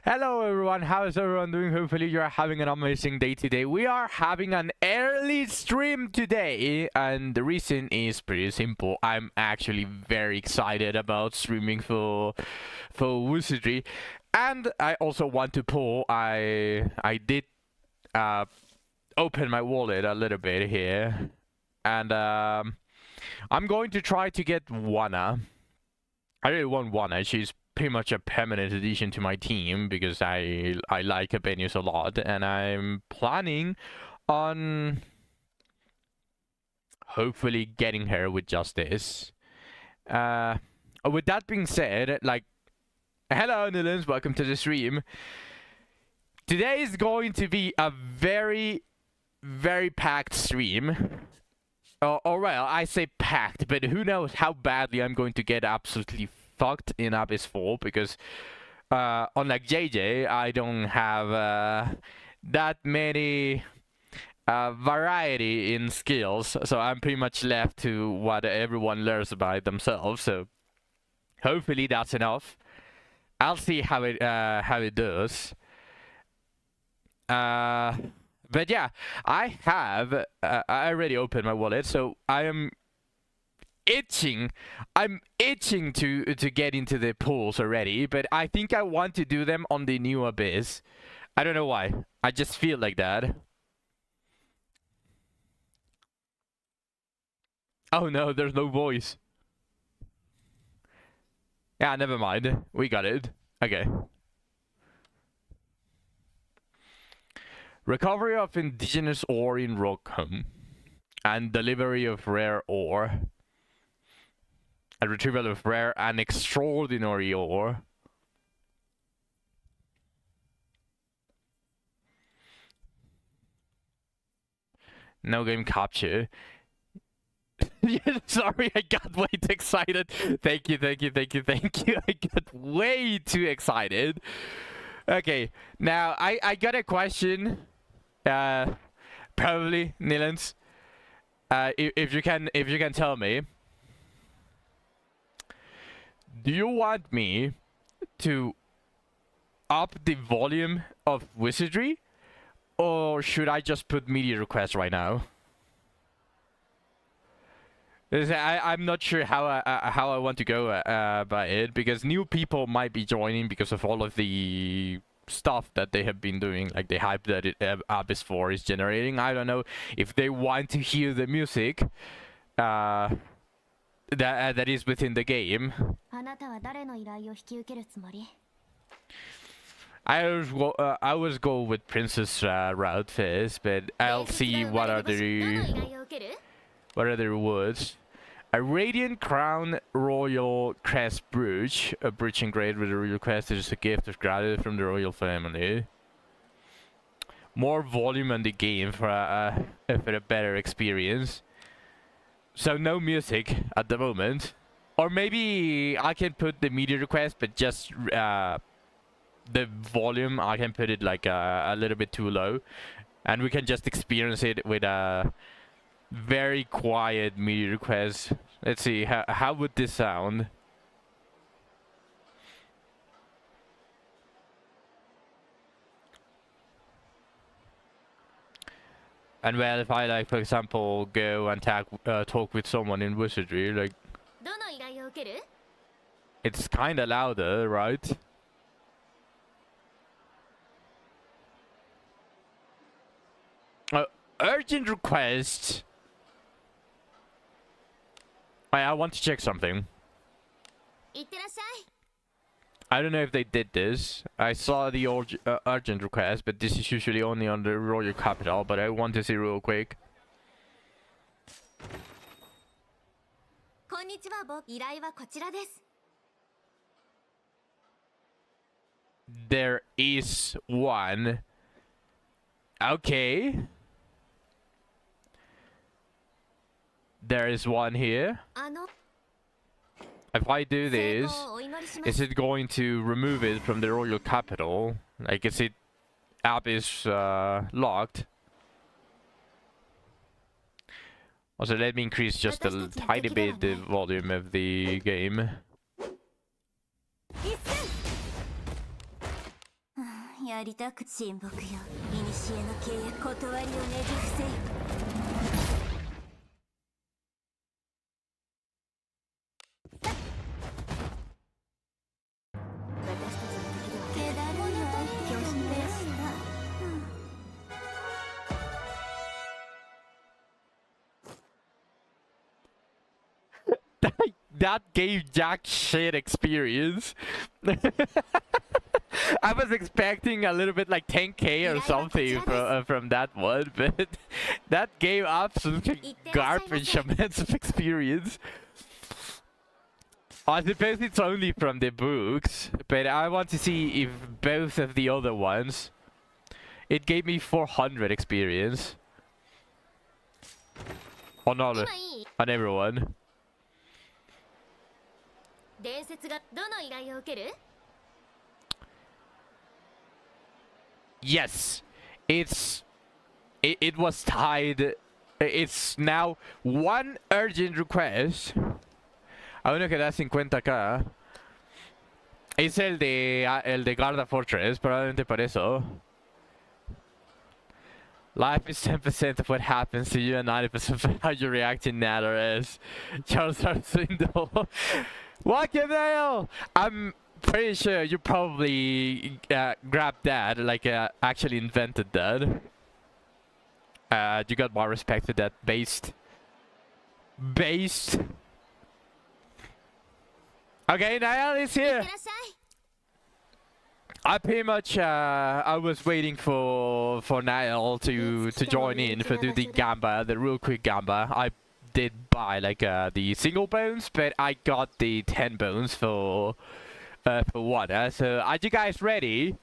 Hello everyone, how is everyone doing? Hopefully you're having an amazing day today. We are having an early stream today, and the reason is pretty simple. I'm actually very excited about streaming for Wizardry, and I also want to pull. I did open my wallet a little bit here, and I'm going to try to get Wanna. I really want Wanna. She's pretty much a permanent addition to my team because I like Abenius a lot, and I'm planning on hopefully getting her with just this. With that being said, like, hello Nilans, welcome to the stream. Today is going to be a very packed stream. Or well, I say packed, but who knows how badly I'm going to get absolutely fucked in Abyss 4, because unlike JJ, I don't have that many variety in skills, so I'm pretty much left to what everyone learns by themselves. So hopefully that's enough. I'll see how it does. But yeah, I already opened my wallet, so I'm itching to get into the pools already, but I think I want to do them on the new Abyss. I don't know why. I just feel like that. Oh no, there's no voice. Yeah, never mind. We got it. Okay. Recovery of indigenous ore in Rockham, and delivery of rare ore. A retrieval of rare and extraordinary ore. No game capture. Yeah, sorry, I got way too excited. Thank you. I got way too excited. Okay, now I got a question. Probably Nilans. If you can tell me. Do you want me to up the volume of Wizardry, or should I just put media requests right now? I'm not sure how I want to go by it, because new people might be joining because of all of the stuff that they have been doing, like the hype that Abyss 4 is generating. I don't know if they want to hear the music that is within the game. I always go with Princess route first, but I'll see what are the rewards. A Radiant Crown Royal Crest Brooch, a brooch engraved with a royal crest, is a gift of gratitude from the royal family. More volume on the game for a better experience. So no music at the moment, or maybe I can put the media request, but just the volume I can put it like a little bit too low, and we can just experience it with a very quiet media request. Let's see, how would this sound? And well, if I, like, for example, go and talk with someone in Wizardry, like, it's kinda louder, right? Urgent request. I want to check something. I don't know if they did this. I saw the urgent request, but this is usually only on the Royal Capital, but I want to see real quick. There is one. Okay. There is one here. If I do this, is it going to remove it from the Royal Capital? Like, is it Abyss locked? Also, let me increase just a tiny bit the volume of the game. にありたく親睦よ。古の契約断りをねじ伏せよ。私たちの時では気だるいわ。挙式でした。That gave jack shit experience. I was expecting a little bit like 10k or something from that one, but that gave absolutely garbage amounts of experience. I suppose it's only from the books, but I want to see if both of the other ones. It gave me 400 experience. On all, on everyone. Yes, it was tied. It's now one urgent request. A uno que da 50k. Es el de Garda Fortress, probablemente por eso. Life is 10% of what happens to you and 90% of how you react in NatRS. Charles Arcindo. What the hell? I'm pretty sure you probably grabbed that, like actually invented that. You got more respect for that. Based. Okay, Niall is here. I pretty much I was waiting for Niall to join in for the GAMBA, the real quick GAMBA. I did buy like the single bones, but I got the 10 bones for one. So are you guys ready?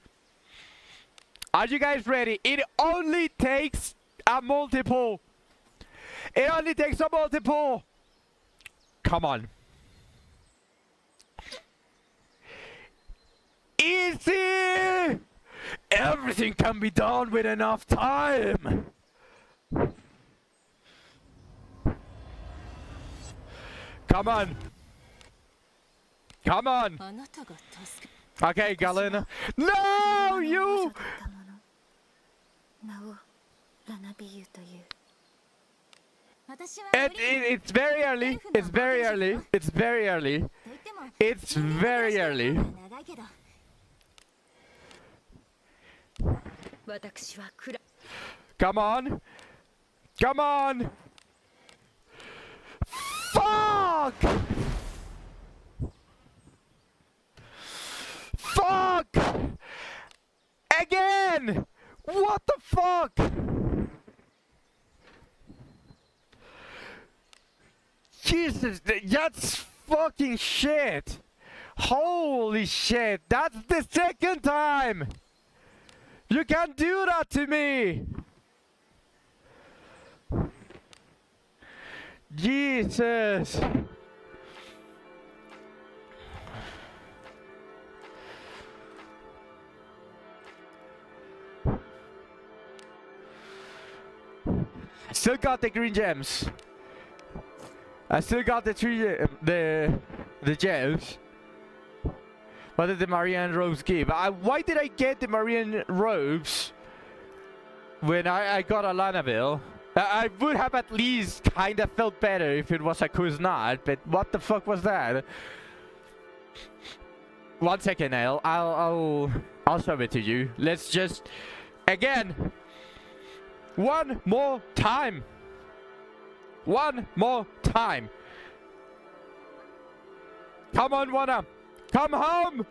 Are you guys ready? It only takes a multiple. It only takes a multiple. Come on. Easy! Everything can be done with enough time. Come on. Come on. Okay, Galen. No, you! It's very early. It's very early. It's very early. It's very early. Come on. Come on. Fuck! Fuck! Again! What the fuck? Jesus, that's fucking shit. Holy shit, that's the second time. You can't do that to me. Jesus. Still got the green gems. I still got the the gems. What did the Marian robes give? Why did I get the Marian robes when I got a Lanaville? I would have at least kind of felt better if it was a Kuznat, but what the fuck was that? 1 second, I'll show it to you. Let's just again. One more time. One more time. Come on, Wana. Come home.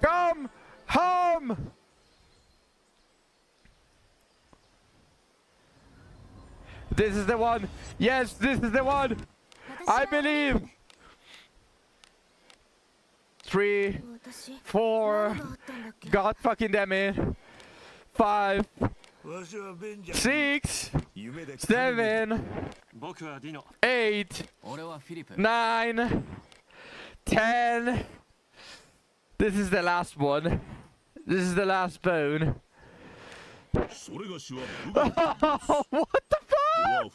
Come home. This is the one. Yes, this is the one. I believe. 3, 4. God fucking damn it. 5, 6, 7, 8, 9, 10. This is the last one. This is the last bone. Oh, what the fuck?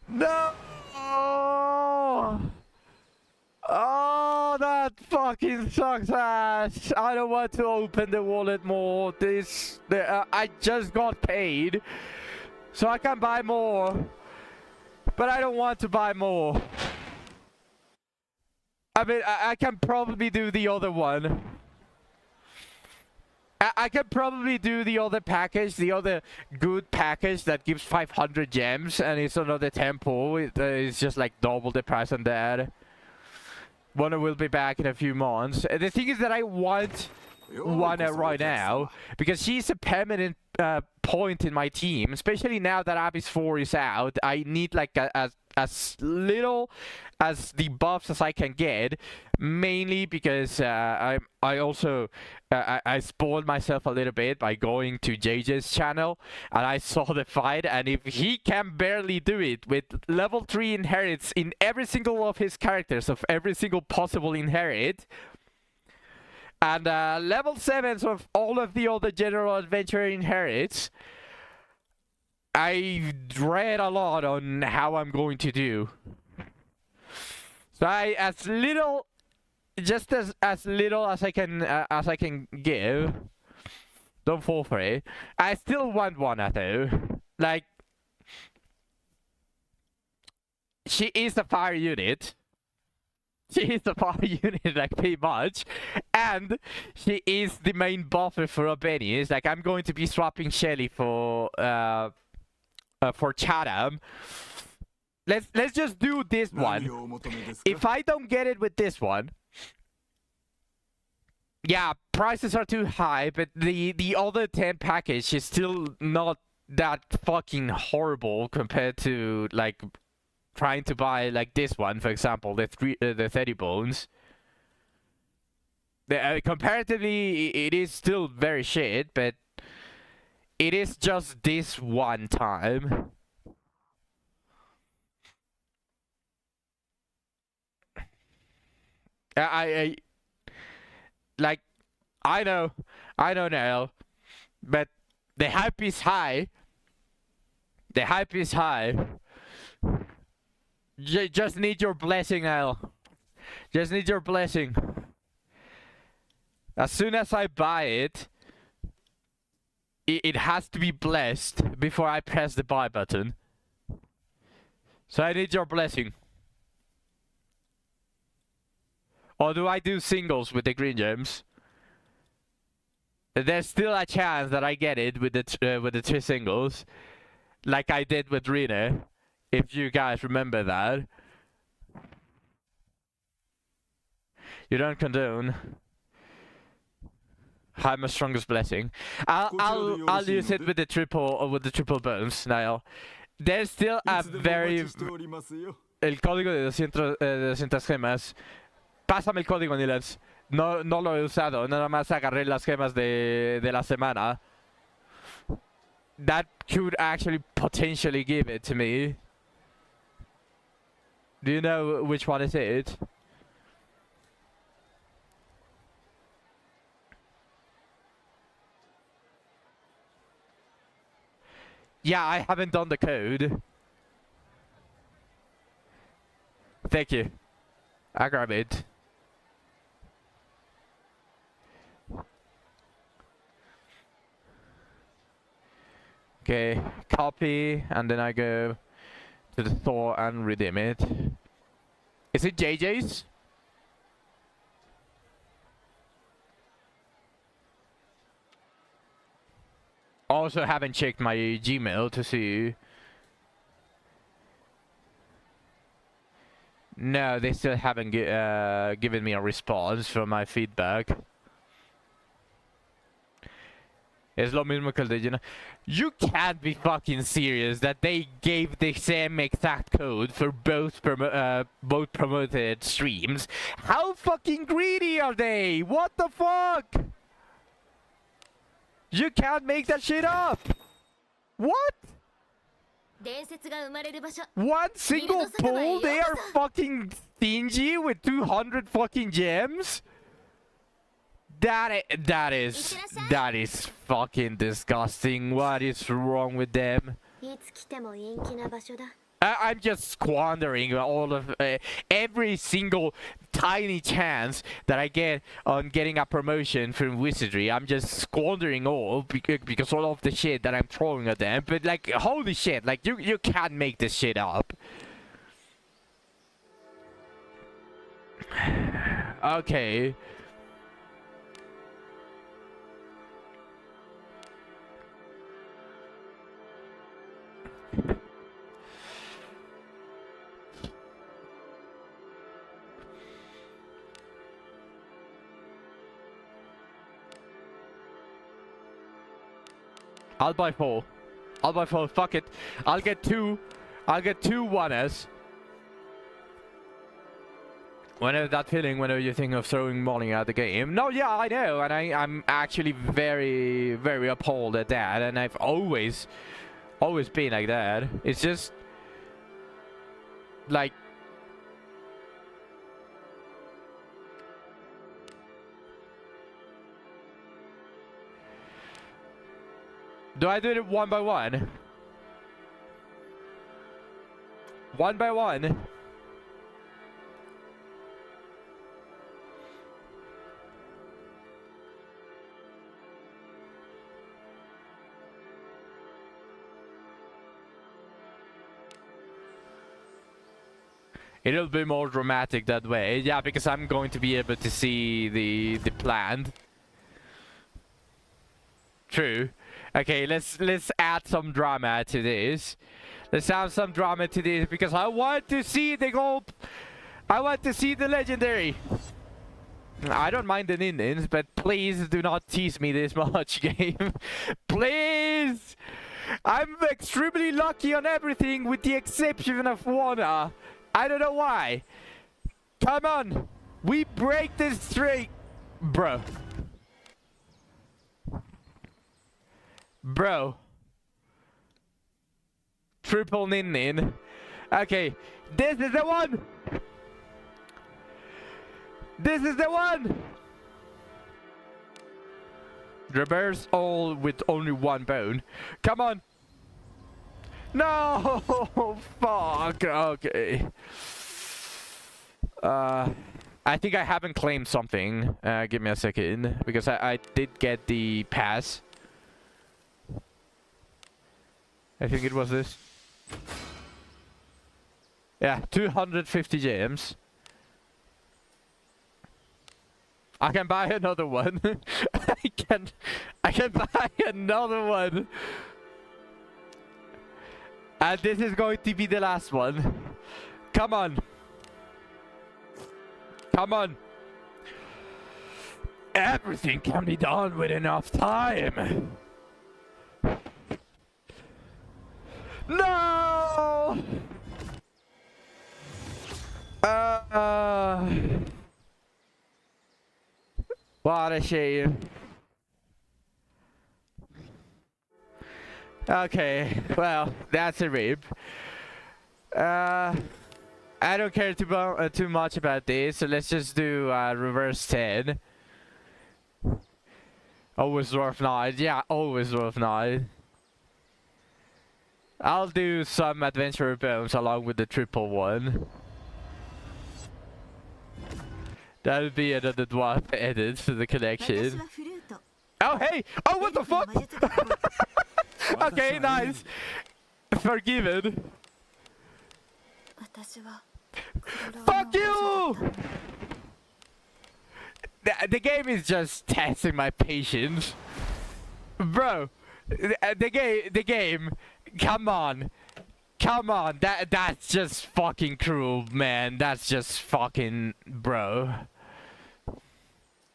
No! fucking sucks ass. I don't want to open the wallet more. I just got paid, so I can buy more. But I don't want to buy more. I mean, I can probably do the other one. I can probably do the other package, the other good package that gives 500 gems, and it's another temple. It's just like double the price on that. One will be back in a few months. The thing is that I want one right now, because she's a permanent point in my team, especially now that Abyss 4 is out. I need like as little as the buffs as I can get, mainly because I also I spoiled myself a little bit by going to JJ's channel, and I saw the fight, and if he can barely do it with level 3 inherits in every single of his characters of every single possible inherit, and level 7s of all of the other general adventure inherits, I dread a lot on how I'm going to do. So as little as I can give. Don't fall for it. I still want one though. Like, she is a fire unit. She is a fire unit, like, pretty much. And she is the main buffer for Obenius. Like, I'm going to be swapping Shelly for Chatham. Let's just do this one. If I don't get it with this one, yeah, prices are too high, but the other 10 package is still not that fucking horrible compared to like trying to buy like this one, for example, the 30 bones. Comparatively, it is still very shit, but it is just this one time. I know now, but the hype is high. The hype is high. Just need your blessing, Al. Just need your blessing. As soon as I buy it, it has to be blessed before I press the buy button. So I need your blessing. Or do I do singles with the green gems? There's still a chance that I get it with the 2 singles, like I did with Rena, if you guys remember that. You don't condone. I'm a strongest blessing. I'll use it with the triple bones, Niall. There's still a very... El código de 200 gemas. Pásame el código, Nilens. No lo he usado, nada más agarré las gemas de la semana. That could actually potentially give it to me. Do you know which one is it? Yeah, I haven't done the code. Thank you. I grab it. Okay, copy, and then I go to the store and redeem it. Is it JJ's? Also haven't checked my Gmail to see. No, they still haven't given me a response from my feedback. Es lo mismo que el de Jenna. You can't be fucking serious that they gave the same exact code for both promoted streams. How fucking greedy are they? What the fuck? You can't make that shit up. What? One single pull? They are fucking stingy with 200 fucking gems? That is fucking disgusting. What is wrong with them? I'm just squandering all of every single tiny chance that I get on getting a promotion from Wizardry. I'm just squandering all because all of the shit that I'm throwing at them. But like, holy shit, like you can't make this shit up. Okay. I'll buy 4. I'll buy 4. Fuck it. I'll get 2. I'll get 2 1s. Whenever that feeling, whenever you think of throwing money at the game. No, yeah, I know, and I'm actually very, very appalled at that, and I've always been like that. It's just like do I do it one by one? One by one? It'll be more dramatic that way. Yeah, because I'm going to be able to see the plan. True. Okay, let's add some drama to this. Let's have some drama to this because I want to see the gold. I want to see the legendary. I don't mind the Nindins, but please do not tease me this much, game. Please! I'm extremely lucky on everything with the exception of Wana. I don't know why. Come on. We break this streak. Bro. Bro. Triple Nin. Okay. This is the one. This is the one. Reverse all with only 1 bone. Come on. No, fuck. Okay. I think I haven't claimed something. Give me a second, because I did get the pass. I think it was this. Yeah, 250 gems. I can buy another one. I can buy another one. And this is going to be the last one. Come on. Come on. Everything can be done with enough time. No! What a shame. Okay, well, that's a rip. I don't care too much about this, so let's just do reverse 10. Always worth 9. Yeah, always worth 9. I'll do some adventure bones along with the triple one. That would be another dwarf edit to the connection. Oh, hey! Oh, what the fuck? Okay, nice. Forgiven. Fuck you! The game is just testing my patience. Bro, the game, come on. Come on, that's just fucking cruel, man. That's just fucking, bro.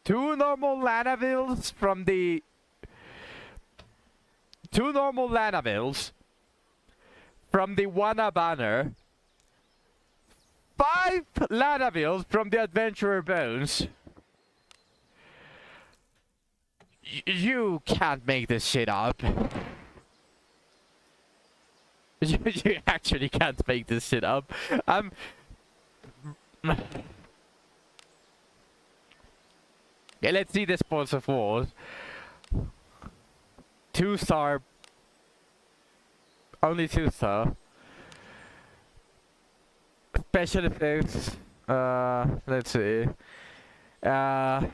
2 normal Lanavilles from the... 2 normal Lanavilles from the Wana banner. 5 Lanavilles from the Adventurer Bones. You can't make this shit up. You actually can't make this shit up. Yeah, let's see the Sports of Wars. 2-star. Only 2-star. special effects. Let's see. An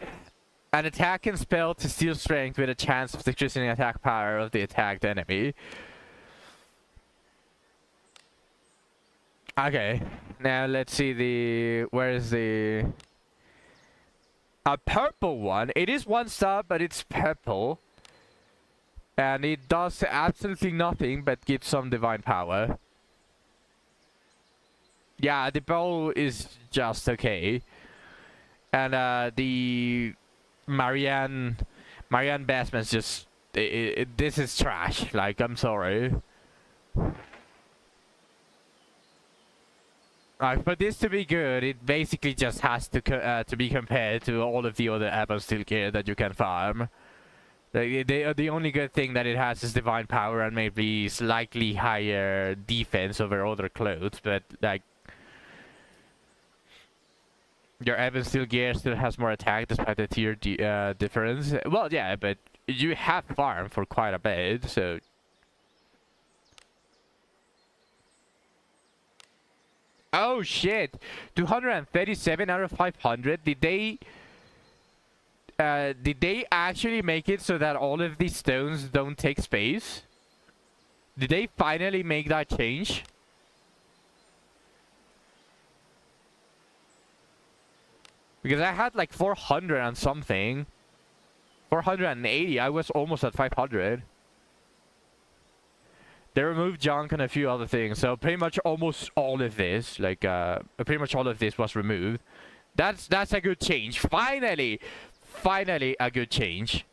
attack can spell to steal strength with a chance of decreasing the attack power of the attacked enemy. Okay, now let's see the... Where is the... A purple one. It is 1 star, but it's purple. And it does absolutely nothing but gives some divine power. Yeah, the bow is just okay. And the Marianne Bassman's just... this is trash. Like, I'm sorry. For this to be good, it basically just has to be compared to all of the other Ebon Steel gear that you can farm. The only good thing that it has is divine power and maybe slightly higher defense over other clothes, but like... Your Ebon Steel gear still has more attack despite the tier difference. Well, yeah, but you have farm for quite a bit, so... Oh shit! 237 out of 500. Did they actually make it so that all of these stones don't take space? Did they finally make that change? Because I had like 400 and something. 480. I was almost at 500. They removed junk and a few other things, so pretty much almost all of this, like, pretty much all of this was removed. That's a good change. Finally a good change.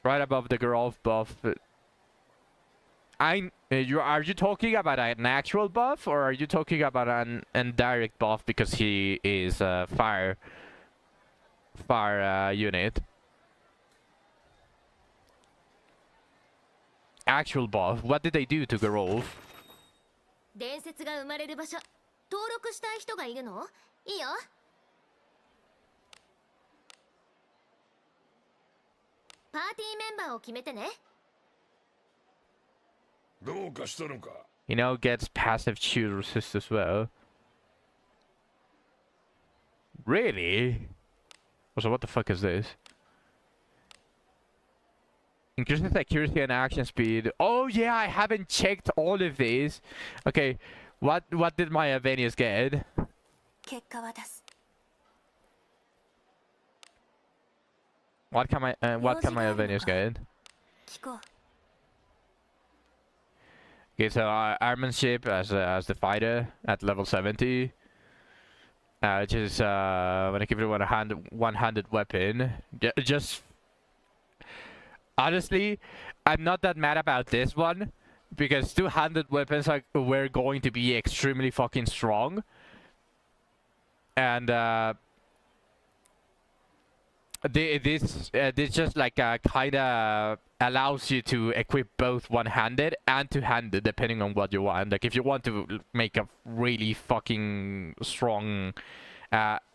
Right above the growth buff. Are you talking about an actual buff, or are you talking about an indirect buff because he is a fire unit? Actual buff. What did they do to Garov? 伝説が生まれる場所登録したい人がいるの？いいよ。パーティーメンバーを決めてね。どうかしたのか? He now gets passive shield resist as well. Really? So what the fuck is this? Increases accuracy and action speed. Oh yeah, I haven't checked all of these. Okay, what did my Avenius get? 結果は出す。What can my Avenius get? 聞こう。 Okay, so Armanship as the fighter at level 70. Which is when I give it a one-handed weapon. Just honestly, I'm not that mad about this one because two-handed weapons were going to be extremely fucking strong, and this just like kind of allows you to equip both one-handed and two-handed depending on what you want. Like if you want to make a really fucking strong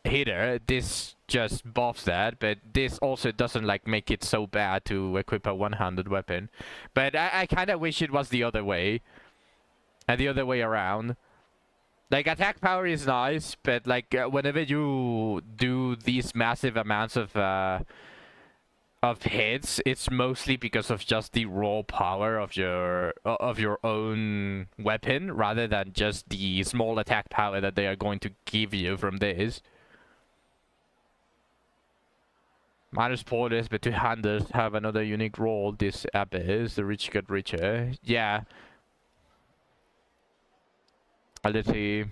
hitter, this just buffs that, but this also doesn't like make it so bad to equip a one-handed weapon. But I kind of wish it was the other way, and the other way around. Like attack power is nice, but like whenever you do these massive amounts of hits, it's mostly because of just the raw power of your own weapon, rather than just the small attack power that they are going to give you from this. Minus porters, but two-handers have another unique role. This abyss, the rich get richer. Yeah. Let's see.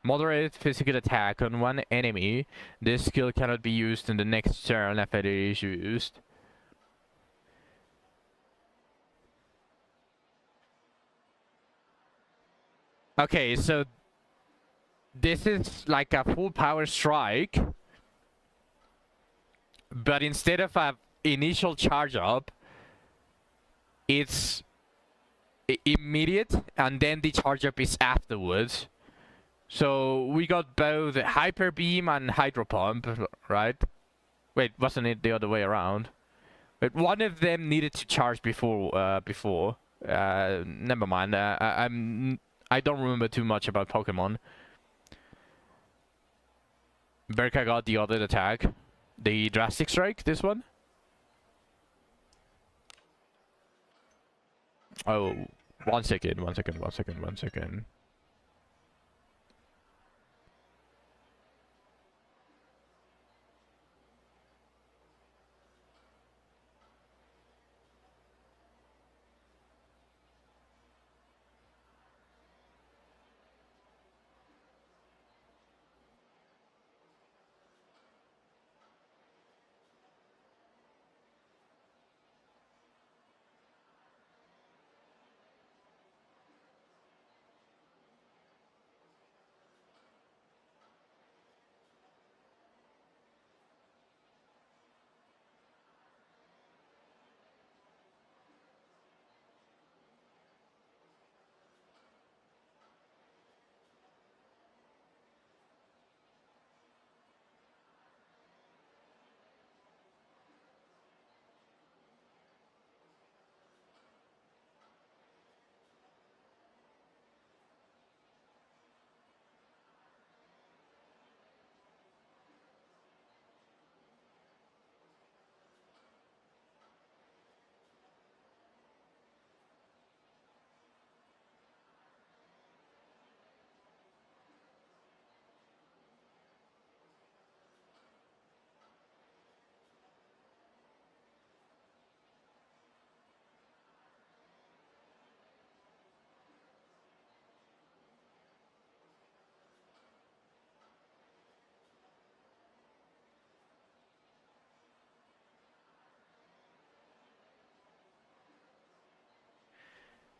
Moderate physical attack on one enemy. This skill cannot be used in the next turn after it is used. Okay, so this is like a full power strike, but instead of an initial charge up, it's immediate, and then the charge up is afterwards. So we got both hyper beam and hydro pump, right? Wait, wasn't it the other way around? But one of them needed to charge before. Never mind. I don't remember too much about Pokemon. Berka got the other attack. The Drastic Strike, this one? Oh, 1 second, 1 second, 1 second, 1 second.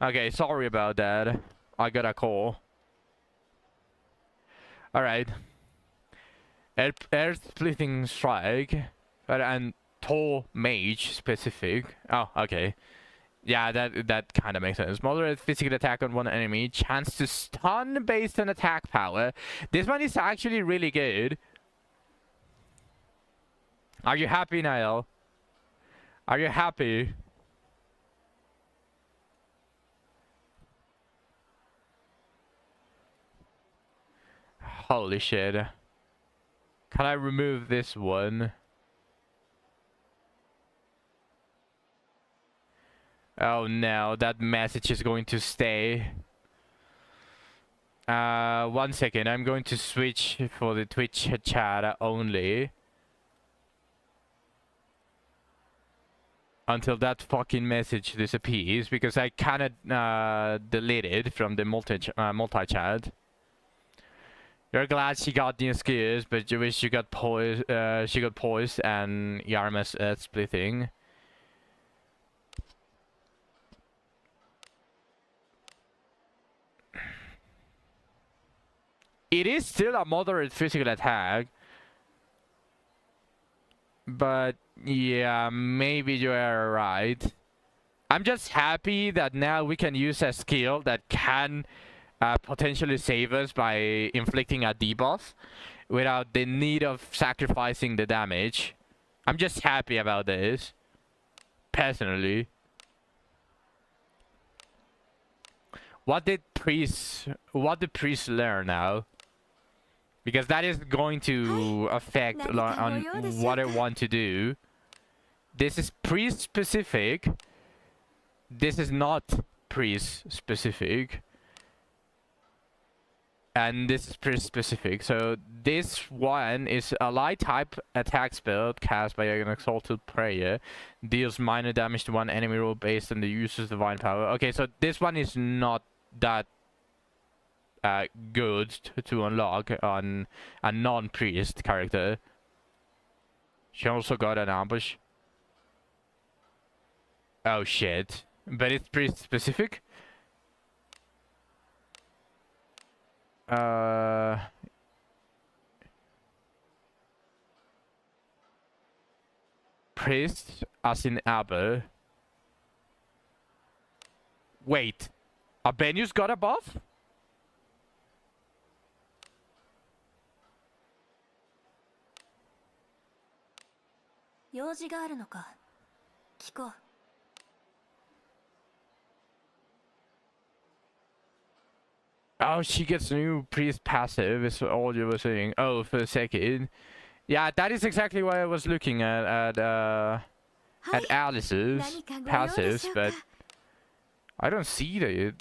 Okay, sorry about that. I got a call. Alright. Air Splitting Strike. And Tall Mage specific. Oh, okay. Yeah, that kind of makes sense. Moderate physical attack on one enemy. Chance to stun based on attack power. This one is actually really good. Are you happy, Niall? Are you happy? Holy shit. Can I remove this one? Oh no, that message is going to stay. 1 second, I'm going to switch for the Twitch chat only. Until that fucking message disappears, because I cannot delete it from the multi-chat. You're glad she got the skills, but you wish she got poise and Yarma's splitting. It is still a moderate physical attack. But yeah, maybe you are right. I'm just happy that now we can use a skill that can potentially save us by inflicting a debuff without the need of sacrificing the damage. I'm just happy about this, personally. What did priest learn now? Because that is going to affect on what I want to do. This is priest specific. This is not priest specific. And this is priest specific. So this one is a light type attack spell cast by an exalted prayer. Deals minor damage to one enemy roll based on the user's divine power. Okay, so this one is not that good to unlock on a non-priest character. She also got an ambush. Oh shit. But it's priest specific? Priest as in Abel. Wait. Abenius got a buff? 用事があるのか聞こう Oh, she gets new priest passive, is all you were saying. Oh, for a second. Yeah, that is exactly why I was looking at Alice's passives, but I don't see that.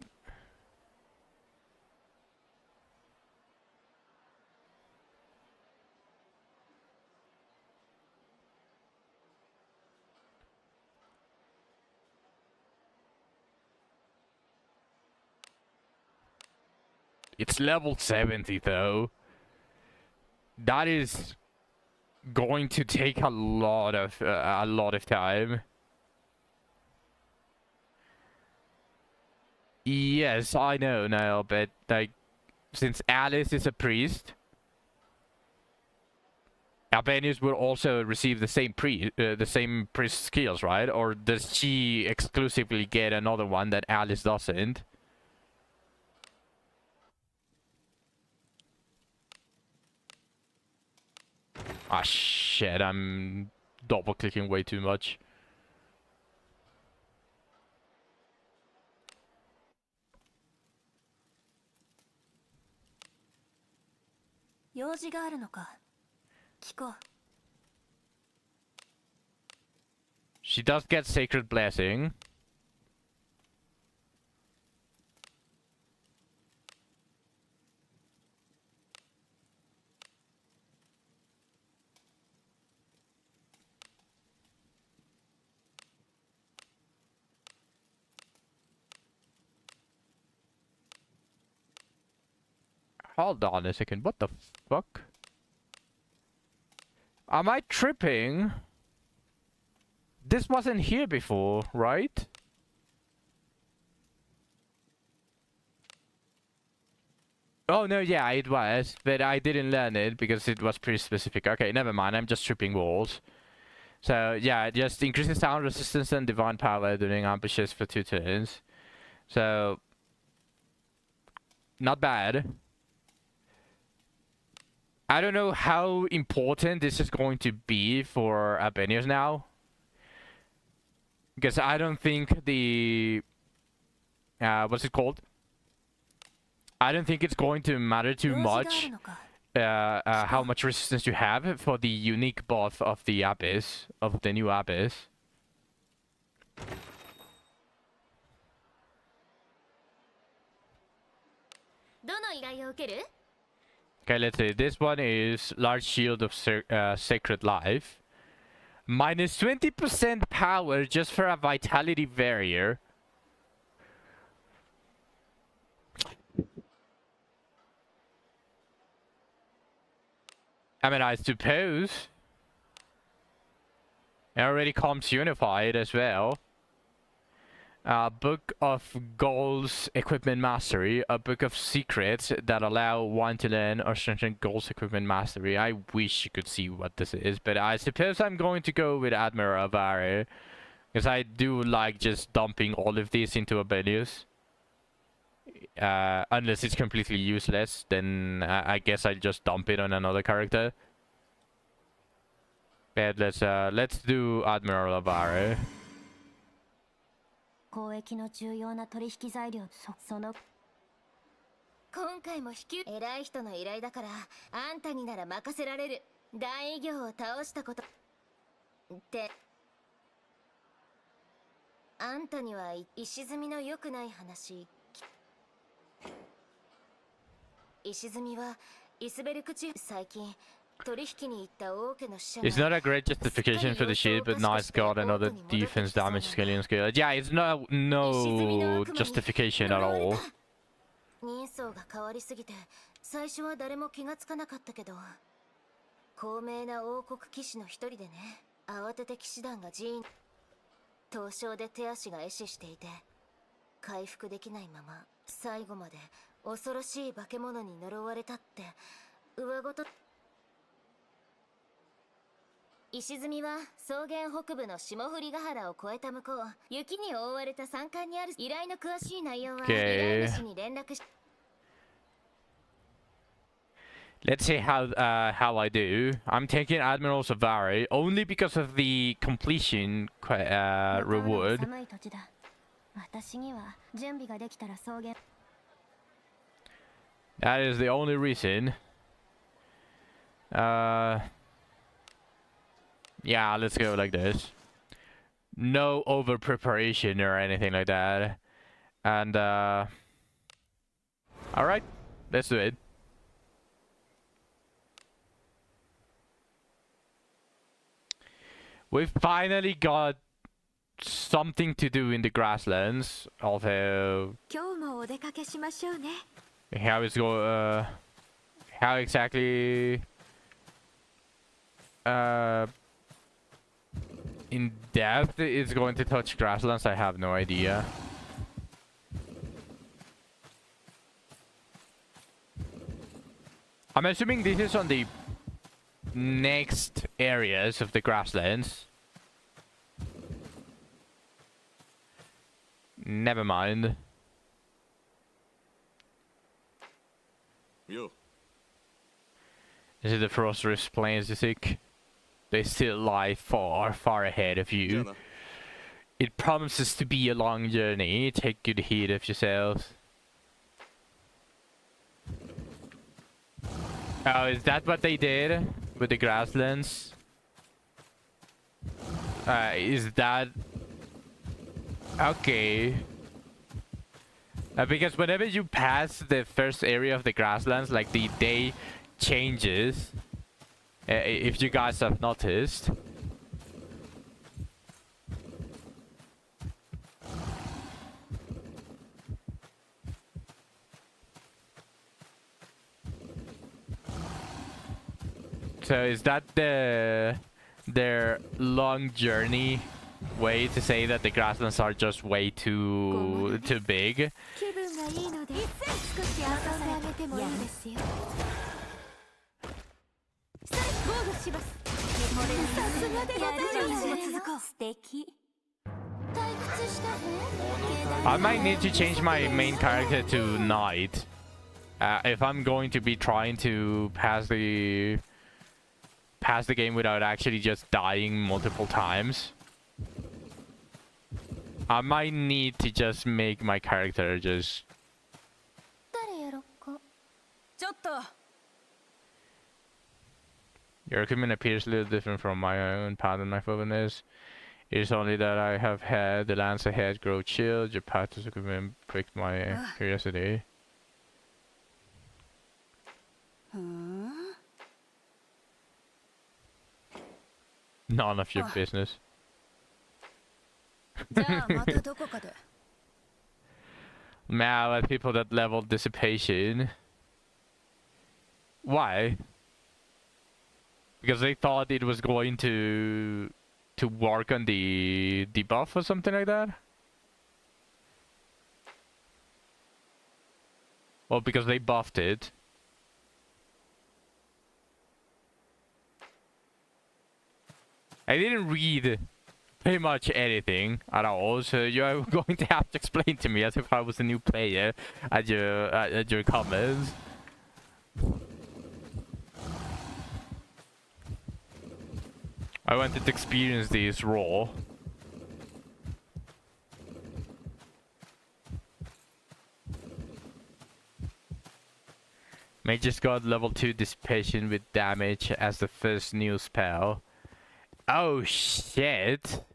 It's level 70 though. That is going to take a lot of time. Yes, I know now, but like, since Alice is a priest, Albanius will also receive the same priest skills, right? Or does she exclusively get another one that Alice doesn't? Ah, shit, I'm double clicking way too much. She does get Sacred Blessing. Hold on a second, what the fuck? Am I tripping? This wasn't here before, right? Oh no, yeah, it was, but I didn't learn it because it was pretty specific. Okay, never mind, I'm just tripping walls. So yeah, it just increases sound resistance and divine power during ambushes for 2 turns. So, not bad. I don't know how important this is going to be for Albanians now. Because I don't think the... what's it called? I don't think it's going to matter too much how much resistance you have for the unique buff of the Abyss, of the new Abyss. Okay, let's see. This one is Large Shield of Sacred Life. Minus 20% power just for a Vitality Barrier. I mean, I suppose. It already comes unified as well. Book of Goals Equipment Mastery. A book of secrets that allow one to learn or strengthen Goals Equipment Mastery. I wish you could see what this is, but I suppose I'm going to go with Admiral Avare. Because I do like just dumping all of these into Abelius. Unless it's completely useless, then I guess I'll just dump it on another character. But let's do Admiral Avare. 交易の重要な取引材料その今回も偉い人の依頼だからあんたになら任せられる大偉業を倒したことってあんたには石積みの良くない話石積みはイスベルク地方最近 It's not a great justification for the shield, but nice guard and other defense damage scaling skill. Yeah, it's no justification at all. 人相が変わりすぎて最初は誰も気がつかなかったけど高名な王国騎士の一人でね慌てて騎士団が寺院凍傷で手足が壊死していて回復できないまま最後まで恐ろしい化け物に呪われたって上ごと石積みは草原北部の霜降りヶ原を越えた向こう雪に覆われた山間にある依頼の詳しい内容は依頼主に連絡し Let's see how I do. I'm taking Admiral Savari only because of the completion reward. That is the only reason. Yeah, let's go like this. No over preparation or anything like that. And alright, let's do it. We've finally got something to do in the grasslands, although how it's go how exactly in depth it's going to touch grasslands, I have no idea. I'm assuming this is on the next areas of the grasslands. Never mind. Yo. Is it the Frost Rift Plains, you think? They still lie far, far ahead of you. Jana. It promises to be a long journey. Take good heed of yourselves. Oh, is that what they did with the grasslands? Is that... Okay. Because whenever you pass the first area of the grasslands, like the day changes. If you guys have noticed. So is that their long journey way to say that the grasslands are just way too big? I might need to change my main character to Knight if I'm going to be trying to pass the game without actually just dying multiple times. I might need to just make my character just... Your equipment appears a little different from my own. Pardon my openness. It is only that I have had the lands ahead grow chilled. Your path to equipment pricked my curiosity. None of your business. Now at people that level dissipation. Why? Because they thought it was going to work on the debuff or something like that? Or because they buffed it? I didn't read pretty much anything at all, so you're going to have to explain to me as if I was a new player at your comments. I wanted to experience this raw. Mage's got level 2 dissipation with damage as the first new spell. Oh shit!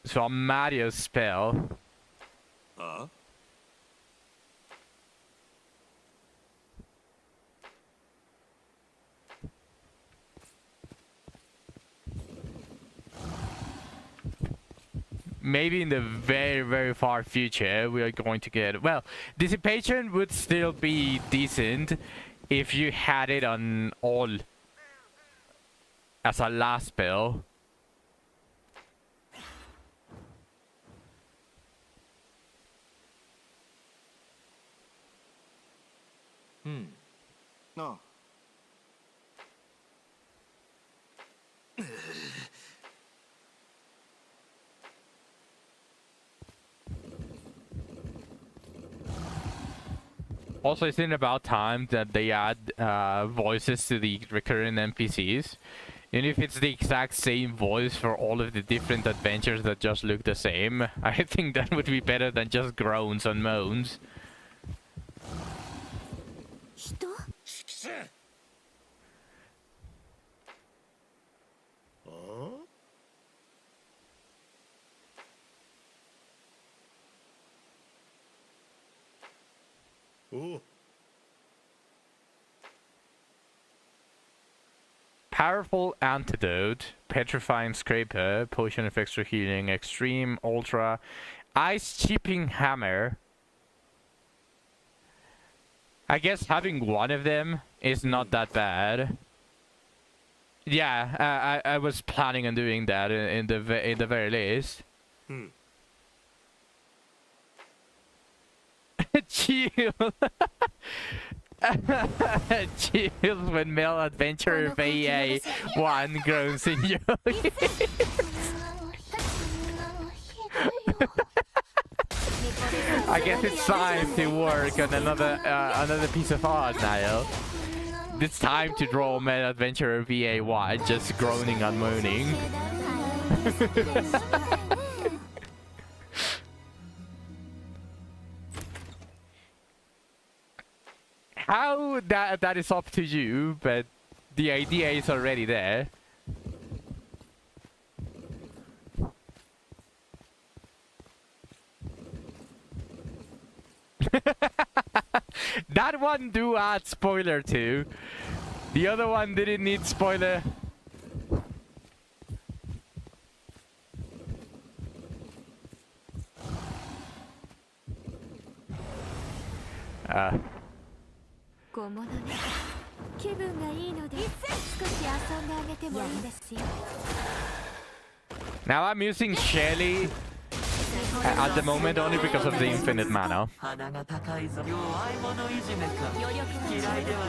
So a Mario spell. Maybe in the very, very far future we are going to get... Well, Dissipation would still be decent if you had it on all as a last spell. No. Also, isn't it about time that they add voices to the recurring NPCs Even if it's the exact same voice for all of the different adventures that just look the same, I think that would be better than just groans and moans. 人 Powerful antidote, petrifying scraper, potion of extra healing, extreme, ultra, ice chipping hammer. I guess having one of them is not that bad. Yeah, I was planning on doing that in the very least. Chill. Chills when male adventurer VA 1 groans in your I guess it's time to work on another piece of art, Niall. It's time to draw male adventurer VA 1 just groaning and moaning. How that is up to you, but the idea is already there. That one do add spoiler too. The other one didn't need spoiler. Now I'm using Shelly at the moment only because of the infinite mana.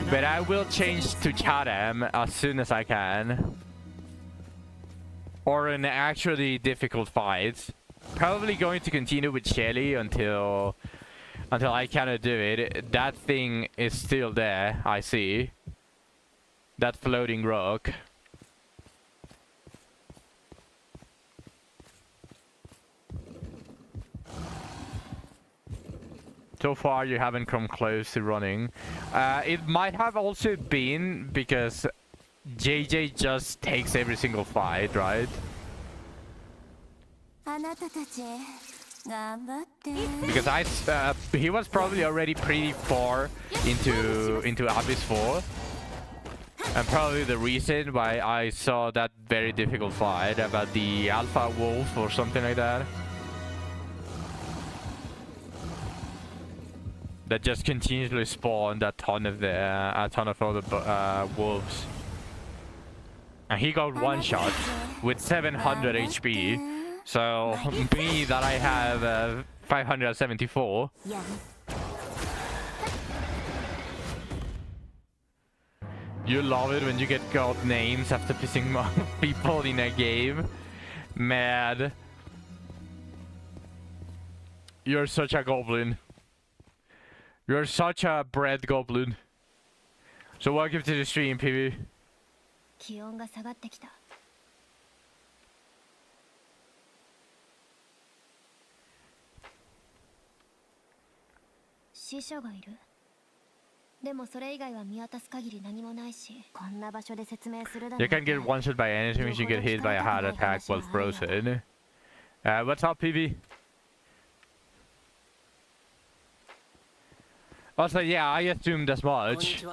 But I will change to Chatham as soon as I can. Or an actually difficult fight. Probably going to continue with Shelly until I cannot do it. That thing is still there, I see. That floating rock. So far you haven't come close to running. It might have also been because JJ just takes every single fight, right? Because he was probably already pretty far into Abyss 4. And probably the reason why I saw that very difficult fight about the Alpha Wolf or something like that. That just continuously spawned a ton of other wolves. And he got one shot with 700 HP. So me that I have 574. You love it when you get god names after pissing off people in a game. Mad. You're such a goblin. You're such a bread goblin. So welcome to the stream, PB. 気温が下がってきた。死者がいる。でもそれ以外は見渡す限り何もないし、こんな場所で説明するだろう。 You can get one shot by anything if you get hit by a hard attack while frozen. What's up, PB? Also, yeah, I assumed as much.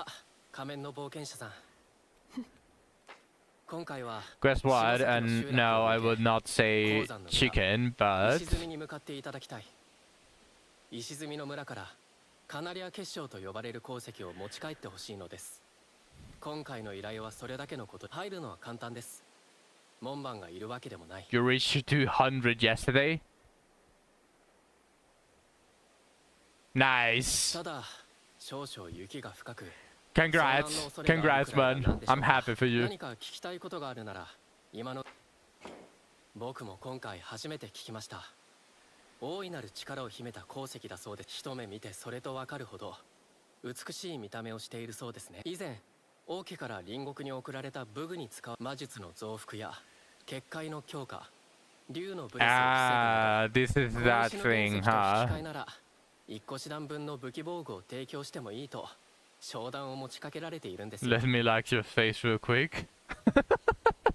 Guess what? And no, I would not say chicken, but... カナリア結晶と呼ばれる鉱石を持ち帰ってほしいのです。今回の依頼はそれだけのこと。入るのは簡単です。門番がいるわけでもない。You reached 200 yesterday? Nice. ただ、少々雪が深く。Congrats, congrats, man. I'm happy for you. 何か聞きたいことがあるなら、今の。僕も今回初めて聞きました。 大いなる力を秘めた鉱石だそうで、一目見てそれとわかるほど美しい見た目をしているそうですね。以前王家から隣国に送られた武具に使う魔術の増幅や結界の強化、竜のブレスを防ぐな This is that thing, 引き huh? 換えなら一個師団分の武器防具を提供してもいいと商談を持ちかけられているんですよ。 Let me like your face real quick.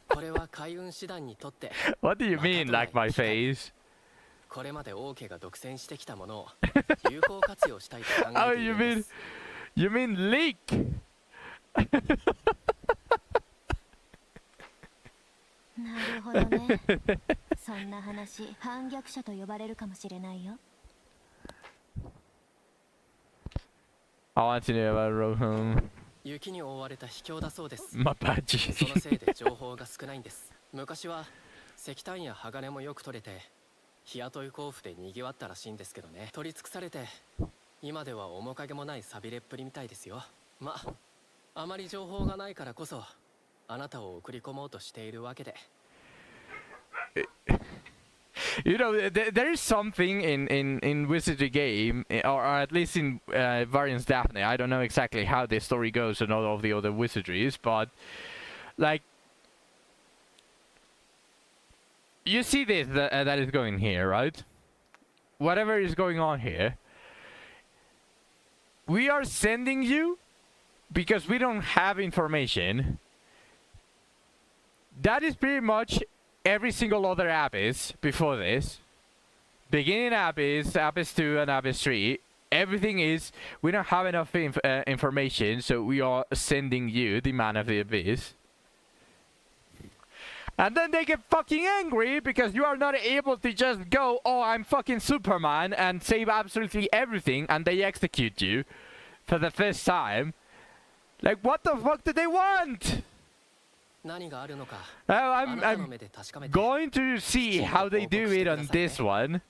これは海運師団にとって What do you mean, like my face? これまで王家が独占してきたものを有効活用したいと考 Oh, えているんです。 you mean leak? なるほどね。そんな話、反逆者と呼ばれるかもしれないよ。I want to know about Rohan. 雪に覆われた秘境だそうです。 My そ badge. のせいで情報が少ないんです。昔は石炭や鋼もよく取れて日雇い甲府で賑わったらしいんですけどね。取り尽くされて今では面影もない寂れっぷりみたいですよ。まあまり情報がないからこそあなたを送り込もうとしているわけで。 You know, there is something in Wizardry game, or at least in Variance Daphne. I don't know exactly how the story goes in all of the other wizardries, but like you see this that is going here, right? Whatever is going on here, we are sending you because we don't have information. That is pretty much every single other Abyss before this. Beginning Abyss, Abyss 2 and Abyss 3, everything is, we don't have enough information, so we are sending you, the Man of the Abyss. And then they get fucking angry because you are not able to just go, oh, I'm fucking Superman, and save absolutely everything, and they execute you for the first time. Like, what the fuck do they want? 何があるのか I'm going to see how they do it on this one.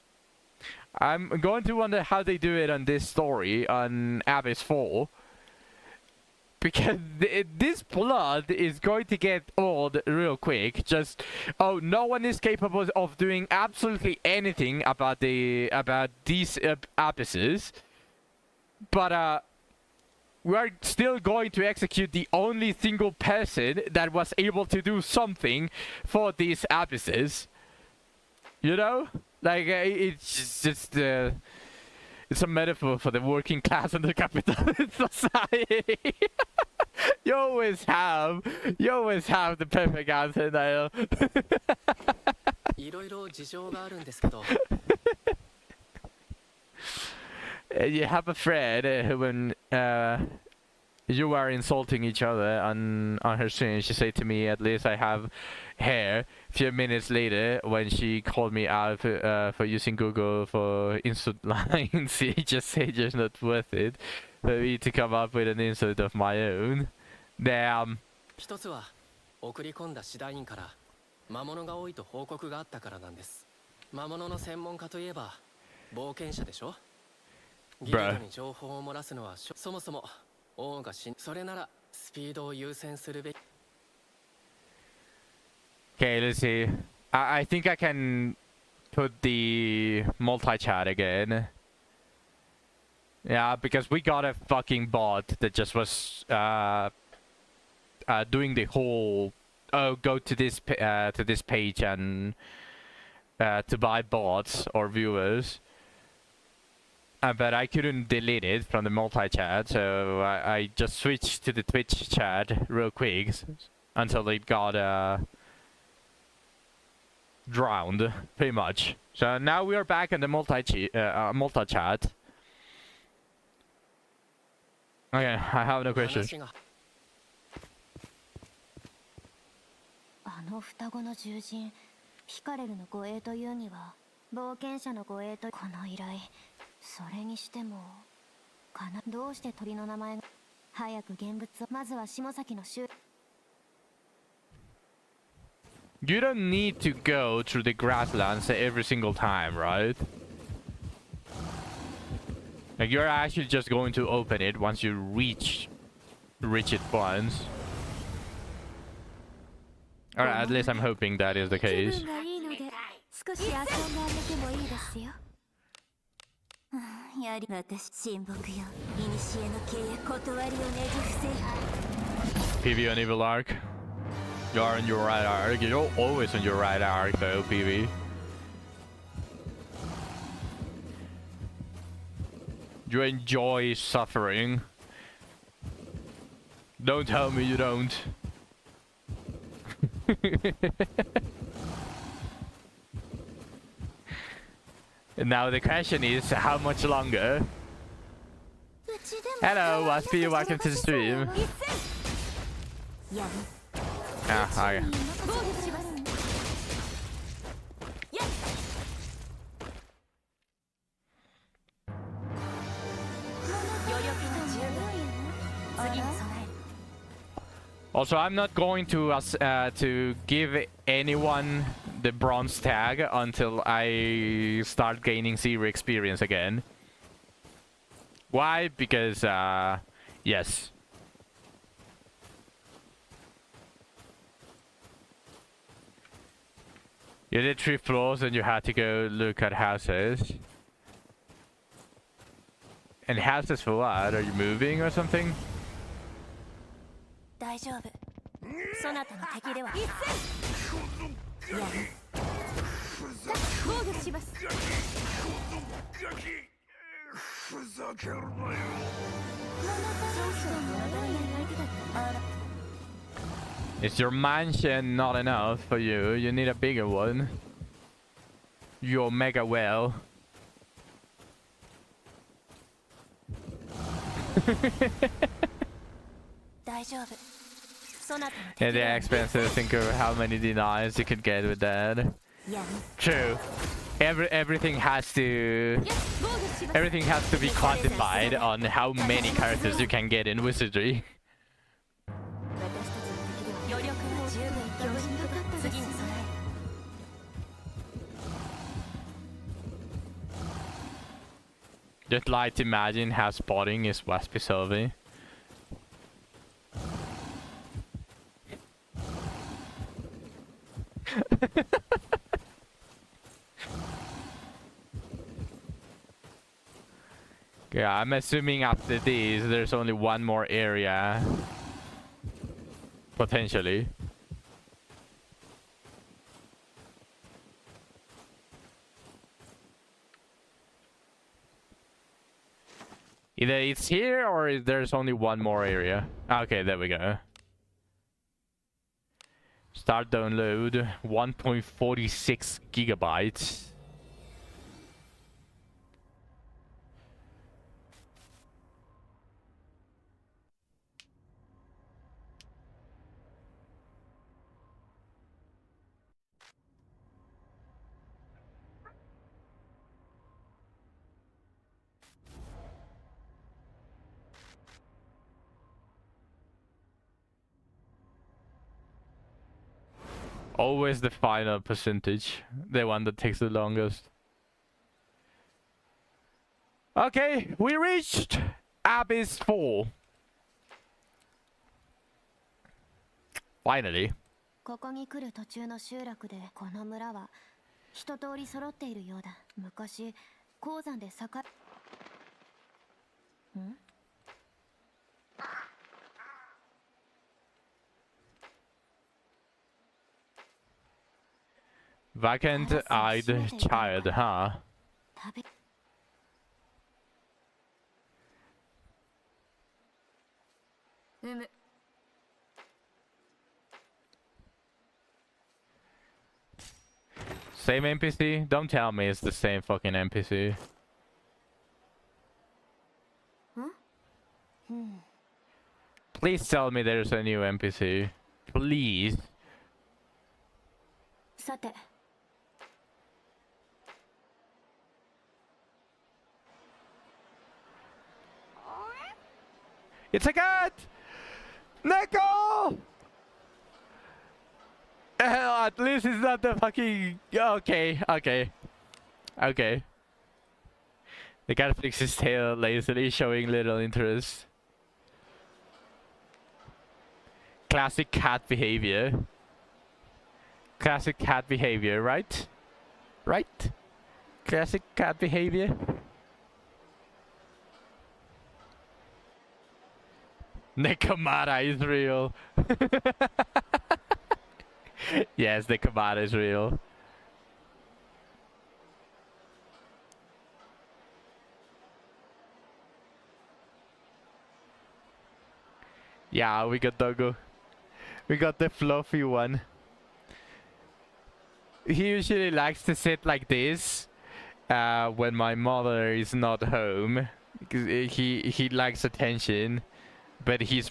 I'm going to wonder how they do it on this story on Abyss 4. Because this plot is going to get old real quick. Just, oh, no one is capable of doing absolutely anything about these abysses. But we are still going to execute the only single person that was able to do something for these abysses. You know? Like, it's just it's a metaphor for the working class and the capitalist society. You always have the perfect answer, Niall. いろいろ事情があるんですけど You have a friend who, when you were insulting each other on her stream, she said to me, at least I have hair. A few minutes later, when she called me out for using Google for insult lines, she just said it's not worth it for me to come up with an insult of my own. Damn. 一つは送り込んだ師団員から魔物が多いと報告があったからなんです。魔物の専門家といえば冒険者でしょ。ギルドに情報を漏らすのはそもそも王がそれならスピードを優先するべき。 Okay, let's see. I think I can put the multi-chat again. Yeah, because we got a fucking bot that just was doing the whole go to this page and to buy bots or viewers. But I couldn't delete it from the multi-chat, so I just switched to the Twitch chat real quick until it got drowned, pretty much. So now we are back in the multi-chat. Okay, I have no questions. あの双子の獣人、ピカレルの護衛というには冒険者の護衛とこの依頼。それにしてもどうして鳥の名前が早く現物をまずは下崎の州 You don't need to go through the grasslands every single time, right? Like, you're actually just going to open it once you reach it once. Alright, at least I'm hoping that is the case. 少し遊んであげてもいいですよ。やり私親睦よ。古の契約断りをねじ伏せよ。PV on Evil Arc. You are on your right arc. You're always on your right arc though, PV. You enjoy suffering. Don't tell me you don't. And now the question is, how much longer? Hello, Waspy, welcome to the stream. Ah, hi. Also, I'm not going to give anyone the bronze tag until I start gaining zero experience again. Why? Because, yes. You did 3 floors and you had to go look at houses. And houses for what? Are you moving or something? Is your mansion not enough for you? You need a bigger one. Your mega well. Yeah, they're expensive. Think of how many denies you could get with that. True. Everything has to be quantified on how many characters you can get in Wizardry. Just like to imagine how spotting is Waspy Sylvie. Yeah, I'm assuming after these there's only one more area. Potentially. Either it's here or there's only one more area. Okay, there we go. Start download 1.46 gigabytes. Always the final percentage, the one that takes the longest. Okay, we reached Abyss 4. Finally. ここに来る途中の集落でこの村は一通り揃っているようだ。昔鉱山で栄え。ん？ Vacant-eyed child, huh? Same NPC? Don't tell me it's the same fucking NPC. Please tell me there's a new NPC. Please. さて。 It's a cat! Neko! At least it's not the fucking... Okay, okay. Okay. The cat flicks his tail lazily, showing little interest. Classic cat behavior. Classic cat behavior, right? Right? Classic cat behavior. Nekomata is real. Yes, Nekomata is real. Yeah, we got Doggo. We got the fluffy one. He usually likes to sit like this when my mother is not home, because he likes attention, but he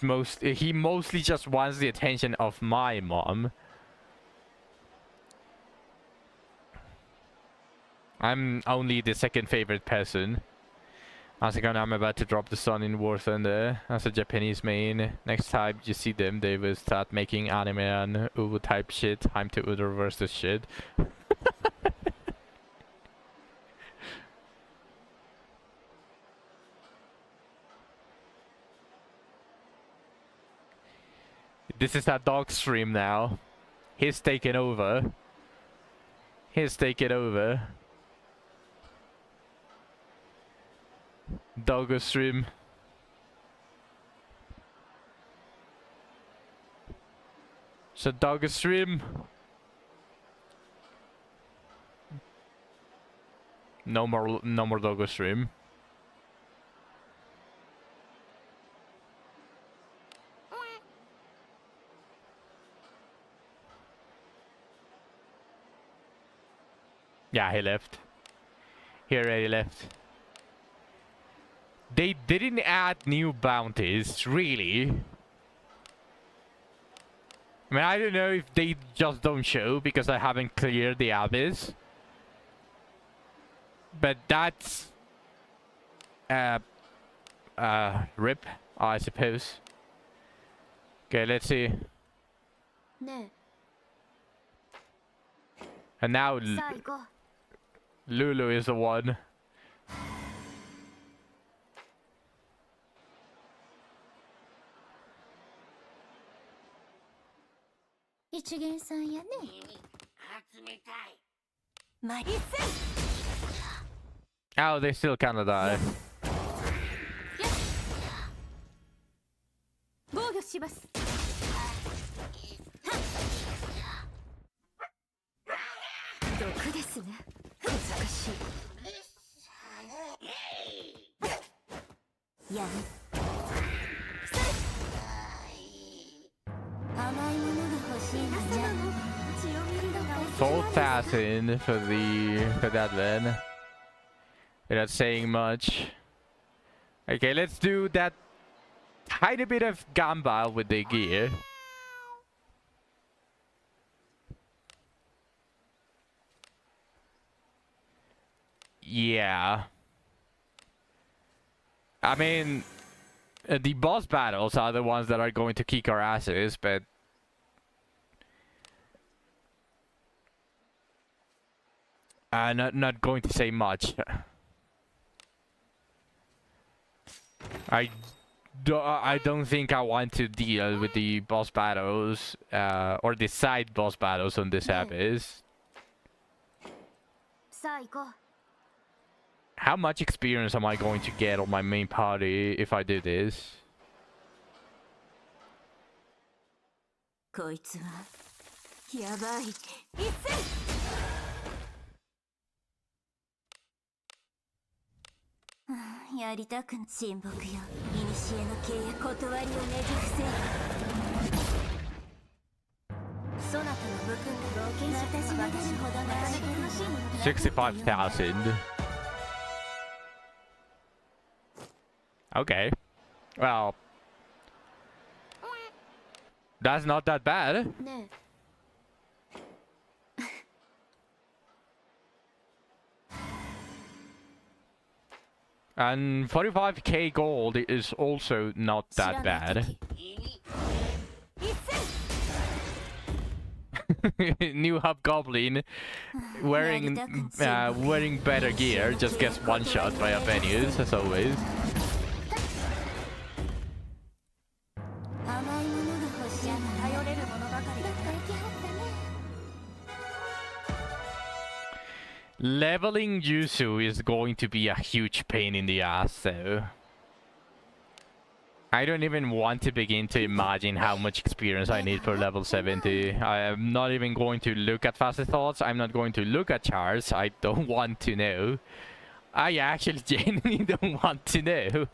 mostly just wants the attention of my mom. I'm only the second favorite person. As I'm about to drop the sun in War Thunder as a Japanese main. Next time you see them, they will start making anime and Uwu type shit. Time to Uwu reverse this shit. This is a dog stream now. He's taking over. He's taking over. Doggo stream. So Doggo stream. No more Doggo stream. Yeah, he left. He already left. They didn't add new bounties, really. I mean, I don't know if they just don't show because I haven't cleared the abyss. But that's... rip, I suppose. Okay, let's see. And now Lulu is the one. Oh, they still kinda die. Full assassin for that then. Without saying much. Okay, let's do that tiny bit of GAMBA with the gear. Yeah. I mean, the boss battles are the ones that are going to kick our asses, but not going to say much. I don't think I want to deal with the boss battles or the side boss battles on this abyss. How much experience am I going to get on my main party if I do this? $65,000. Okay. Well, that's not that bad. And 45k gold is also not that bad. New hobgoblin wearing better gear just gets one shot by our venues as always. Leveling Yuzu is going to be a huge pain in the ass though. I don't even want to begin to imagine how much experience I need for level 70. I am not even going to look at fastest thoughts. I'm not going to look at charts. I don't want to know. I actually genuinely don't want to know.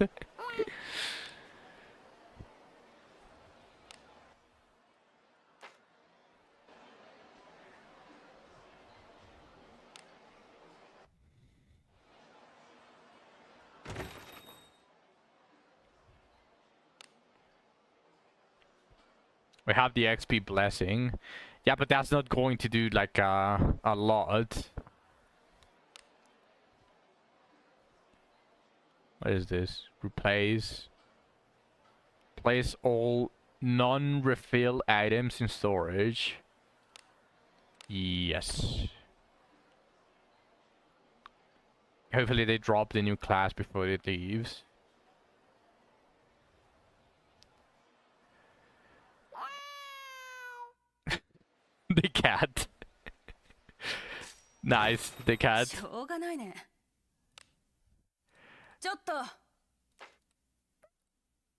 We have the XP blessing. Yeah, but that's not going to do like a lot. What is this? Replace. Place all non-refill items in storage. Yes. Hopefully they drop the new class before it leaves. The cat. Nice, the cat.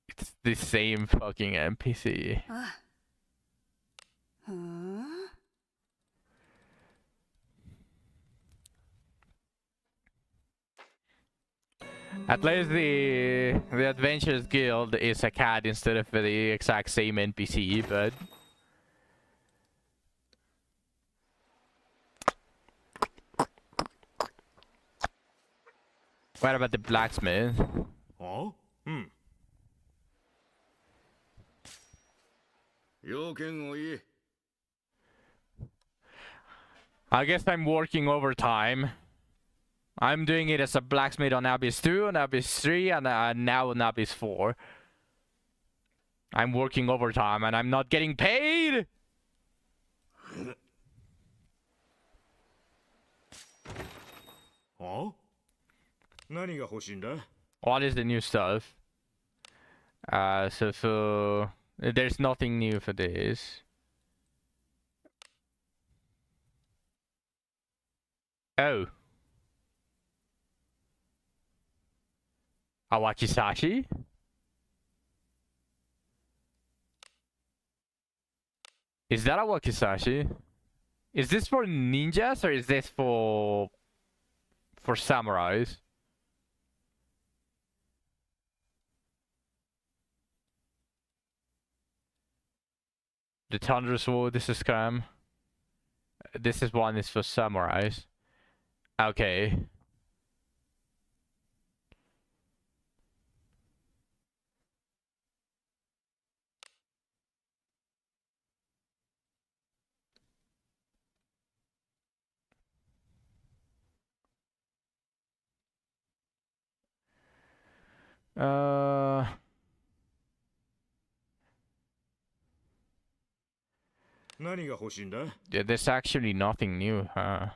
It's the same fucking NPC. At least the Adventurers Guild is a cat instead of the exact same NPC, but what about the blacksmith? Oh? I guess I'm working overtime. I'm doing it as a blacksmith on Abyss 2, on Abyss 3, and now on Abyss 4. I'm working overtime and I'm not getting paid! Oh? What is the new stuff? So there's nothing new for this. Oh. Awakisashi? Is that Awakisashi? Is this for ninjas or is this for samurais? The Thunder Sword, this is scam. This is one is for samurais. Okay. Yeah, there's actually nothing new, huh?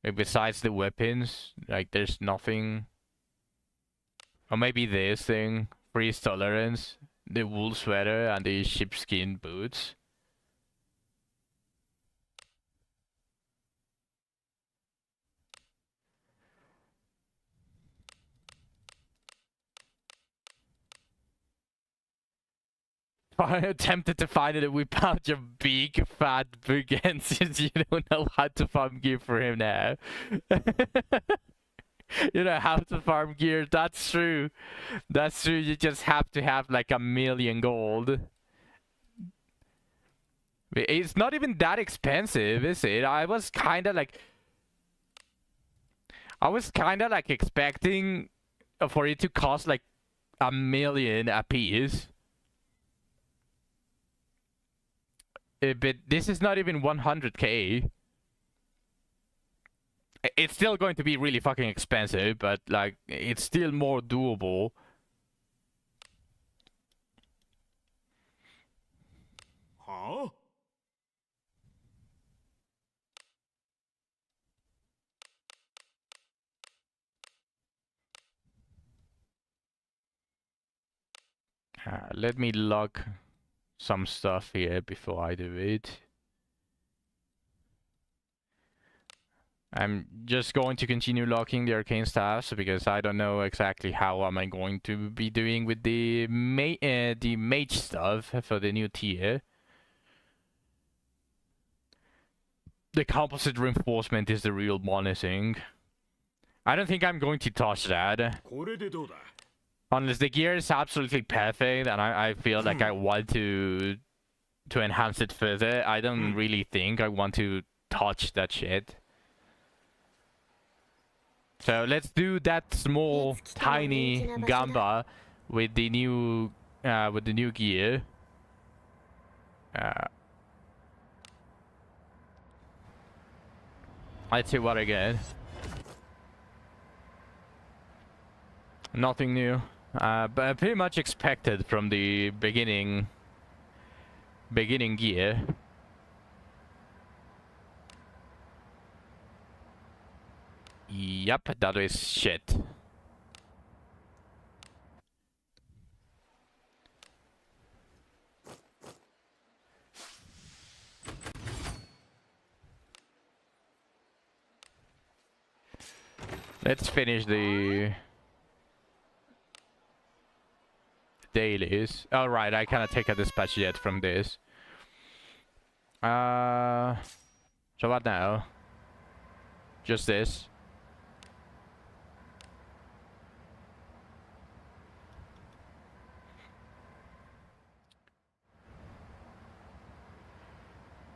Like, besides the weapons, like there's nothing. Or maybe this thing, freeze tolerance, the wool sweater, and the sheepskin boots. I'm tempted to find it with pouch of big fat bookends since you don't know how to farm gear for him now. You know how to farm gear, that's true. That's true, you just have to have like 1,000,000 gold. It's not even that expensive, is it? I was kinda like expecting for it to cost like 1,000,000 a piece. But this is not even 100k. It's still going to be really fucking expensive, but like it's still more doable. Huh? Let me log some stuff here before I do it. I'm just going to continue locking the arcane staffs because I don't know exactly how am I going to be doing with the mage stuff for the new tier. The composite reinforcement is the real bonusing. I don't think I'm going to touch that. これでどうだ Unless the gear is absolutely perfect and I feel like I want to enhance it further. I don't really think I want to touch that shit. So let's do that small, tiny GAMBA with the new gear. Let's see what I get. Nothing new, but pretty much expected from the beginning gear. Yep, that is shit. Let's finish the dailies. All right, I cannot take a dispatch yet from this. So what now? Just this.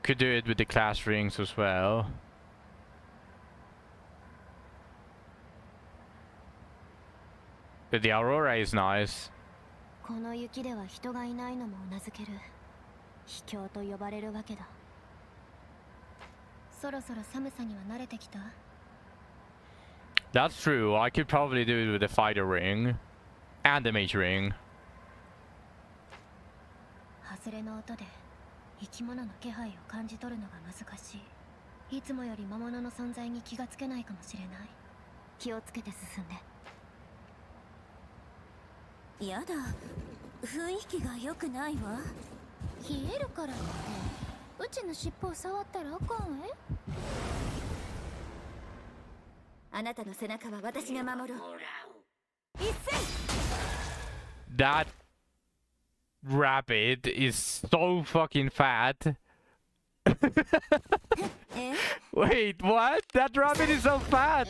Could do it with the class rings as well. But the Aurora is nice. この雪では人がいないのもうなずける。秘境と呼ばれるわけだ。そろそろ寒さには慣れてきた。That's true. I could probably do it with the fighter ring and the mage ring. 外れの音で生き物の気配を感じ取るのが難しい。いつもより魔物の存在に気がつけないかもしれない。気をつけて進んで。やだ、雰囲気が良くないわ。冷えるからってうちの尻尾を触ったらあかんえ。あなたの背中は私が守る。一斉 That rabbit is so fucking fat. Wait, what? That rabbit is so fat.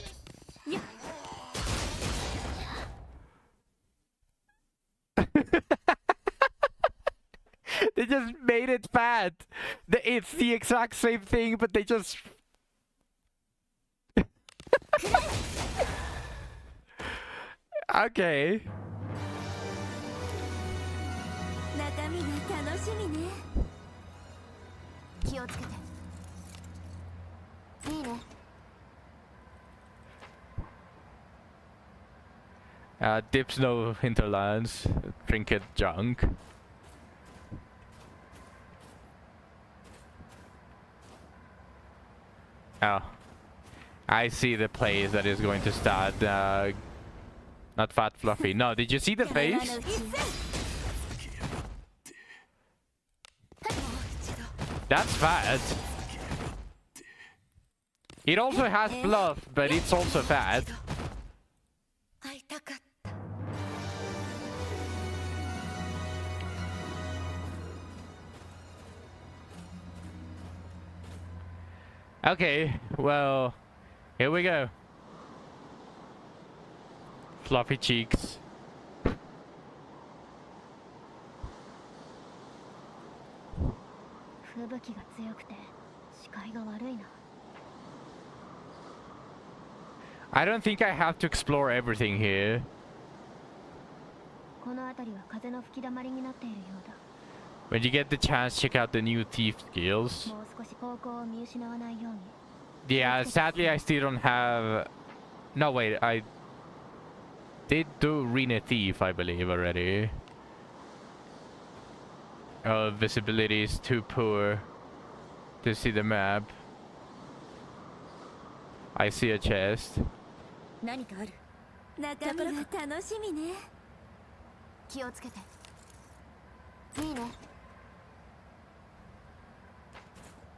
They just made it fat. It's the exact same thing, but they just... Okay. 中身が楽しみね。気をつけて。いいね。Dips no hinterlands, trinket junk. Oh. I see the place that is going to start. Not Fat Fluffy. No, did you see the face? That's fat. It also has fluff, but it's also fat. Okay, well, here we go. Fluffy cheeks. I don't think I have to explore everything here. When you get the chance, check out the new thief skills. Yeah, sadly I still don't have... No, wait, I did do Arena Thief, I believe, already. Visibility is too poor to see the map. I see a chest.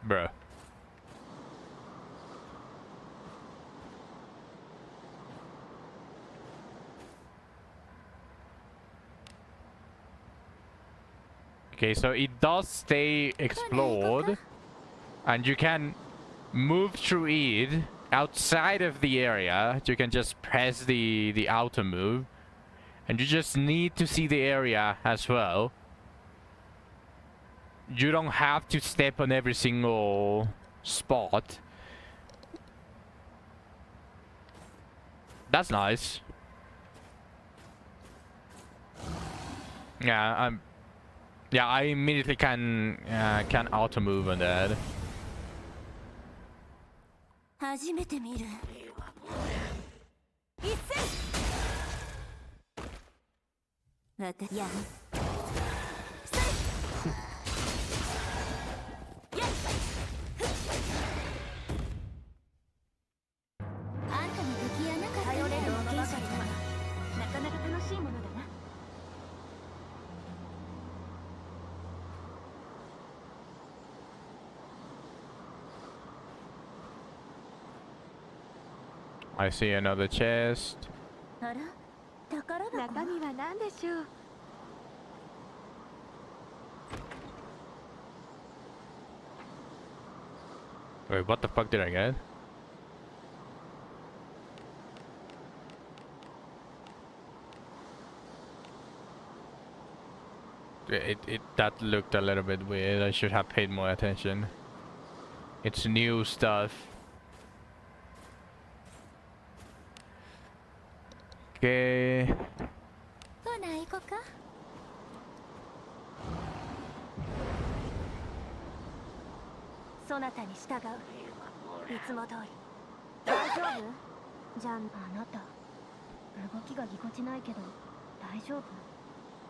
Bruh. Okay, so it does stay explored, and you can move through it outside of the area. You can just press the auto move, and you just need to see the area as well. You don't have to step on every single spot. That's nice. Yeah, yeah, I immediately can auto move on that. 初めて見る一斉私やんあんたの武器やなかった頼れる動画ばかりならなかなか楽しいものだな I see another chest. あら宝箱中身は何でしょう Wait, what the fuck did I get? That looked a little bit weird. I should have paid more attention. It's new stuff. Okay. ほな行こかそなたに従ういつも通り大丈夫じゃんあなた動きがぎこちないけど大丈夫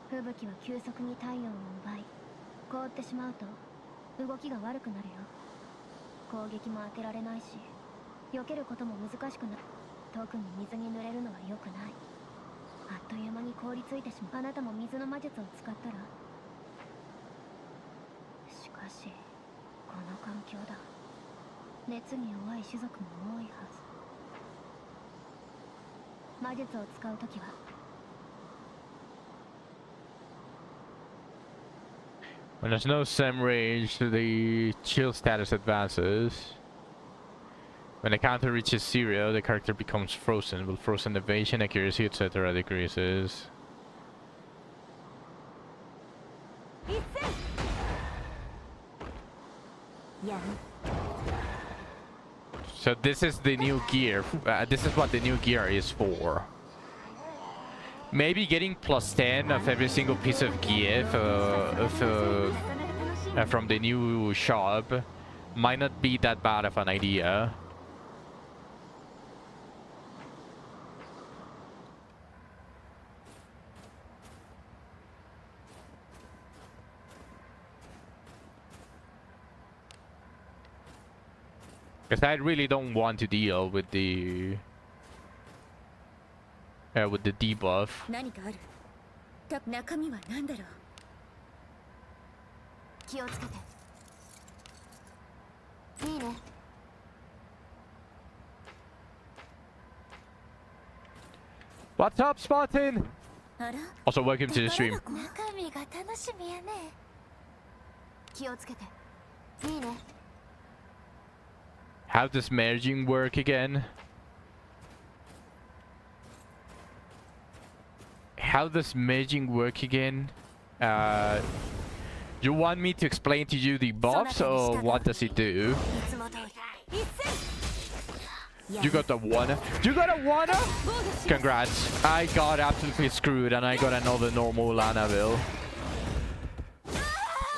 吹雪は急速に体温を奪い凍ってしまうと動きが悪くなるよ攻撃も当てられないし避けることも難しくなる特に水に濡れるのは良くないあっという間に凍りついてしまうあなたも水の魔術を使ったらしかしこの環境だ熱に弱い種族も多いはず魔術を使うときは When there's no SEM range, the chill status advances. When the counter reaches 0, the character becomes frozen, while frozen evasion, accuracy, etc. decreases. So this is the new gear. This is what the new gear is for. Maybe getting +10 of every single piece of gear from the new shop might not be that bad of an idea. Because I really don't want to deal with the debuff. 何かある中身は何だろう気をつけていいね What's up, Spartan? あら Also, welcome to the stream. 中身が楽しみやね気をつけていいね How does merging work again? How does merging work again? You want me to explain to you the buffs, or what does it do? You got the one. You got a one? Congrats. I got absolutely screwed and I got another normal Lanabil.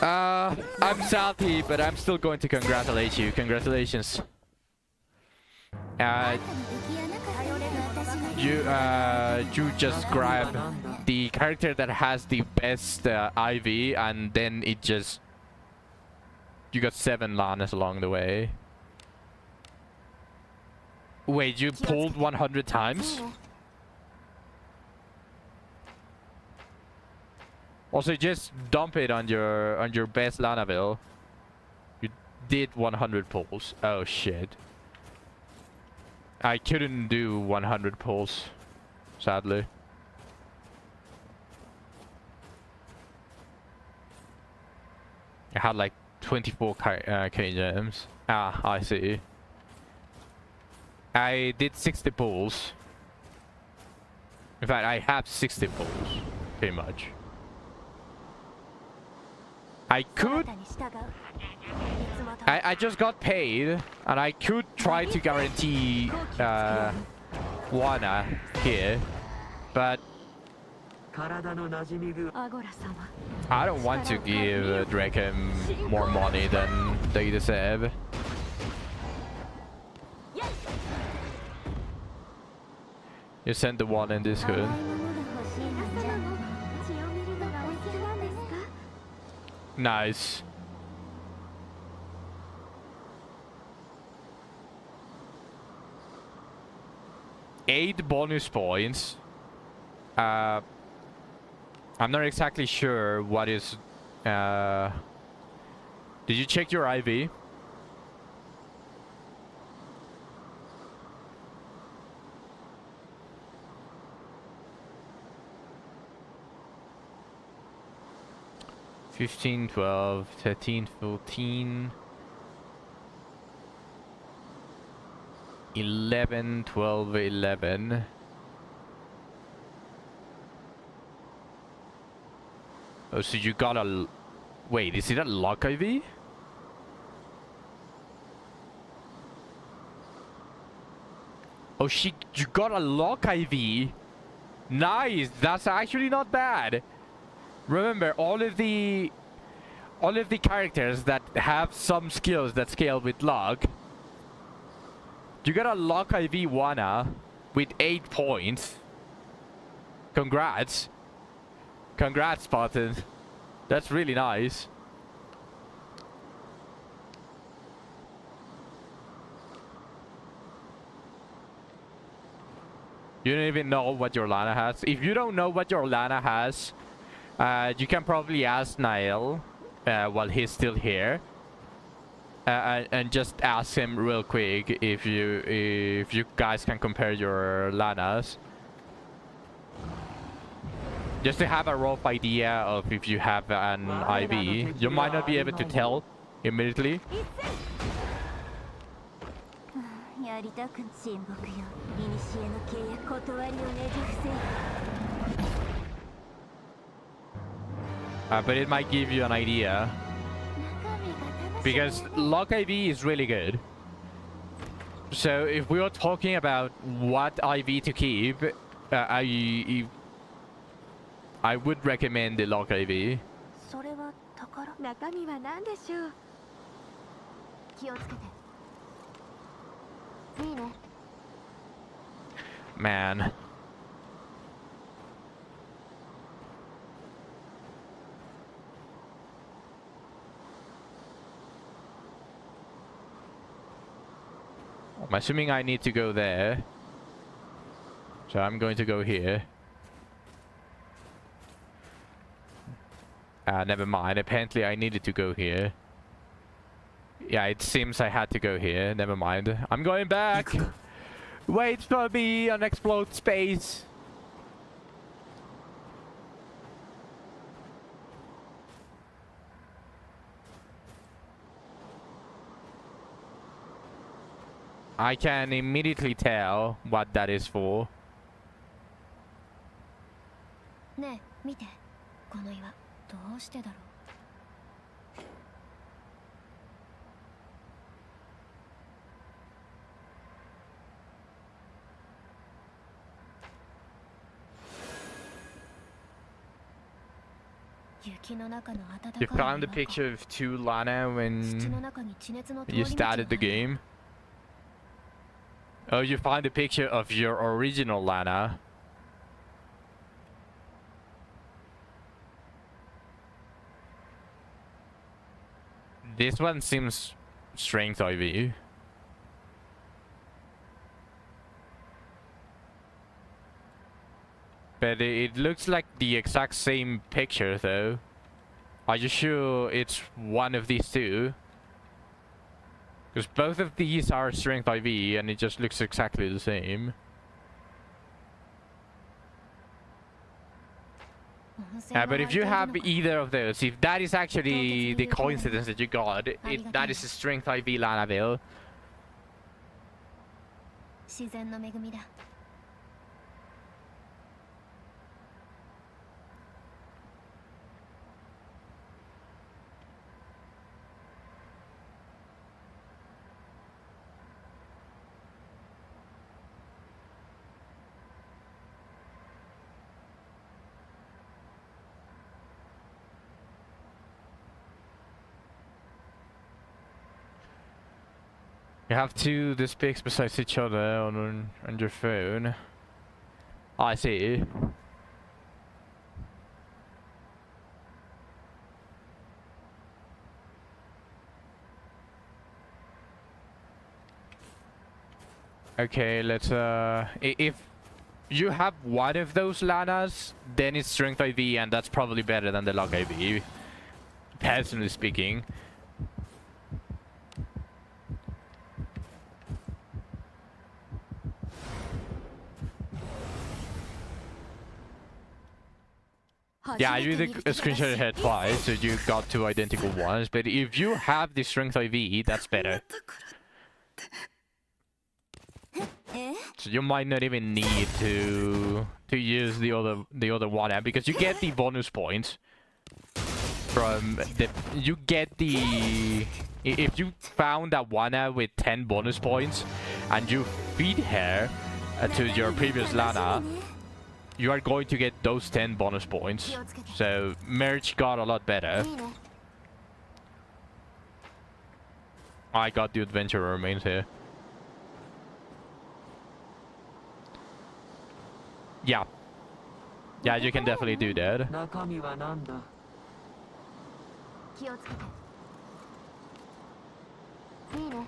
I'm salty, but I'm still going to congratulate you. Congratulations. You just grab the character that has the best IV, and then it just... You got 7 Lanas along the way. Wait, you pulled 100 times? Also, just dump it on your best Lanabil. You did 100 pulls. Oh shit. I couldn't do 100 pulls, sadly. I had like 24 K gems. Ah, I see. I did 60 pulls. In fact, I have 60 pulls, pretty much. I could... I just got paid, and I could try to guarantee Wana here, but I don't want to give Draken more money than they deserve. You sent the one in Discord. Nice. Eight bonus points. I'm not exactly sure what is... Did you check your IV? $15, $12, $13, $14, $11, $12, $11. Oh, so you got a... Wait, is it a lock IV? Oh, you got a lock IV? Nice, that's actually not bad. Remember, all of the characters that have some skills that scale with luck, you got a lock IV Wana with 8 points. Congrats. Congrats, Spartan. That's really nice. You don't even know what your Lana has. If you don't know what your Lana has, you can probably ask Niall while he's still here, and just ask him real quick if you guys can compare your Lanas, just to have a rough idea of if you have an IV. You might not be able to tell immediately. But it might give you an idea, because lock IV is really good. So if we are talking about what IV to keep, I would recommend the lock IV. Man. I'm assuming I need to go there. So I'm going to go here. Never mind. Apparently I needed to go here. Yeah, it seems I had to go here. Never mind. I'm going back. Wait for me on explode space. I can immediately tell what that is for. ねえ、見て。この岩、どうしてだろう。You found a picture of two Lana when you started the game? Oh, you found a picture of your original Lana. This one seems strength IV. But it looks like the exact same picture though. Are you sure it's one of these two? Because both of these are strength IV and it just looks exactly the same. But if you have either of those, if that is actually the coincidence that you got, that is a strength IV Lana Bill. 自然の恵みだ。 You have two displays besides each other on your phone. Oh, I see. Okay, let's if you have one of those Lanas, then it's Strength IV, and that's probably better than the Luck IV, personally speaking. Yeah, you did a screenshot ahead twice, so you got two identical ones. But if you have the Strength IV, that's better. So you might not even need to use the other one app, because you get the bonus points from the if you found that one app with 10 bonus points and you feed her to your previous Lana, you are going to get those 10 bonus points. So merge got a lot better. I got the adventurer remains here. Yeah. Yeah, you can definitely do that. 中身は何だ。気をつけて。いいね。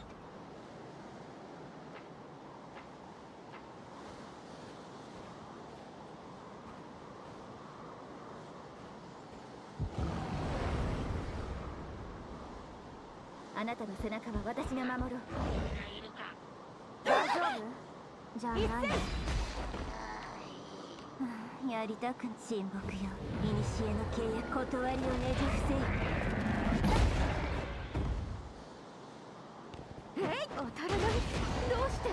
あなたの背中は私が守る。大丈夫？じゃない。やりたく沈黙よ。古の契約断りをねじ伏せよ。当たらない。どうして？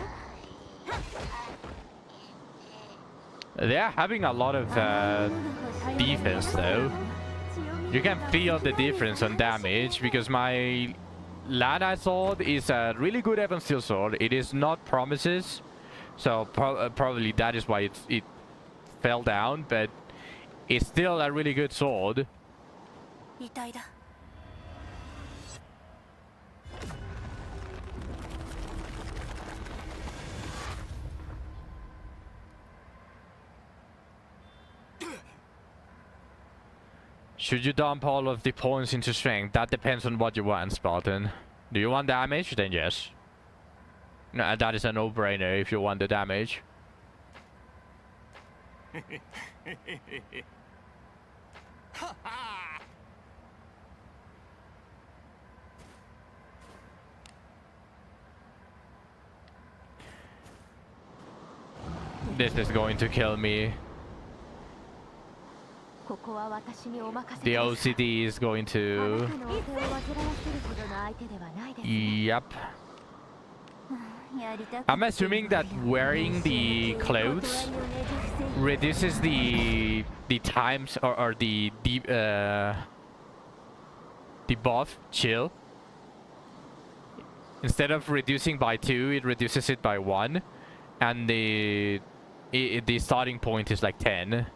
They're having a lot of defense though. You can feel the difference on damage, because my Lana sword is a really good Evan Steel sword. It is not promises, so probably that is why it fell down, but it's still a really good sword. Should you dump all of the points into strength? That depends on what you want, Spartan. Do you want damage? Then yes. No, that is a no-brainer if you want the damage. This is going to kill me. The OCD is going to... Yep. I'm assuming that wearing the clothes reduces the times or the buff chill. Instead of reducing by 2, it reduces it by 1, and the starting point is like 10.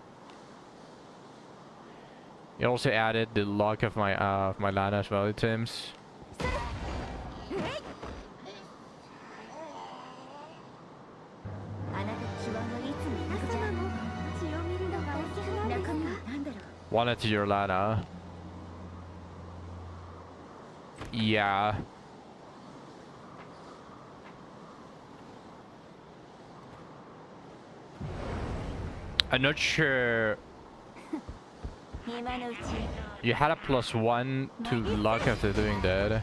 It also added the luck of my Lana as well, it seems. One to your Lana. Yeah. I'm not sure. You had a +1 to luck after doing that.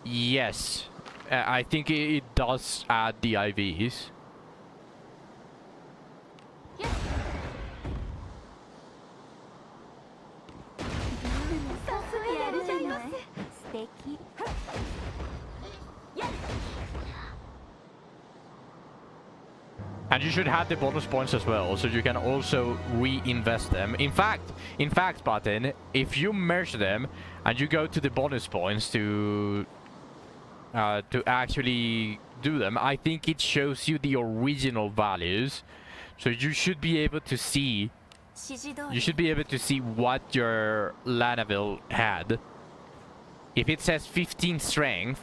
Yes. I think it does add the IVs. And you should have the bonus points as well, so you can also reinvest them. In fact, Spartan, if you merge them and you go to the bonus points to actually do them, I think it shows you the original values. So you should be able to see. You should be able to see what your Lanaville had. If it says 15 strength,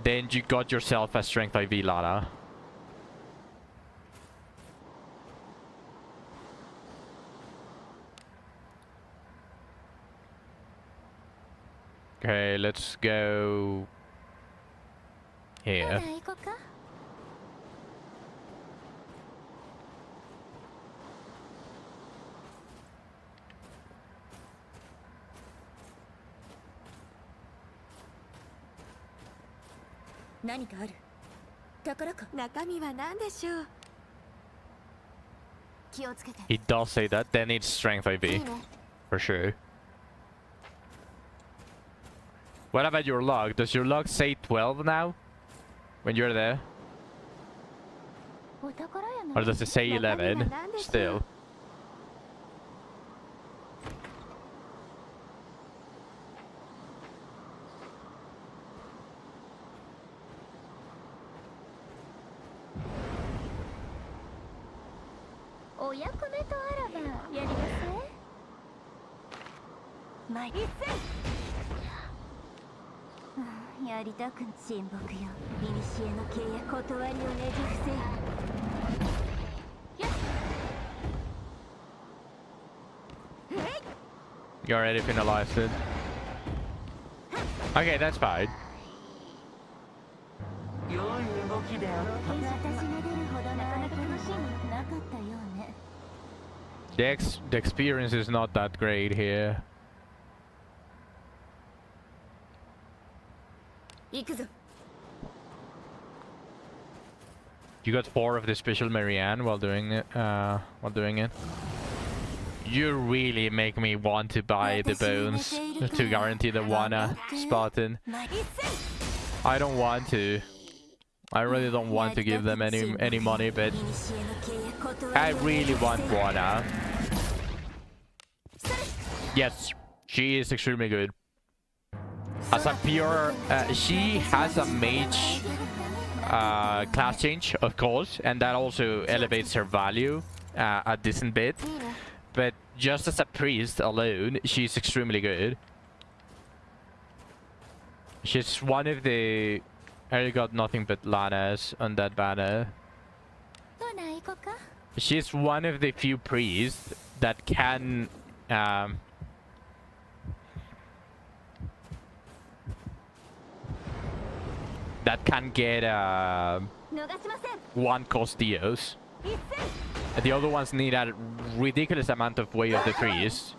then you got yourself a strength IV Lana. Okay, let's go here. It does say that, then it's strength IV. For sure. What about your log? Does your log say 12 now? When you're there? Or does it say 11 still? You already penalized it. Okay, that's fine. The experience is not that great here. You got 4 of the special Marianne while doing it. You really make me want to buy the bones to guarantee the Wana Spartan. I don't want to. I really don't want to give them any money, but I really want Wana. Yes, she is extremely good. As a pure, she has a mage class change, of course, and that also elevates her value a decent bit. But just as a priest alone, she's extremely good. She's one of the... I got nothing but Lanas on that banner. She's one of the few priests that can... that can get 1 cost Dios. And the other ones need a ridiculous amount of weight of the priest.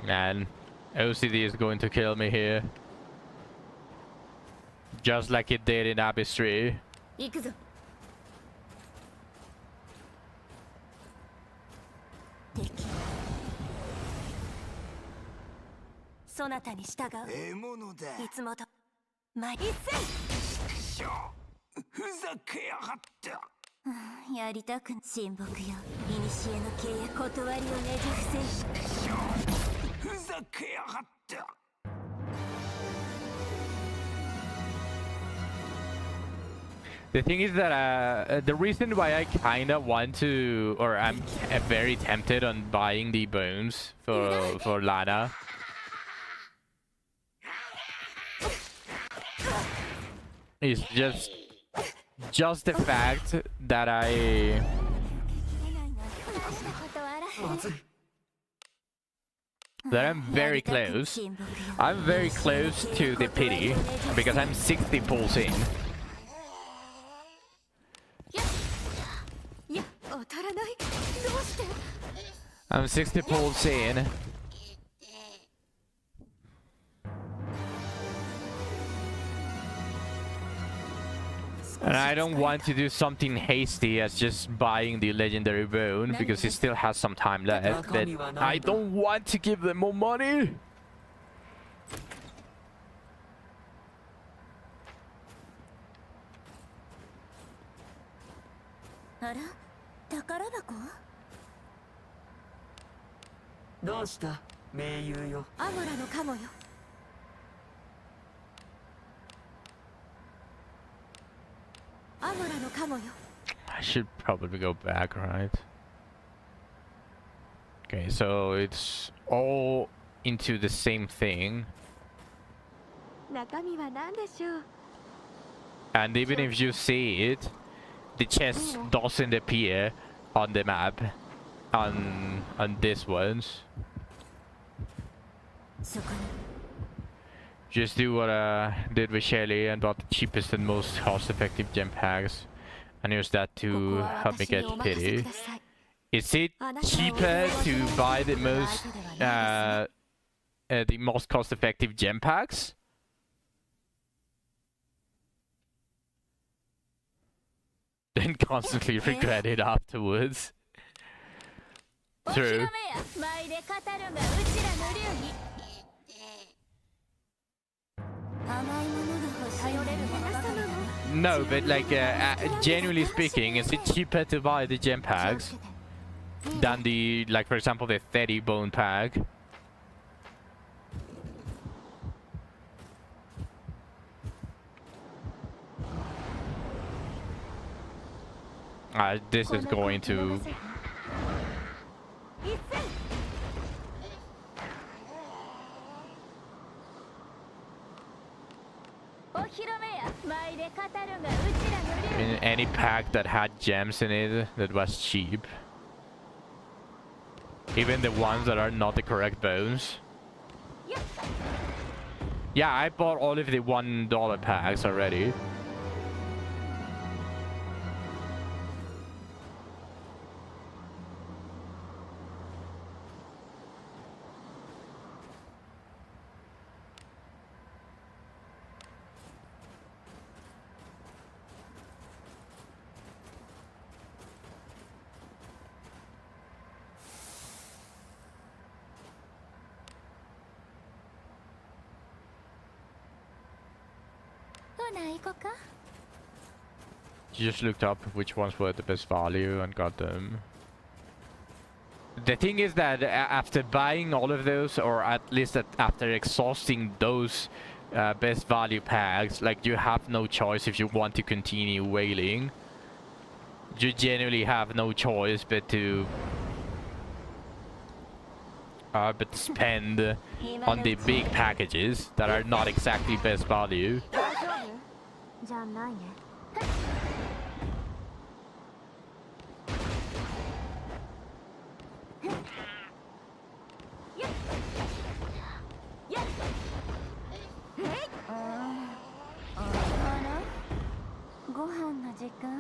Man, OCD is going to kill me here. Just like it did in Abyss 3. The thing is that the reason why I kinda want to, or I'm very tempted on buying the bones for Lana, is just the fact that I'm very close. I'm very close to the pity because I'm 60 pulls in. I'm 60 pulls in. And I don't want to do something hasty as just buying the legendary bone because it still has some time left, but I don't want to give them more money. I should probably go back, right? Okay, so it's all into the same thing. And even if you see it, the chest doesn't appear on the map on this ones. Just do what I did with Shelly and bought the cheapest and most cost-effective gem packs and use that to help me get pity. Is it cheaper to buy the most cost-effective gem packs? Then constantly regret it afterwards. True. No, but like, genuinely speaking, is it cheaper to buy the gem packs than the, like, for example, the 30 bone pack? This is going to... In any pack that had gems in it that was cheap. Even the ones that are not the correct bones. Yeah, I bought all of the $1 packs already. You just looked up which ones were the best value and got them. The thing is that after buying all of those, or at least after exhausting those best value packs, like, you have no choice if you want to continue whaling. You genuinely have no choice but to spend on the big packages that are not exactly best value.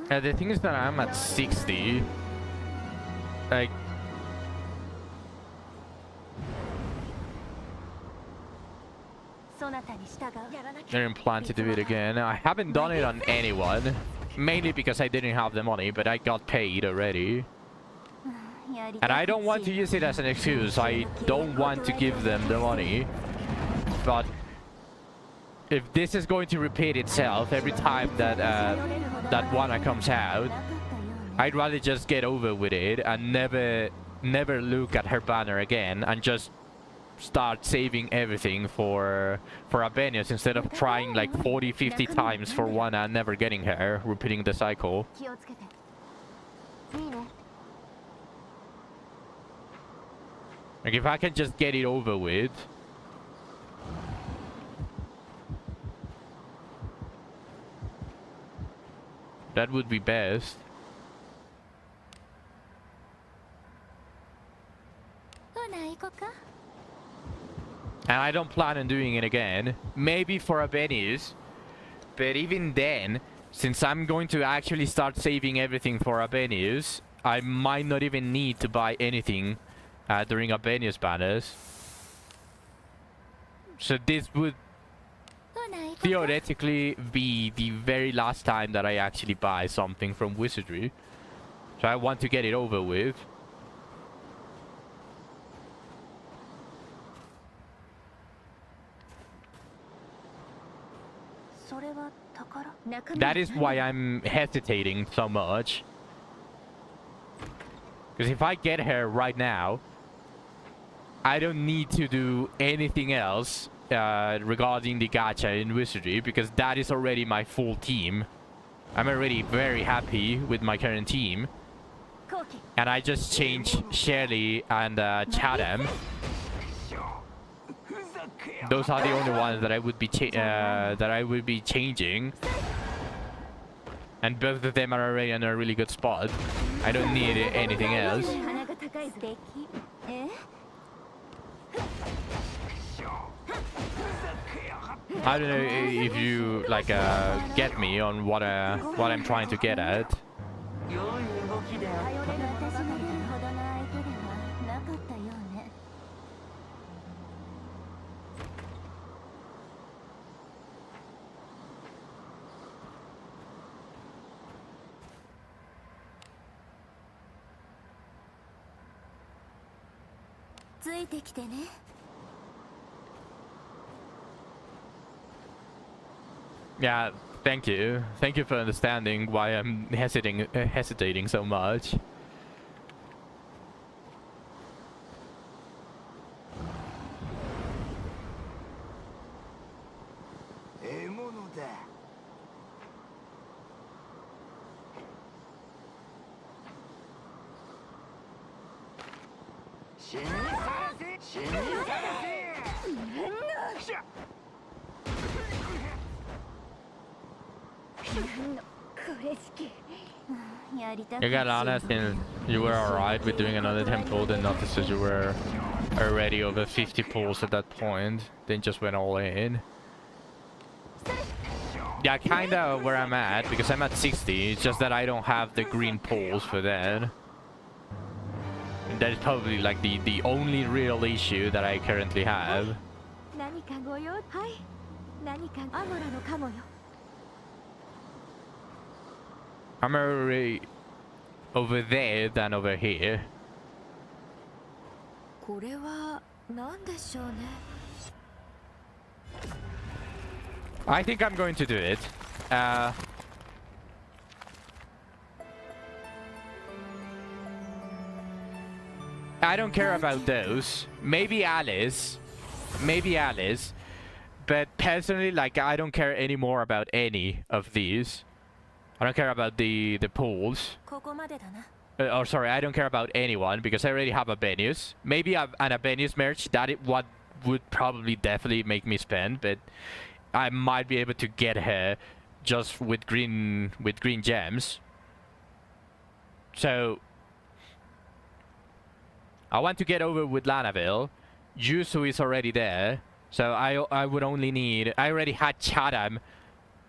The thing is that I'm at 60. Like, I didn't plan to do it again. I haven't done it on anyone, mainly because I didn't have the money, but I got paid already. And I don't want to use it as an excuse. I don't want to give them the money. But if this is going to repeat itself every time that that one comes out, I'd rather just get over with it and never look at her banner again and just start saving everything for Abenius instead of trying like 40-50 times for one and never getting her, repeating the cycle. Like, if I can just get it over with. That would be best. And I don't plan on doing it again. Maybe for Abenius. But even then, since I'm going to actually start saving everything for Abenius, I might not even need to buy anything during Albania's banners. So this would theoretically be the very last time that I actually buy something from Wizardry. So I want to get it over with. That is why I'm hesitating so much. Because if I get her right now, I don't need to do anything else regarding the gacha in Wizardry, because that is already my full team. I'm already very happy with my current team. And I just changed Shirley and Chatham. Those are the only ones that I would be changing. And both of them are already in a really good spot. I don't need anything else. I don't know if you like get me on what I'm trying to get at. Yeah, thank you. Thank you for understanding why I'm hesitating so much. You got honest and you were alright with doing another 10 pull, then noticed that you were already over 50 pulls at that point, then just went all in. Yeah, kinda where I'm at, because I'm at 60, it's just that I don't have the green pulls for that. And that is probably like the only real issue that I currently have. I'm already over there than over here. I think I'm going to do it. I don't care about those. Maybe Alice. But personally, like, I don't care anymore about any of these. I don't care about the pools. Sorry, I don't care about anyone because I already have a Abenius. Maybe an Abenius merch. That is what would probably definitely make me spend, but I might be able to get her just with green gems. So I want to get over with Lanaville. Yusu is already there, so I would only need. I already had Chatham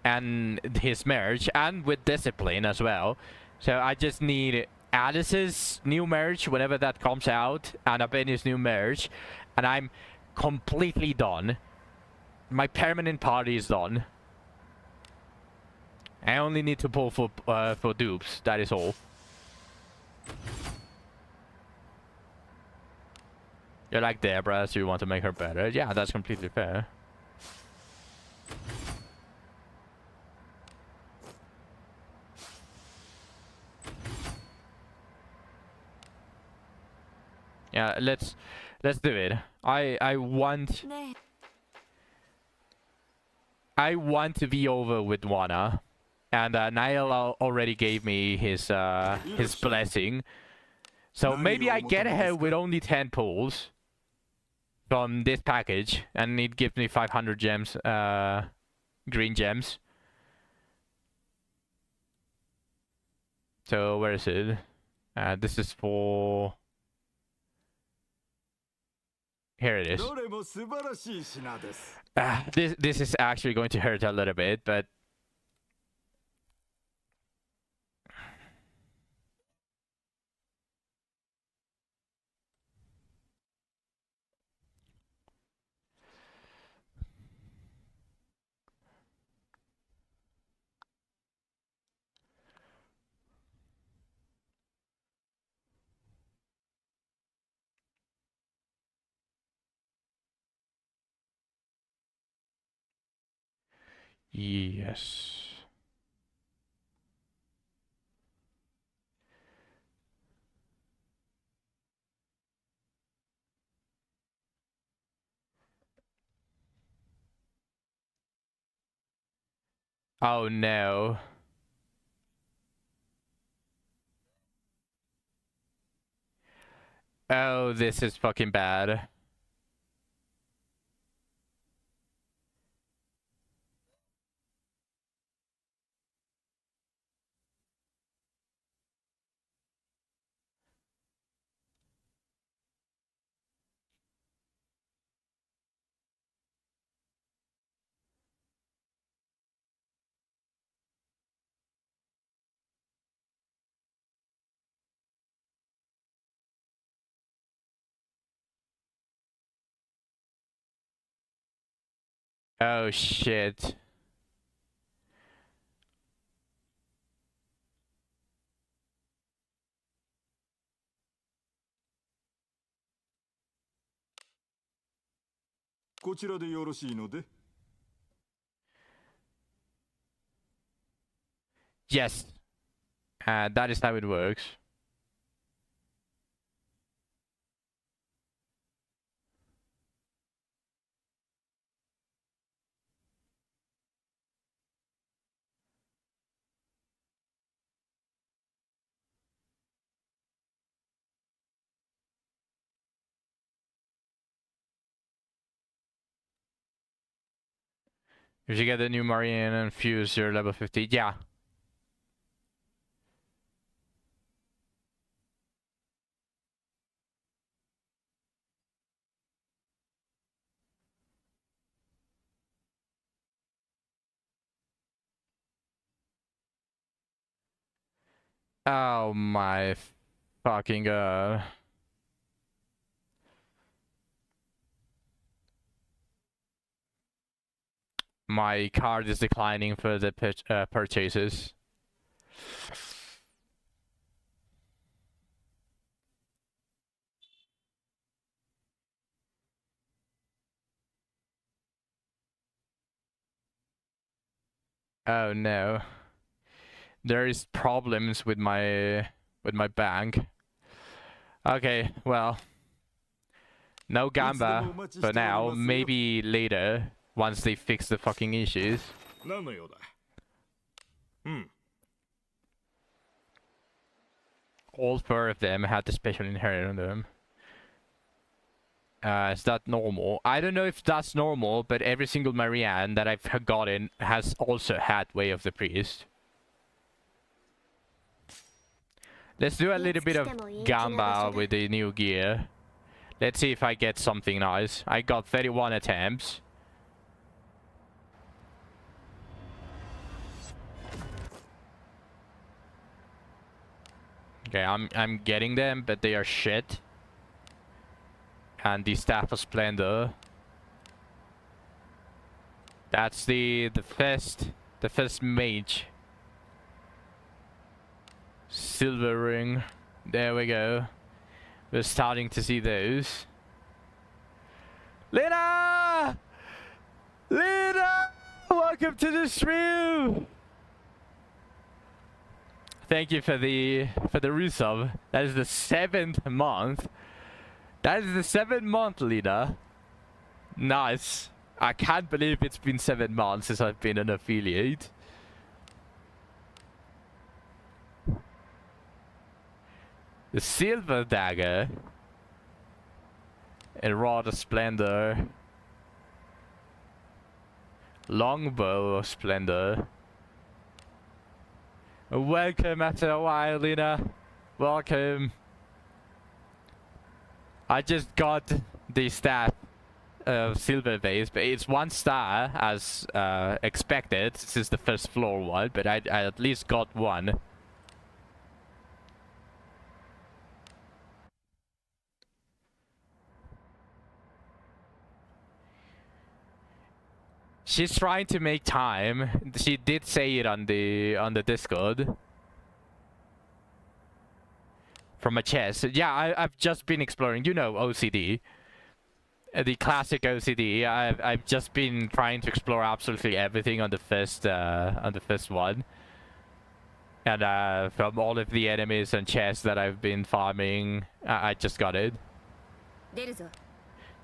and his merge, and with Discipline as well. So I just need Alice's new merge whenever that comes out, and Abeni's new merge, and I'm completely done. My permanent party is done. I only need to pull for dupes. That is all. You're like Debra, so you want to make her better. Yeah, that's completely fair. Yeah, let's do it. I want to be over with Wana, and Niall already gave me his blessing. So maybe I get her with only 10 pulls from this package, and it gives me 500 gems, green gems. So where is it? This is for. Here it is. This is actually going to hurt a little bit, but Yes. Oh no. Oh, this is fucking bad. Oh shit. Yes. That is how it works. If you get the new Marine and fuse, you're level 50. Yeah. Oh my fucking god. My card is declining for the purchases. Oh no. There is problems with my bank. Okay, well. No Gamba for now. Maybe later, once they fix the fucking issues. All four of them had the special inherit on them. Is that normal? I don't know if that's normal, but every single Marianne that I've gotten has also had Way of the Priest. Let's do a little bit of Gamba with the new gear. Let's see if I get something nice. I got 31 attempts. Okay, I'm getting them, but they are shit. And the Staff of Splendor. That's the first mage. Silver ring. There we go. We're starting to see those. Lena! Lena! Welcome to the stream! Thank you for the resub. That is the 7th month. That is the 7th month, Lena. Nice. I can't believe it's been 7 months since I've been an affiliate. The Silver Dagger. And Rod of Splendor. Longbow of Splendor. Welcome after a while, Lena. Welcome. I just got the staff silver base, but it's 1 star as expected. This is the first floor one, but I at least got one. She's trying to make time. She did say it on the Discord. From a chest. Yeah, I've just been exploring. You know, OCD. The classic OCD. I've just been trying to explore absolutely everything on the first one, and from all of the enemies and chests that I've been farming, I just got it. You're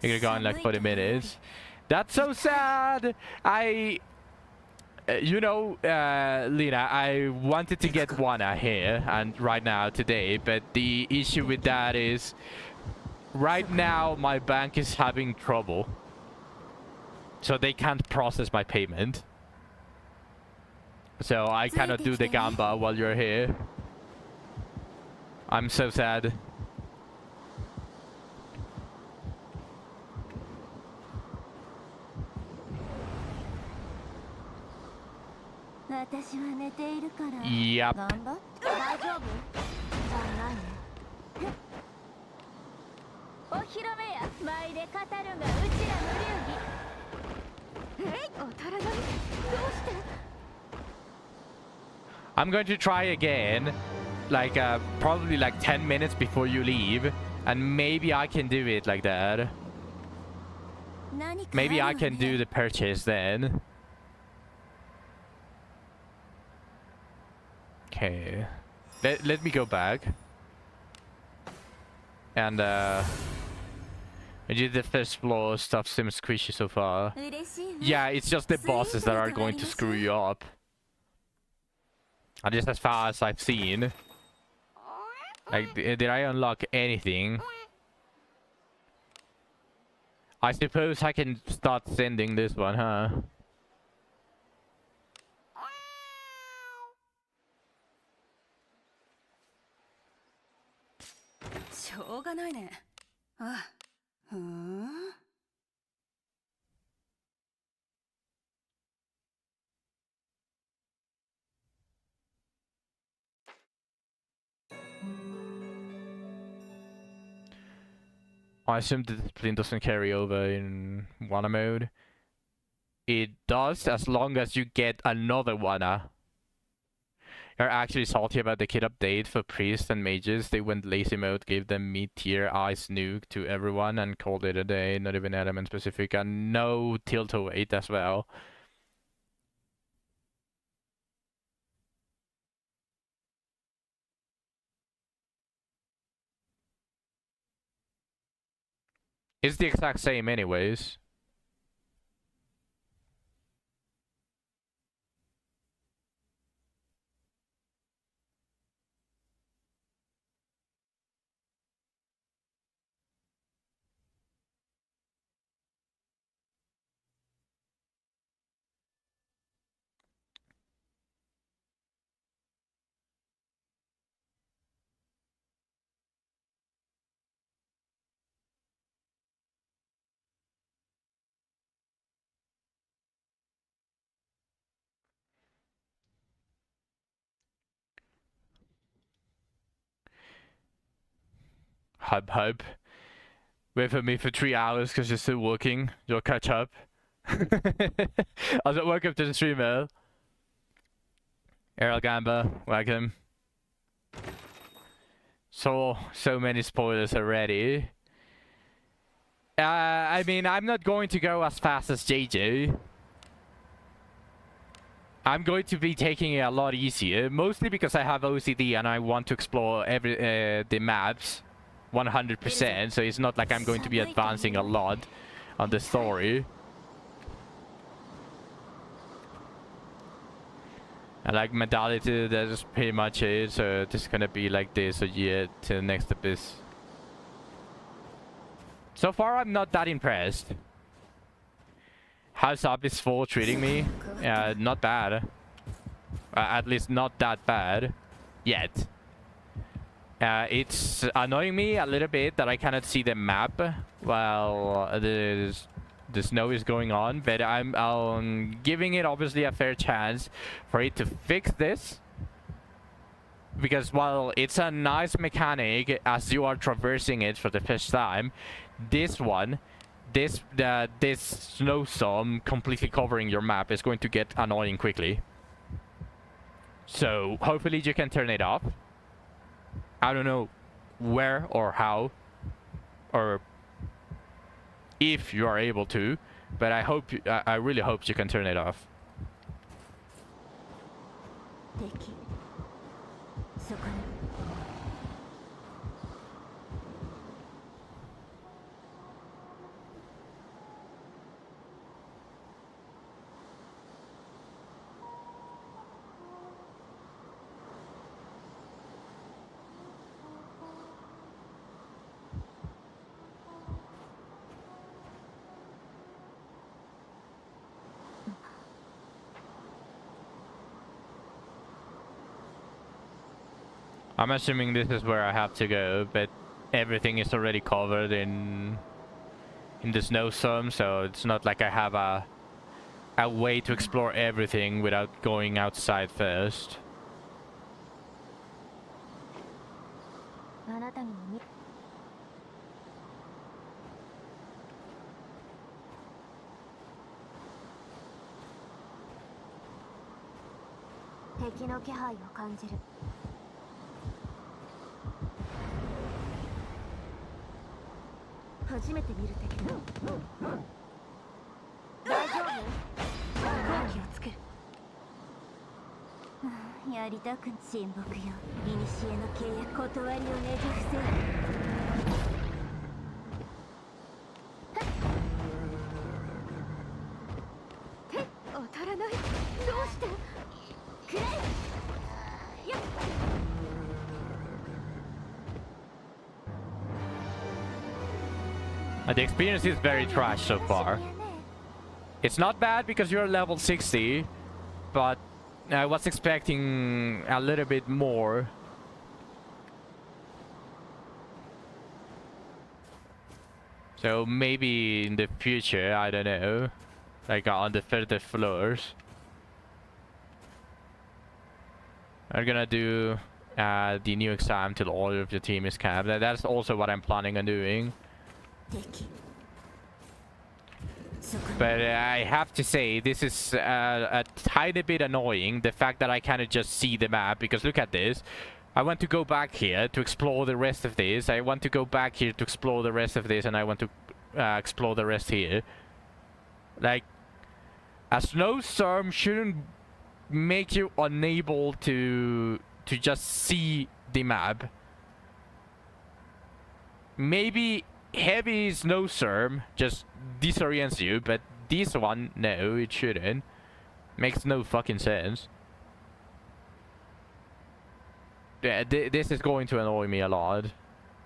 gonna go in like 40 minutes. That's so sad. You know, Lena, I wanted to get Wana here and right now today, but the issue with that is right now my bank is having trouble, so they can't process my payment. So I cannot do the Gamba while you're here. I'm so sad. Yep. I'm going to try again, like probably like 10 minutes before you leave, and maybe I can do it like that. Maybe I can do the purchase then. Okay, let me go back. And I did the first floor, stuff seems squishy so far. Yeah, it's just the bosses that are going to screw you up. And just as far as I've seen. Like, did I unlock anything? I suppose I can start sending this one, huh? I assume the discipline doesn't carry over in Wana mode. It does, as long as you get another Wana. You're actually salty about the kit update for priests and mages. They went lazy mode, gave them mid-tier ice nuke to everyone and called it a day. Not even element specific, and no tilt weight as well. It's the exact same anyways. Hub. Wait for me for 3 hours because you're still working. You'll catch up. Also, welcome to the stream, Earl. Earl Gamba, welcome. So many spoilers already. I mean, I'm not going to go as fast as JJ. I'm going to be taking it a lot easier, mostly because I have OCD and I want to explore the maps 100%, so it's not like I'm going to be advancing a lot on the story. And like mentality, that's pretty much it, so it's gonna be like this a year to the next abyss. So far, I'm not that impressed. How's Abyss 4 treating me? Not bad. At least not that bad. Yet. It's annoying me a little bit that I cannot see the map while the snow is going on, but I'm giving it obviously a fair chance for it to fix this. Because while it's a nice mechanic as you are traversing it for the first time, this snowstorm completely covering your map is going to get annoying quickly. So hopefully you can turn it off. I don't know where or how, or if you are able to, but I hope I really hope you can turn it off. 敵そこに I'm assuming this is where I have to go, but everything is already covered in the snowstorm, so it's not like I have a way to explore everything without going outside first. あなたにも見敵の気配を感じる初めて見る敵だ大丈夫好機をつけるやりたく親睦よ古の契約断りをねじ伏せる当たらないどうしてくれやっ The experience is very trash so far. It's not bad because you're level 60, but I was expecting a little bit more. So maybe in the future, I don't know, like on the further floors, I'm gonna do the new exam till all of the team is capped. That's also what I'm planning on doing. But I have to say, this is a tiny bit annoying, the fact that I cannot just see the map, because look at this. I want to go back here to explore the rest of this. I want to go back here to explore the rest of this, and I want to explore the rest here. Like, a snowstorm shouldn't make you unable to just see the map. Maybe heavy snowstorm just disorients you, but this one, no, it shouldn't. Makes no fucking sense. Yeah, this is going to annoy me a lot,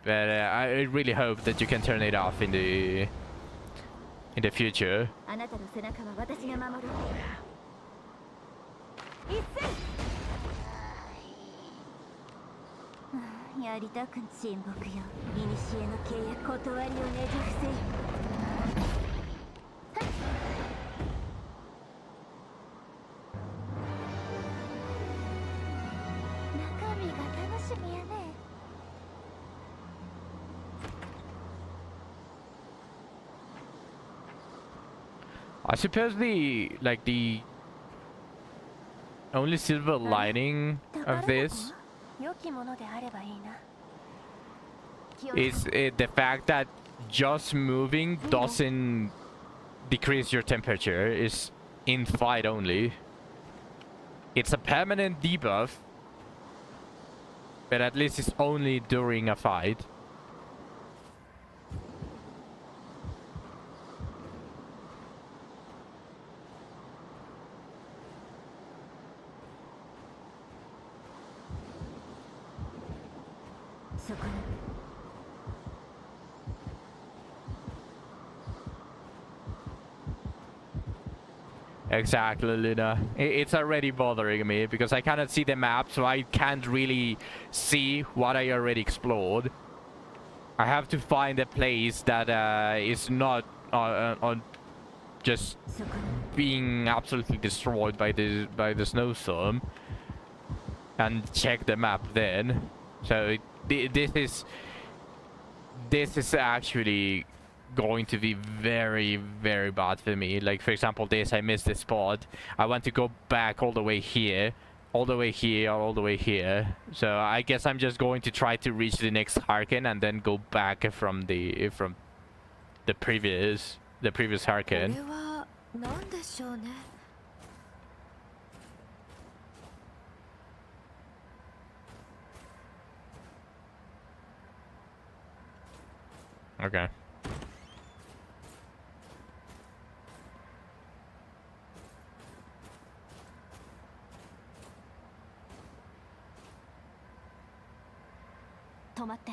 but I really hope that you can turn it off in the future. あなたの背中は私が守る一斉やりたく親睦よ古の契約断りをねじ伏せる中身が楽しみやね I suppose the only silver lining of this is the fact that just moving doesn't decrease your temperature. It's in fight only. It's a permanent debuff, but at least it's only during a fight. Exactly, Luna. It's already bothering me because I cannot see the map, so I can't really see what I already explored. I have to find a place that is not on just being absolutely destroyed by the snowstorm, and check the map then. So this is actually going to be very, very bad for me. Like, for example, this, I missed this spot. I want to go back all the way here, all the way here, all the way here. So I guess I'm just going to try to reach the next Harken and then go back from the previous hurricane. これは何でしょうね。 Okay.止まって。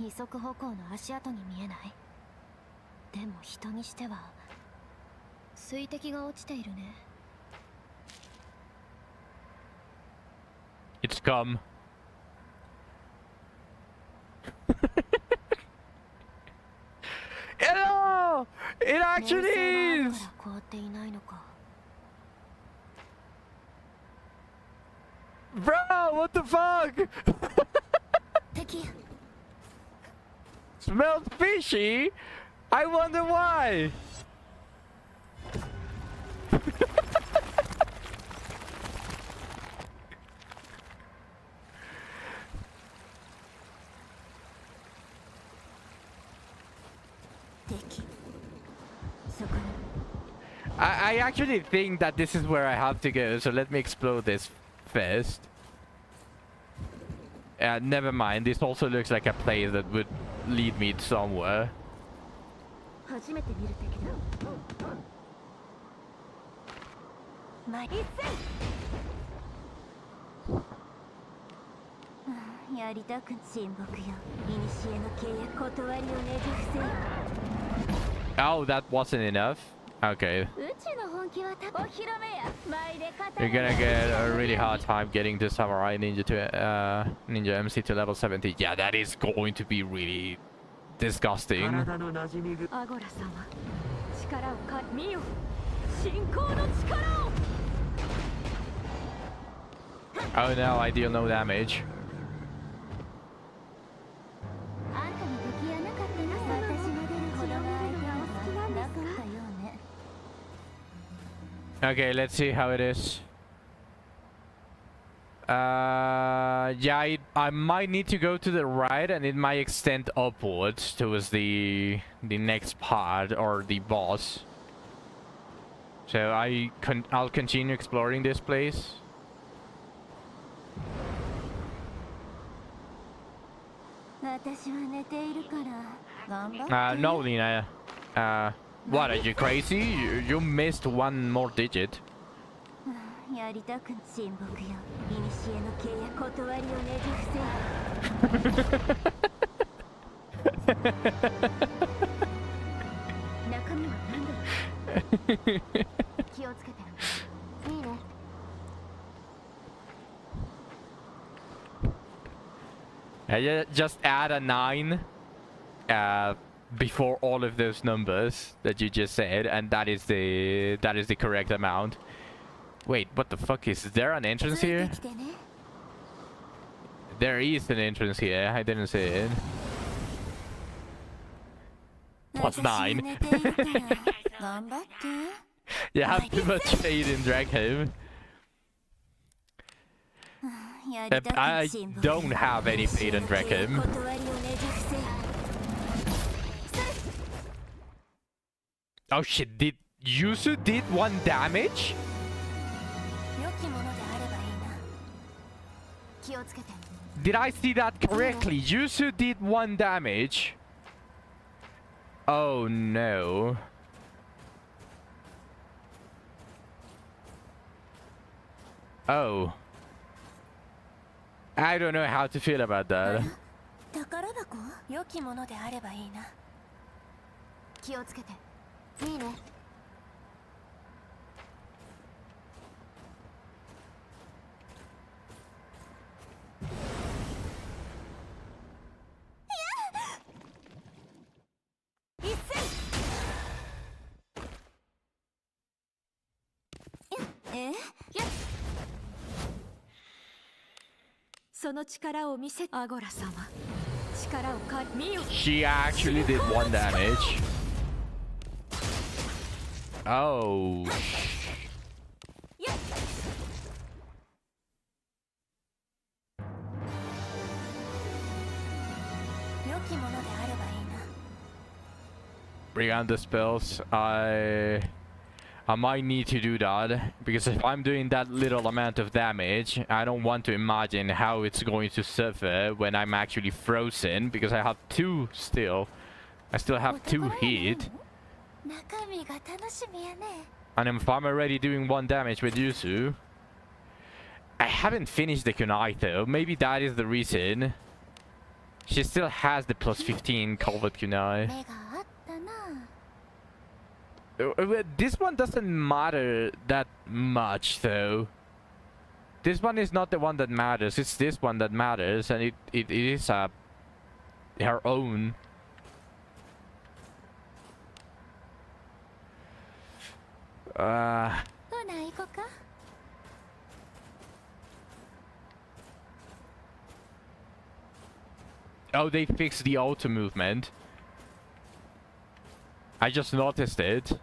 二足歩行の足跡に見えない？でも人にしては水滴が落ちているね。 It's come. Hello! It actually is! 凍っていないのか。 Bro, what the fuck? 敵。 Smells fishy? I wonder why! I actually think that this is where I have to go, so let me explore this first. Never mind, this also looks like a place that would lead me somewhere. 初めて見る敵だ。ま、一戦。やりたく沈黙よ。古の契約断りをねじ伏せよ。 Oh, that wasn't enough? Okay. You're gonna get a really hard time getting the Samurai Ninja to Ninja MC to level 70. Yeah, that is going to be really disgusting. Oh no, I deal no damage. Okay, let's see how it is. Yeah, I might need to go to the right, and it might extend upwards towards the next part or the boss. So I'll continue exploring this place. No, Lina. What, are you crazy? You missed one more digit. I just add a 9 before all of those numbers that you just said, and that is the correct amount. Wait, what the fuck, is there an entrance here? There is an entrance here. I didn't see it. Plus 9. You have too much faith in Dragholm. I don't have any faith in Dragholm. Oh shit, did Yusu did 1 damage? Did I see that correctly? Yusu did 1 damage. Oh no. Oh. I don't know how to feel about that. She actually did 1 damage. Oh. きものであればいいな。 Bring on the spells. I might need to do that, because if I'm doing that little amount of damage, I don't want to imagine how it's going to suffer when I'm actually frozen, because I have 2 still. I still have 2 hit. 中身が楽しみやね。 And if I'm already doing 1 damage with Yuzu. I haven't finished the kunai though. Maybe that is the reason. She still has the plus 15 Culvert kunai. 目があったな。 This one doesn't matter that much though. This one is not the one that matters. It's this one that matters, and it is her own.ほな行こか。 Oh, they fixed the auto movement. I just noticed it.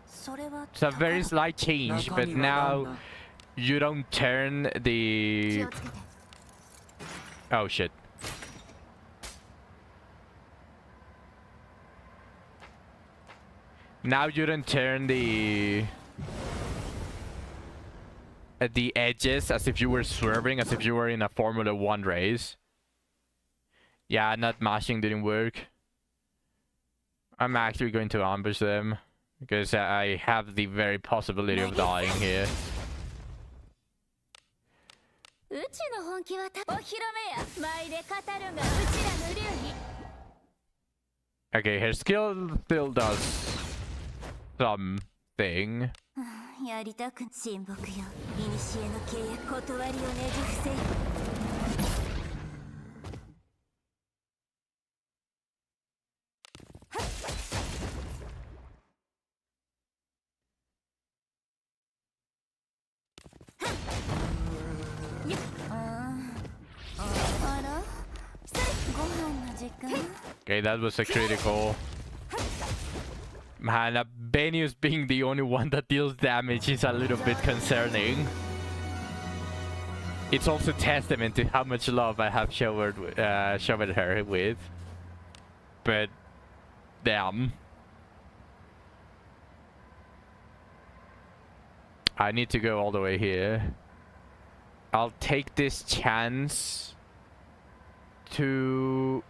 それは It's a very slight change, but now you don't turn 気 the... をつけて。 Oh shit. Now you don't turn the edges as if you were swerving, as if you were in a Formula 1 race. Yeah, not mashing didn't work. I'm actually going to ambush them, because I have the very possibility of dying here. うちの本気はお披露目や。舞で語るがうちらの流儀。 Okay, her skill still does something. やりたく親睦よ。古の契約断りをねじ伏せよ。 Okay, that was a critical. Man, Benius being the only one that deals damage is a little bit concerning. It's also testament to how much love I have showered her with. But damn. I need to go all the way here. I'll take this chance to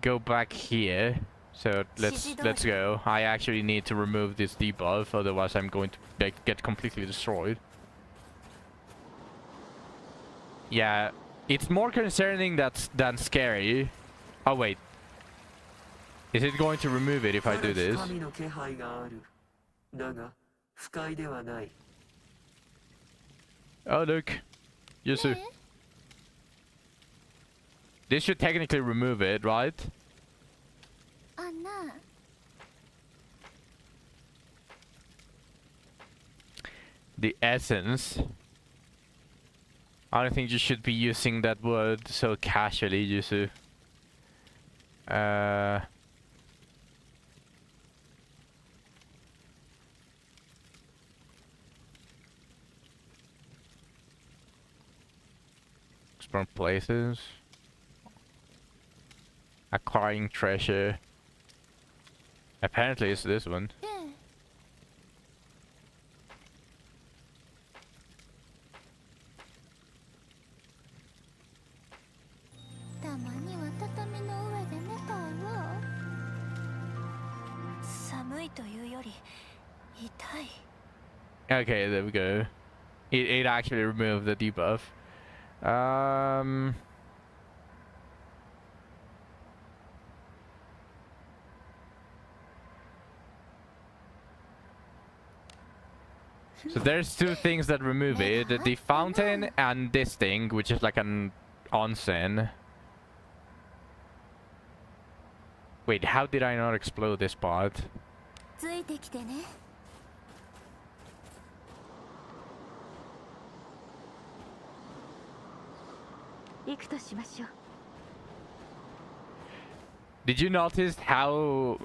go back here. So let's go. I actually need to remove this debuff, otherwise I'm going to get completely destroyed. Yeah, it's more concerning than scary. Oh wait. Is it going to remove it if I do this? Oh look. Yusu. This should technically remove it, right? The essence. I don't think you should be using that word so casually, Yusu. Explore places. Acquiring treasure. Apparently it's this one. Okay, there we go. It actually removed the debuff. So there's 2 things that remove it. The fountain and this thing, which is like an onsen. Wait, how did I not explode this part? Did you notice how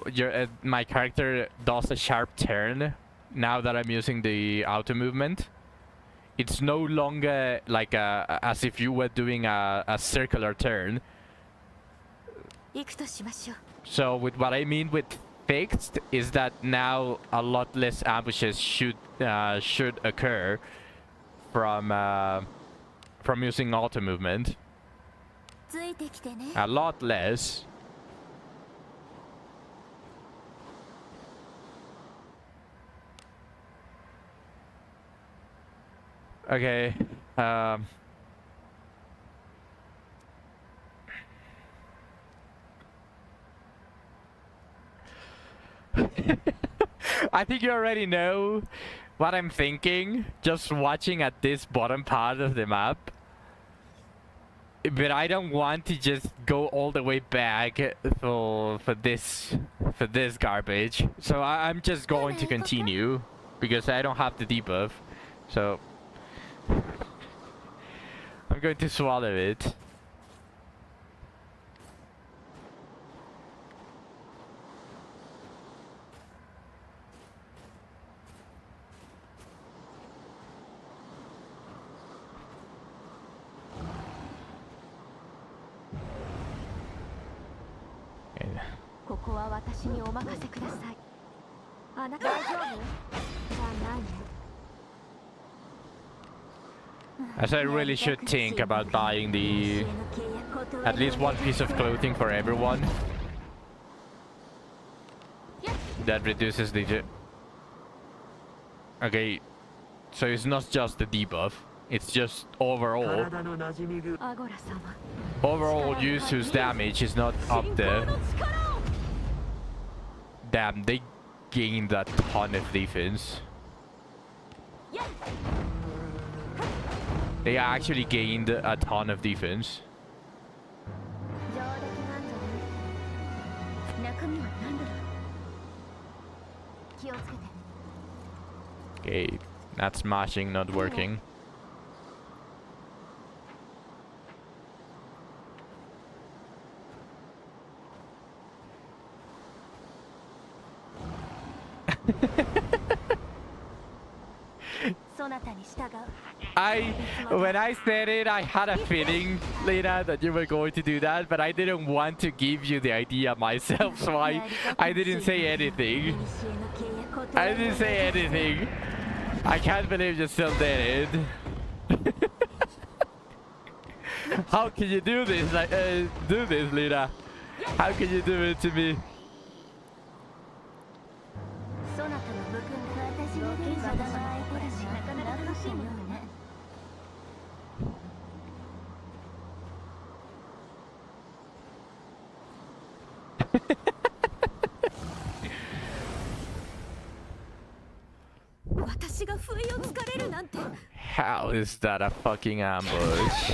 my character does a sharp turn now that I'm using the auto movement? It's no longer like as if you were doing a circular turn. 行くとしましょう。 So with what I mean with fixed is that now a lot less ambushes should occur from using auto movement. ついてきてね。 A lot less. Okay. I think you already know what I'm thinking just watching at this bottom part of the map. But I don't want to just go all the way back for this garbage. So I'm just going to continue because I don't have the debuff. So I'm going to swallow it. Okay. ここは私にお任せください。あなた大丈夫？じゃないね。 As I really should think about buying the at least one piece of clothing for everyone. That reduces the okay, so it's not just the debuff, it's just overall Yusu's damage is not up there. Damn, they gained a ton of defense. They actually gained a ton of defense. Okay, that smashing not working. When I said it, I had a feeling, Lena, that you were going to do that, but I didn't want to give you the idea myself, so I didn't say anything. I didn't say anything. I can't believe you still did it. How can you do this? Like, do this, Lena? How can you do it to me? How is that a fucking ambush?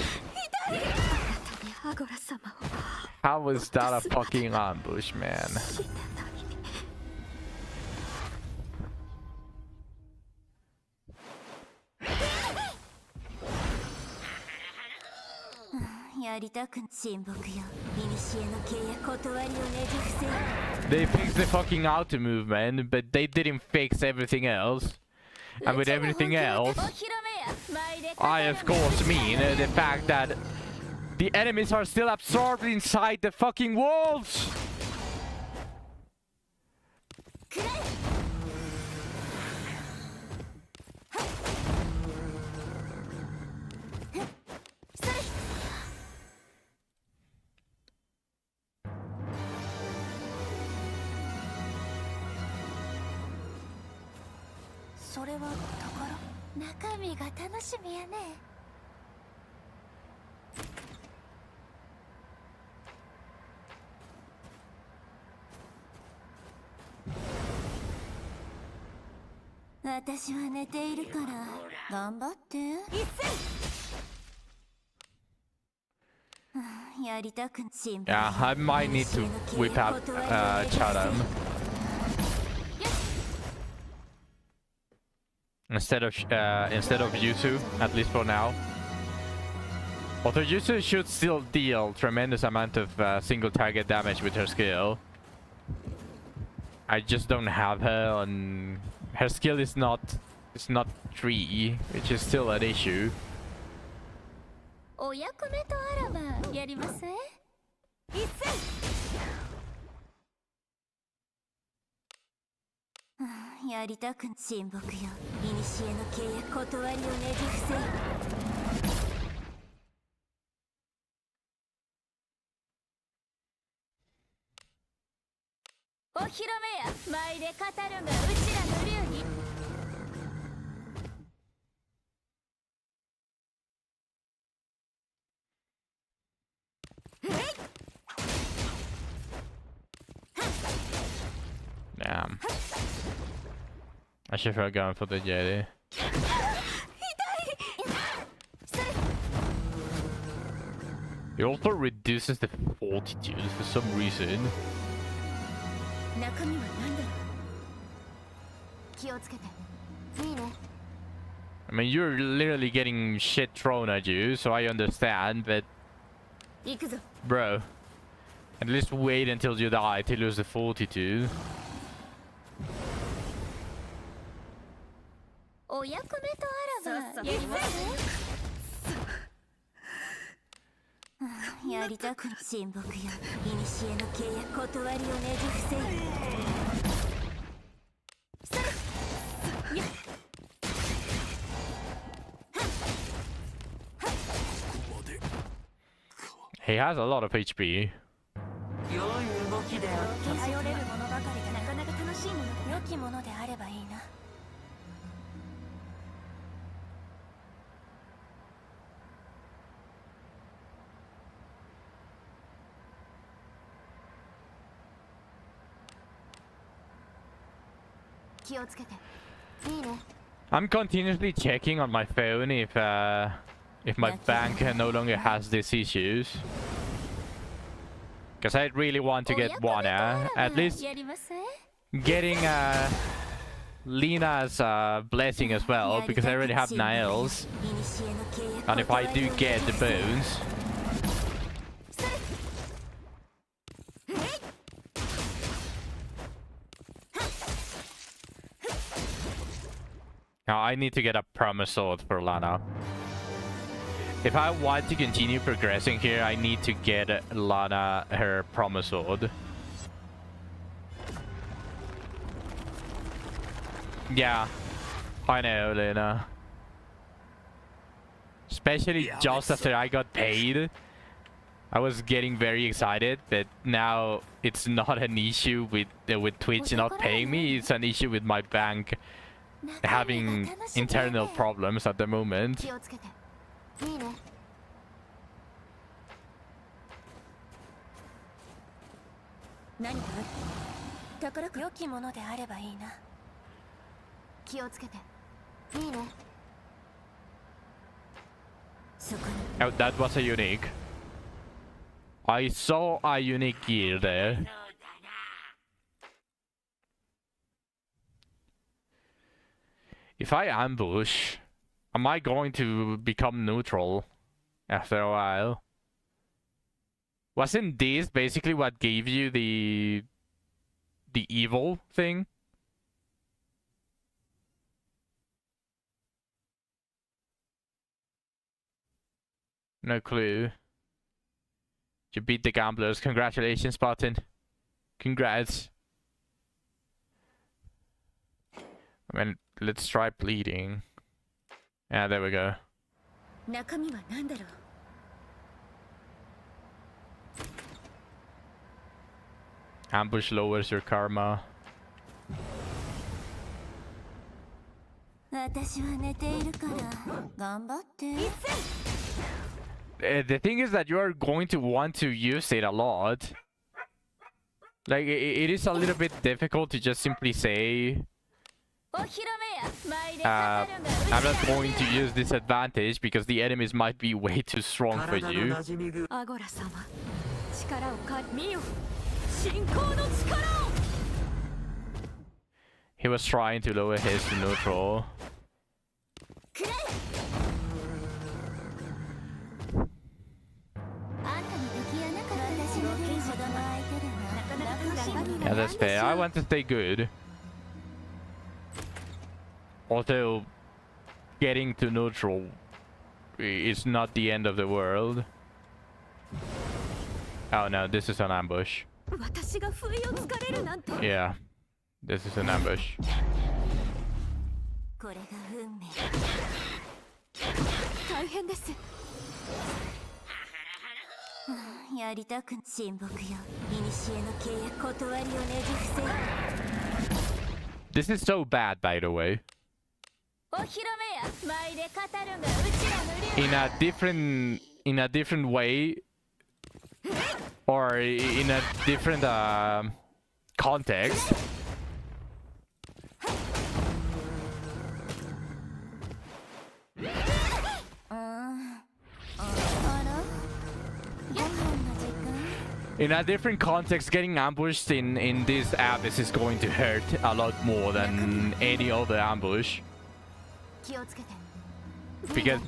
How is that a fucking ambush, man? They fixed the fucking auto movement, but they didn't fix everything else. And with everything else, I of course mean the fact that the enemies are still absorbed inside the fucking walls. Yeah, I might need to whip out Chatham instead of Yusu, at least for now. Although Yusu should still deal tremendous amount of single target damage with her skill. I just don't have her on. Her skill is not 3, which is still an issue. やりたく親睦よ。古の契約断りをねじ伏せ。お披露目や舞で語るがうちらの竜に。Damn. I should have gone for the Jedi. It also reduces the fortitude for some reason. 中身は何だろう。気をつけて。いいね。I mean, you're literally getting shit thrown at you, so I understand, but 行くぞ。 bro, at least wait until you die to lose the fortitude. お役目とあらばやりますね。やりたく親睦よ。古の契約断りをねじ伏せ。He has a lot of HP. 良い動きであった。頼れるものばかりがなかなか楽しいもので良きものであればいいな。気をつけて。いいね。 I'm continuously checking on my phone if my bank no longer has these issues. Because I really want to get one, at least やりません。 getting Lina's blessing as well, because I already have nails. And if I do get the bones, now I need to get a promise sword for Lana. If I want to continue progressing here, I need to get Lana her promise sword. Yeah, I know, Lena. Especially just after I got paid, I was getting very excited, but now it's not an issue with Twitch not paying me. It's an issue with my bank having internal problems at the moment. 気をつけて。いいね。何かある？宝く良きものであればいいな。気をつけて。いいね。そこに。 Oh, that was a unique. I saw a unique gear there. If I ambush, am I going to become neutral after a while? Wasn't this basically what gave you the evil thing? No clue. You beat the gamblers. Congratulations, Spartan. Congrats. I mean, let's try bleeding. Yeah, there we go. 中身は何だろう。 Ambush lowers your karma. 私は寝ているから頑張って。 The thing is that you are going to want to use it a lot. Like, it is a little bit difficult to just simply say, I'm not going to use this advantage because the enemies might be way too strong for you. アゴラ様、力を借り見よ。信仰の力を。 He was trying to lower his to neutral. くれ。あんたの敵やなかった私の剣士どの相手でなかなか楽しいものが Yeah, that's fair. I want to stay good. Although, getting to neutral is not the end of the world. Oh no, this is an ambush. 私が不意をつかれるなんて。 Yeah, this is an ambush. これが運命。大変です。やりたく親睦よ。古の契約断りをねじ伏せ。 This is so bad, by the way. お披露目や。舞で語るがうちらの流。 In a different way, or in a different context. In a different context, getting ambushed in this abyss is going to hurt a lot more than any other ambush. 気をつけて。 Because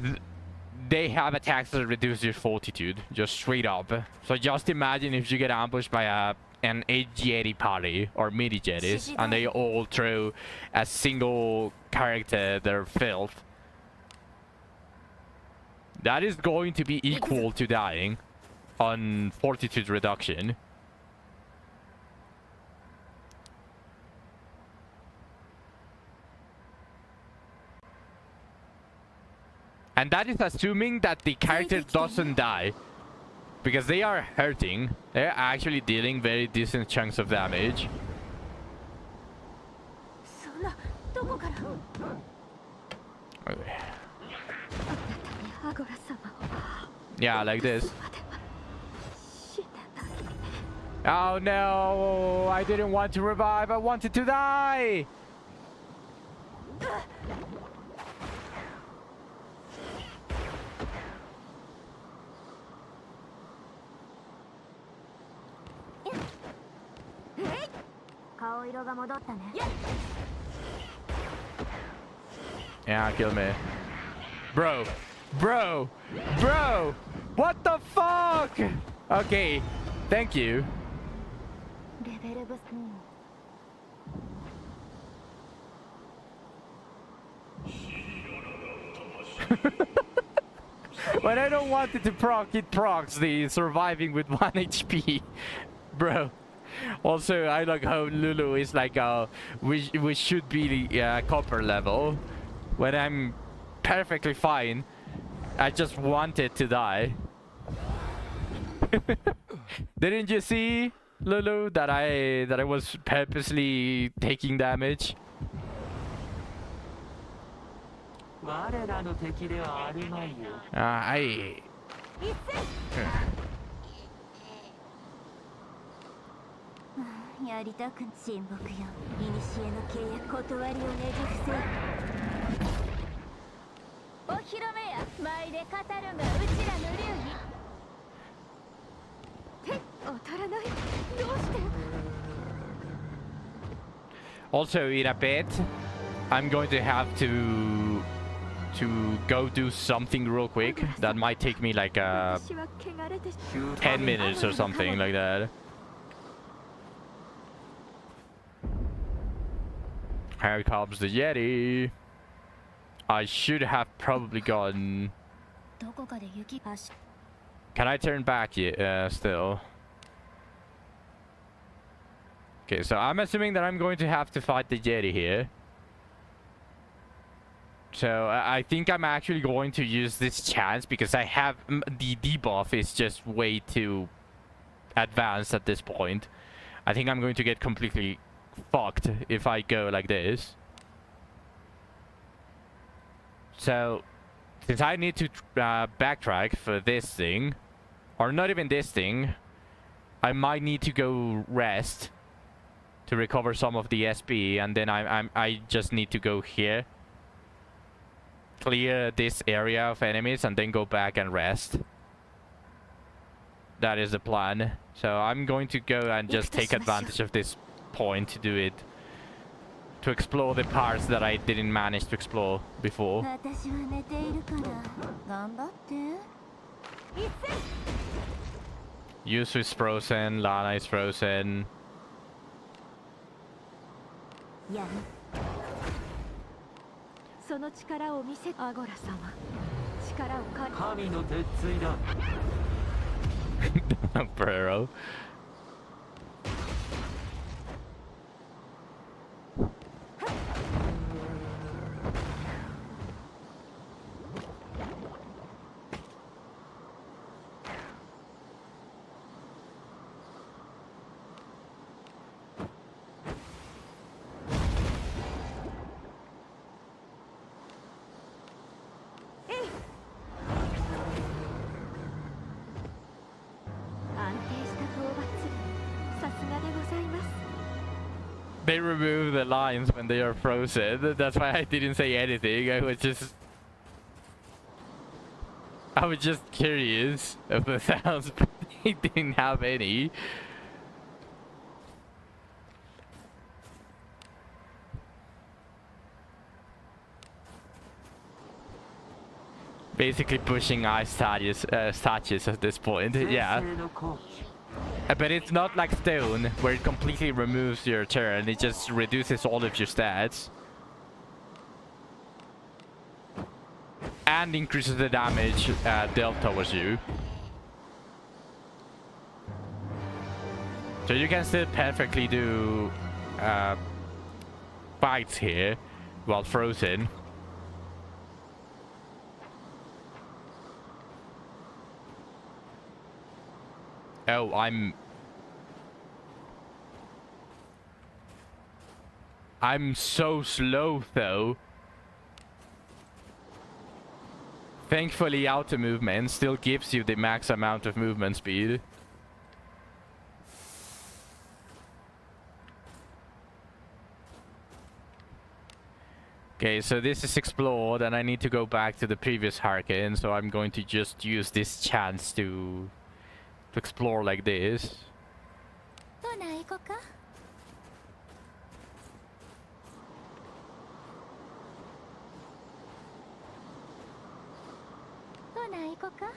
they have attacks that reduce your fortitude, just straight up. So just imagine if you get ambushed by an 8 party or mini jetties and they all throw a single character their filth. That is going to be equal to dying on fortitude reduction. And that is assuming that the character doesn't die. Because they are hurting. They're actually dealing very decent chunks of damage. Okay. Yeah, like this. Oh no! I didn't want to revive, I wanted to die! Yeah, kill me. Bro! Bro! Bro! What the fuck? Okay, thank you. When I don't want it to proc, it procs the surviving with 1 HP. Bro. Also, I like how Lulu is like, we should be the copper level. When I'm perfectly fine, I just wanted to die. Didn't you see, Lulu, that I was purposely taking damage? 我らの敵ではあるまいよ。やりたく親睦よ。古の契約断りをねじ伏せ。お披露目や。舞で語るがうちらの流儀。て、当たらない。どうして？ Also, in a bit, I'm going to have to go do something real quick. That might take me like 10 minutes or something like that. Here comes the Yeti. I should have probably gotten... Can I turn back still? Okay, so I'm assuming that I'm going to have to fight the Yeti here. So I think I'm actually going to use this chance because I have... The debuff is just way too advanced at this point. I think I'm going to get completely fucked if I go like this. So, since I need to backtrack for this thing, or not even this thing, I might need to go rest to recover some of the SP, and then I just need to go here, clear this area of enemies, and then go back and rest. That is the plan. So I'm going to go and just take advantage of this point to do it, to explore the parts that I didn't manage to explore before. Yusu is frozen, Lana is frozen. Bro. They remove the lines when they are frozen. That's why I didn't say anything. I was just curious of the sounds, but they didn't have any. Basically pushing ice statues at this point, yeah. 先生の好機 But it's not like stone, where it completely removes your turn. It just reduces all of your stats. And increases the damage dealt towards you. So you can still perfectly do fights here while frozen. Oh, I'm so slow though. Thankfully, auto movement still gives you the max amount of movement speed. Okay, so this is explored and I need to go back to the previous Hurricane, so I'm going to just use this chance to explore like this. ほな行こか。ほな行こか。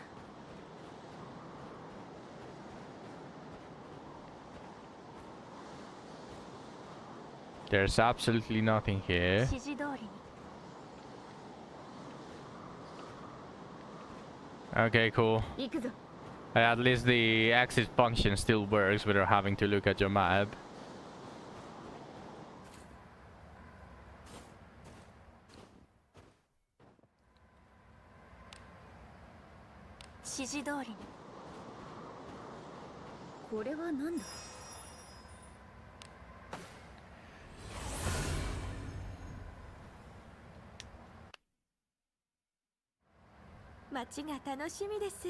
There's absolutely nothing here. 指示通りに。 Okay, cool. 行くぞ。 At least the exit function still works without having to look at your map. 指示通りに。これは何だ。街が楽しみです。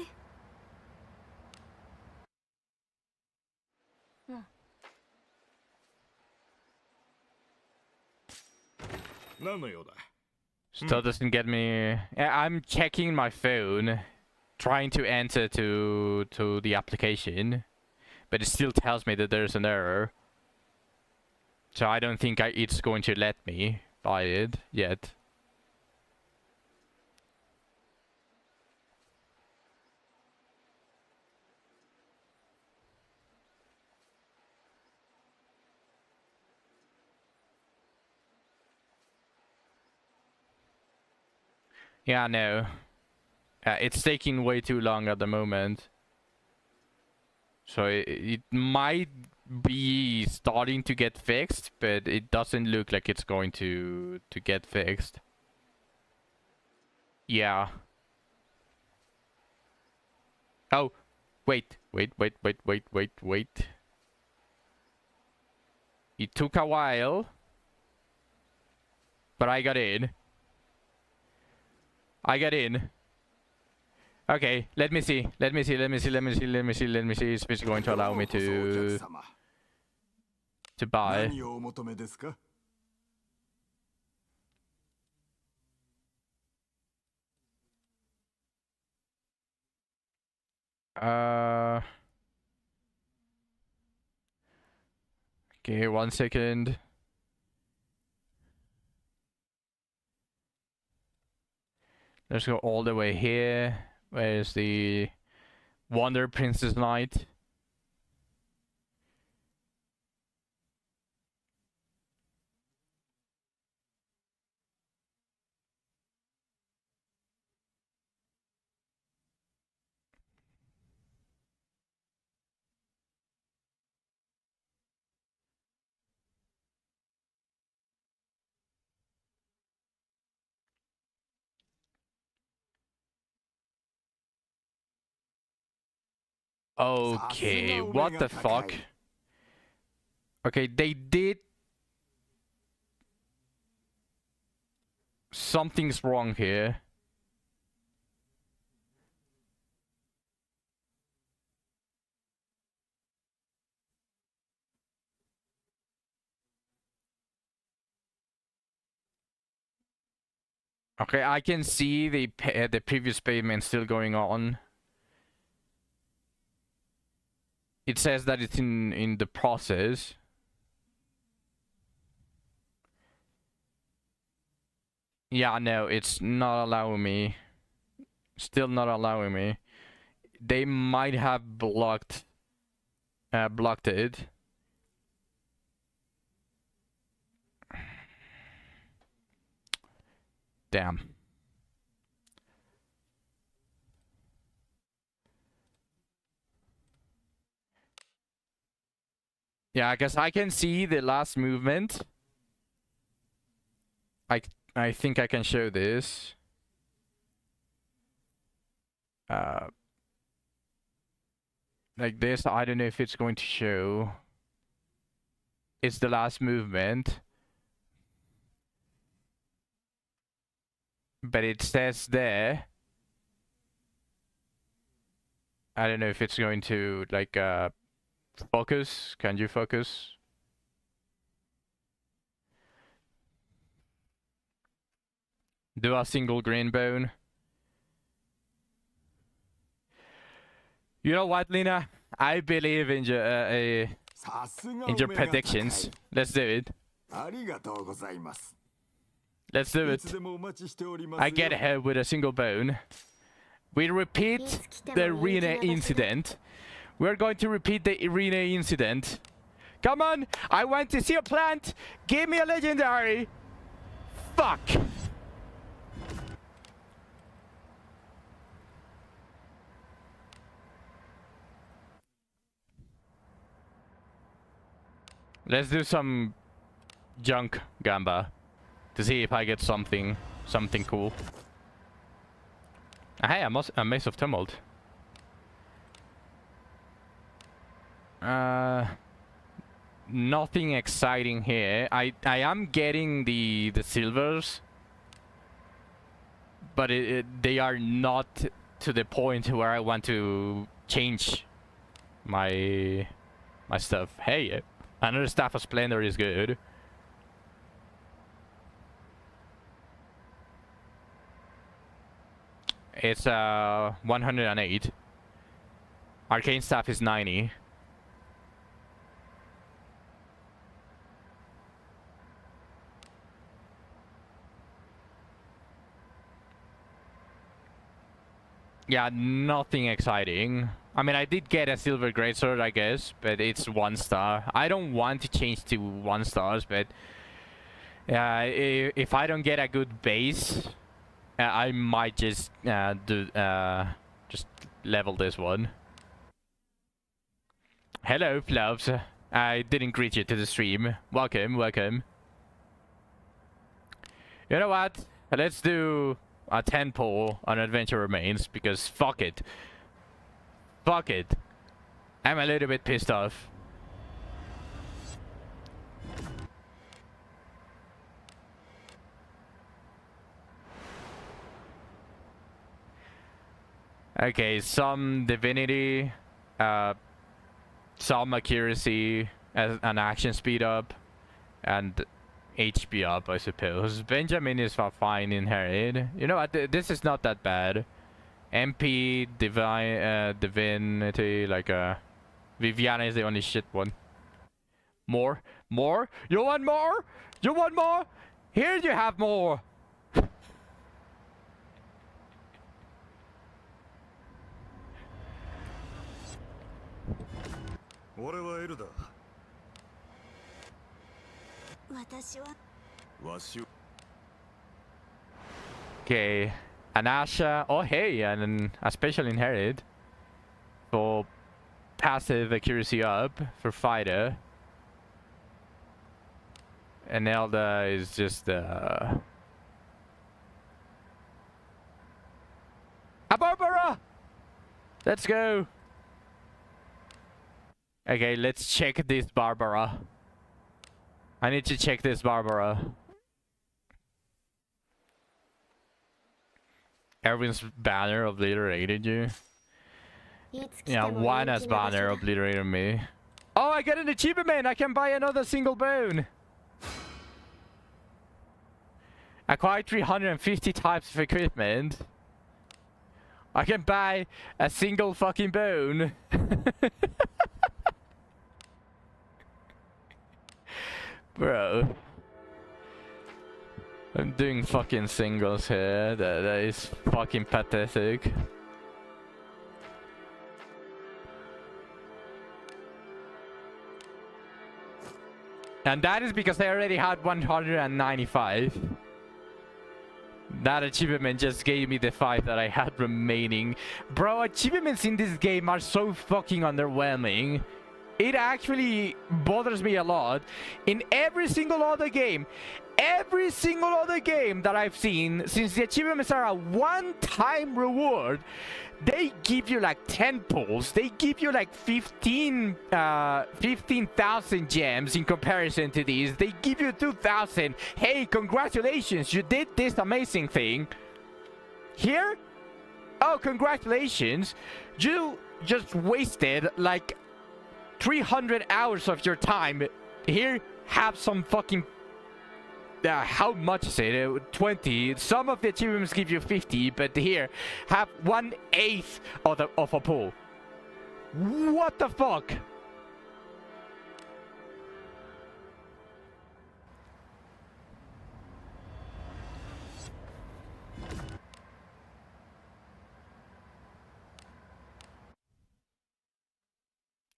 何の用だ Still doesn't get me. I'm checking my phone, trying to enter to the application, but it still tells me that there's an error. So I don't think it's going to let me buy it yet. Yeah, no. It's taking way too long at the moment. So it might be starting to get fixed, but it doesn't look like it's going to get fixed. Yeah. Oh, wait. It took a while, but I got in. Okay, let me see. Is this going to allow me to buy? 何をお求めですか Okay, 1 second. Let's go all the way here. Where's the Wonder Princess Knight? Okay, what the fuck? Okay, they did... Something's wrong here. Okay, I can see the previous payment still going on. It says that it's in the process. Yeah, no, it's not allowing me. Still not allowing me. They might have blocked it. Damn. Yeah, I guess I can see the last movement. I think I can show this. Like this, I don't know if it's going to show. It's the last movement. But it says there. I don't know if it's going to like focus. Can you focus? Do a single green bone. You know what, Lina? I believe in your predictions. Let's do it. Let's do it. I get ahead with a single bone. We repeat the arena incident. We're going to repeat the arena incident. Come on! I want to see a plant! Give me a legendary! Fuck! Let's do some junk Gamba to see if I get something cool. Hey, a Mace of Tumult. Nothing exciting here. I am getting the silvers, but they are not to the point where I want to change my stuff. Hey, another Staff of Splendor is good. It's 108. Arcane Staff is 90. Yeah, nothing exciting. I mean, I did get a silver greatsword, I guess, but it's 1 star. I don't want to change to 1 stars, but if I don't get a good base, I might just just level this one. Hello, Fluffs. I didn't greet you to the stream. Welcome, welcome. You know what? Let's do a 10 pull on Adventure Remains, because fuck it. Fuck it. I'm a little bit pissed off. Okay, some divinity, some accuracy, as an action speed up, and HP up, I suppose. Benjamin is fine in Harried. You know what? This is not that bad. MP, divinity, like Viviana is the only shit one. More? More? You want more? You want more? Here you have more! Okay, an Asha. Oh hey, and a special inherit for passive accuracy up for fighter. And Elda is just a Barbara. Let's go. Okay, let's check this Barbara. I need to check this Barbara. Erwin's banner obliterated you. Yeah, Juana's banner obliterated me. Oh, I got an achievement! I can buy another single bone! Acquire 350 types of equipment. I can buy a single fucking bone. Bro. I'm doing fucking singles here. That is fucking pathetic. And that is because I already had 195. That achievement just gave me the 5 that I had remaining. Bro, achievements in this game are so fucking underwhelming. It actually bothers me a lot. In every single other game that I've seen, since the achievements are a one-time reward, they give you like 10 pulls. They give you like 15,000 gems in comparison to these. They give you 2,000. Hey, congratulations, you did this amazing thing. Here? Oh, congratulations. You just wasted like 300 hours of your time. Here, have some fucking... how much is it? 20. Some of the achievements give you 50, but here, have 1/8 of a pull. What the fuck?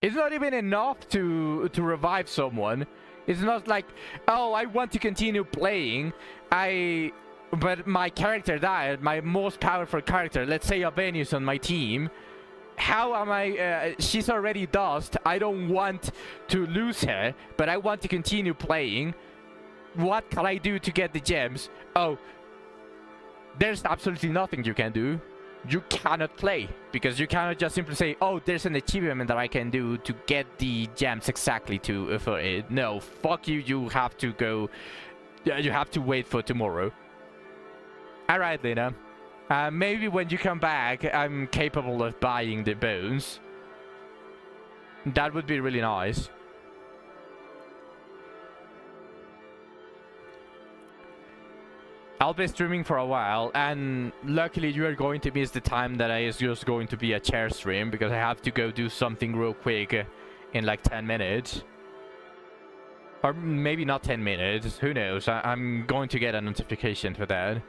It's not even enough to revive someone. It's not like, oh, I want to continue playing. But my character died, my most powerful character, let's say Avenius on my team. How am I, she's already dust. I don't want to lose her, but I want to continue playing. What can I do to get the gems? Oh, there's absolutely nothing you can do. You cannot play, because you cannot just simply say, oh, there's an achievement that I can do to get the gems exactly for it. No, fuck you, you have to go, you have to wait for tomorrow. Alright, Lena. Maybe when you come back, I'm capable of buying the bones. That would be really nice. I'll be streaming for a while, and luckily you are going to miss the time that is just going to be a chair stream, because I have to go do something real quick in like 10 minutes. Or maybe not 10 minutes, who knows. I'm going to get a notification for that.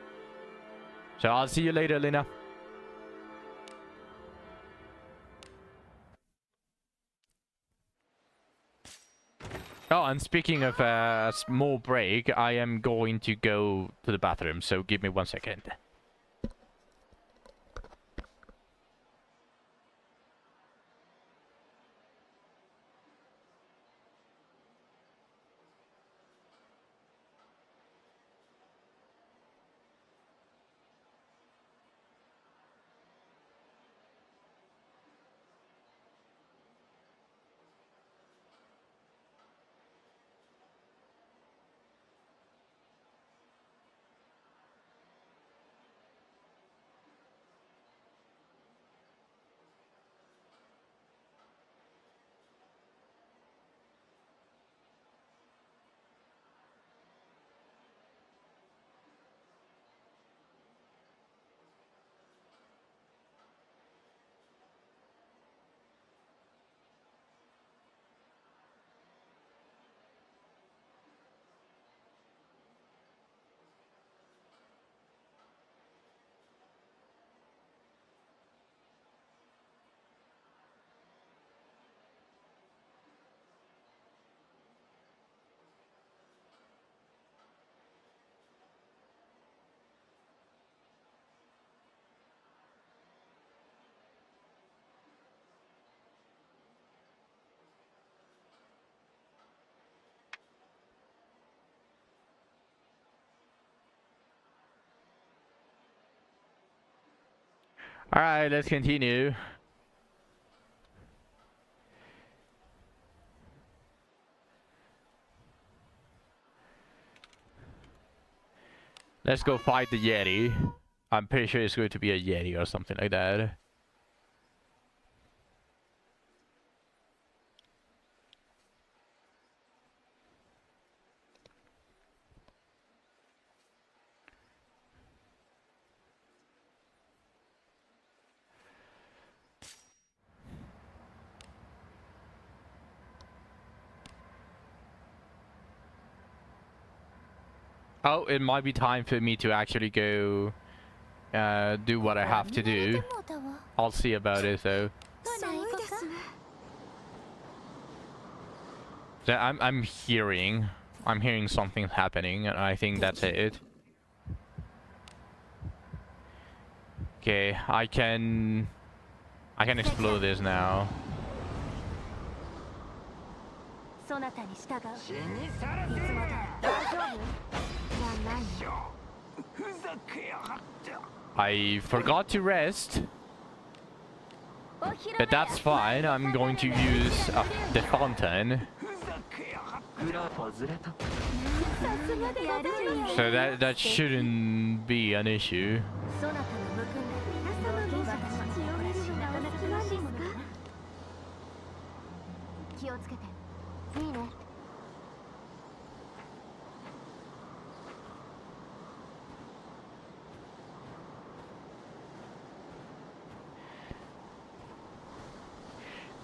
So I'll see you later, Lena. Oh, and speaking of a small break, I am going to go to the bathroom, so give me 1 second. Alright, let's continue. Let's go fight the Yeti. I'm pretty sure it's going to be a Yeti or something like that. Oh, it might be time for me to actually go do what I have to do. I'll see about it though. So I'm hearing something happening, and I think that's it. Okay, I can explode this now. そなたに従う。いつもだ。大丈夫？じゃないよ。 I forgot to rest, but that's fine. I'm going to use the fountain. So that shouldn't be an issue. そなたの無垢な私の誇らしいなかなか難しいものだな。気をつけて。いいね。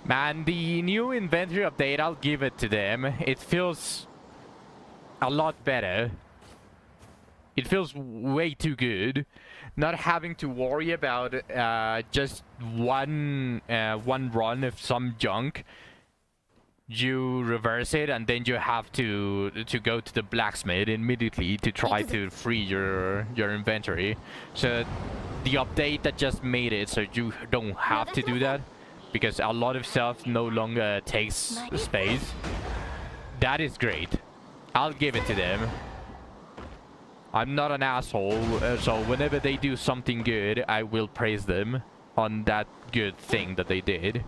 Man, the new inventory update, I'll give it to them. It feels a lot better. It feels way too good. Not having to worry about just one run of some junk. You reverse it and then you have to go to the blacksmith immediately to try to free your inventory. So the update that just made it so you don't have to do that, because a lot of stuff no longer takes space. That is great. I'll give it to them. I'm not an asshole, so whenever they do something good, I will praise them on that good thing that they did.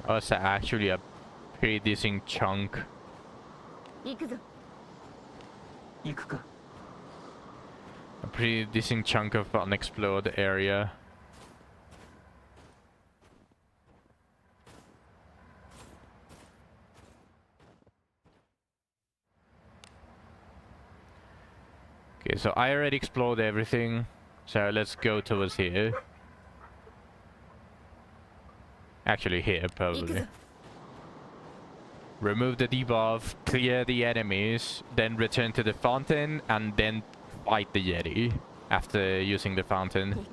Oh, it's actually a pretty decent chunk. A pretty decent chunk of unexplored area. Okay, so I already explored everything, so let's go towards here. Actually here, probably. Remove the debuff, clear the enemies, then return to the fountain, and then fight the Yeti after using the fountain.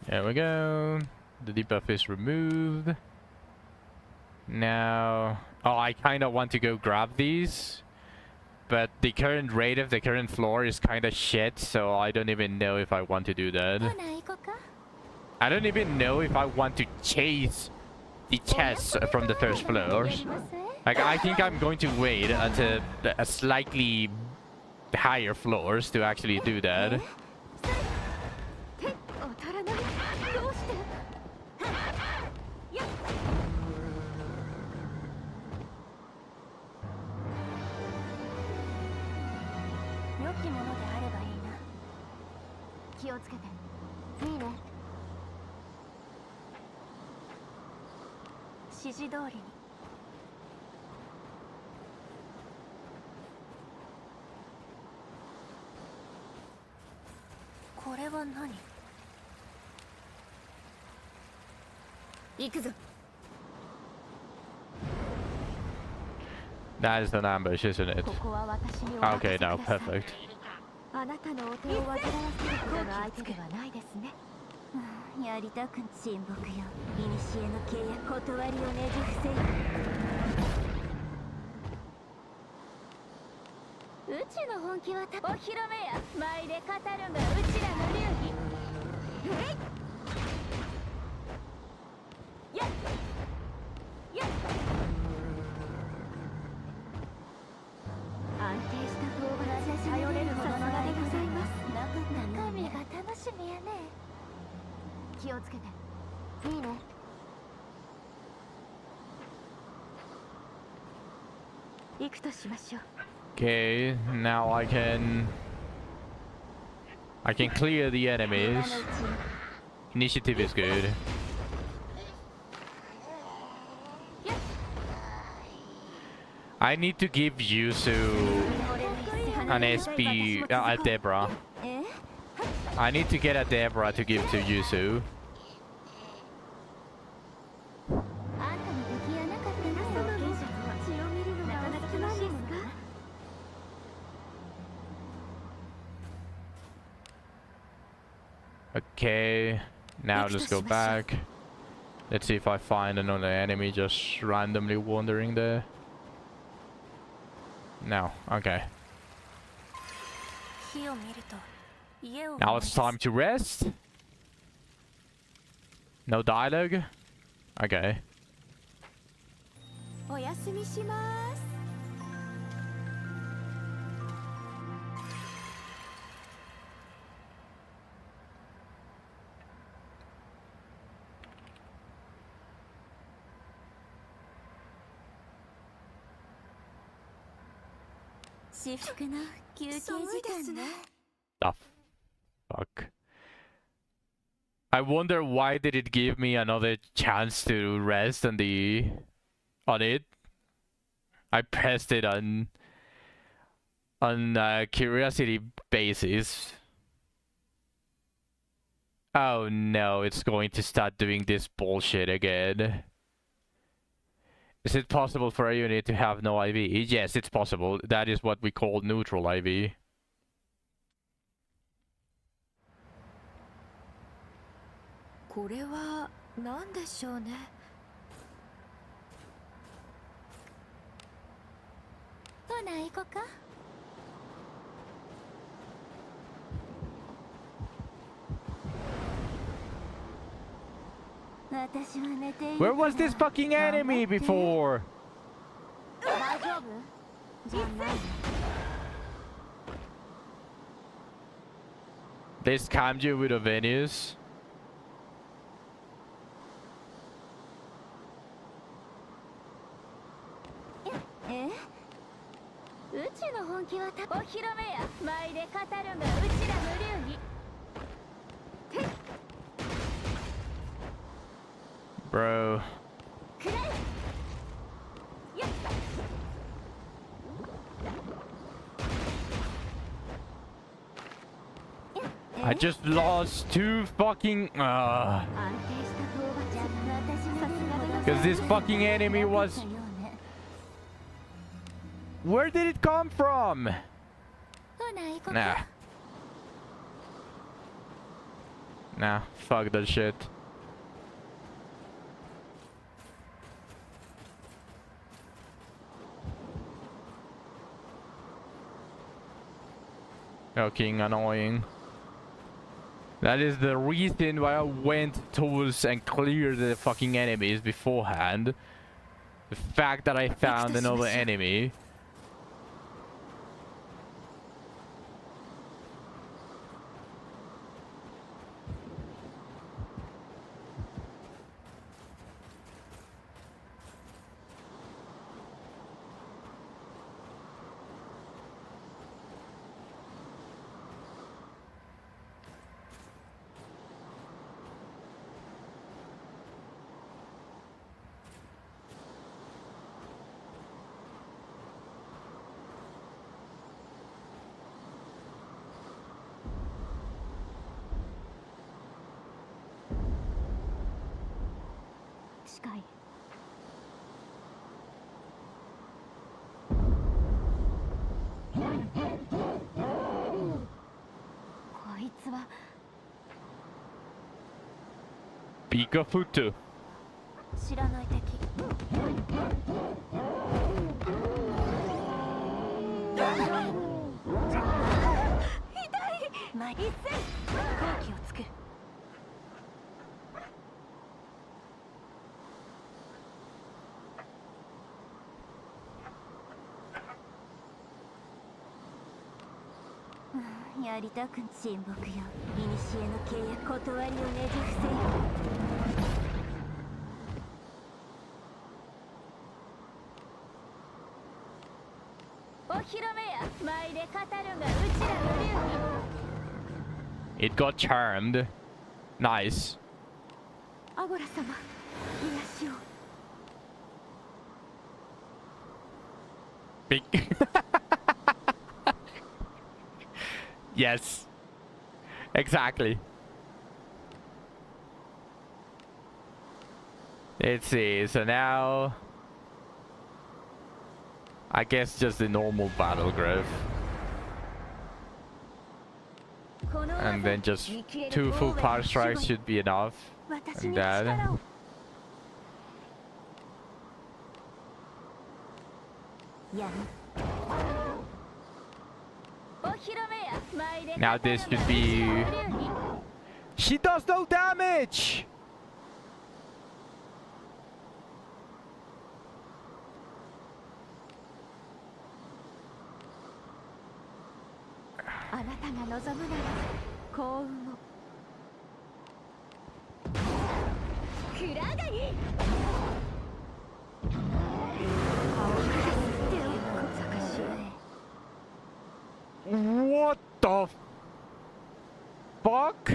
There we go. The debuff is removed. Now... Oh, I kind of want to go grab these. But the current rate of the current floor is kind of shit, so I don't even know if I want to do that. I don't even know if I want to chase the chests from the first floors. Like, I think I'm going to wait until a slightly higher floors to actually do that. That is an ambush, isn't it? Okay, now perfect. あなたのお手を煩わせるほどの相手ではないですね。やりたく親睦よ。古の契約断りをねじ伏せよ。うちの本気はお披露目や舞で語るがうちらの流儀。やっやっ安定した動画で頼れるほどのがでございます。中身が楽しみやね。気をつけて。いいね。行くとしましょう。Okay, now I can clear the enemies. Initiative is good. I need to give Yusu an SP, a Debra. I need to get a Debra to give to Yusu. Okay, now let's go back. Let's see if I find another enemy just randomly wandering there. No, okay. Now it's time to rest. No dialogue? Okay. おやすみします。至福の休憩時間ね。The fuck? I wonder why did it give me another chance to rest on it? I pressed it on curiosity basis. Oh no, it's going to start doing this bullshit again. Is it possible for a unit to have no IV? Yes, it's possible. That is what we call neutral IV. これは何でしょうね。ほな行こか。私は寝ている。Where was this fucking enemy before? 大丈夫？じゃない。They scammed you with a Venus. うちの本気はお披露目や舞で語るがうちらの流儀。Bro. I just lost two fucking because this fucking enemy was. Where did it come from? Nah. Nah, fuck that shit. Fucking annoying. That is the reason why I went towards and cleared the fucking enemies beforehand. The fact that I found another enemy. Pika Futu. 知らない敵。痛い。一戦。好機をつく。やりたく親睦よ。古の契約断りをねじ伏せよ。お披露目や舞で語るがうちらの流儀。 It got charmed. Nice. アゴラ様、癒しを。 Big. Yes. Exactly. Let's see. So now, I guess just the normal battle growth. And then just 2 full power strikes should be enough. And that. Now this should be... She does no damage! What the fuck?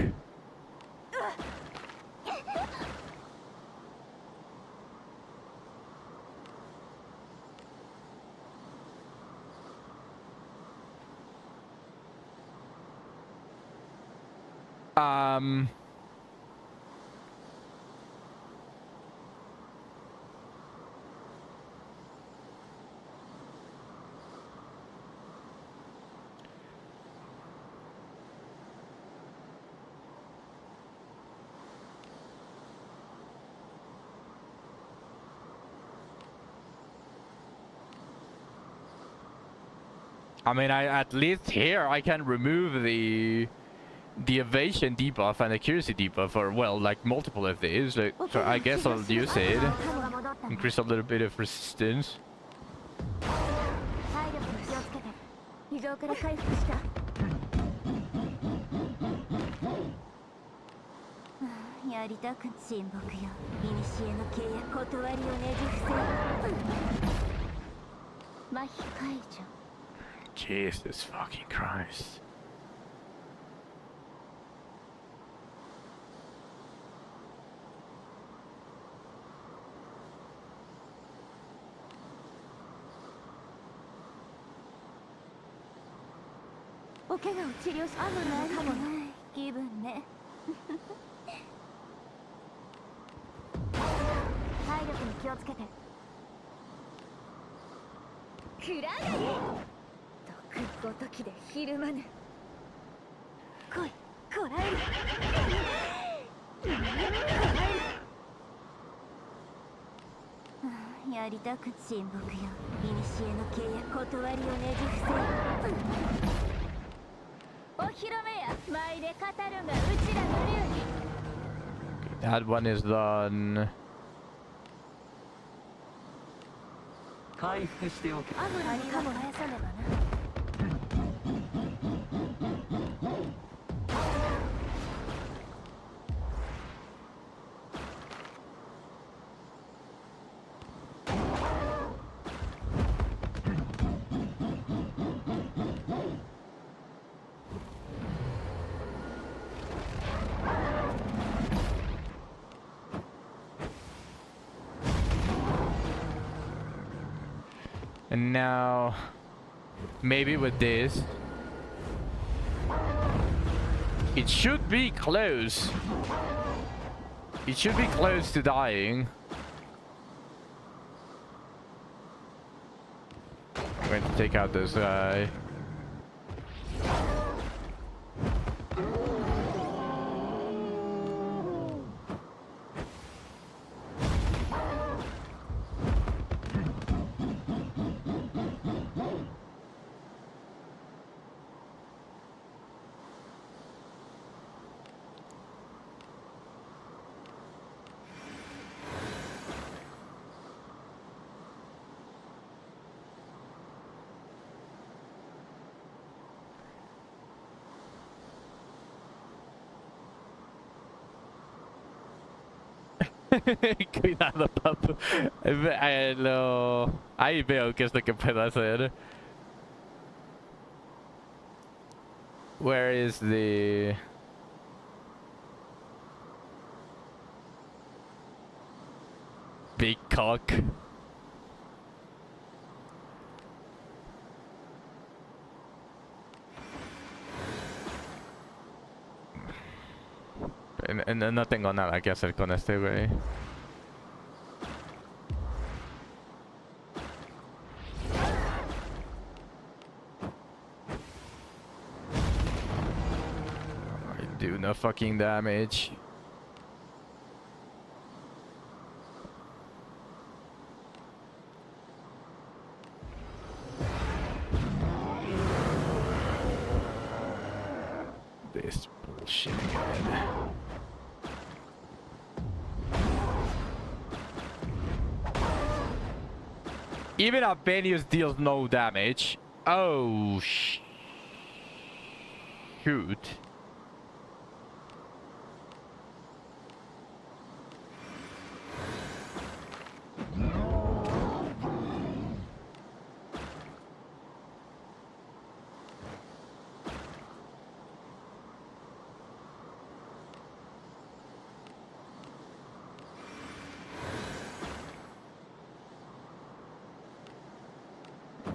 I mean, at least here I can remove the evasion debuff and accuracy debuff, or well, like multiple of these. Like, so I guess I'll use it. Increase a little bit of resistance. やりたく親睦よ。古の契約断りをねじ伏せよ。麻痺解除。 Jesus fucking Christ. That one is done. 回復しておけ。アムラにかも返さねばな。 And now, maybe with this, it should be close. It should be close to dying. I'm going to take out this guy. Cuidado, papu. No. Ahí veo qué es lo que puedo hacer. Where is the... big cock? No tengo nada que hacer con este güey. I do no fucking damage. This bullshit again. Even Albanius deals no damage. Oh, shoot.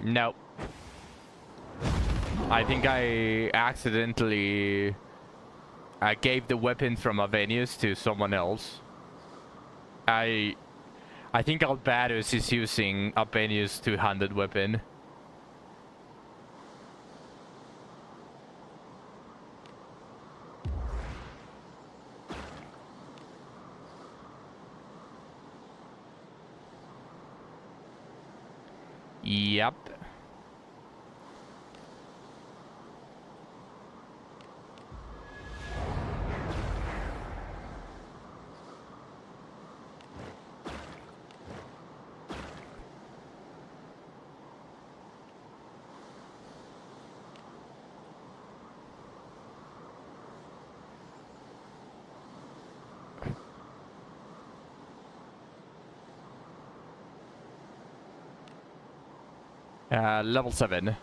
No. I think I accidentally gave the weapon from Avenius to someone else. I think Albertus is using Avenius two-handed weapon. Yep. Level 7.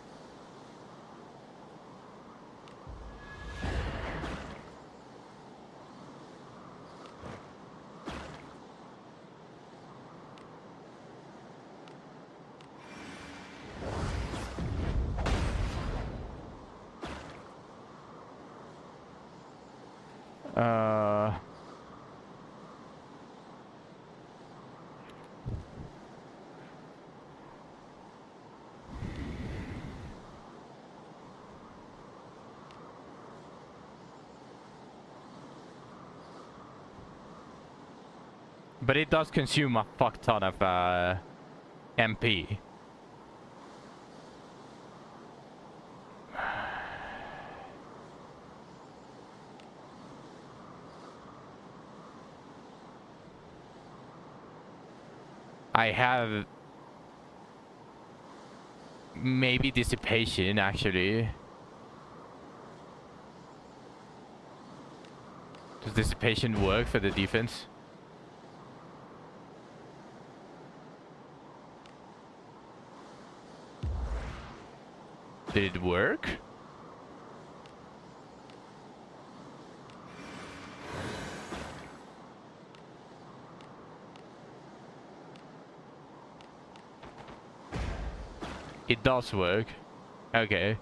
But it does consume a fuck ton of MP. I have maybe dissipation actually. Does dissipation work for the defense? Did it work? It does work. Okay.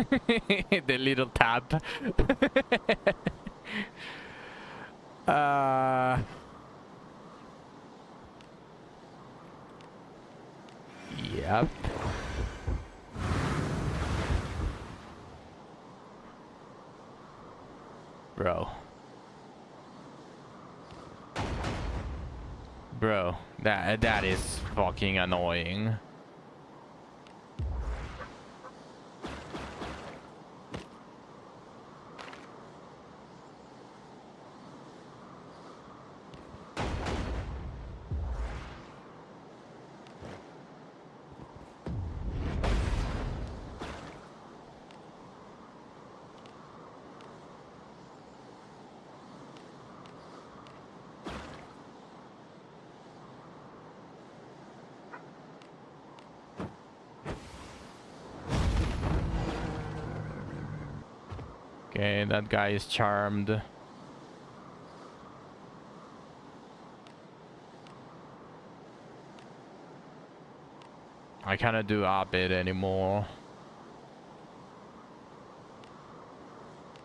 The little tab. uh... Yep. Bro. Bro, that is fucking annoying. Okay, that guy is charmed. I cannot do a bit anymore.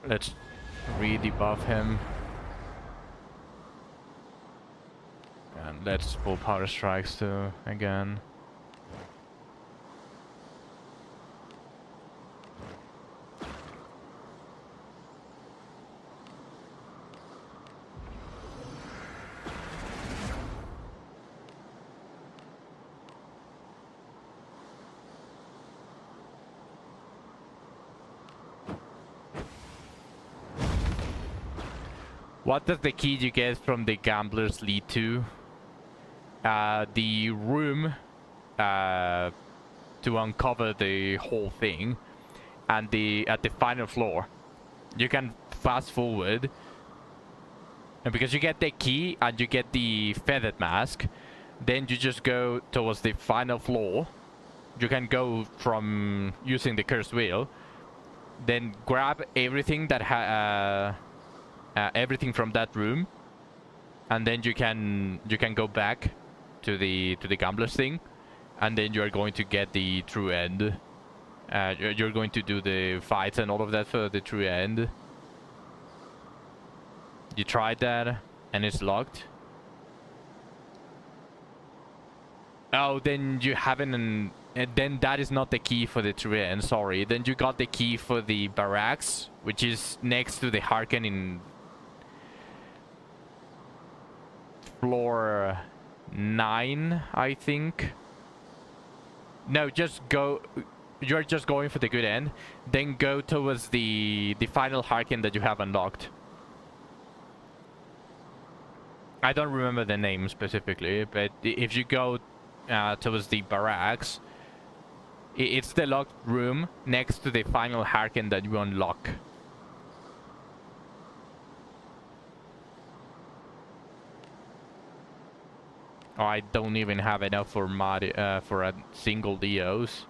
Let's re-debuff him. And let's pull power strikes too again. What does the key you get from the gamblers lead to? The room to uncover the whole thing, and at the final floor you can fast forward, and because you get the key and you get the feathered mask, then you just go towards the final floor. You can go from using the cursed wheel, then grab everything that everything from that room, and then you can go back to the gamblers thing, and then you're going to get the true end. You're going to do the fights and all of that for the true end. You tried that and it's locked. Oh, then you haven't, and then that is not the key for the true end, sorry. Then you got the key for the barracks, which is next to the Harken in floor 9, I think. No, just go. You're just going for the good end. Then go towards the final Harken that you have unlocked. I don't remember the name specifically, but if you go towards the barracks, it's the locked room next to the final Harken that you unlock. Oh, I don't even have enough for for a single Dios.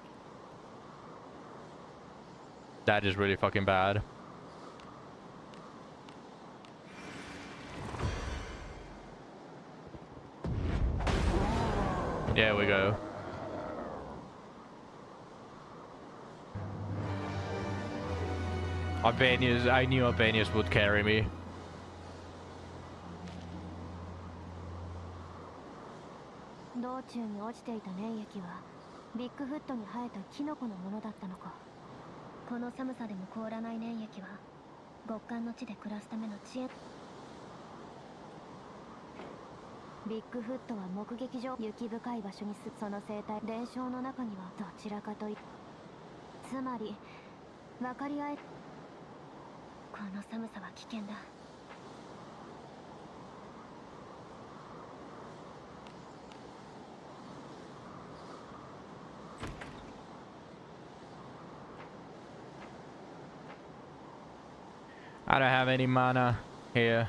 That is really fucking bad. There we go. Albanius, I knew Albanius would carry me. 道中に落ちていた粘液はビッグフットに生えたキノコのものだったのか。この寒さでも凍らない粘液は極寒の地で暮らすための知恵。ビッグフットは目撃上雪深い場所に住む。その生態伝承の中にはどちらかとつまり分かり合え。この寒さは危険だ。I don't have any mana here.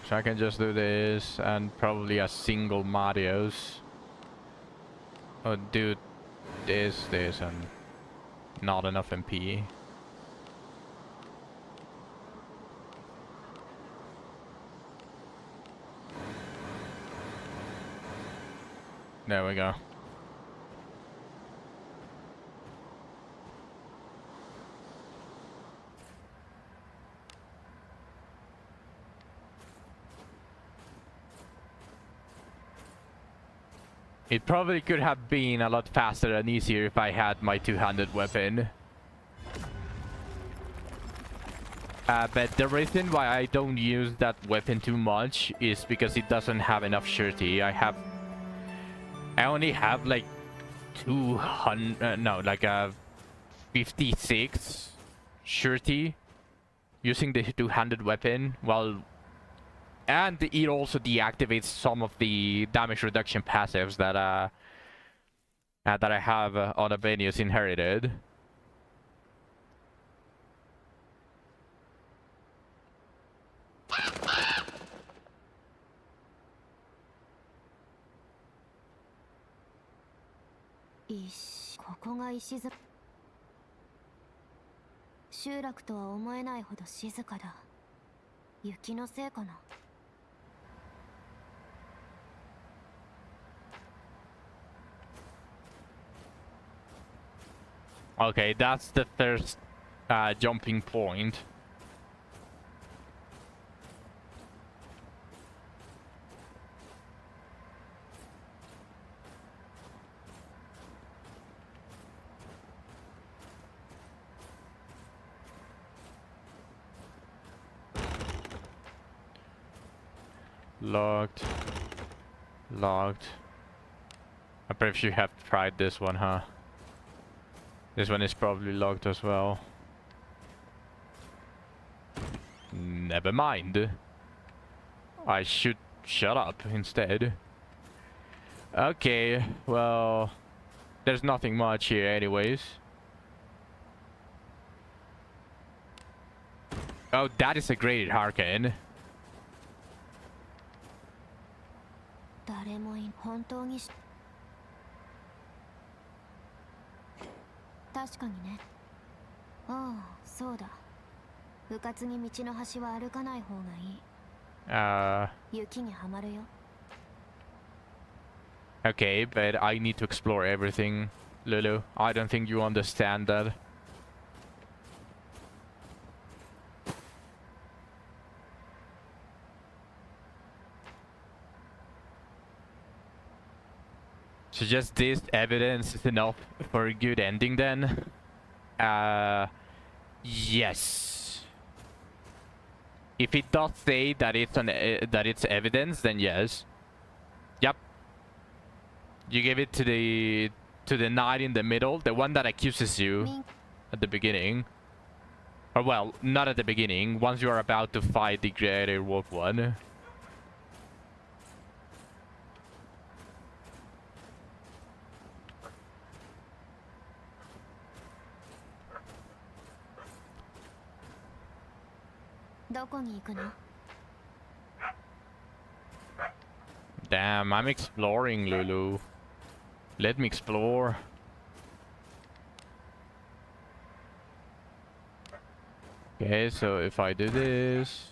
So I can just do this and probably a single Marios. Or do this, and not enough MP. There we go. It probably could have been a lot faster and easier if I had my two-handed weapon. But the reason why I don't use that weapon too much is because it doesn't have enough surety. I only have like 200, no, like a 56 surety using the two-handed weapon. And it also deactivates some of the damage reduction passives that I have on Abenius inherited. Ish, ここが石造集落とは思えないほど静かだ。雪のせいかな。Okay, that's the first jumping point. Locked. Locked. I bet you have tried this one, huh? This one is probably locked as well. Never mind. I should shut up instead. Okay, well, there's nothing much here anyways. Oh, that is a graded Harken. 誰もい本当に確かにね。ああ、そうだ。うかつに道の端は歩かない方がいい。雪にはまるよ。Okay, but I need to explore everything, Lulu. I don't think you understand that. So just this evidence is enough for a good ending then? Yes. If it does say that it's evidence, then yes. Yep. You give it to the knight in the middle, the one that accuses you at the beginning. Or well, not at the beginning, once you are about to fight the Greater Wolf one. Damn, I'm exploring, Lulu. Let me explore. Okay, so if I do this...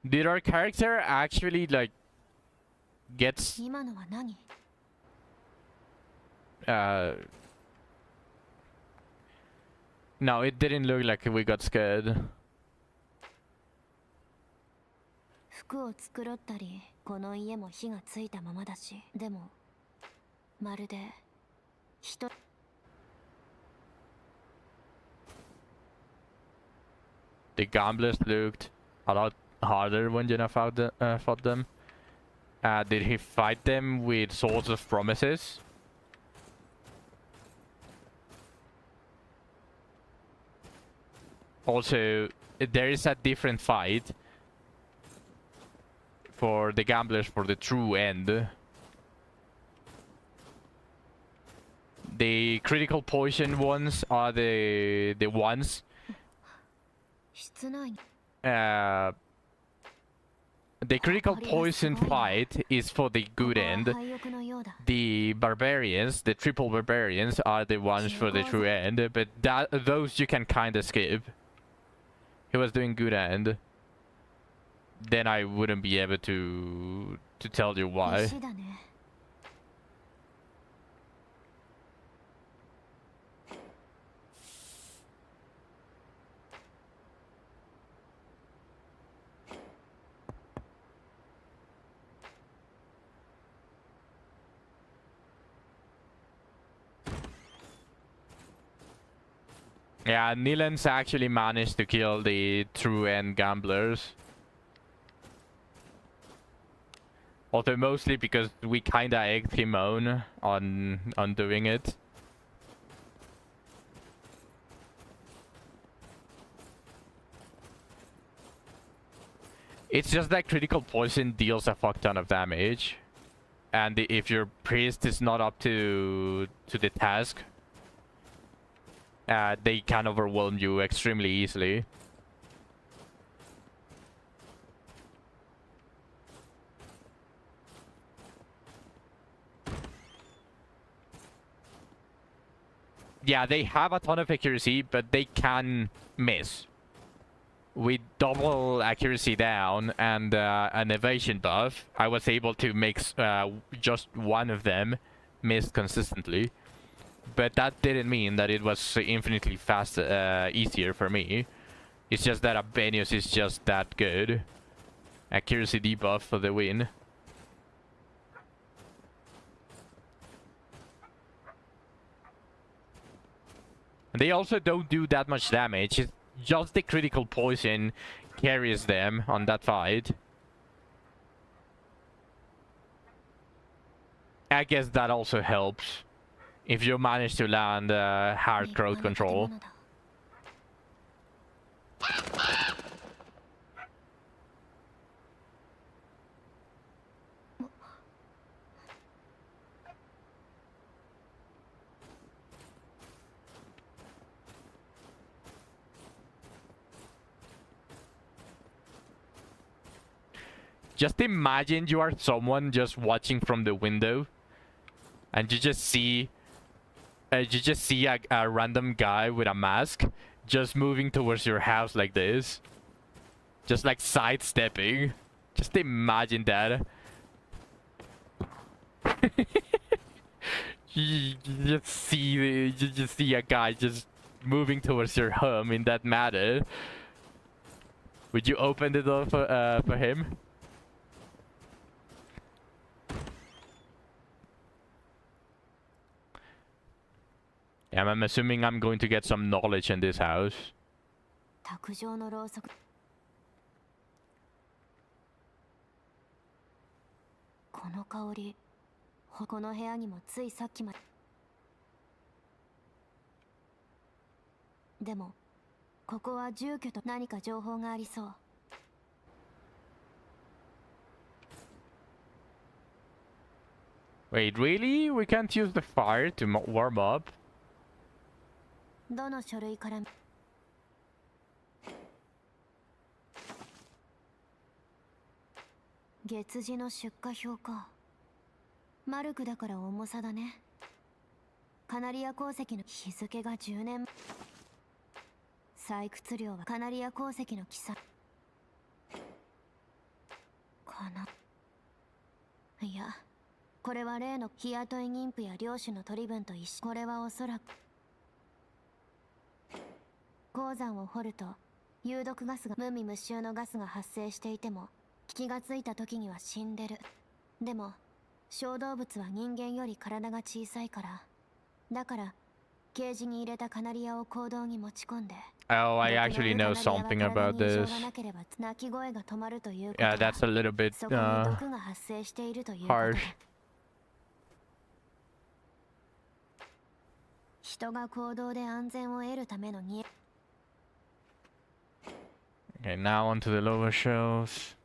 Did our character actually, like, gets... No, it didn't look like we got scared. 服を繕ったり、この家も火がついたままだし、でもまるで人。The gamblers looked a lot harder when Jenna fought them. Did he fight them with swords of promises? Also, there is a different fight for the gamblers for the true end. The critical poison ones are the ones. The critical poison fight is for the good end. The barbarians, the triple barbarians, are the ones for the true end. But those you can kind of skip. He was doing good end. Then I wouldn't be able to tell you why. Yeah, Nilens actually managed to kill the true end gamblers. Although mostly because we kinda egged him on doing it. It's just that critical poison deals a fuck ton of damage. And if your priest is not up to the task, they can overwhelm you extremely easily. Yeah, they have a ton of accuracy, but they can miss. With double accuracy down and an evasion buff, I was able to make just one of them miss consistently. But that didn't mean that it was infinitely easier for me. It's just that Abenius is just that good. Accuracy debuff for the win. And they also don't do that much damage. It's just the critical poison carries them on that fight. I guess that also helps. If you manage to land hard crowd control. Just imagine you are someone just watching from the window, and you just see a random guy with a mask just moving towards your house like this, just like sidestepping. Just imagine that. you just see a guy just moving towards your home in that manner. Would you open the door for him? Yeah, I'm assuming I'm going to get some knowledge in this house. 卓上のろうそく。この香り、この部屋にもついさっきまで。でも、ここは住居と何か情報がありそう。Wait, really? We can't use the fire to warm up? どの書類から月次の出荷表か。マルクだから重さだね。カナリア鉱石の日付が10年。採掘量はカナリア鉱石の記載かな。いや、これは例の日雇い妊婦や領主の取り分と一緒。これはおそらく鉱山を掘ると有毒ガスが無味無臭のガスが発生していても気がついた時には死んでる。でも小動物は人間より体が小さいから、だからケージに入れたカナリアを坑道に持ち込んで。Oh, I actually know something about this. Yeah, that's a little bit harsh. 人が行動で安全を得るためのに。Okay, now onto the lower shelves.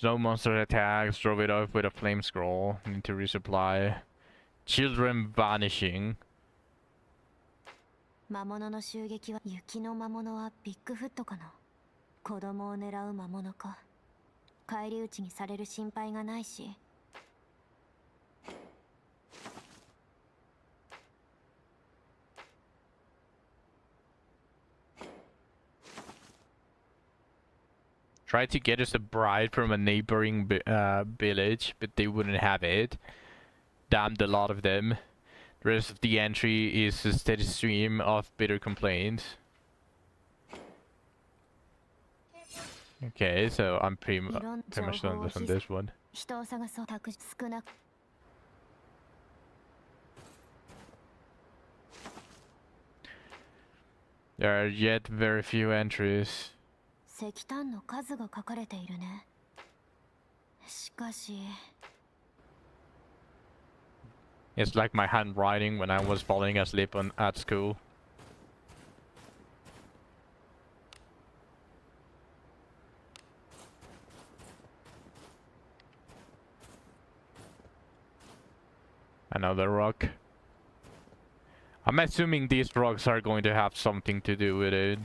No monster attacks. Drove it off with a flame scroll. Need to resupply. Children vanishing. 魔物の襲撃は雪の魔物はビッグフットかな。子供を狙う魔物か。返り討ちにされる心配がないし。Tried to get us a bride from a neighboring village, but they wouldn't have it. Damned a lot of them. The rest of the entry is a steady stream of bitter complaints. Okay, so I'm pretty much done on this one. There are yet very few entries. 石炭の数が書かれているね。しかし It's like my handwriting when I was falling asleep at school. Another rock. I'm assuming these rocks are going to have something to do with it.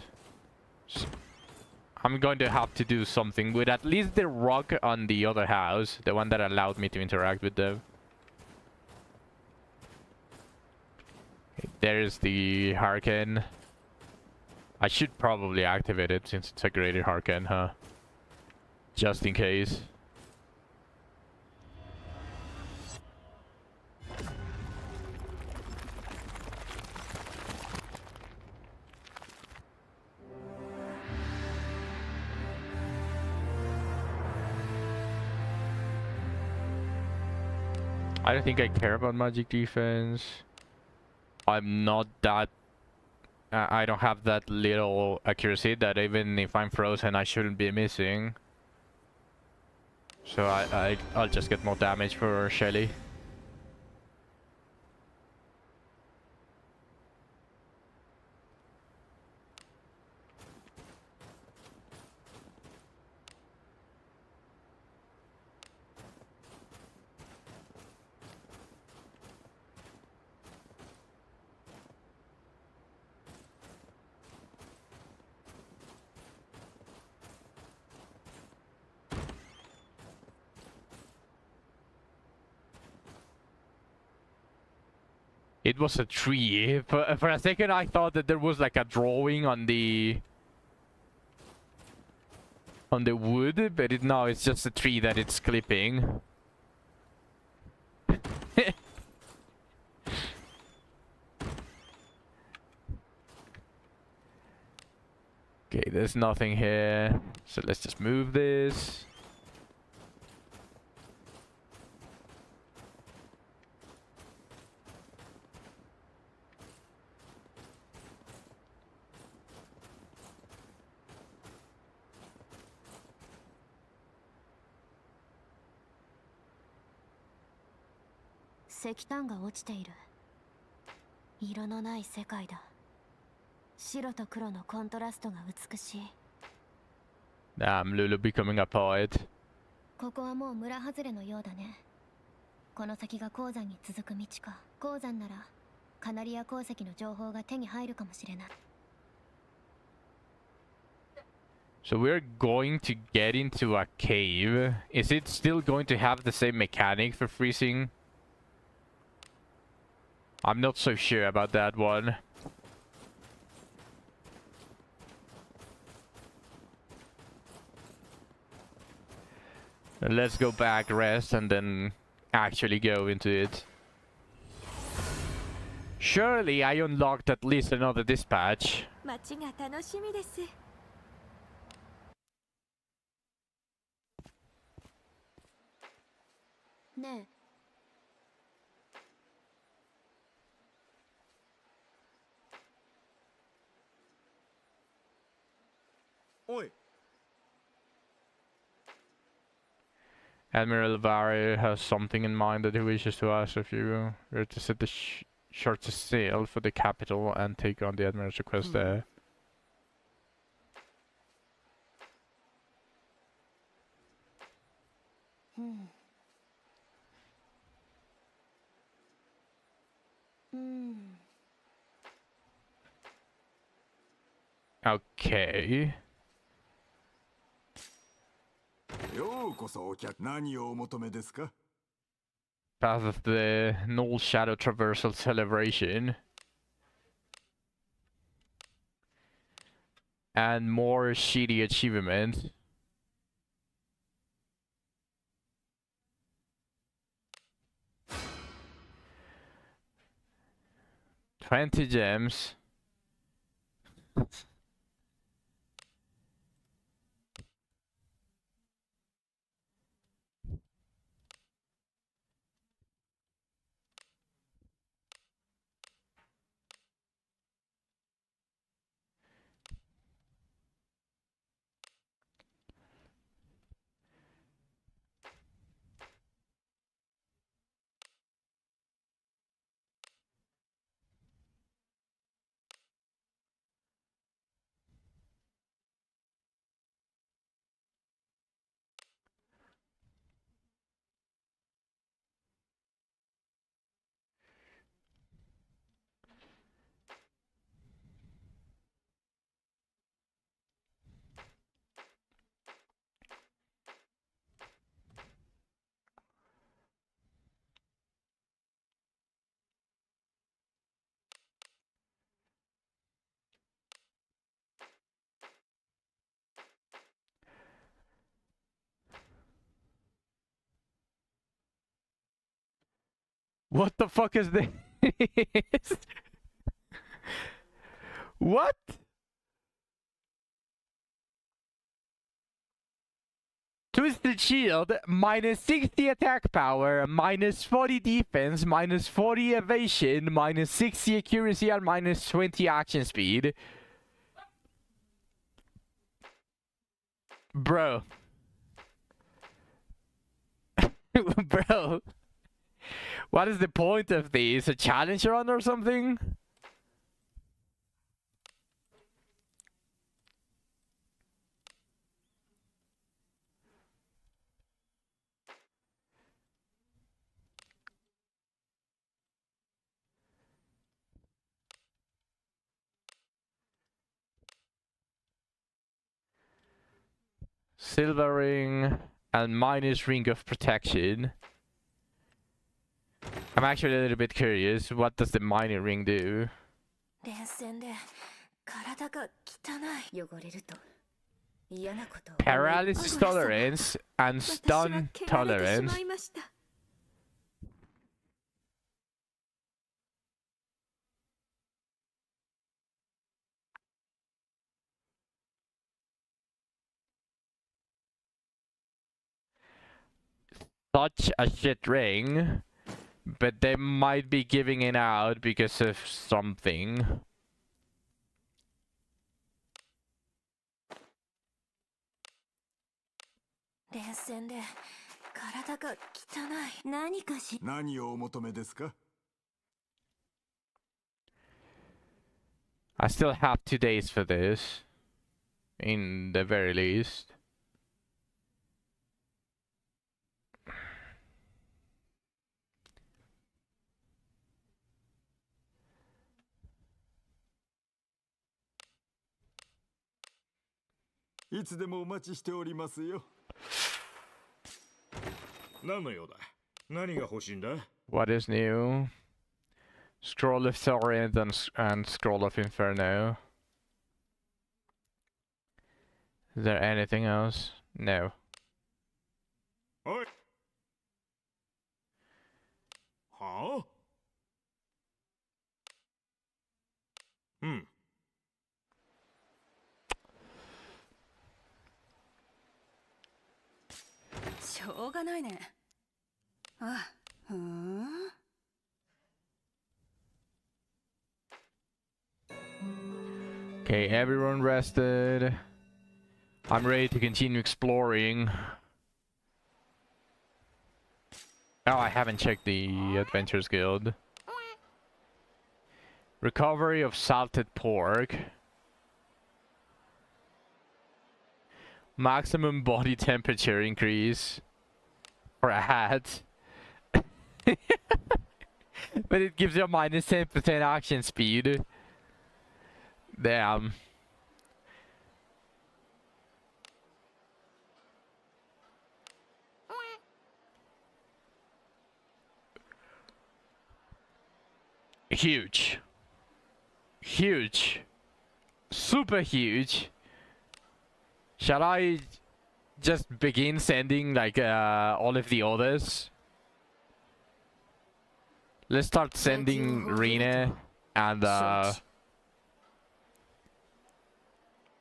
I'm going to have to do something with at least the rock on the other house, the one that allowed me to interact with them. There's the Hurricane. I should probably activate it since it's a greater Hurricane, huh? Just in case. I don't think I care about magic defense. I'm not that... I don't have that little accuracy that even if I'm frozen I shouldn't be missing. So I'll just get more damage for Shelly. It was a tree. For a second I thought that there was like a drawing on the wood, but no, it's just a tree that it's clipping. Okay, there's nothing here. So let's just move this.「石炭が落ちている」「色のない世界だ」「白と黒のコントラストが美しい」Damn, Lulu becoming a poet. ここはもう村外れのようだね。この先が鉱山に続く道か。鉱山ならカナリア鉱石の情報が手に入るかもしれない。 So we're going to get into a cave. Is it still going to have the same mechanic for freezing? I'm not so sure about that one. Let's go back, rest, and then actually go into it. Surely I unlocked at least another dispatch. 街が楽しみです。ねえ。おい。 Admiral Vary has something in mind that he wishes to ask of you. You're to set the shortest sail for the capital and take on the Admiral's request there. Okay. ようこそお客、何をお求めですか? Path of the Null Shadow Traversal Celebration. And more shitty achievements. $20 gems. What the fuck is this? What? Twisted Shield, minus 60 attack power, minus 40 defense, minus 40 evasion, minus 60 accuracy, and minus 20 action speed. Bro. Bro. What is the point of these? A challenge run or something? Silver ring and minus ring of protection. I'm actually a little bit curious. What does the minor ring do? 連戦で体が汚い。汚れると嫌なことを。 Paralysis tolerance and 私は stun 蹴られてし tolerance. まいました。 Such a shit ring, but they might be giving it out because of something. 連戦で体が汚い。何かし。何をお求めですか？ I still have 2 days for this, in the very least. いつでもお待ちしておりますよ。何の用だ？何が欲しいんだ？ What is new? Scroll of Thorient and Scroll of Inferno. Is there anything else? No. おい。はあ？うん。しょうがないね。あ、ふーん。Okay, everyone rested. I'm ready to continue exploring. Oh, I haven't checked the Adventures Guild. Recovery of salted pork. Maximum body temperature increase. For a hat. But it gives you a minus 10% action speed. Damn. Huge. Huge. Super huge. Shall I just begin sending like all of the others? Let's start sending Rene and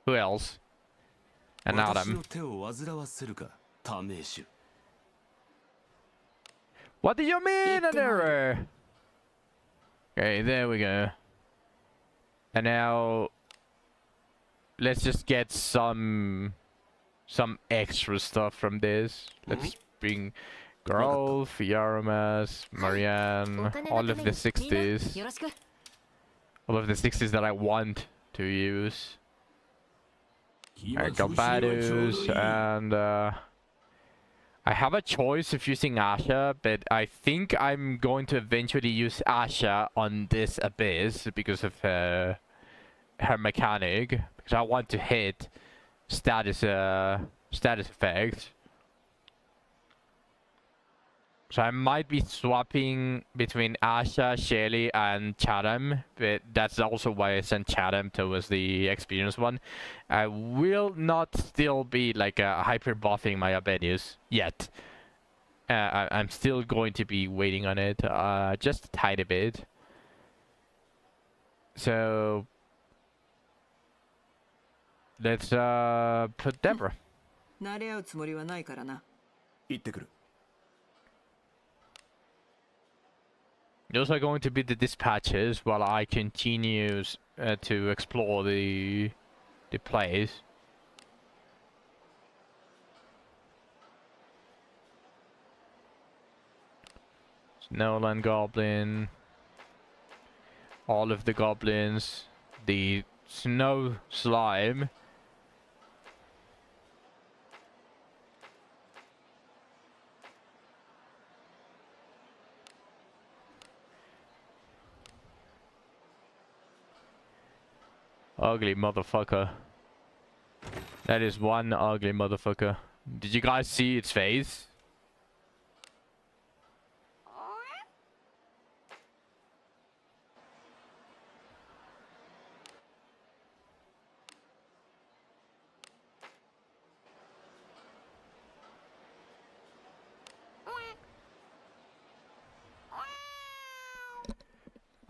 who else? And Adam. What do you mean an error? Okay, there we go. And now let's just get some extra stuff from this. Let's bring Grolf, Yaramas, Marianne, all of the 60s. All of the 60s that I want to use. I got Badus, and I have a choice of using Asha, but I think I'm going to eventually use Asha on this Abyss because of her mechanic. Because I want to hit status effects. So I might be swapping between Asha, Shelly, and Chatham, but that's also why I sent Chatham towards the experienced one. I will not still be like hyper buffing my Abenius yet. I'm still going to be waiting on it, just a tiny bit. So let's put Deborah. 慣れ合うつもりはないからな。行ってくる。 Those are going to be the dispatches while I continue to explore the place. Snowland Goblin. All of the goblins. The snow slime. Ugly motherfucker. That is one ugly motherfucker. Did you guys see its face?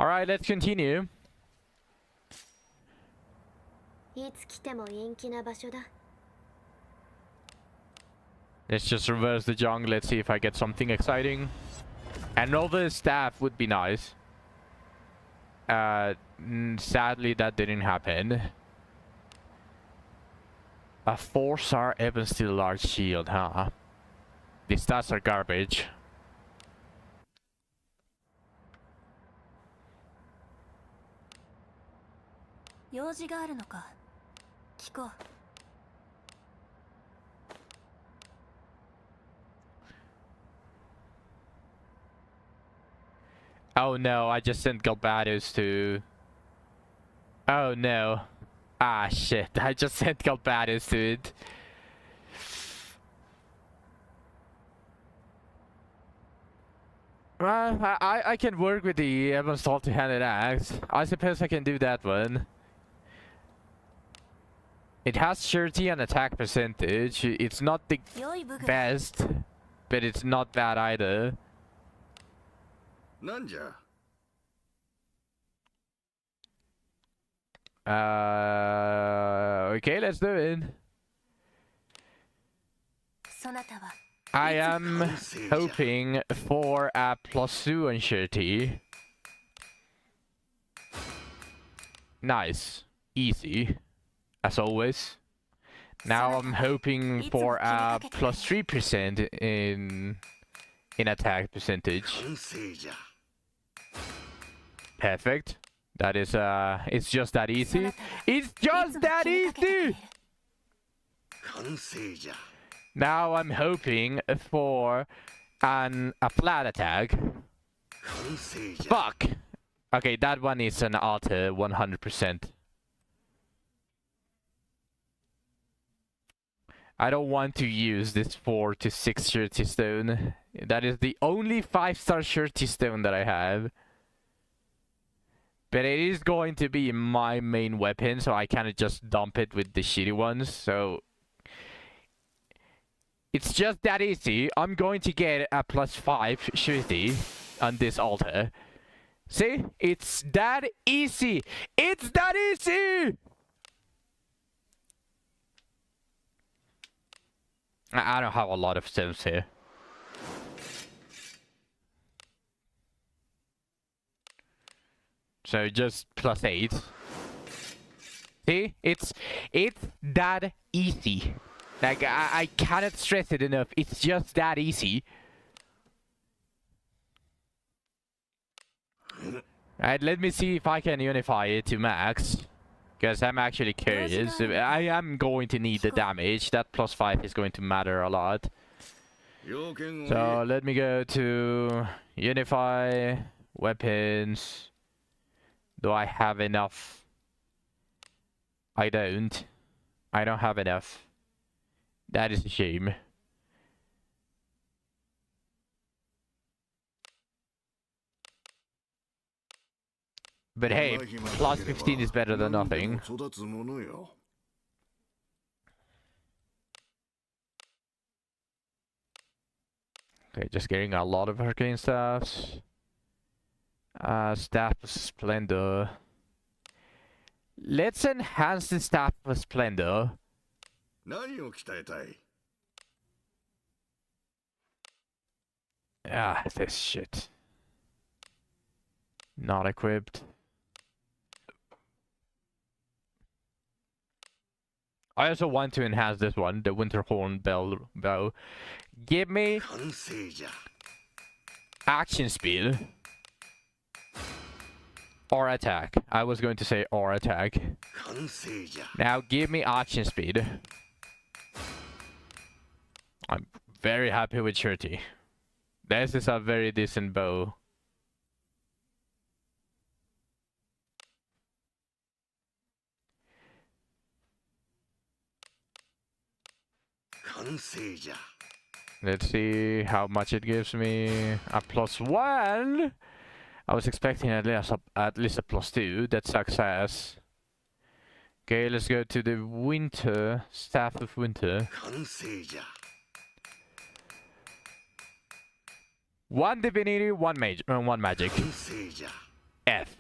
Alright, let's continue. いつ来ても陰気な場所だ。 Let's just reverse the jungle. Let's see if I get something exciting. Another staff would be nice. Sadly, that didn't happen. A 4-star Evan Steel large shield, huh? The stats are garbage. Oh no, I just sent Galbados to... Oh no. Ah shit, I just sent Galbados to it. I can work with the Evans multi-handed axe. I suppose I can do that one. It has surety and attack percentage. It's not the best, but it's not bad either. なんじゃ。 Okay, let's do it. I am hoping for a +2 on surety. Nice. Easy. As always. Now I'm hoping for a +3% in attack percentage. Perfect. That is it's just that easy. It's just that easy. Now I'm hoping for a flat attack. Fuck. Okay, that one is an auto 100%. I don't want to use this 4 to 6 surety stone. That is the only 5-star surety stone that I have. But it is going to be my main weapon, so I cannot just dump it with the shitty ones. So it's just that easy. I'm going to get a +5 surety on this altar. See? It's that easy. It's that easy! I don't have a lot of stones here. So just +8. See? It's that easy. Like, I cannot stress it enough. It's just that easy. Alright, let me see if I can unify it to max. Because I'm actually curious. I am going to need the damage. That +5 is going to matter a lot. So let me go to unify weapons. Do I have enough? I don't. I don't have enough. That is a shame. But hey, +15 is better than nothing. Okay, just getting a lot of arcane staffs. Staff of Splendor. Let's enhance the Staff of Splendor. 何を鍛えたい？ Ah, this shit. Not equipped. I also want to enhance this one, the Winterhorn bow. Give me 完成じゃ。 action speed. Or attack. I was going to say or attack. 完成じゃ。 Now give me action speed. I'm very happy with Shirty. This is a very decent bow. Let's see how much it gives me. A +1. I was expecting at least a +2. That's success. Okay, let's go to the winter staff of winter. 完成じゃ。 One divinity, one magic. 完成じゃ。 F.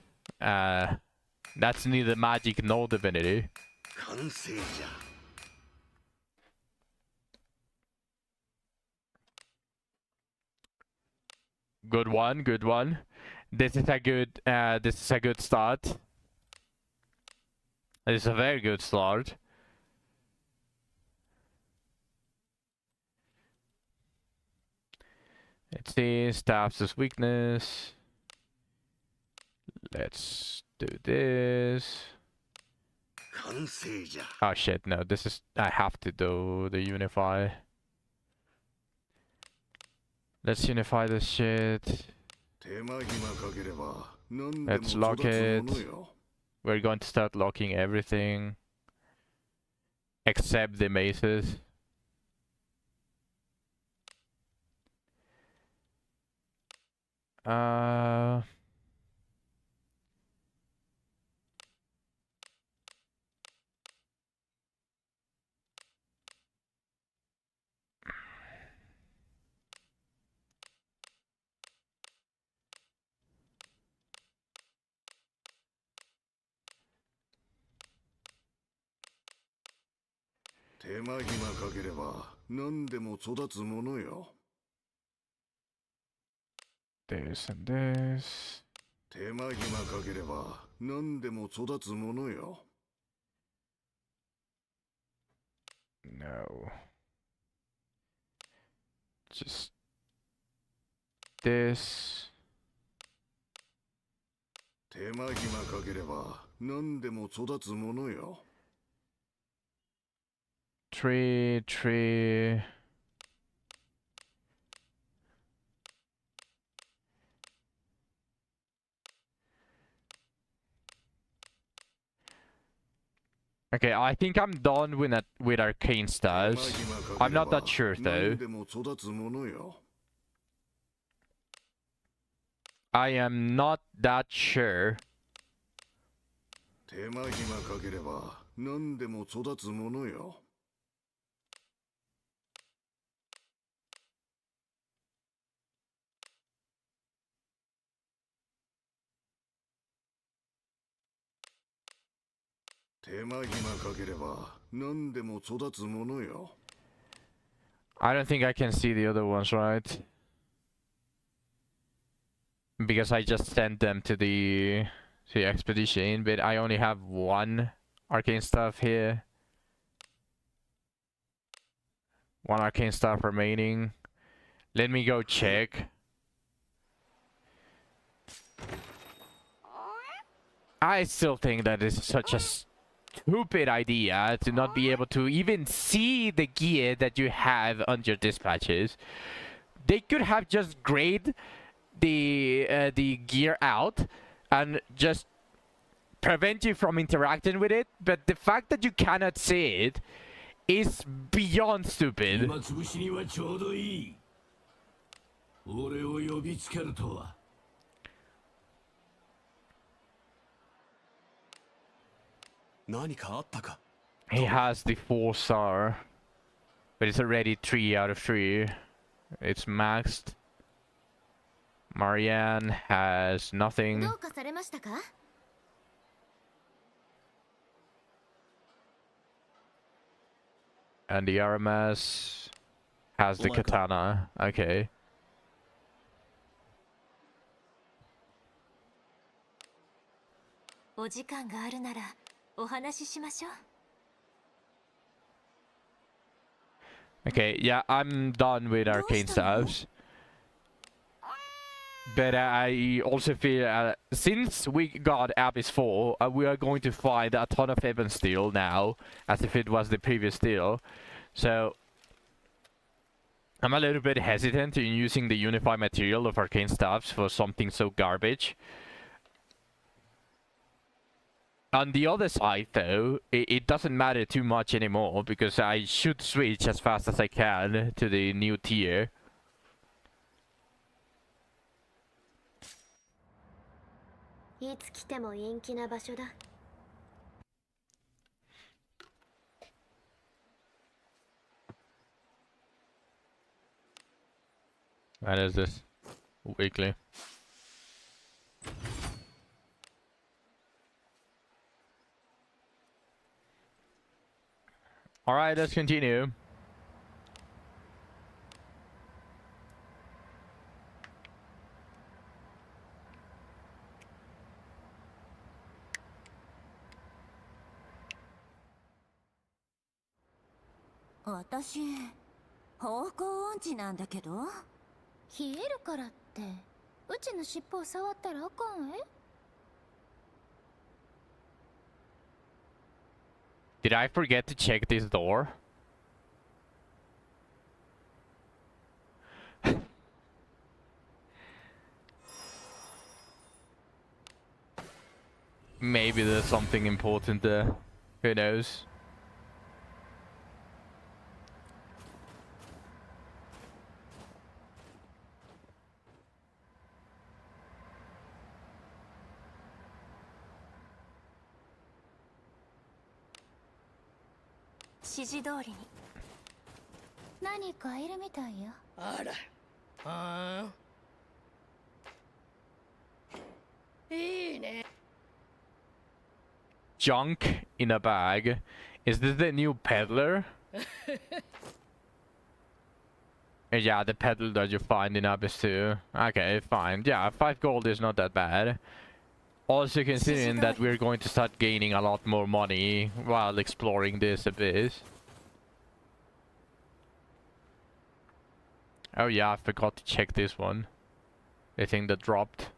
That's neither magic nor divinity. 完成じゃ。 Good one, good one. This is a good start. This is a very good start. Let's see, staffs as weakness. Let's do this. 完成じゃ。 Oh shit, no, this is, I have to do the unify. Let's unify this shit. 手間暇かければ何でも Let's lock 育つもの it. よ。 We're going to start locking everything. Except the maces.手間暇かければ何でも育つものよ。 This and this. 手間暇かければ何でも育つものよ。 No. Just this. 手間暇かければ何でも育つものよ。 Tree. Okay, I think I'm done with arcane stars. I'm not that sure though. 何でも育つものよ。 I am not that sure. 手間暇かければ何でも育つものよ。 手間暇かければ何でも育つものよ。 I don't think I can see the other ones, right? Because I just sent them to the expedition, but I only have one arcane stuff here. One arcane stuff remaining. Let me go check. I still think that is such a stupid idea to not be able to even see the gear that you have on your dispatches. They could have just grayed the gear out and just prevent you from interacting with it, but the fact that you cannot see it is beyond stupid. 暇つぶしにはちょうどいい。俺を呼びつけるとは。何かあったか。 He has the 4-star, but it's already 3 out of 3. It's maxed. Marianne has nothing. どうかされましたか？ And the RMS has the katana. Okay. お時間があるならお話ししましょう。 Okay, yeah, I'm done with arcane staffs. But I also feel, since we got Abyss 4, we are going to find a ton of Ebon Steel now, as if it was the previous steel. So, I'm a little bit hesitant in using the unified material of arcane staffs for something so garbage. On the other side, though, it doesn't matter too much anymore, because I should switch as fast as I can to the new tier. What is this? Weekly. Alright, let's continue. Did I forget to check this door? Maybe there's something important there. Who knows? Junk in a bag. Is this the new peddler? Yeah, the peddler that you find in Abyss 2. Okay, fine. Yeah, 5 gold is not that bad. Also considering that we're going to start gaining a lot more money while exploring this abyss. Oh yeah, I forgot to check this one. The thing that dropped.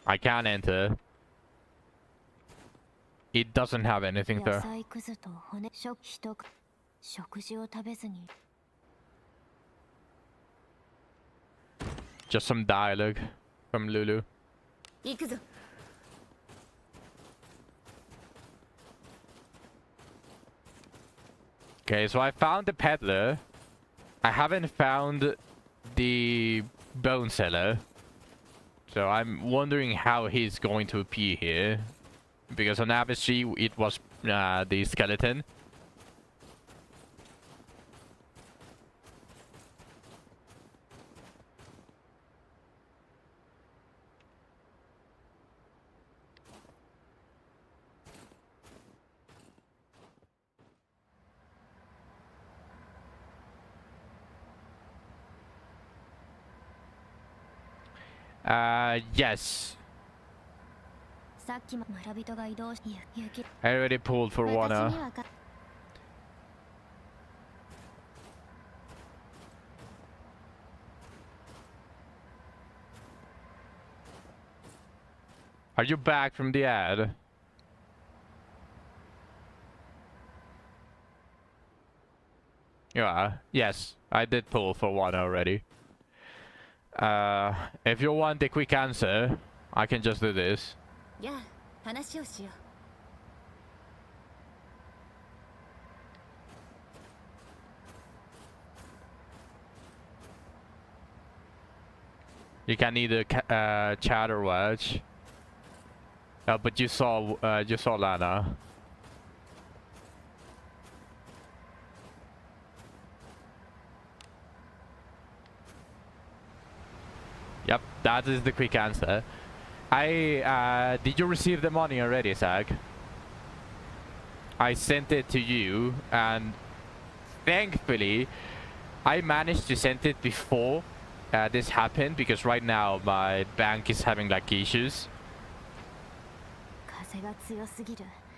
I can't enter. It doesn't have anything there. Just some dialogue from Lulu. Okay, so I found the peddler. I haven't found the bone seller. So I'm wondering how he's going to appear here. Because on Abyss 3 it was the skeleton. Yes. I already pulled for one. Are you back from the ad? Yeah. Yes, I did pull for one already. If you want a quick answer, I can just do this. You can either chat or watch. But you saw Lana. Yep, that is the quick answer. Did you receive the money already, Zach? I sent it to you, and thankfully, I managed to send it before this happened, because right now my bank is having like issues.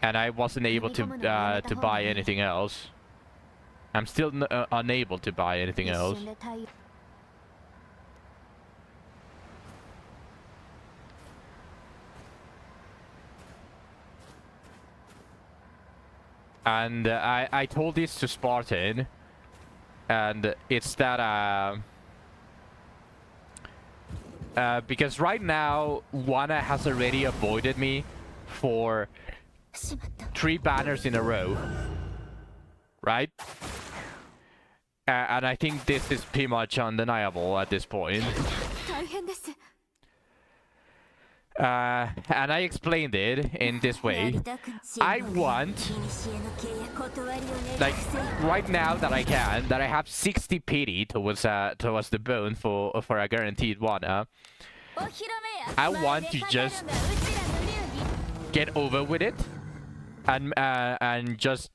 And I wasn't able to buy anything else. I'm still unable to buy anything else. And I told this to Spartan, and it's that because right now Wana has already avoided me for 3 banners in a row, right? And I think this is pretty much undeniable at this point. And I explained it in this way. I want, like, right now that I can, that I have 60 pity towards the bone for a guaranteed one. I want to just get over with it and just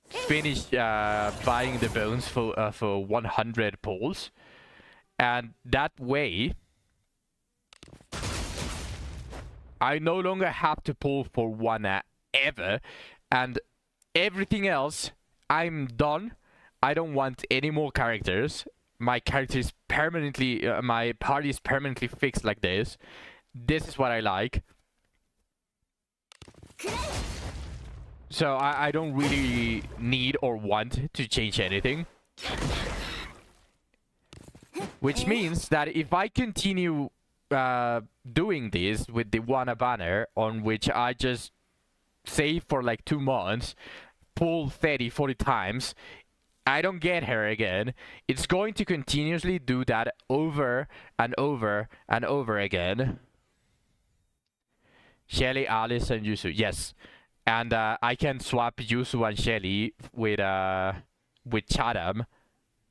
finish buying the bones for 100 pulls, and that way I no longer have to pull for one ever, and everything else, I'm done. I don't want any more characters. My character is permanently, my party is permanently fixed like this. This is what I like. So I don't really need or want to change anything. Which means that if I continue doing this with the Wana banner, on which I just save for like 2 months, pull 30-40 times, I don't get her again, it's going to continuously do that over and over and over again. Shelly, Alice, and Yuzu, yes. And I can swap Yuzu and Shelly with Chatham.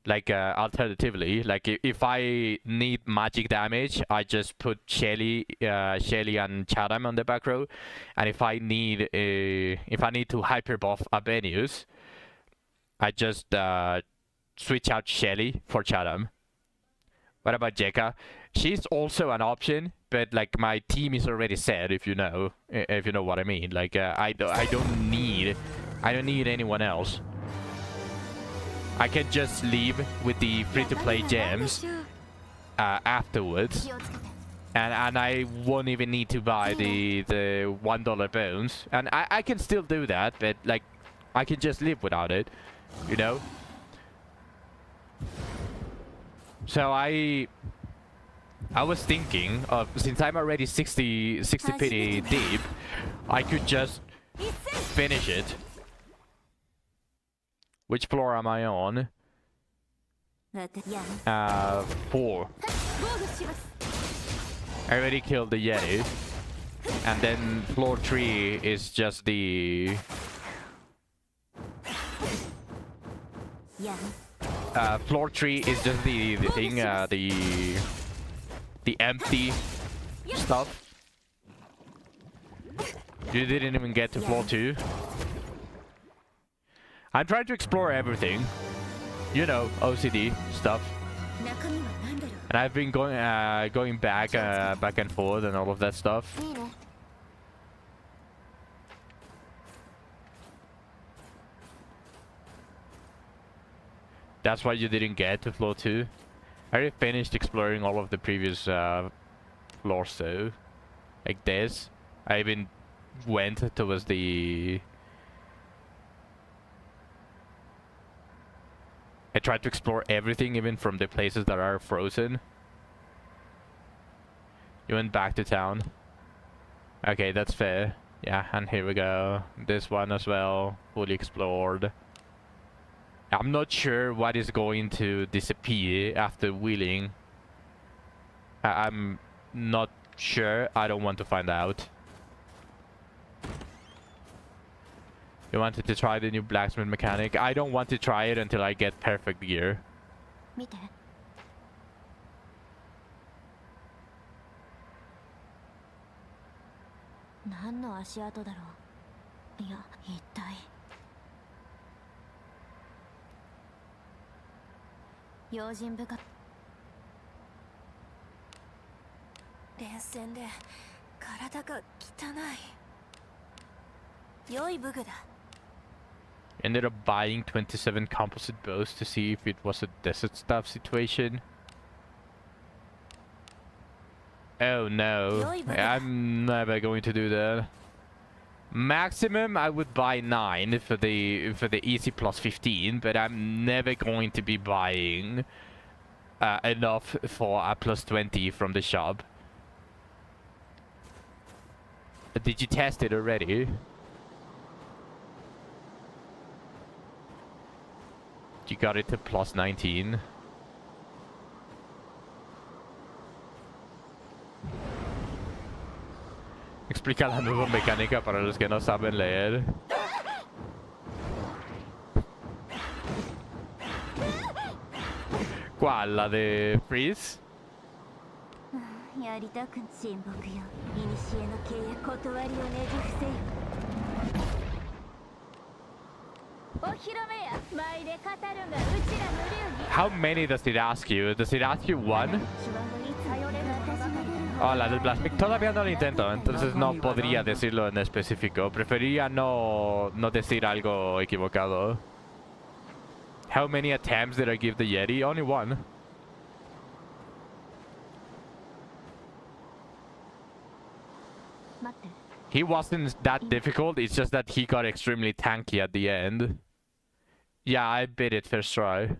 Like, alternatively, like if I need magic damage, I just put Shelly and Chatham on the back row, and if I need to hyper buff Abenius, I just switch out Shelly for Chatham. What about Jekka? She's also an option, but like my team is already set. If you know what I mean. Like I don't need anyone else. I can just leave with the free-to-play gems afterwards, and I won't even need to buy the $1 bones, and I can still do that, but like I can just live without it, you know. So I was thinking of, since I'm already 60 pity deep, I could just finish it. Which floor am I on? 4. I already killed the Yeti. And then floor 3 is just the... floor 3 is just the thing, the empty stuff. You didn't even get to floor 2. I'm trying to explore everything, you know, OCD stuff, and I've been going back and forth and all of that stuff. That's why you didn't get to floor 2. I already finished exploring all of the previous floors though, like this. I even went towards the... I tried to explore everything, even from the places that are frozen. You went back to town. Okay, that's fair. Yeah, and here we go. This one as well, fully explored. I'm not sure what is going to disappear after wheeling. I'm not sure. I don't want to find out. You wanted to try the new blacksmith mechanic? I don't want to try it until I get perfect gear. 見て。何の足跡だろう。いや、一体。用心深く。連戦で体が汚い。良い武具だ。Ended up buying 27 composite bows to see if it was a desert stuff situation. Oh no, I'm never going to do that. Maximum I would buy 9 for the easy plus 15, but I'm never going to be buying enough for a plus 20 from the shop. Did you test it already? You got it to plus 19. Explica la nueva mecánica para los que no saben leer. ¿Cuál? ¿La de Freeze? やりたく沈黙よ。古の契約断りをねじ伏せよ。お披露目や。前で語るがうちらの流儀。How many does it ask you? Does it ask you one? Oh, la del Plastic todavía no lo intento, entonces no podría decirlo en específico. Preferiría no decir algo equivocado. How many attempts did I give the Yeti? Only one. He wasn't that difficult, it's just that he got extremely tanky at the end. Yeah, I beat it first try.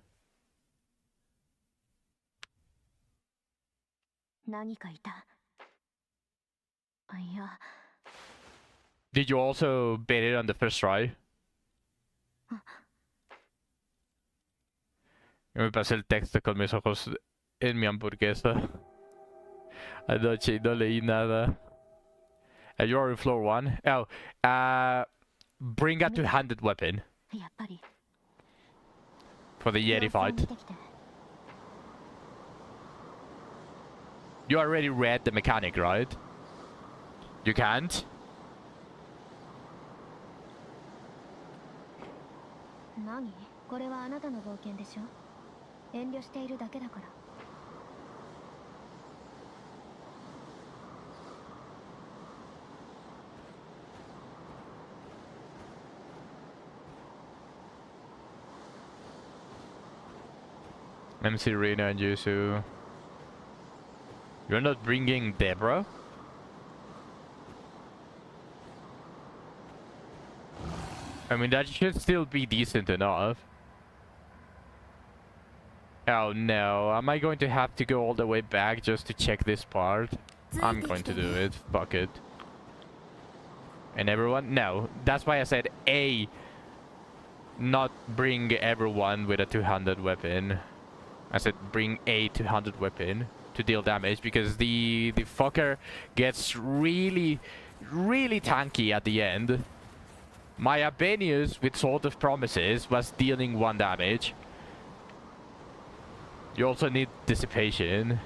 何かいた。いや。Did you also beat it on the first try? Yo me pasé el texto con mis ojos en mi hamburguesa. Anoche y no leí nada. You are in floor 1. Oh, bring a two-handed weapon. For the Yeti fight. You already read the mechanic, right? You can't? 何？これはあなたの冒険でしょ？遠慮しているだけだから。MC Rena and Yusu. You're not bringing Deborah? I mean, that should still be decent enough. Oh no, am I going to have to go all the way back just to check this part? I'm going to do it, fuck it. And everyone? No, that's why I said A. Not bring everyone with a two-handed weapon. I said bring a two-handed weapon to deal damage, because the fucker gets really tanky at the end. My Abenius with Sword of Promises was dealing 1 damage. You also need Dissipation.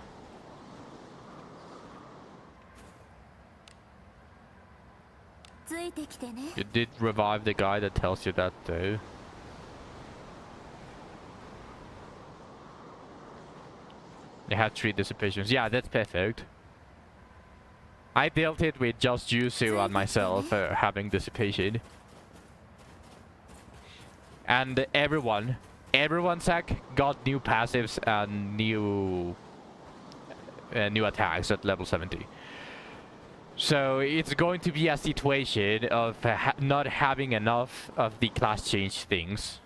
You did revive the guy that tells you that though. They had 3 dissipations. Yeah, that's perfect. I dealt it with just Yusu and myself having dissipation. And everyone Zach got new passives and new attacks at level 70. So it's going to be a situation of not having enough of the class change things.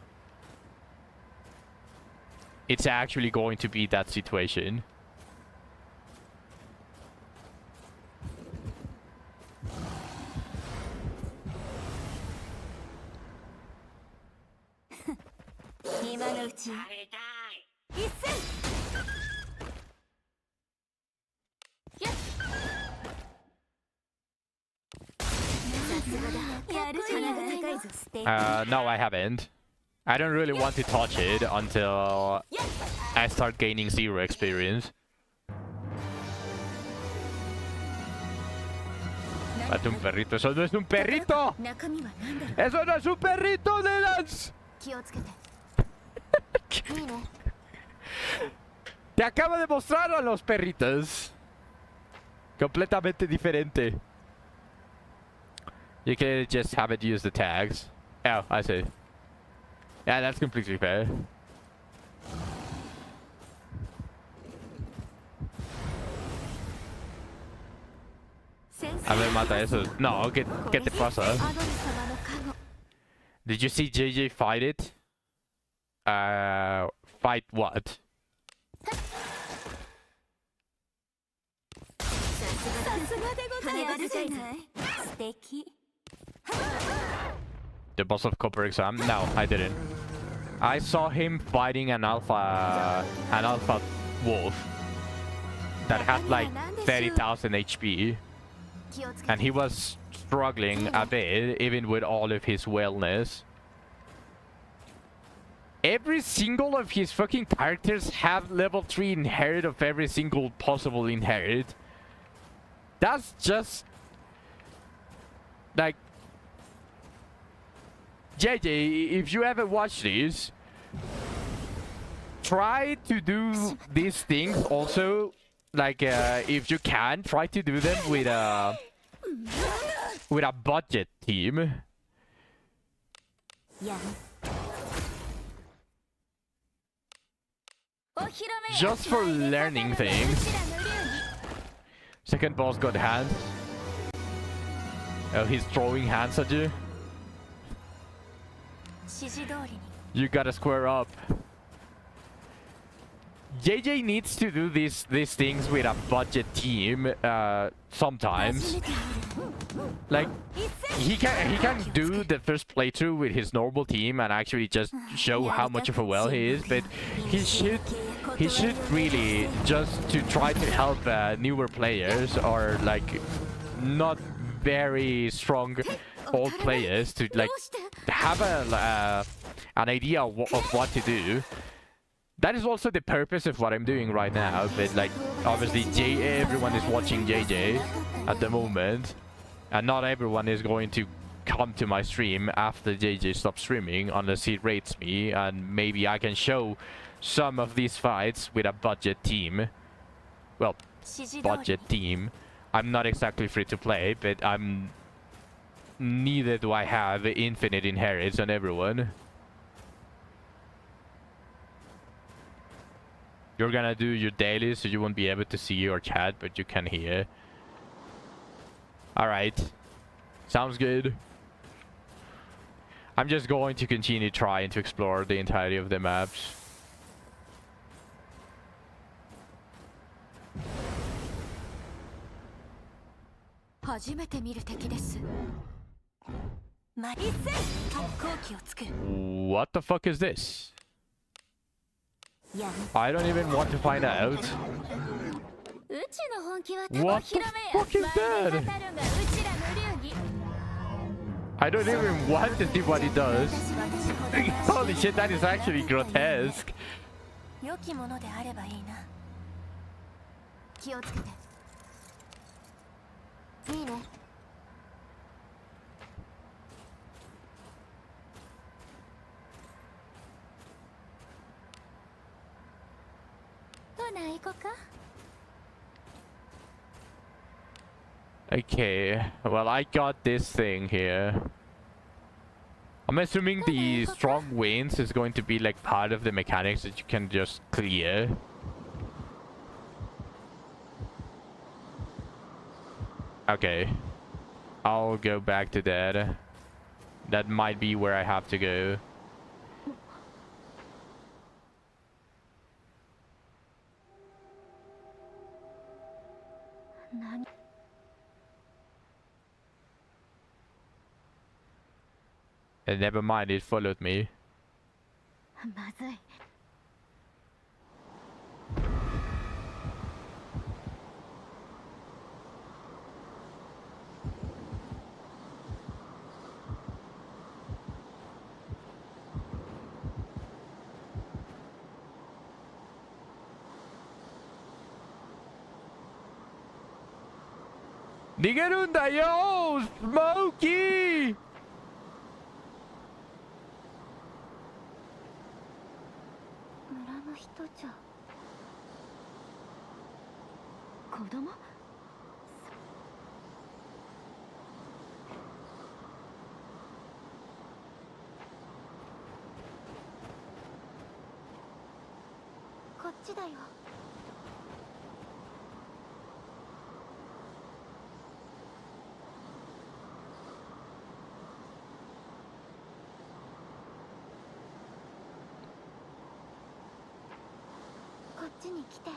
It's actually going to be that situation. No, I haven't. I don't really want to touch it until I start gaining 0 experience. Date un perrito, eso no es un perrito. Eso no es un perrito, Nelans. Te acabo de mostrar a los perritos. Completamente diferente. You can just have it use the tags. Oh, I see. Yeah, that's completely fair. A ver, mata eso. No, ¿qué te pasa? Did you see JJ fight it? Fight what? The boss of Copper Exam? No, I didn't. I saw him fighting an alpha wolf that had like 30,000 HP, and he was struggling a bit even with all of his wellness. Every single of his fucking characters have level 3 inherit of every single possible inherit. That's just like, JJ, if you ever watch this, try to do these things also, like if you can, try to do them with a budget team. Just for learning things. Second boss got hands. Oh, he's throwing hands at you. You gotta square up. JJ needs to do these things with a budget team sometimes. Like he can do the first playthrough with his normal team and actually just show how much of a well he is, but he should really just to try to help newer players or like not very strong old players to like have an idea of what to do. That is also the purpose of what I'm doing right now, but like obviously everyone is watching JJ at the moment, and not everyone is going to come to my stream after JJ stops streaming unless he rates me, and maybe I can show some of these fights with a budget team. Well, budget team. I'm not exactly free to play, but neither do I have infinite inherits on everyone. You're gonna do your daily, so you won't be able to see your chat, but you can hear. Alright. Sounds good. I'm just going to continue trying to explore the entirety of the maps. What the fuck is this? I don't even want to find out. What the fuck is that? I don't even want to see what he does. Holy shit, that is actually grotesque. Okay, well, I got this thing here. I'm assuming the strong winds is going to be like part of the mechanics that you can just clear. Okay, I'll go back to that. That might be where I have to go. And never mind, it followed me. 逃げるんだよスモーキー。村の人じゃ子供？こっちだよ。こっちに来て。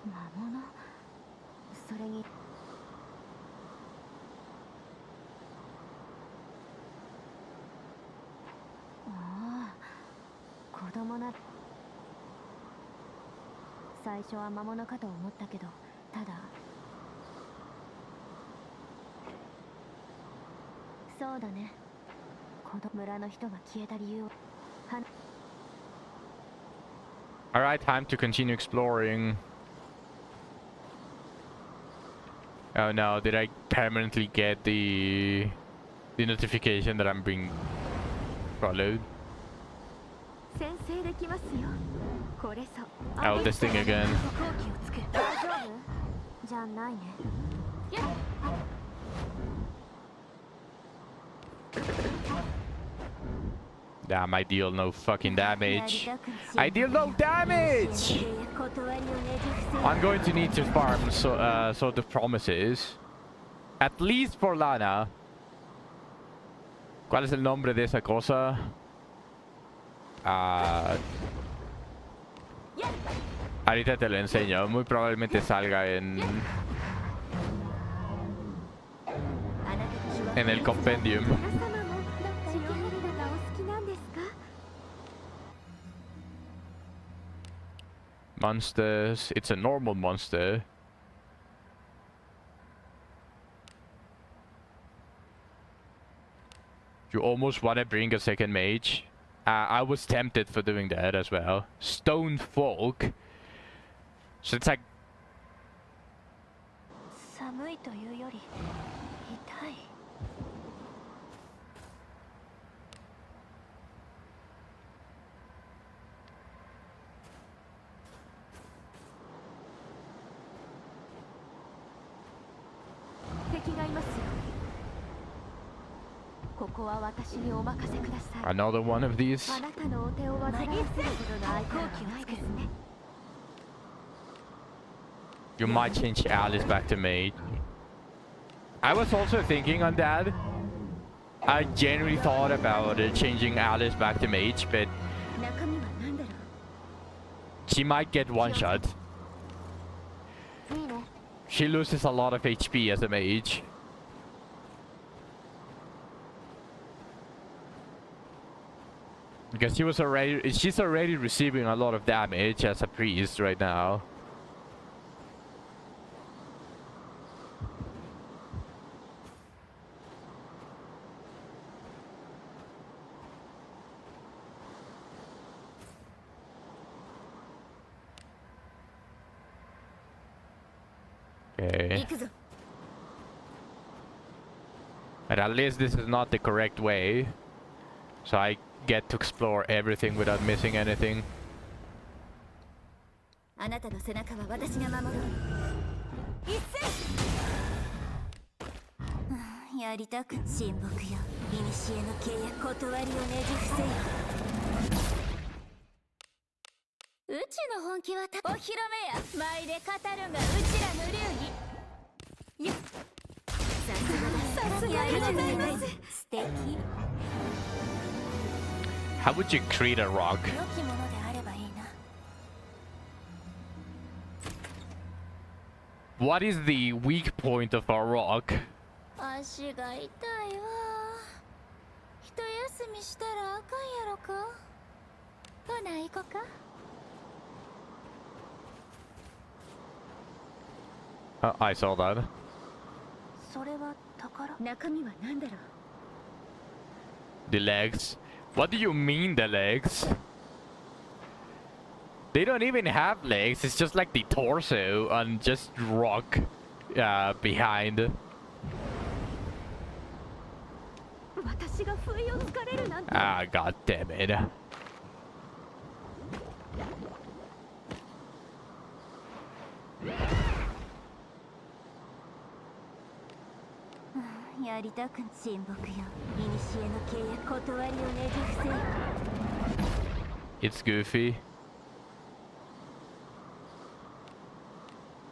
魔物？それにああ、子供な。最初は魔物かと思ったけど、ただそうだね、村の人が消えた理由を。Alright, time to continue exploring. Oh no, did I permanently get the notification that I'm being followed? Oh, this thing again. じゃないね。Damn, I deal no fucking damage. I deal no damage! I'm going to need to farm sort of promises. At least for Lana. ¿Cuál es el nombre de esa cosa? Ahorita te lo enseño. Muy probablemente salga en el compendium. Monsters. It's a normal monster. You almost want to bring a second mage. I was tempted for doing that as well. Stone folk. So it's like... 寒いというより痛い。敵がいますよ。ここは私にお任せください。 Another one of these. あなたのお手を煩わせるほどの愛好機をですね。 You might change Alice back to maid. I was also thinking on that. I genuinely thought about changing Alice back to mage, but 中身は何だろう。 she might get one shot. いいね。 She loses a lot of HP as a mage. Because she's already receiving a lot of damage as a priest right now. Okay. But at least this is not the correct way. So I get to explore everything without missing anything. あなたの背中は私が守る。一斉。やりたく親睦よ。古の契約断りをねじ伏せよ。うちの本気はお披露目や。舞で語るがうちらの流儀。素敵。 How would you create a rock? 良きものであればいいな。 What is the weak point of a rock? 足が痛いわ。一休みしたらあかんやろか。ほな行こか。I saw that. それは宝。中身は何だろう。 The legs. What do you mean the legs? They don't even have legs. It's just like the torso and just rock behind. 私が不意をつかれるなんて。Ah, god damn it. やりたく親睦よ。古の契約断りをねじ伏せよ。 It's goofy.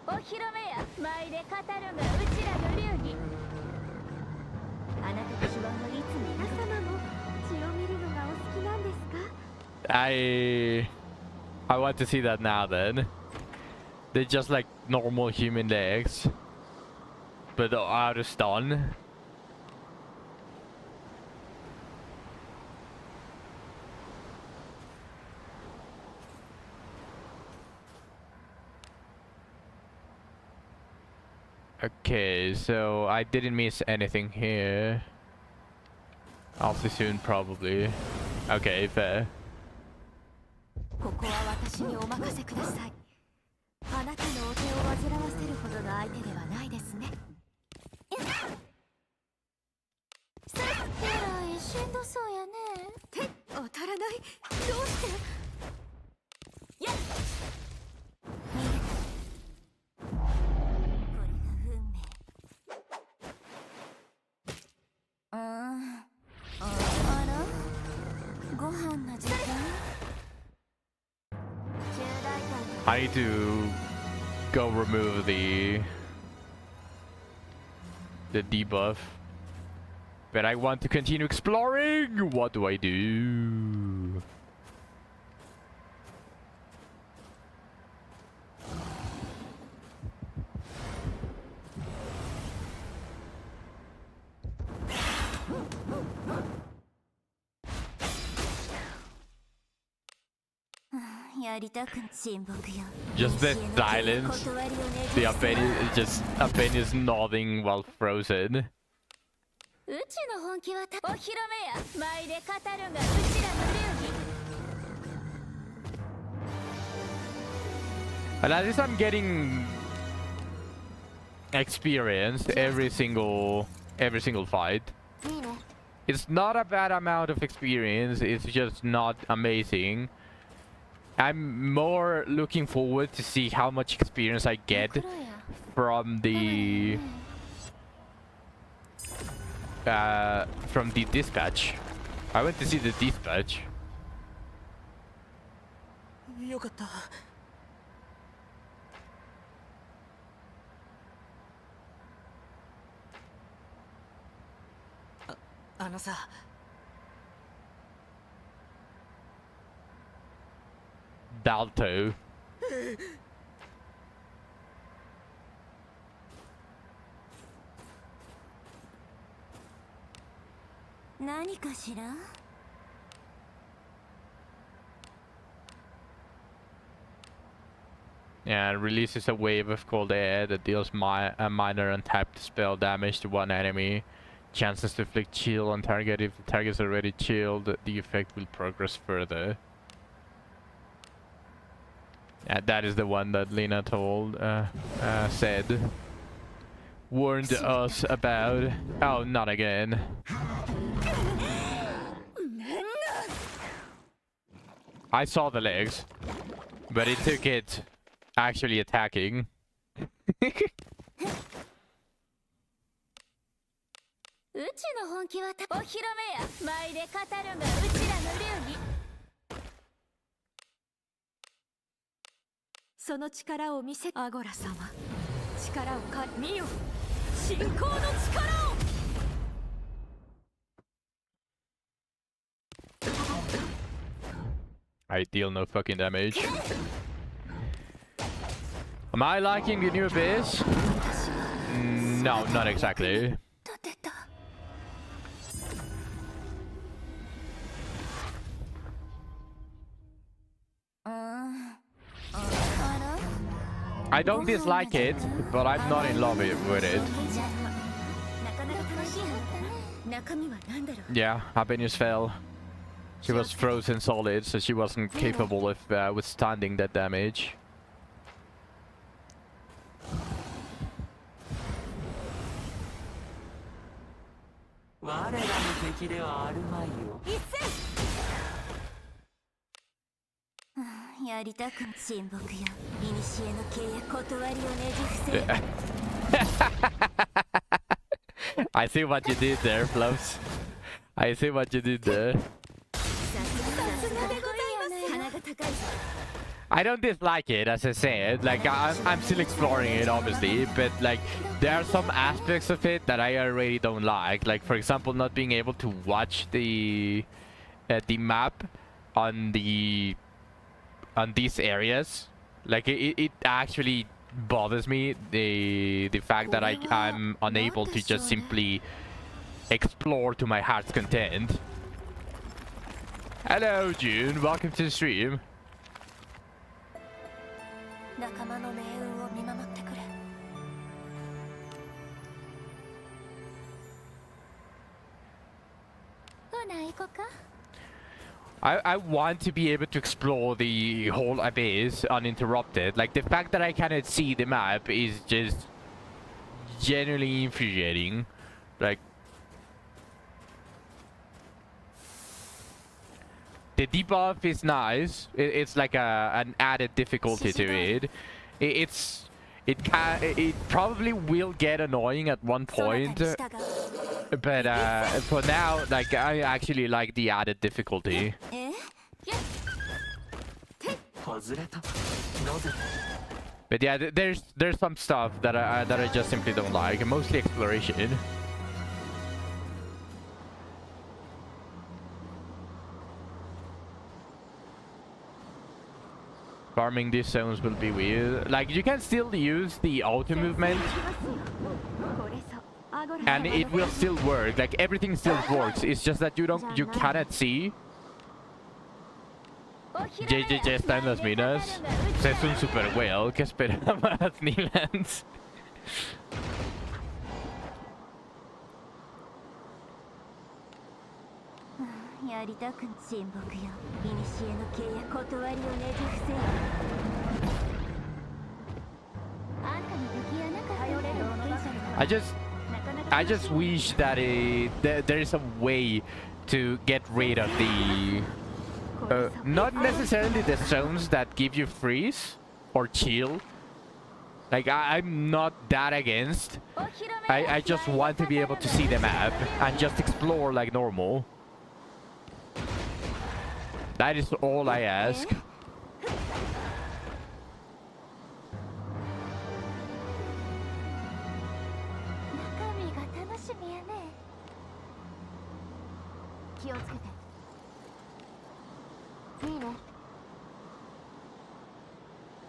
お披露目や舞で語るがうちらの流儀。あなたたちはいつ皆様も血を見るのがお好きなんですか？ I want to see that now then. They're just like normal human legs. But out of stone. Okay, so I didn't miss anything here. I'll see soon, probably. Okay, fair. ここは私にお任せください。あなたのお手を煩わせるほどの相手ではないですね。さっきらいしんどそうやね。て当たらない。どうして？やっ。見えた。これが運命。あら？ご飯の時間I need to go remove the debuff. But I want to continue exploring! What do I do? Just the silence. The Aben is nodding while frozen. うちの本気はお披露目や舞で語るがうちらの流儀。 And at least I'm getting experience every single fight. いいね。 It's not a bad amount of experience, it's just not amazing. I'm more looking forward to see how much experience I get from the dispatch. I went to see the dispatch. よかった。あのさ。Dalto. 何かしら？ Yeah, it releases a wave of cold air that deals a minor untapped spell damage to one enemy. Chances to inflict chill on target. If the target is already chilled, the effect will progress further. That is the one that Lena warned us about. Oh, not again. I saw the legs, but it took it actually attacking. うちの本気はお披露目や舞で語るがうちらの流儀。その力を見せアゴラ様。力を見よ。信仰の力を。I deal no fucking damage. Am I liking the new abyss? No, not exactly. 立てた I don't dislike it, but I'm not in love with it. なかなか楽しいはずだね中身は何だろう Yeah, Happiness fell. She was frozen solid, so she wasn't capable of withstanding that damage.一斉やりたく親睦や古の契約断りをねじ伏せ I see what you did there, Fluffs. I see what you did there. さすがでございます鼻が高い I don't dislike it, as I said. Like, I'm still exploring it, obviously, but like, there are some aspects of it that I already don't like. Like, for example, not being able to watch the map on these areas. Like, it actually bothers me, the fact that I'm unable to just simply explore to my heart's content. Hello, June. Welcome to the stream. 仲間の命運を見守ってくれ I want to be able to explore the whole abyss uninterrupted. Like, the fact that I cannot see the map is just genuinely infuriating. Like, the debuff is nice. It's like an added difficulty to it. It probably will get annoying at one point, but for now, like, I actually like the added difficulty. え But yeah, there's some stuff that I just simply don't like, mostly exploration. Farming these zones will be weird. Like, you can still use the auto movement, and it will still work. Like, everything still works. It's just that you cannot see. JJJ está en las minas. Es un super whale. ¿Qué esperabas, Neelands? やりたく親睦よ古の契約断りをねじ伏せあんたの敵やなか頼れる経験者 I just wish that there is a way to get rid of the not necessarily the zones that give you freeze or chill. Like, I'm not that against. I just want to be able to see the map and just explore like normal. That is all I ask.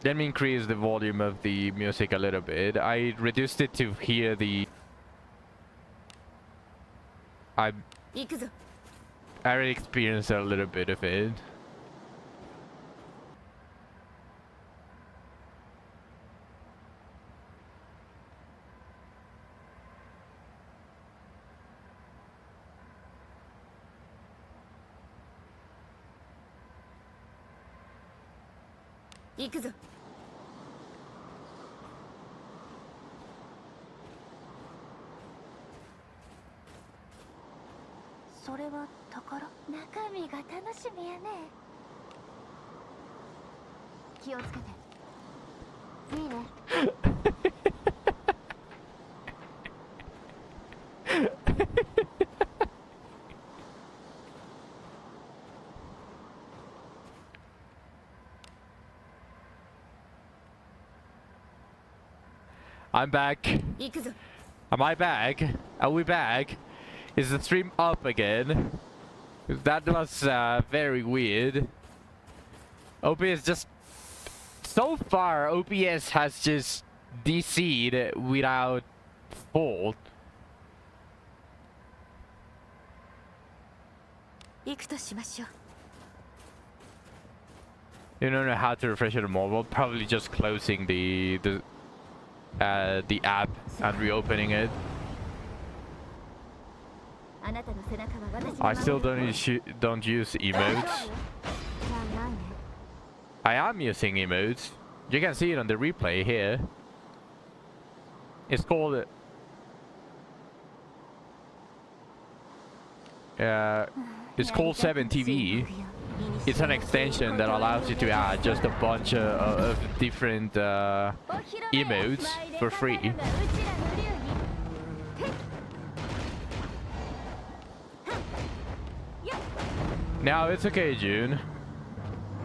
Let me increase the volume of the music a little bit. I reduced it to hear the... I already experienced a little bit of it. Ikuzo. それは宝中身が楽しみやね気をつけていいね I'm back. 行くぞ Am I back? Are we back? Is the stream up again? That was very weird. OPS just... So far, OPS has just DC'd without fault. 行くとしましょう。 You don't know how to refresh it more. Well, probably just closing the app and reopening it. あなたの背中は私に I still don't use emotes. I am using emotes. You can see it on the replay here. It's called it's called 7TV. It's an extension that allows you to add just a bunch of different emotes for free. Now it's okay, June.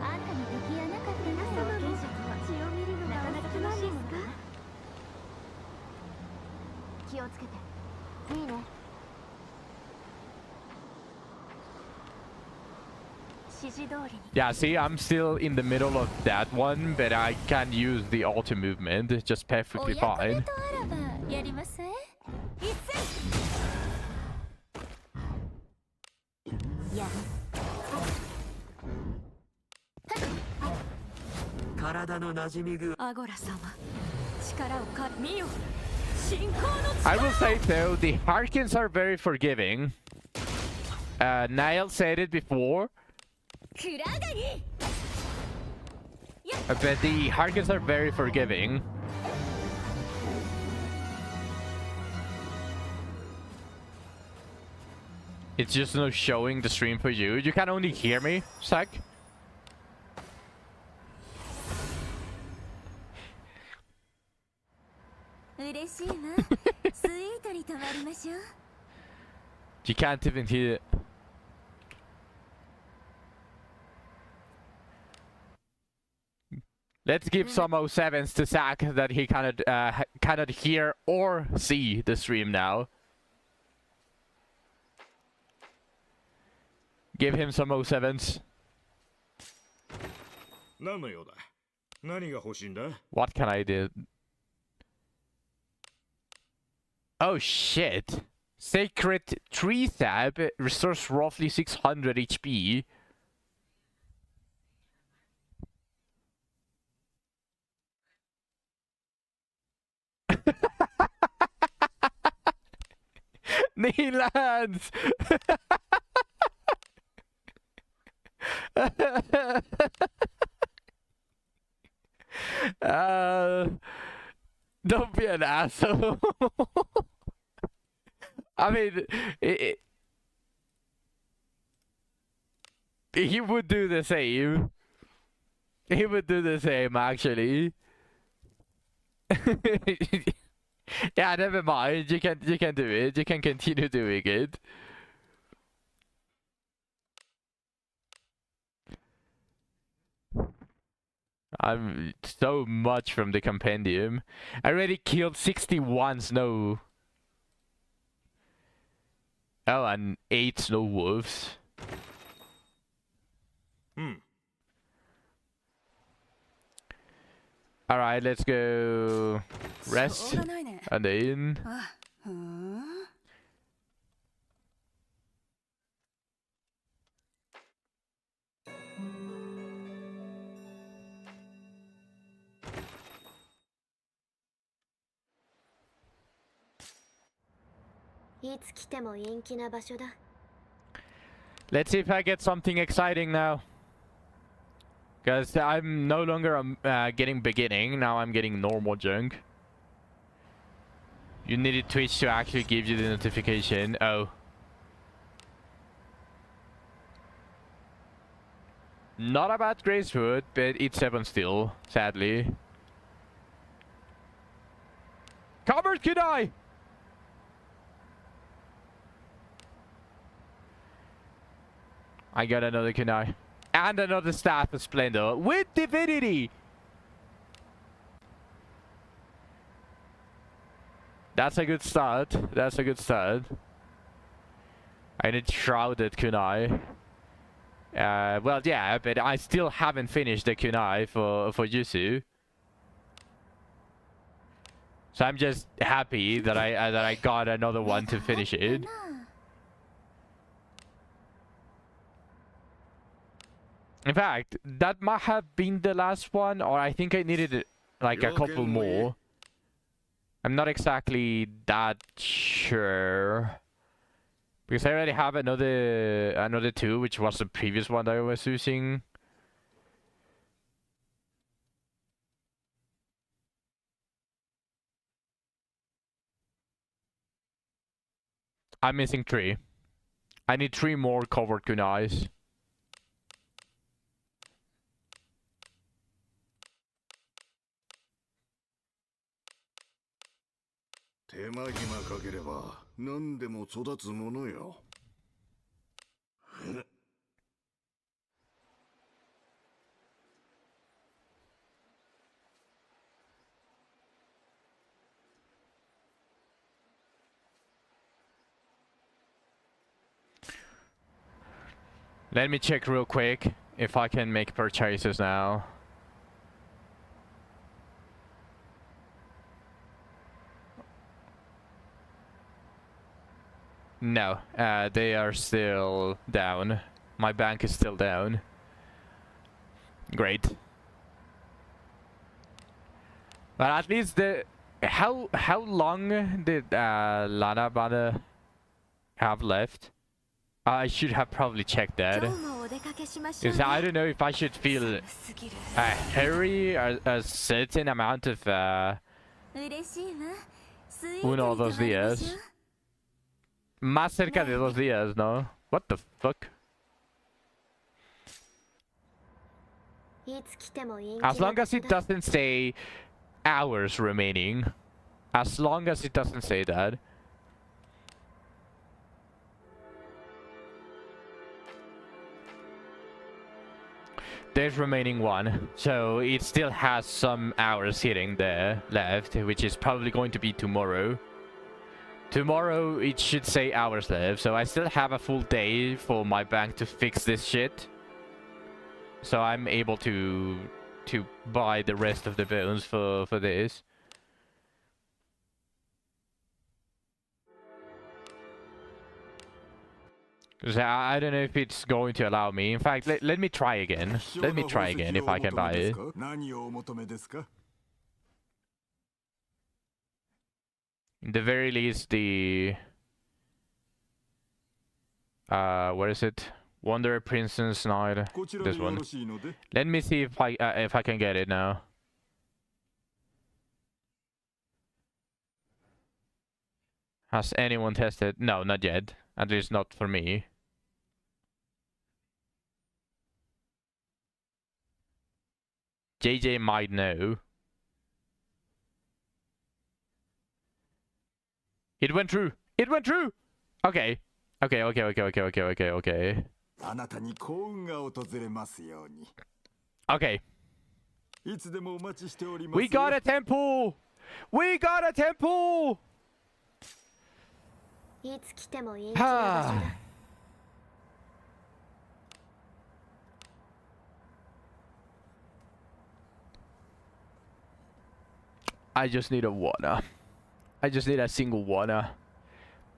あんたの敵やなかったなその剣術は血を見るのがなかなか楽しいですか気をつけていいね Yeah, see, I'm still in the middle of that one, but I can use the auto movement just perfectly fine. I will say though, the Harkins are very forgiving. Niall said it before. But the Harkins are very forgiving. It's just no showing the stream for you. You can only hear me, Zach. You can't even hear it. Let's give some 07s to Zach that he cannot hear or see the stream now. Give him some 07s. What can I do? Oh shit. Sacred Tree Stab restores roughly 600 HP. Neelands! Don't be an asshole. I mean, he would do the same. He would do the same, actually. Yeah, never mind. You can do it. You can continue doing it. I'm so much from the compendium. I already killed 61 snow. Oh, and 8 snow wolves. Alright, let's go rest and then. Let's see if I get something exciting now. Because I'm no longer getting beginning, now I'm getting normal junk. You needed Twitch to actually give you the notification. Oh. Not about Gracewood, but it's 7 still, sadly. Covered Kunai! I got another Kunai. And another Staff of Splendor with Divinity! That's a good start. That's a good start. I need Shrouded Kunai. Well, yeah, but I still haven't finished the kunai for Yuzu. So I'm just happy that I got another one to finish it. In fact, that might have been the last one, or I think I needed like a couple more. I'm not exactly that sure. Because I already have another two, which was the previous one that I was using. I'm missing 3. I need 3 more covered kunais. Let me check real quick if I can make purchases now. No, they are still down. My bank is still down. Great. But at least the how long did Lana Bana have left? I should have probably checked that. Because I don't know if I should feel hurry a certain amount of uno dos días. Más cerca de 2 días, no? What the fuck? As long as it doesn't say hours remaining. As long as it doesn't say that. There's remaining 1, so it still has some hours sitting there left, which is probably going to be tomorrow. Tomorrow it should say hours left, so I still have a full day for my bank to fix this shit. So I'm able to buy the rest of the bones for this. Because I don't know if it's going to allow me. In fact, let me try again. Let me try again if I can buy it. In the very least, the... where is it? Wanderer Princess Knight. This one. Let me see if I can get it now. Has anyone tested? No, not yet. At least not for me. JJ might know. It went through. It went through. Okay. Okay. Okay. We got a temple. We got a temple. I just need a water. I just need a single water.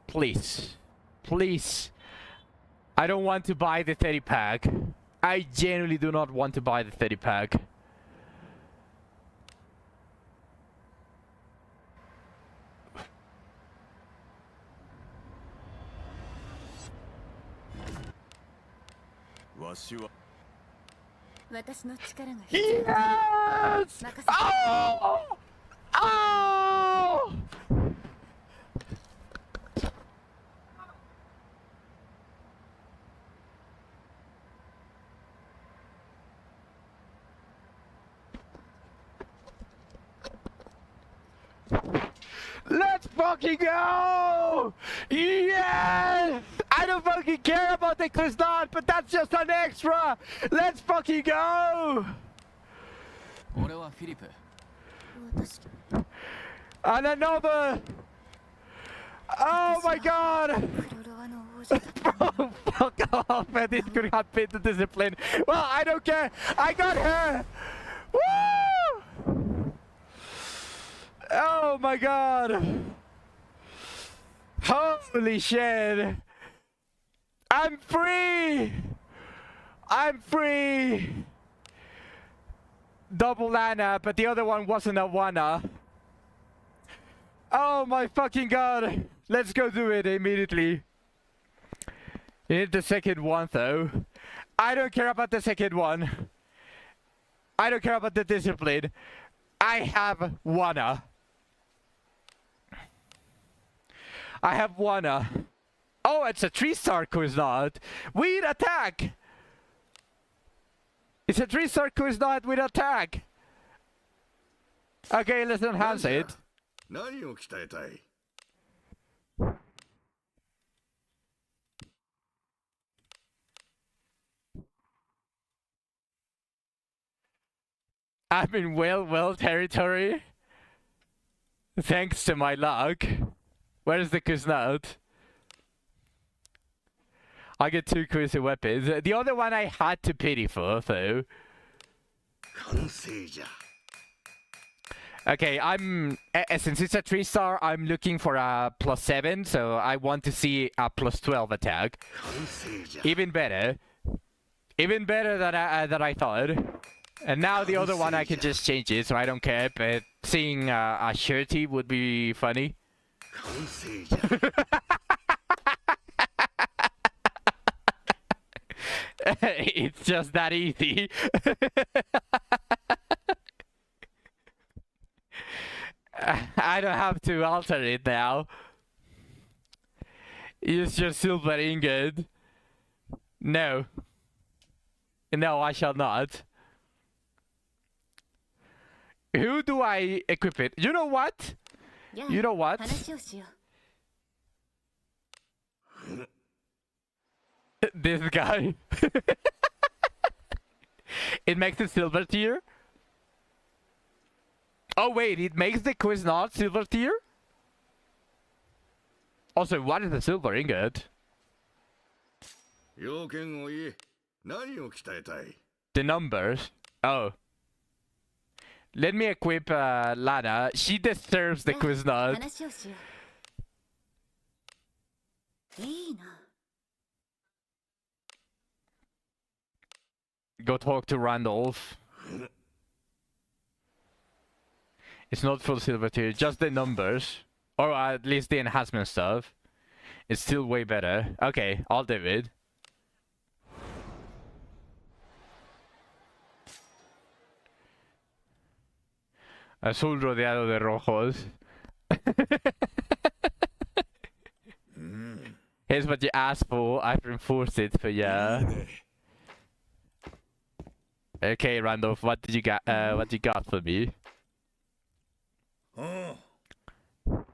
Please. Please. I don't want to buy the 30 pack. I genuinely do not want to buy the 30 pack. Yes! Oh! Oh! Let's fucking go! Yes! I don't fucking care about the Krishnat, but that's just an extra! Let's fucking go! And another! Oh my god! Oh, fuck off, man. This could have been the discipline. Well, I don't care. I got her. Woo! Oh my god. Holy shit. I'm free. I'm free. Double Lana, but the other one wasn't a wanna. Oh my fucking god. Let's go do it immediately. You need the second one though. I don't care about the second one. I don't care about the discipline. I have wanna. I have wanna. Oh, it's a 3-star Kuznot. With attack! It's a 3-star Kuznot with attack! Okay, let's enhance it. 何を鍛えたい？ I'm in well territory. Thanks to my luck. Where's the Kuznot? I get 2 crazy weapons. The other one I had to pity for, though. 完成じゃ。 Okay, since it's a 3-star, I'm looking for a +7, so I want to see a +12 attack. 完成じゃ。 Even better. Even better than I thought. And now the other one I can just change it, so I don't care, but seeing a shirty would be funny. 完成じゃ。 It's just that easy. I don't have to alter it now. Use your silver ingot. No. No, I shall not. Who do I equip it? You know what? You know what? This guy. It makes it silver tier? Oh wait, it makes the quiz not silver tier? Also, what is a silver ingot? 要件を言え。何を鍛えたい？ The numbers. Oh. Let me equip Lana. She deserves the quiz not. 話をしよう。いいな。 Go talk to Randolph. It's not full silver tier, just the numbers. Or at least the enhancement stuff. It's still way better. Okay, I'll do it. Azul rodeado de rojos. Here's what you asked for. I've enforced it for ya. Okay, Randolph, what did you got? What you got for me? ああ。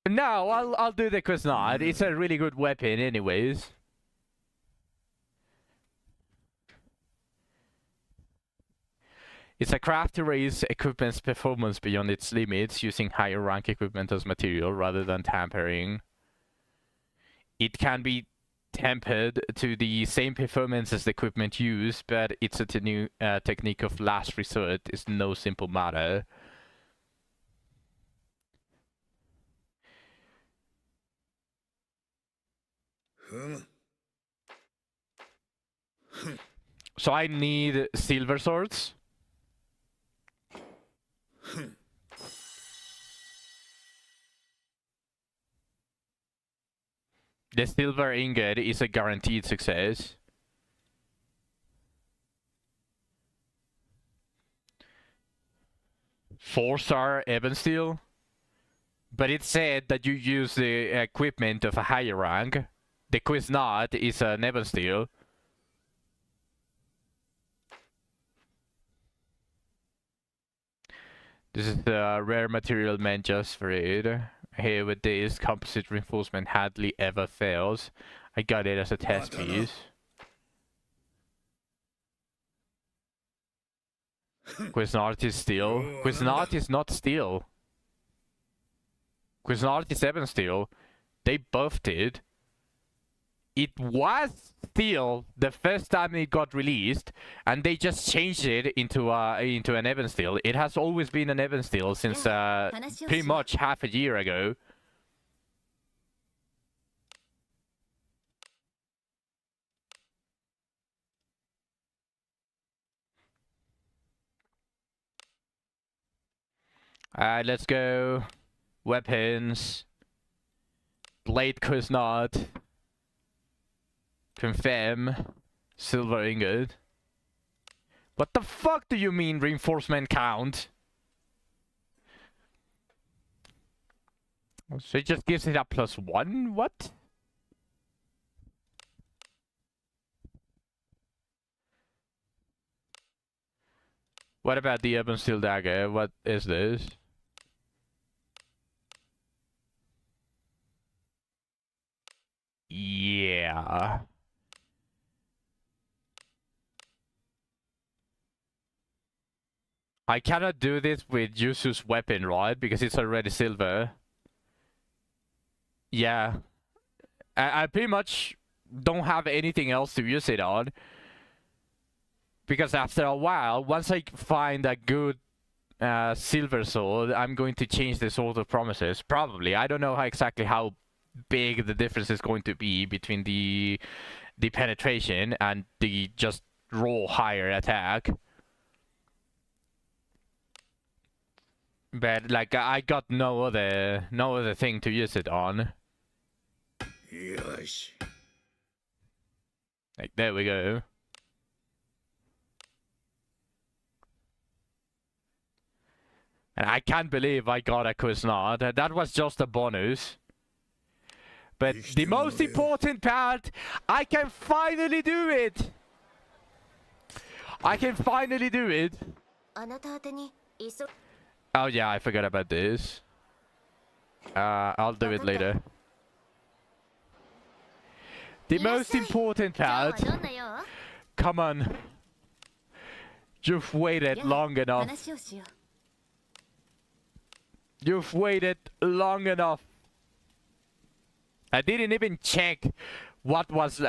No, I'll do the Kuznot. It's a really good weapon, anyways. It's a craft to raise equipment's performance beyond its limits, using higher rank equipment as material rather than tampering. It can be tempered to the same performance as the equipment used, but it's a new technique of last resort. It's no simple matter. So I need silver swords. The silver ingot is a guaranteed success. Four-star Ebon Steel. But it said that you use the equipment of a higher rank. The Kuznot is an Ebon Steel. This is the rare material meant just for it. Here with this, composite reinforcement hardly ever fails. I got it as a test piece. Kuznot is steel. Kuznot is not steel. Cuisinart is Evan Steel. They buffed it. It was Steel the first time it got released, and they just changed it into an Evan Steel. It has always been an Evan Steel since pretty much half a year ago. Let's go. Weapons. Blade Kuznot. Confirm. Silver ingot. What the fuck do you mean reinforcement count? So it just gives it a +1? What? What about the Ebon Steel Dagger? What is this? Yeah. I cannot do this with Yusu's weapon, right? Because it's already silver. Yeah. I pretty much don't have anything else to use it on. Because after a while, once I find a good silver sword, I'm going to change the Sword of Promises. Probably. I don't know exactly how big the difference is going to be between the penetration and the just raw higher attack. But like I got no other thing to use it on. Yosh. Like there we go. And I can't believe I got a Kuznot. That was just a bonus. But the most important part, I can finally do it! I can finally do it! Oh yeah, I forgot about this. I'll do it later. The most important part. Come on. You've waited long enough. You've waited long enough. I didn't even check what was this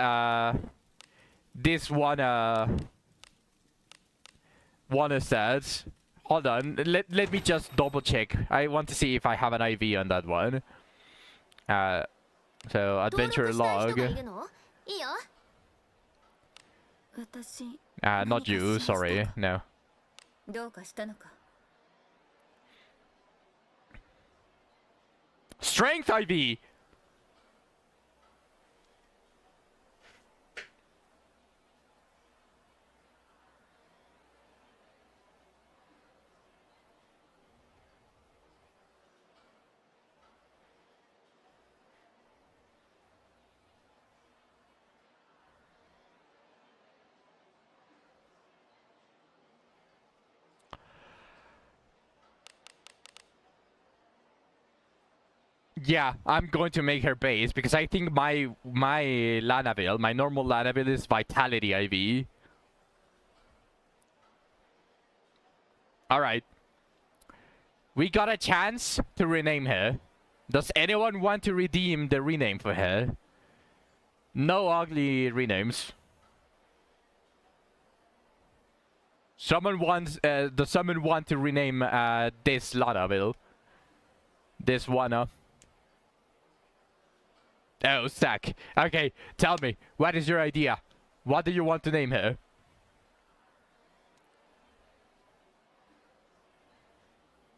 one stats. Hold on, let me just double check. I want to see if I have an IV on that one. So adventure log. Not you, sorry, no. Strength IV! Yeah, I'm going to make her base because I think my Lanaville, my normal Lanaville is Vitality IV. Alright. We got a chance to rename her. Does anyone want to redeem the rename for her? No ugly renames. Someone wants, does someone want to rename this Lanaville? This one. Oh, Stack. Okay, tell me, what is your idea? What do you want to name her?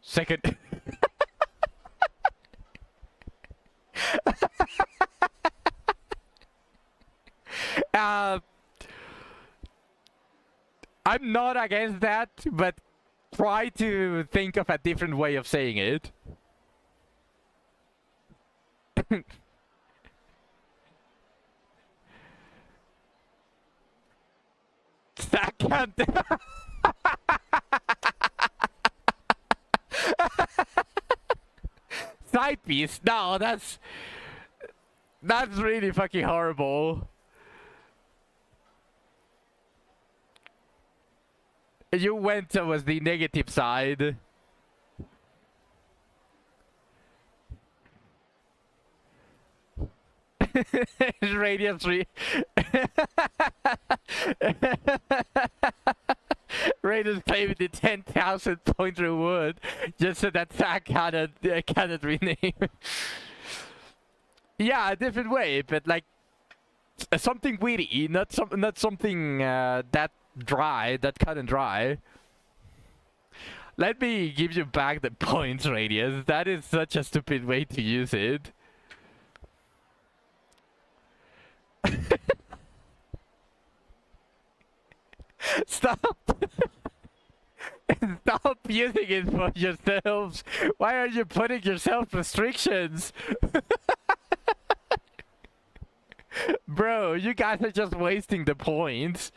Second. I'm not against that, but try to think of a different way of saying it. Second. Side piece? No, that's really fucking horrible. You went towards the negative side. Radius 3. Raiders play with the 10,000 point reward just so that Zach cannot rename. Yeah, a different way, but like something witty, not something that dry, that cut and dry. Let me give you back the points, Radius. That is such a stupid way to use it. Stop! Stop using it for yourselves! Why are you putting yourself restrictions? Bro, you guys are just wasting the points.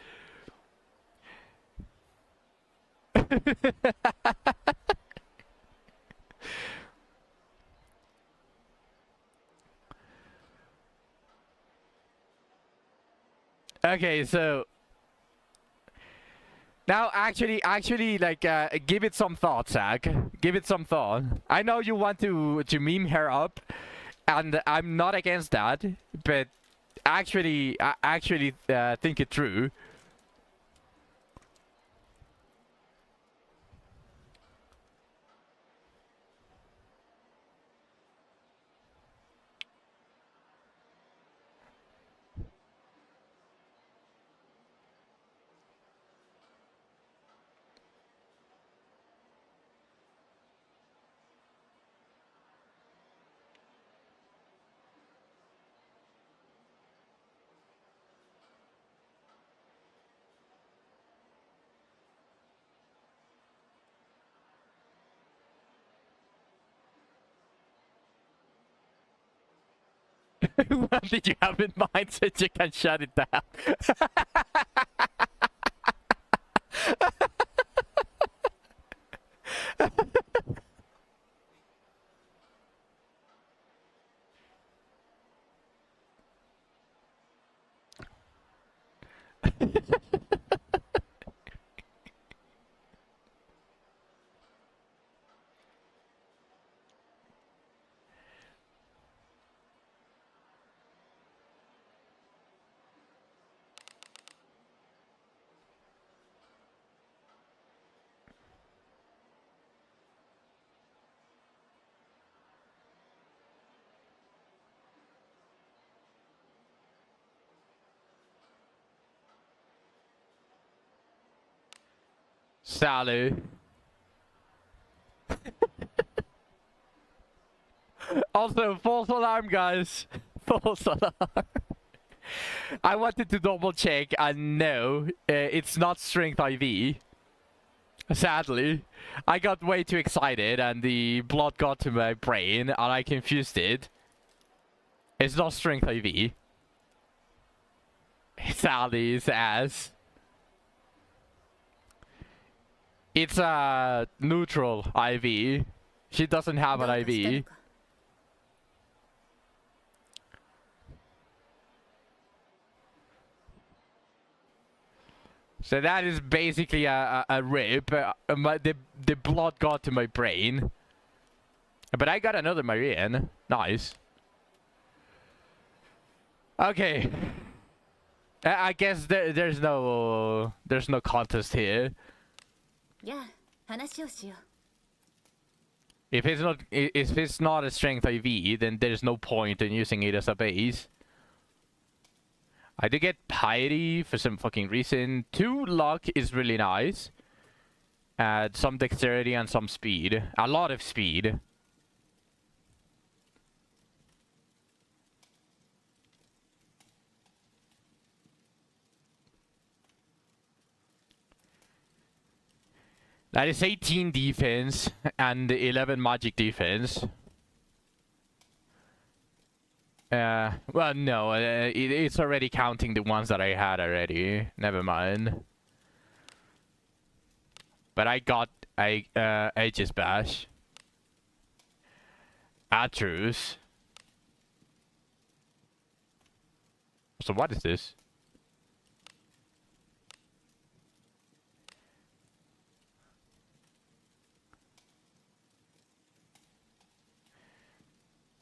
Okay, so now actually, like, give it some thought, Zach. Give it some thought. I know you want to meme her up, and I'm not against that, but actually, think it through. What did you have in mind so you can shut it down? Sally. Also, false alarm, guys. False alarm. I wanted to double check, and no, it's not strength IV. Sadly, I got way too excited, and the blood got to my brain, and I confused it. It's not strength IV. Sally's ass. It's a neutral IV. She doesn't have an IV. So that is basically a rip. The blood got to my brain. But I got another Marianne. Nice. Okay. I guess there's no contest here. If it's not a strength IV, then there's no point in using it as a base. I did get piety for some fucking reason. 2 luck is really nice. Some dexterity and some speed. A lot of speed. That is 18 defense and 11 magic defense. Well, no, it's already counting the ones that I had already. Never mind. But I got Aegis Bash. Atrus. So what is this?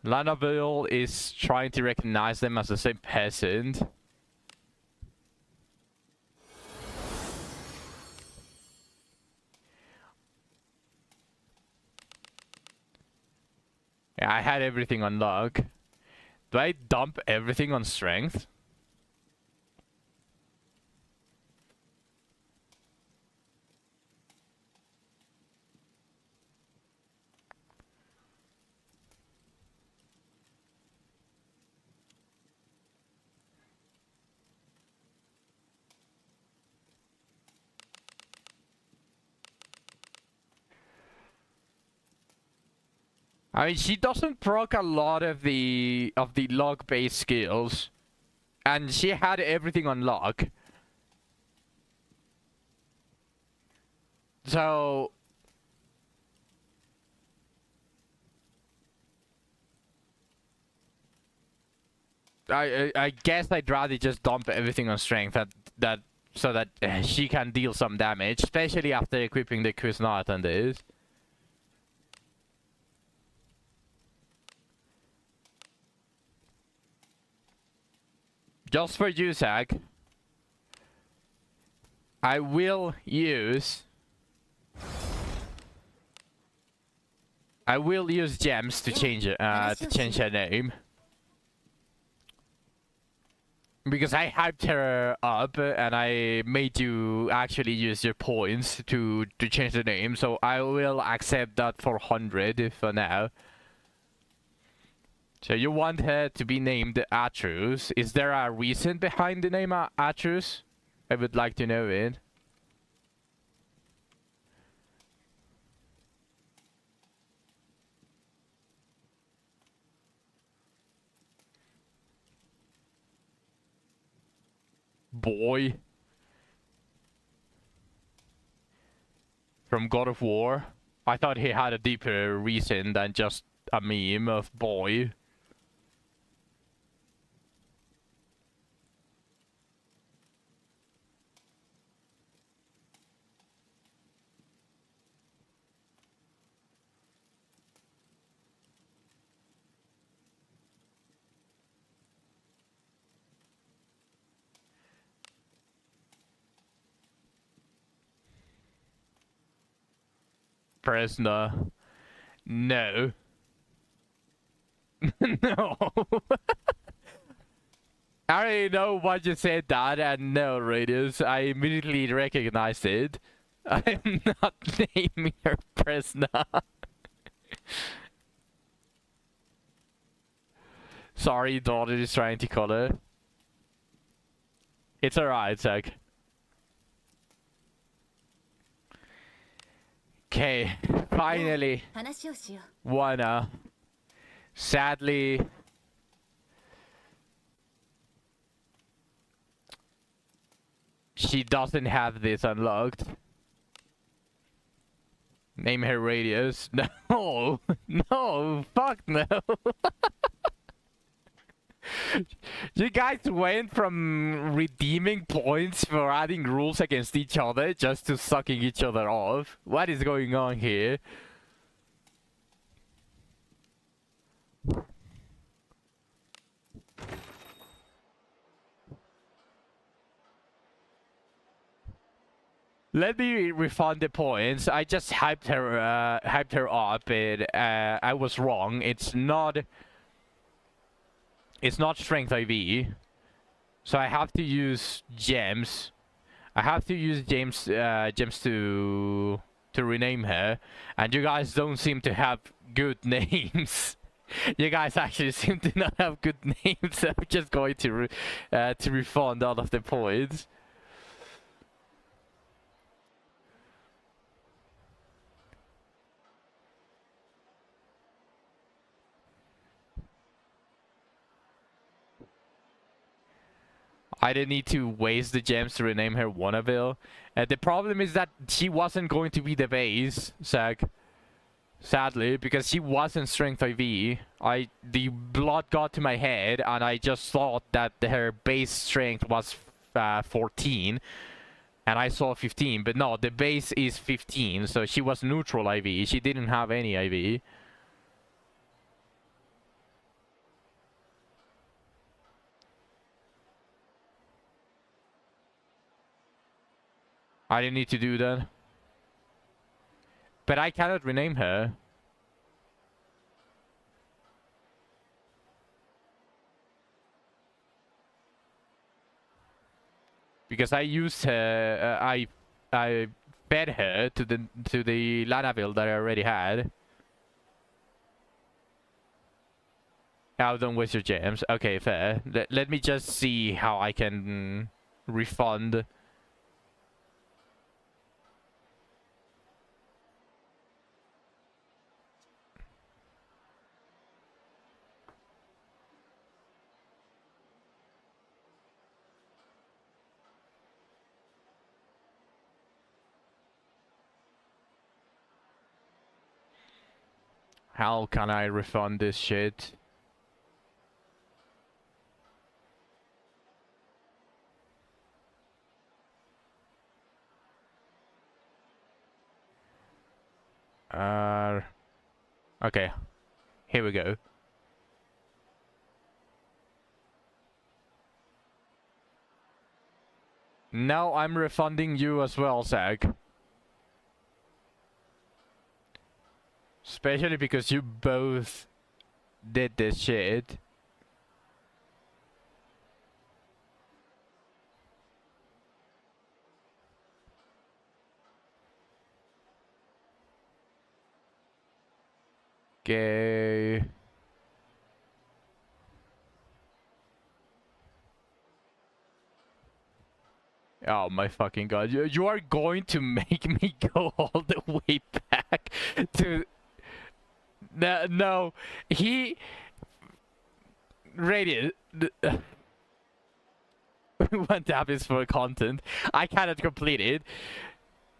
Lanaville is trying to recognize them as the same peasant. Yeah, I had everything on luck. Do I dump everything on strength? I mean, she doesn't proc a lot of the luck-based skills, and she had everything on luck. So I guess I'd rather just dump everything on strength so that she can deal some damage, especially after equipping the Kuznat on this. Just for you, Zach, I will use gems to change it, to change her name. Because I hyped her up and I made you actually use your points to change the name, so I will accept that for 100 for now. So you want her to be named Atrus. Is there a reason behind the name Atrus? I would like to know it. Boy. From God of War. I thought he had a deeper reason than just a meme of boy. Presna. No. No. I already know what you said, Dad, and no, Radius. I immediately recognized it. I'm not naming her Presna. Sorry, daughter is trying to call her. It's alright, Zach. Okay, finally. Wanna. Sadly, she doesn't have this unlocked. Name her Radius. No, no, fuck no. You guys went from redeeming points for adding rules against each other just to sucking each other off. What is going on here? Let me refund the points. I just hyped her up, and I was wrong. It's not strength IV, so I have to use gems. I have to use gems to rename her, and you guys don't seem to have good names. You guys actually seem to not have good names. So I'm just going to refund all of the points. I didn't need to waste the gems to rename her Wannaville. The problem is that she wasn't going to be the base, Zach. Sadly, because she wasn't strength IV. The blood got to my head, and I just thought that her base strength was 14. And I saw 15, but no, the base is 15, so she was neutral IV. She didn't have any IV. I didn't need to do that. But I cannot rename her. Because I used her, I fed her to the Lana build that I already had. Now don't waste your gems. Okay, fair. Let me just see how I can refund. How can I refund this shit? Okay. Here we go. Now I'm refunding you as well, Zach. Especially because you both did this shit. Okay. Oh my fucking god. You are going to make me go all the way back to... No. He... Radiant... One tap is for content. I cannot complete it.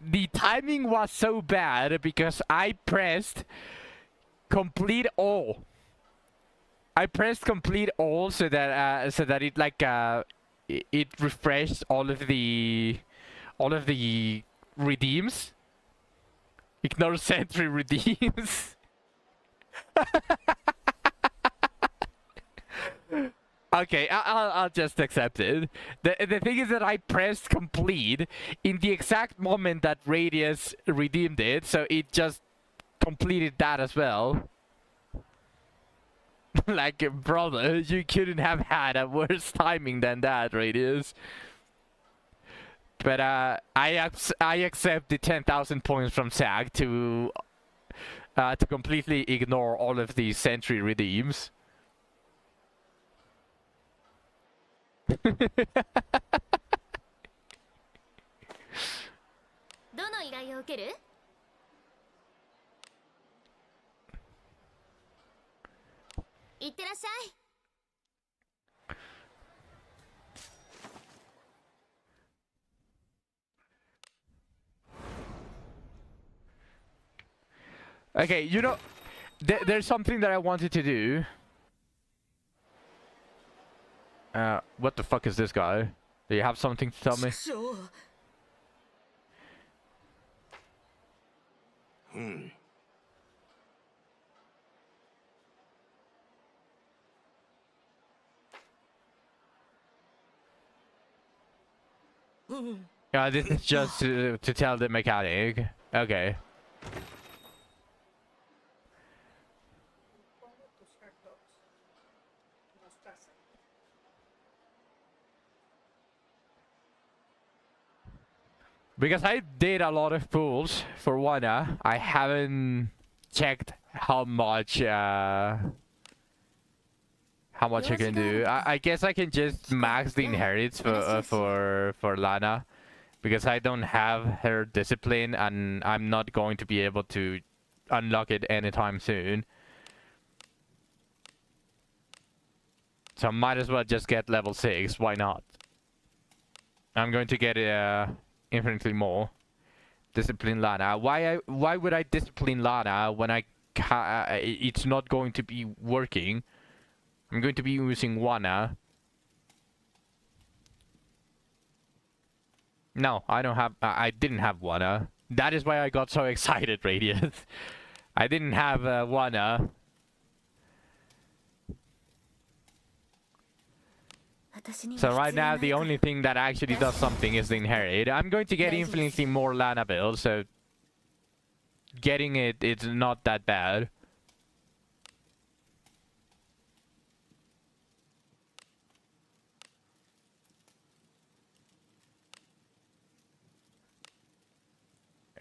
The timing was so bad because I pressed complete all. I pressed complete all so that it like it refreshed all of the redeems. Ignore sentry redeems. Okay, I'll just accept it. The thing is that I pressed complete in the exact moment that Radius redeemed it, so it just completed that as well. Like, brother, you couldn't have had a worse timing than that, Radius. But I accept the 10,000 points from Zach to completely ignore all of these sentry redeems. どの依頼を受ける？ いってらっしゃい。 Okay, you know, there's something that I wanted to do. What the fuck is this guy? Do you have something to tell me? This is just to tell the mechanic. Okay. Because I did a lot of pulls for Wana, I haven't checked how much I can do. I guess I can just max the inherits for Lana, because I don't have her discipline and I'm not going to be able to unlock it anytime soon. So I might as well just get level 6. Why not? I'm going to get infinitely more. Discipline Lana. Why would I discipline Lana when it's not going to be working? I'm going to be using Wana. No, I don't have. I didn't have Wana. That is why I got so excited, Radiant. I didn't have Wana. So right now the only thing that actually does something is the inherit. I'm going to get infinitely more Lana build, so getting it's not that bad.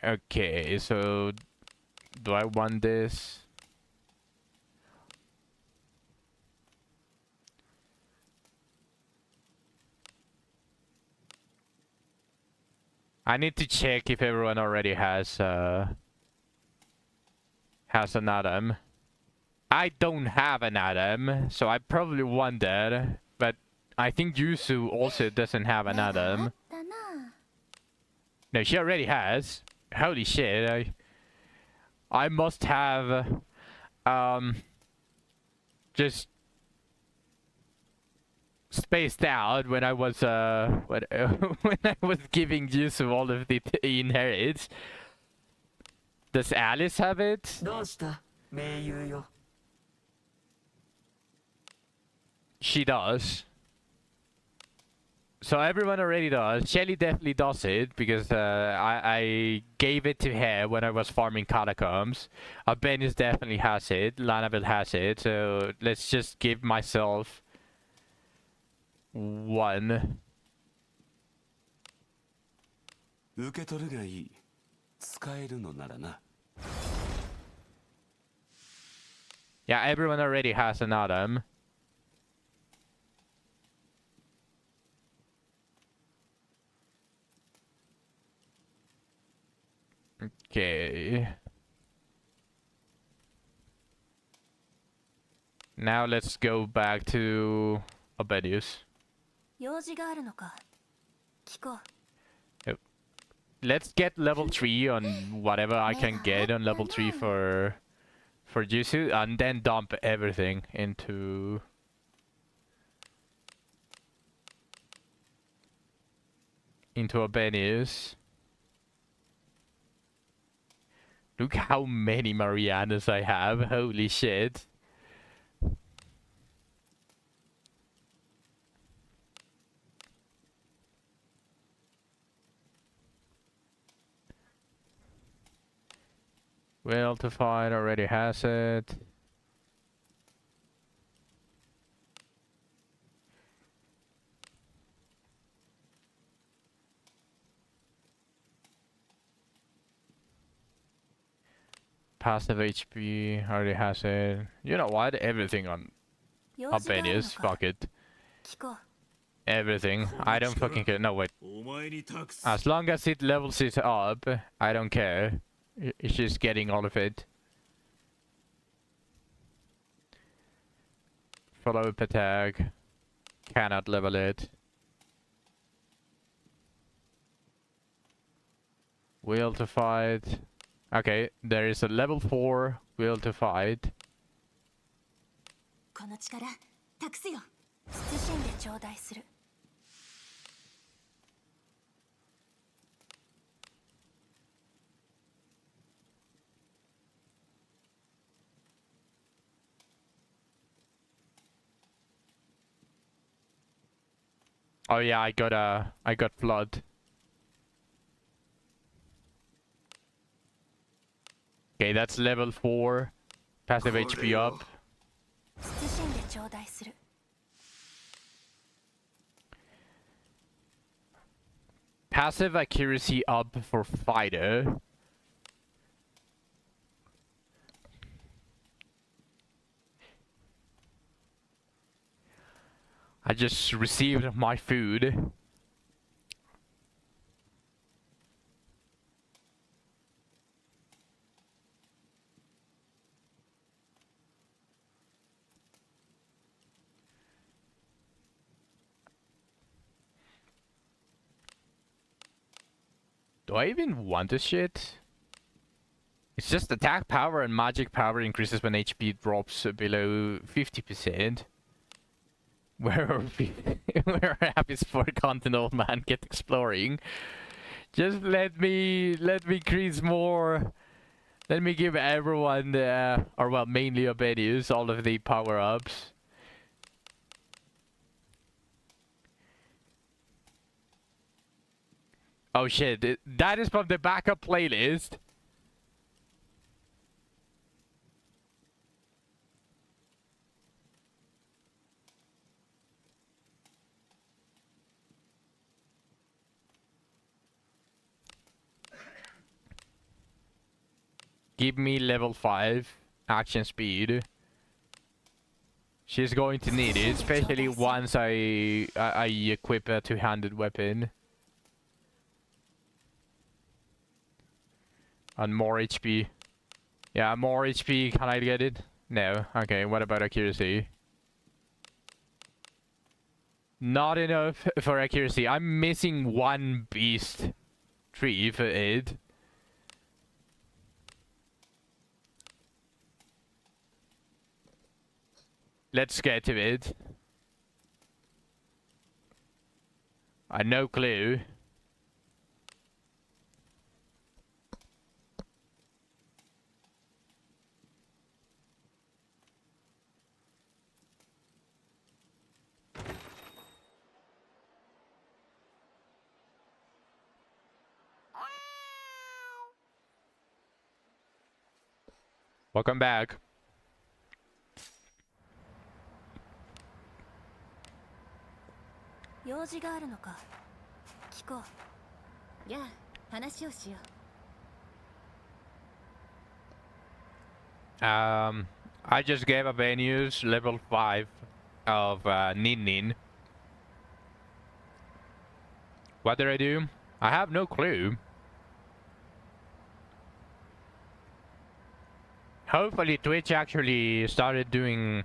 Okay, so do I want this? I need to check if everyone already has an Adam. I don't have an Adam, so I probably want that. But I think Yusu also doesn't have an Adam. No, she already has. Holy shit! I must have just spaced out when I was when I was giving Yusu all of the inherits. Does Alice have it? どうした盟友よ She does. So everyone already does. Shelly definitely does it because I gave it to her when I was farming catacombs. Bennis definitely has it. Lanaville has it. So let's just give myself one. 受け取るがいい使えるのならな Yeah, everyone already has an Adam. Okay. Now let's go back to Abedius. 用事があるのか聞こう Let's get level 3 on whatever I can get on level 3 for Jusu, and then dump everything into Abenius. Look how many Marianas I have. Holy shit. Will to fight already has it. Passive HP already has it. You know what? Everything on Abenius. Fuck it. 聞こう Everything. I don't fucking care. No, wait. お前に託す As long as it levels it up, I don't care. It's just getting all of it. Follow up attack. Cannot level it. Will to fight. Okay, there is a level 4 will to fight. この力託すよ謹んで頂戴する Oh yeah, I got flood. Okay, that's level 4. Passive HP up. 謹んで頂戴する Passive accuracy up for fighter. I just received my food. Do I even want this shit? It's just attack power and magic power increases when HP drops below 50%. Where are we? Where happy sport content old man get exploring? Just let me increase more. Let me give everyone or well, mainly Abedius all of the power ups. Oh shit, that is from the backup playlist. Give me level 5 action speed. She's going to need it, especially once I equip a two-handed weapon. And more HP. Yeah, more HP. Can I get it? No. Okay, what about accuracy? Not enough for accuracy. I'm missing one beast tree for it. Let's get to it. No clue. Welcome back. I just gave a venues level 5 of Nin Nin. What did I do? I have no clue. Hopefully Twitch actually started doing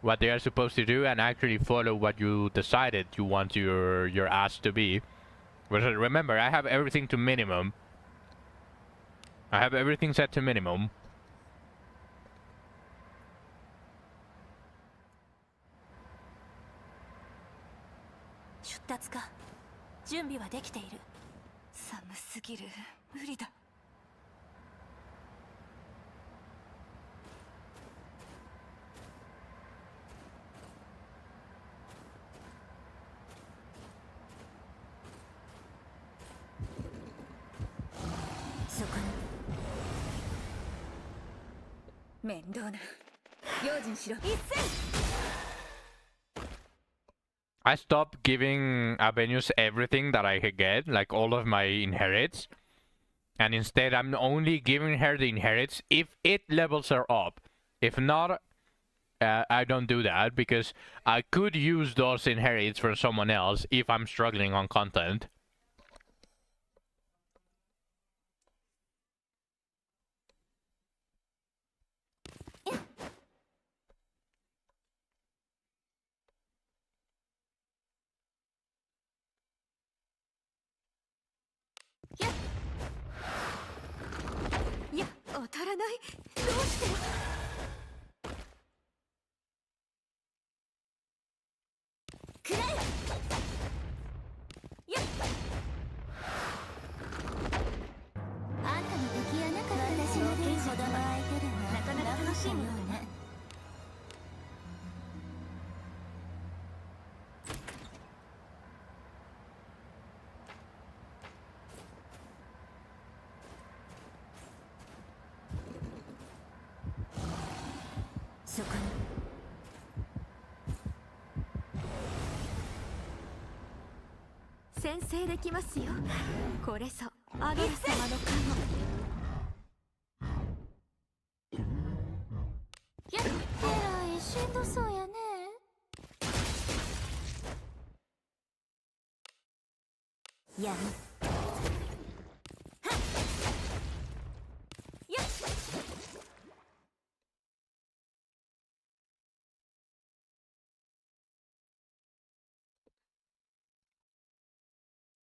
what they are supposed to do and actually follow what you decided you want your ass to be. But remember, I have everything to minimum. I have everything set to minimum. I stopped giving Avenius everything that I could get, like all of my inherits. And instead I'm only giving her the inherits if it levels her up. If not, I don't do that because I could use those inherits for someone else if I'm struggling on content.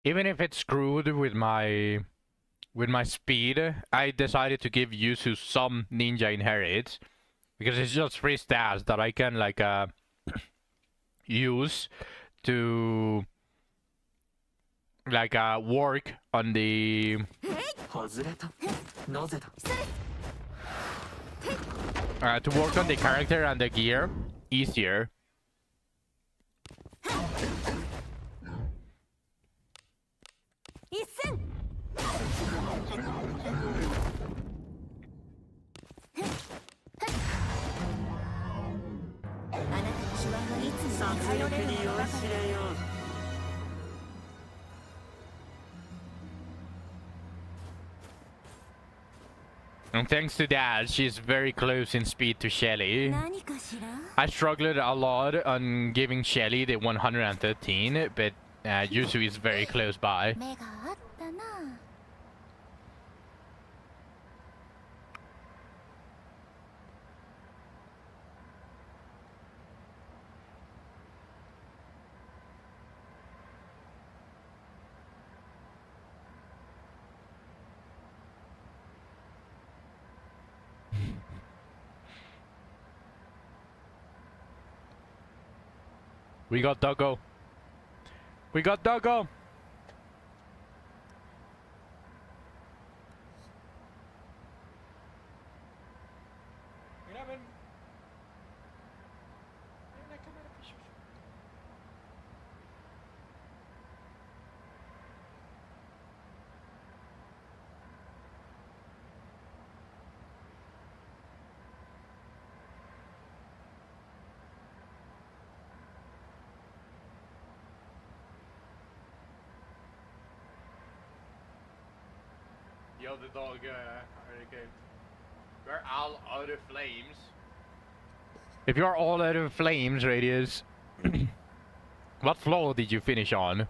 Even if it's screwed with my speed, I decided to give Yuzu some ninja inherits because it's just free stats that I can like use to like work on the character and the gear easier. 一戦あなたの手腕はいつも殺頼れる戮に酔いものばかりしれよう。 And thanks to that, she's very close in speed to Shelly. 何かしら I struggled a lot on giving Shelly the 113, but Yuzu is very close by. 目があったな We got Doggo. We got Doggo. Yo, the dog already came. We're all out of flames. If you're all out of flames, Radius, what floor did you finish on?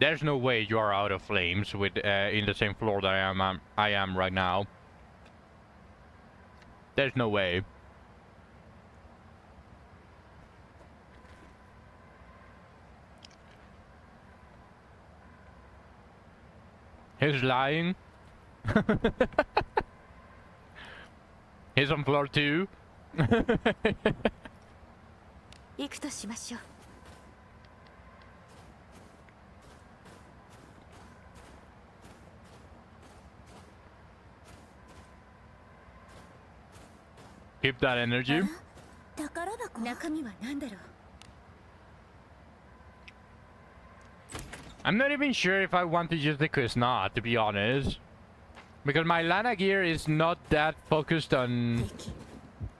There's no way you are out of flames with in the same floor that I am right now. There's no way. He's lying. He's on floor 2. 行くとしましょう Keep that energy. 宝箱中身は何だろう I'm not even sure if I want to use the Kuznat, to be honest. Because my Lana gear is not that focused on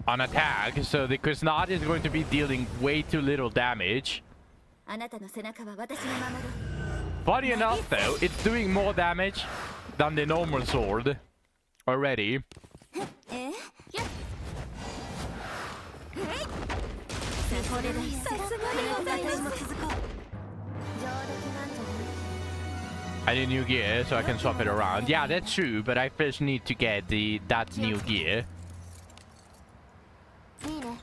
attack, so the Kuznat is going to be dealing way too little damage. あなたの背中は私が守る Funny enough though, it's doing more damage than the normal sword already. えこれでさすがに私も続こう上出来なんじゃない I need new gear so I can swap it around. Yeah, that's true, but I first need to get that new gear. いいね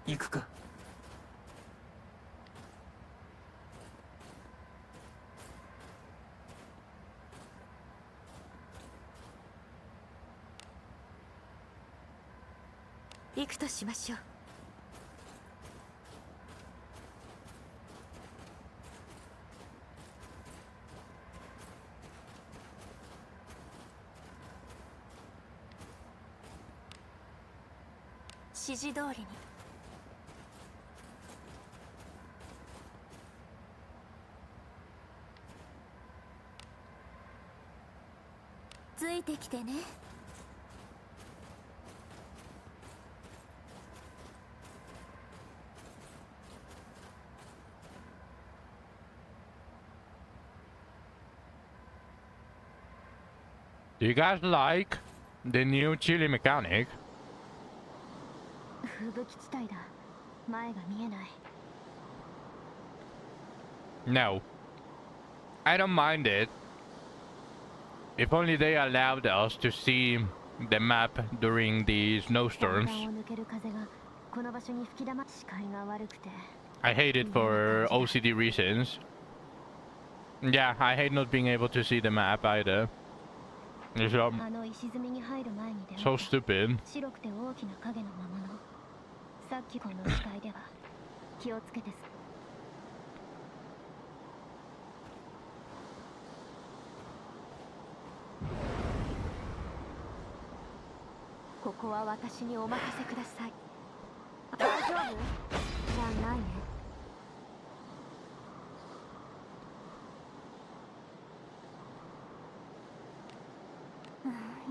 行くか。行くとしましょう 指示通りにえてきてね。Do you guys like the new chili mechanic? 吹雪地帯だ。前が見えない。No. I don't mind it. If only they allowed us to see the map during the snowstorms. 山を抜ける風がこの場所に吹き玉。視界が悪くて。 I hate it for OCD reasons. Yeah, I hate not being able to see the map either. It's あの石積みに入る前に出会った so stupid. 白くて大きな影の魔物。さっきこの視界では気をつけてす。ここは私にお任せください。大丈夫？じゃないね。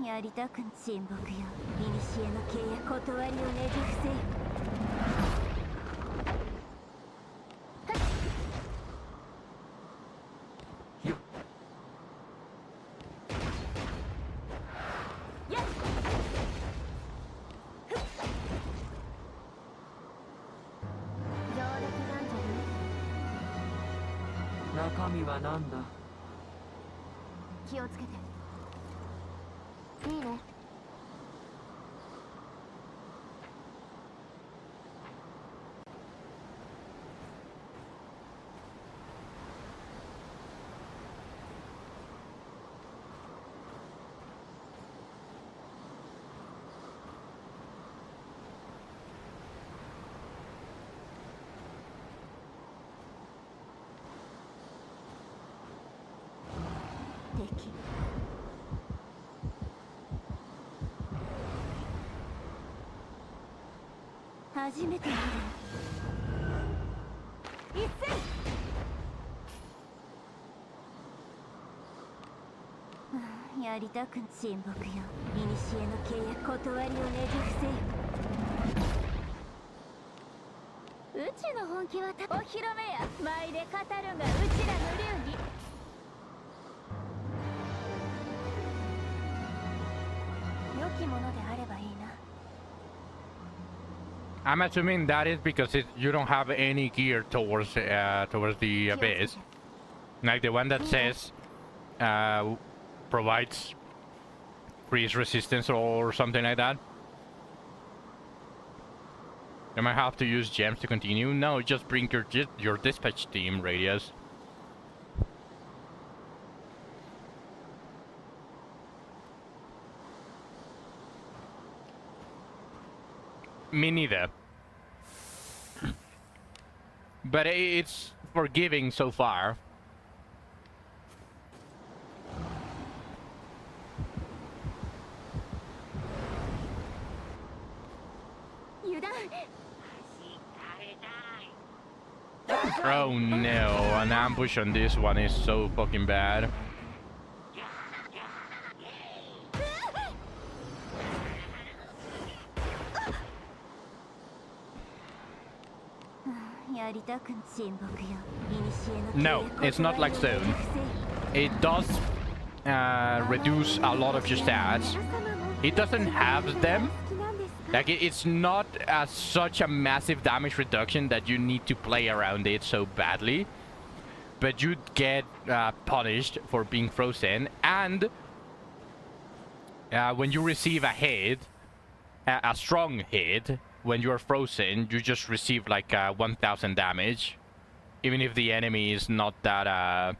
やりたくん親睦よ。古の契約断りをねじ伏せよ。中身は何だ。気をつけて。いいね。敵。初めて見る。一斉。やりたくん親睦よ。古の契約断りをねじ伏せよ。うちの本気はお披露目や。舞で語るがうちらの流儀。良きものであればいいな。I'm assuming that is because you don't have any gear towards the abyss, like the one that says provides freeze resistance or something like that. You might have to use gems to continue. No, just bring your dispatch team, Radius. Me neither. But it's forgiving so far. Oh no, an ambush on this one is so fucking bad. No, it's not like stone. It does reduce a lot of your stats. It doesn't have them. Like it's not such a massive damage reduction that you need to play around it so badly. But you get punished for being frozen, and when you receive a hit, a strong hit, when you're frozen, you just receive like 1000 damage, even if the enemy is not that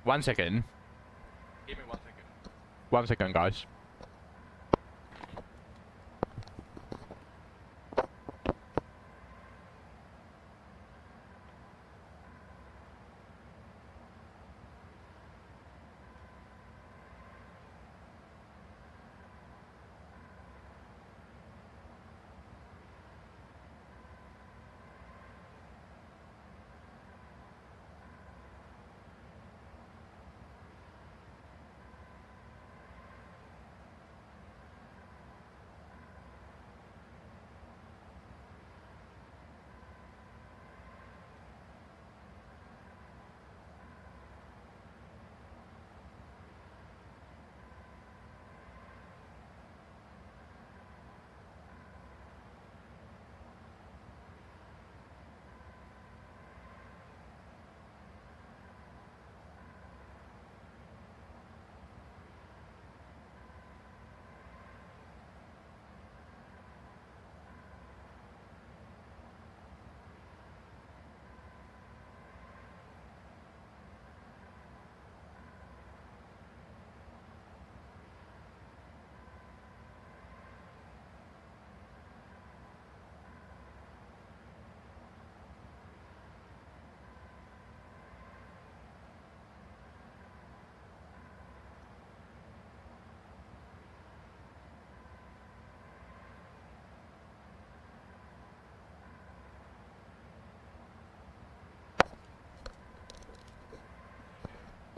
1 second. Give me 1 second. 1 second, guys.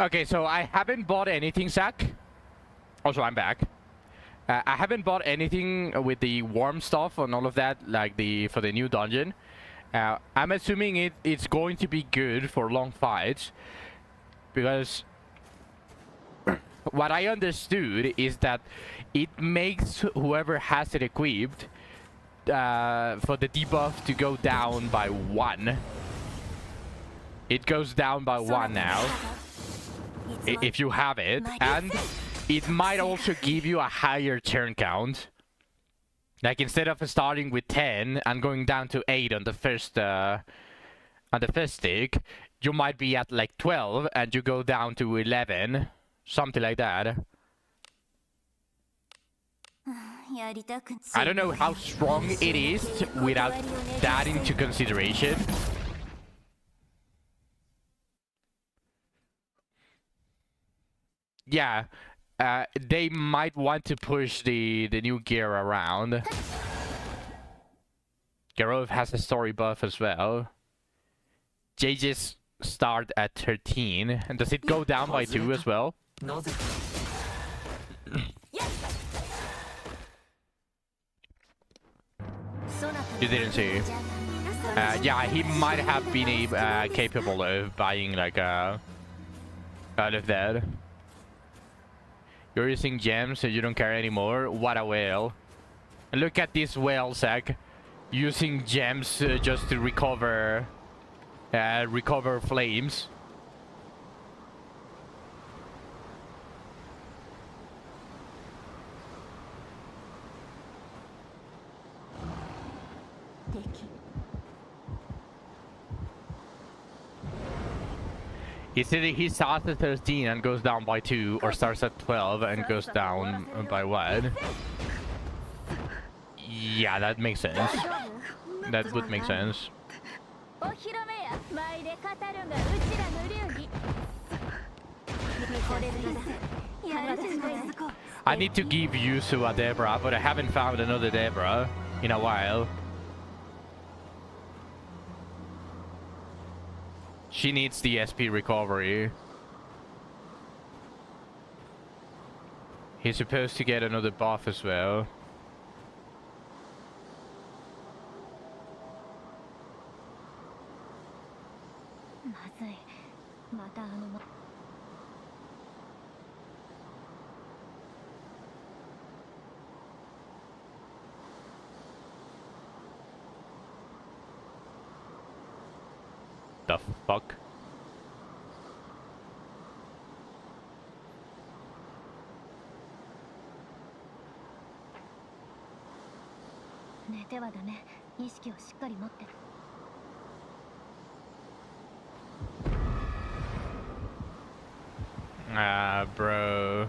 Okay, so I haven't bought anything, Zach. Also, I'm back. I haven't bought anything with the warm stuff and all of that, like for the new dungeon. I'm assuming it's going to be good for long fights, because what I understood is that it makes whoever has it equipped for the debuff to go down by 1. It goes down by 1 now if you have it, and it might also give you a higher turn count. Like, instead of starting with 10 and going down to 8 on the first stick, you might be at like 12 and you go down to 11, something like that. I don't know how strong it is without that into consideration. Yeah, they might want to push the new gear around. Garov has a story buff as well. JJ's start at 13. And does it go down by 2 as well? You didn't see. Yeah, he might have been capable of buying like out of that. You're using gems so you don't care anymore. What a whale. And look at this whale, Zach. Using gems just to recover flames. It's either he starts at 13 and goes down by 2, or starts at 12 and goes down by 1. Yeah, that makes sense. That would make sense. I need to give Yusu a Debra, but I haven't found another Debra in a while. She needs the SP recovery. He's supposed to get another buff as well. The fuck? Ah, bro.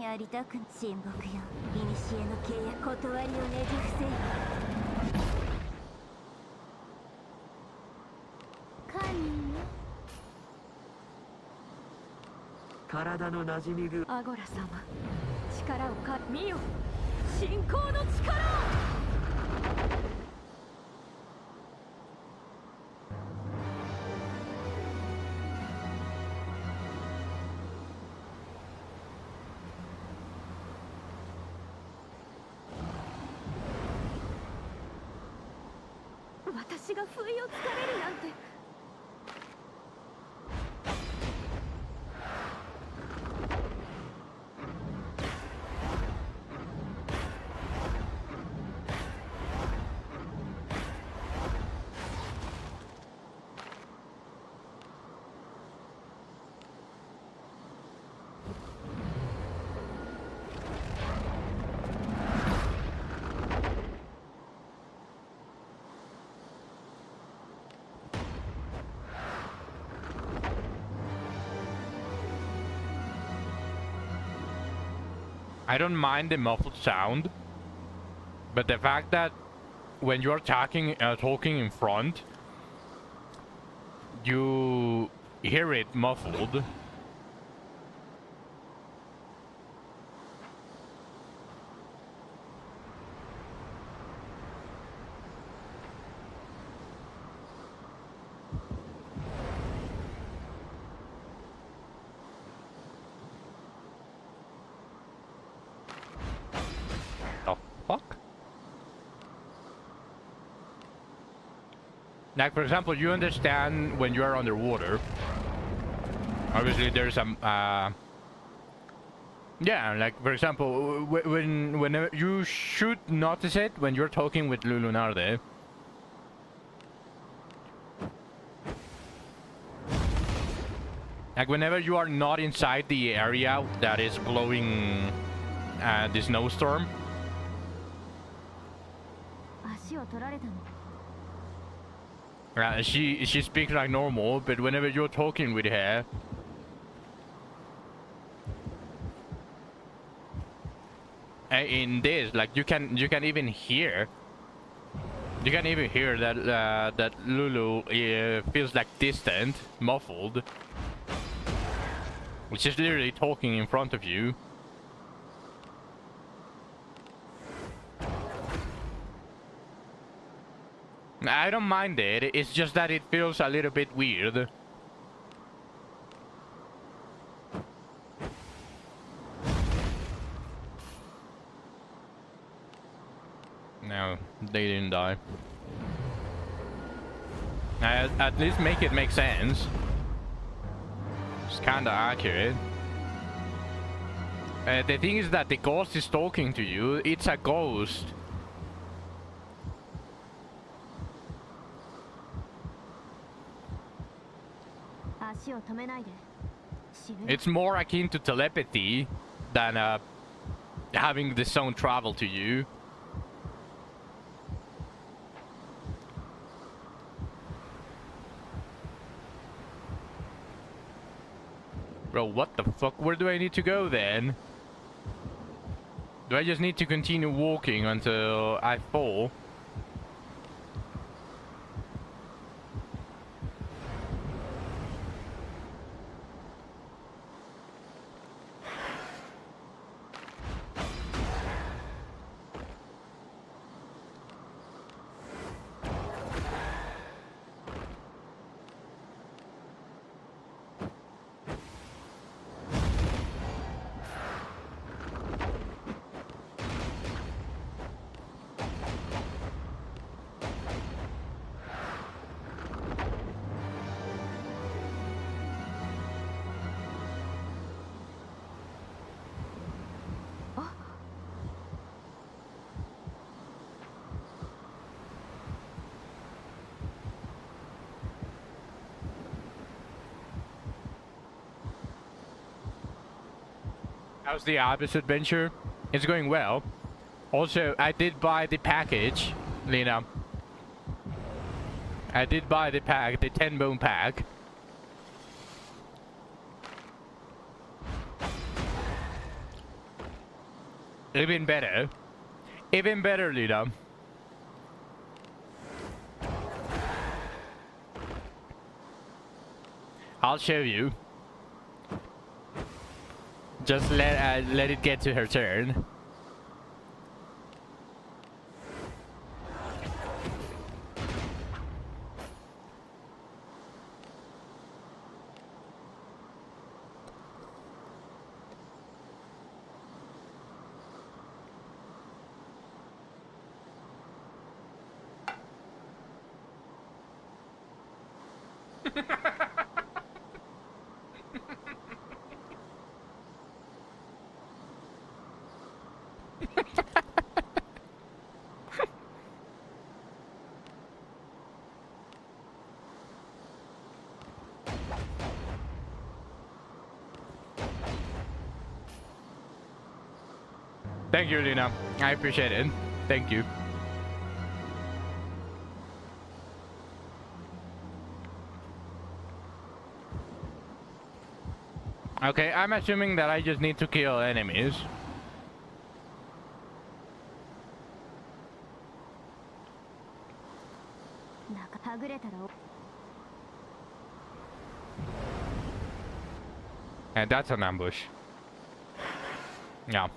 やりたく親睦よ。古の契約断りをねじ伏せよ。カニーよ。体の馴染み具アゴラ様、力を見よ、信仰の力。私が不意をつかれるなんて。I don't mind the muffled sound, but the fact that when you're talking in front, you hear it muffled. Fuck? Like, for example, you understand when you're underwater. Obviously, there's some, yeah, like, for example, whenever you should notice it when you're talking with Lulunarde. Like, whenever you are not inside the area that is blowing the snowstorm. She speaks like normal, but whenever you're talking with her, in this, like, you can even hear, that that Lulu feels like distant, muffled, which is literally talking in front of you. I don't mind it, it's just that it feels a little bit weird. No, they didn't die. At least make it make sense. It's kinda accurate. The thing is that the ghost is talking to you, it's a ghost. It's more akin to telepathy than having the sound travel to you. Bro, what the fuck? Where do I need to go then? Do I just need to continue walking until I fall? How's the Abyss adventure? It's going well. Also, I did buy the package, Lena. I did buy the pack, the 10-bone pack. Even better. Even better, Lina. I'll show you. Just let it get to her turn. Thank you, Lina. I appreciate it. Thank you. Okay, I'm assuming that I just need to kill enemies. And that's an ambush. Yeah.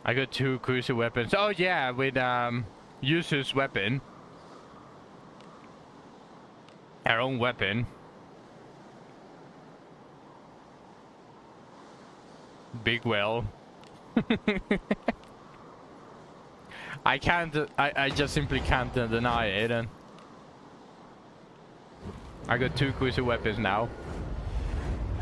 I got 2 cruiser weapons. Oh yeah, with Yusu's weapon. Our own weapon. Big well. I can't, I just simply can't deny it. And I got 2 cruiser weapons now.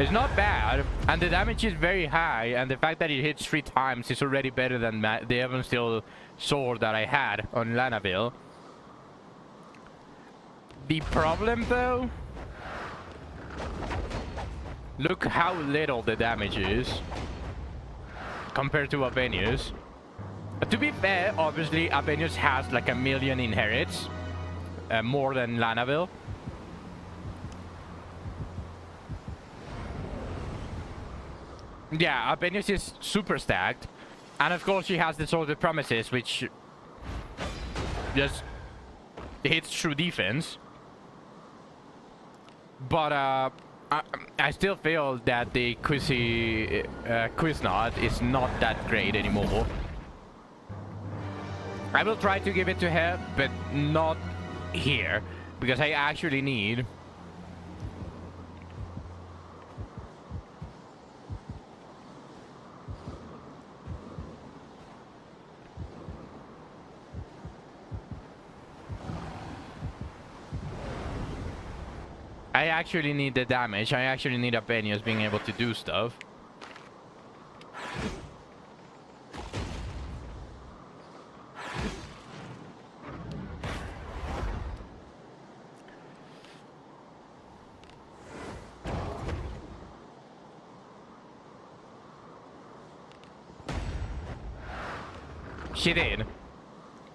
It's not bad, and the damage is very high, and the fact that it hits 3 times is already better than the Evan Steel sword that I had on Lanaville. The problem though, look how little the damage is compared to Avenius. To be fair, obviously Avenius has like 1 million inherits, more than Lanaville. Yeah, Avenius is super stacked, and of course she has the Sword of Promises, which just hits through defense. But I still feel that the Quiznot is not that great anymore. I will try to give it to her, but not here, because I actually need... I actually need the damage. I actually need Avenius being able to do stuff. She did.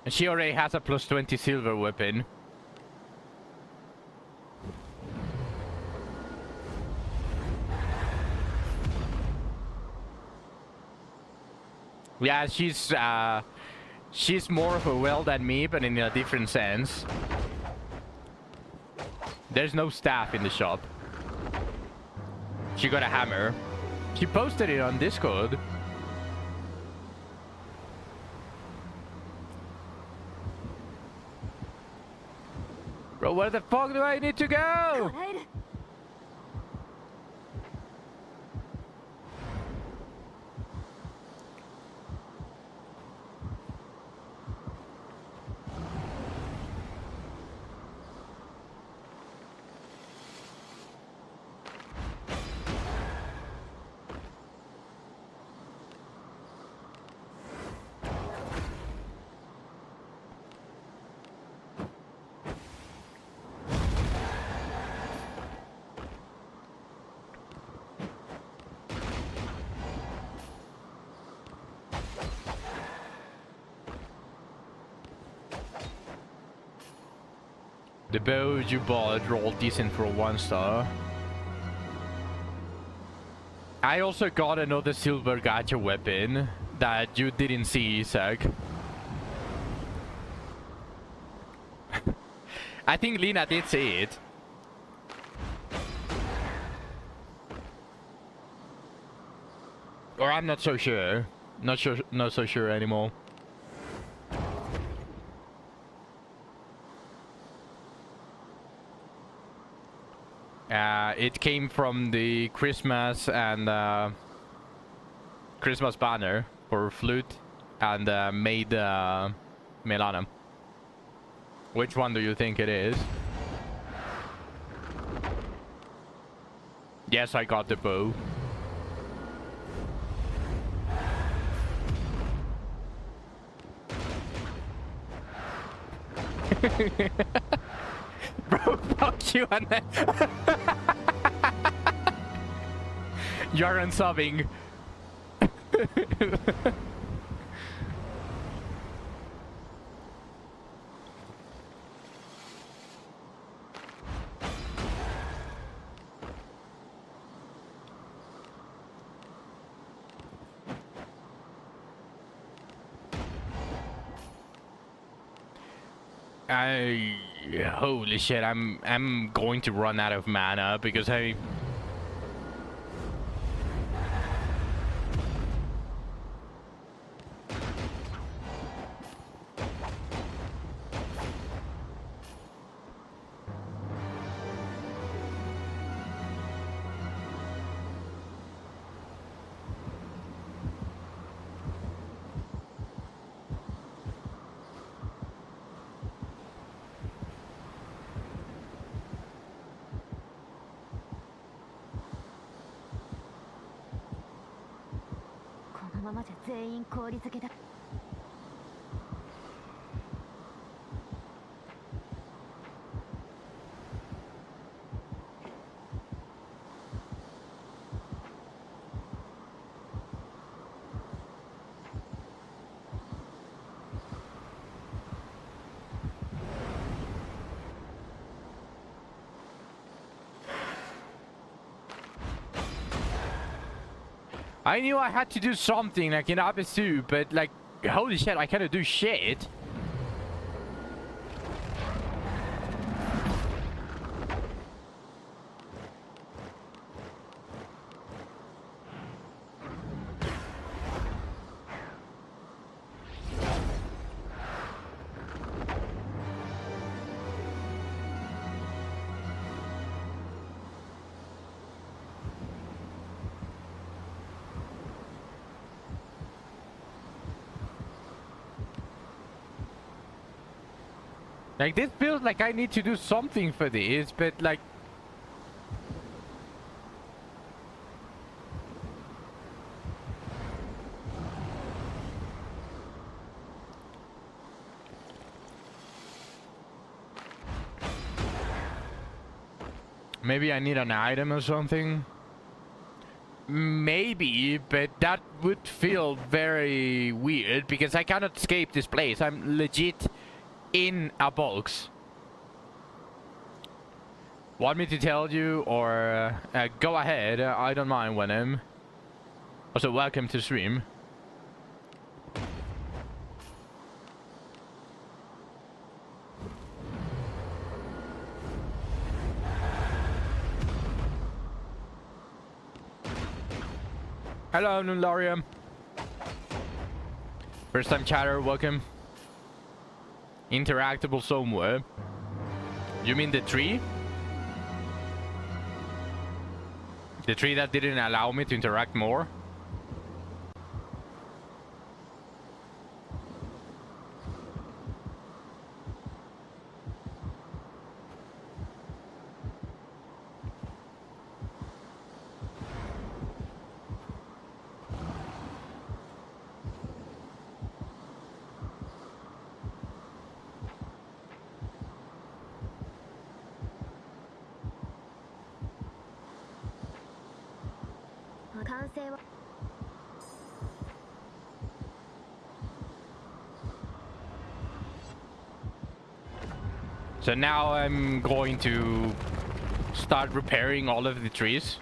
And she already has a plus 20 silver weapon. Yeah, she's more of a well than me, but in a different sense. There's no staff in the shop. She got a hammer. She posted it on Discord. Bro, where the fuck do I need to go? The bow you bought rolled decent for 1 star. I also got another silver gacha weapon that you didn't see, Zach. I think Lina did see it. Or I'm not so sure. Not so sure anymore. It came from the Christmas and Christmas banner for Flute and made Milano. Which one do you think it is? Yes, I got the bow. Bro, fuck you, and you're unsubbing. Holy shit, I'm going to run out of mana because I knew I had to do something like in Abyss 2, but like, holy shit, I cannot do shit. Like, this feels like I need to do something for this, but like... Maybe I need an item or something? Maybe, but that would feel very weird because I cannot escape this place. I'm legit in a box. Want me to tell you or go ahead? I don't mind when I'm. Also, welcome to stream. Hello, Nularium. First time chatter, welcome. Interactable somewhere. You mean the tree? The tree that didn't allow me to interact more? So now I'm going to start repairing all of the trees.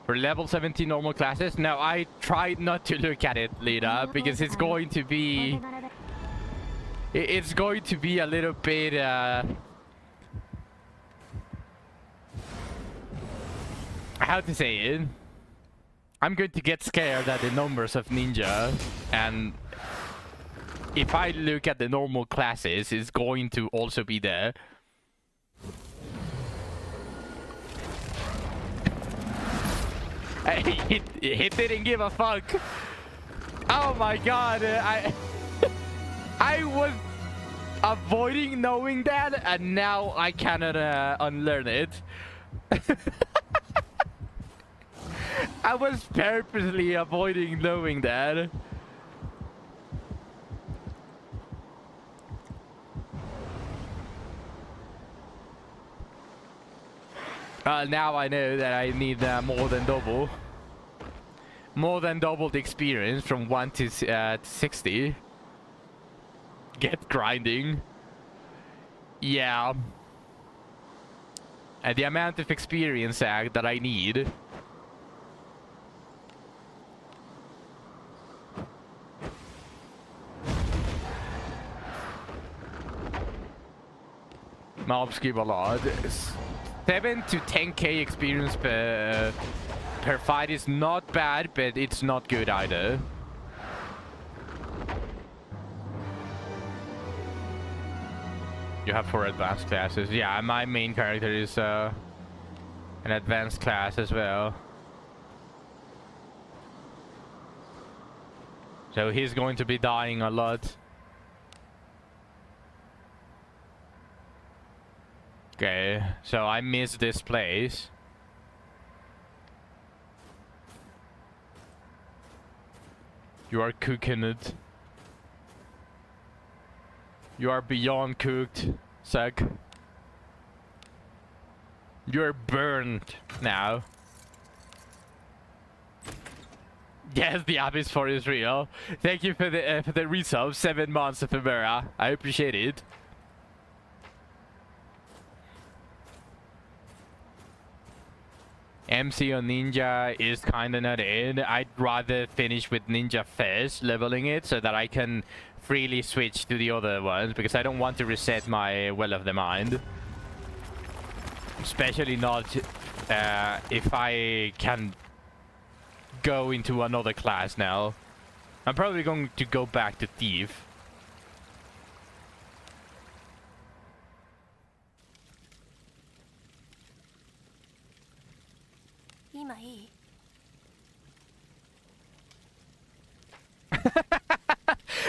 For level 17 normal classes. Now I tried not to look at it, Lita, because it's going to be... It's going to be a little bit... how to say it? I'm going to get scared at the numbers of ninja, and if I look at the normal classes, it's going to also be there. He didn't give a fuck. Oh my god, I was avoiding knowing that, and now I cannot unlearn it. I was purposely avoiding knowing that. Now I know that I need more than double. More than double the experience from 1 to 60. Get grinding. Yeah. And the amount of experience that I need. Mobs give a lot. 7 to 10k experience per fight is not bad, but it's not good either. You have 4 advanced classes. Yeah, my main character is an advanced class as well. So he's going to be dying a lot. Okay, so I missed this place. You are cooking it. You are beyond cooked, Zach. You're burned now. Yes, the Abyss 4 is real. Thank you for the resub. 7 months of Amera. I appreciate it. MC on Ninja is kinda not in. I'd rather finish with Ninja first, leveling it, so that I can freely switch to the other ones, because I don't want to reset my Well of the Mind. Especially not if I can go into another class now. I'm probably going to go back to Thief.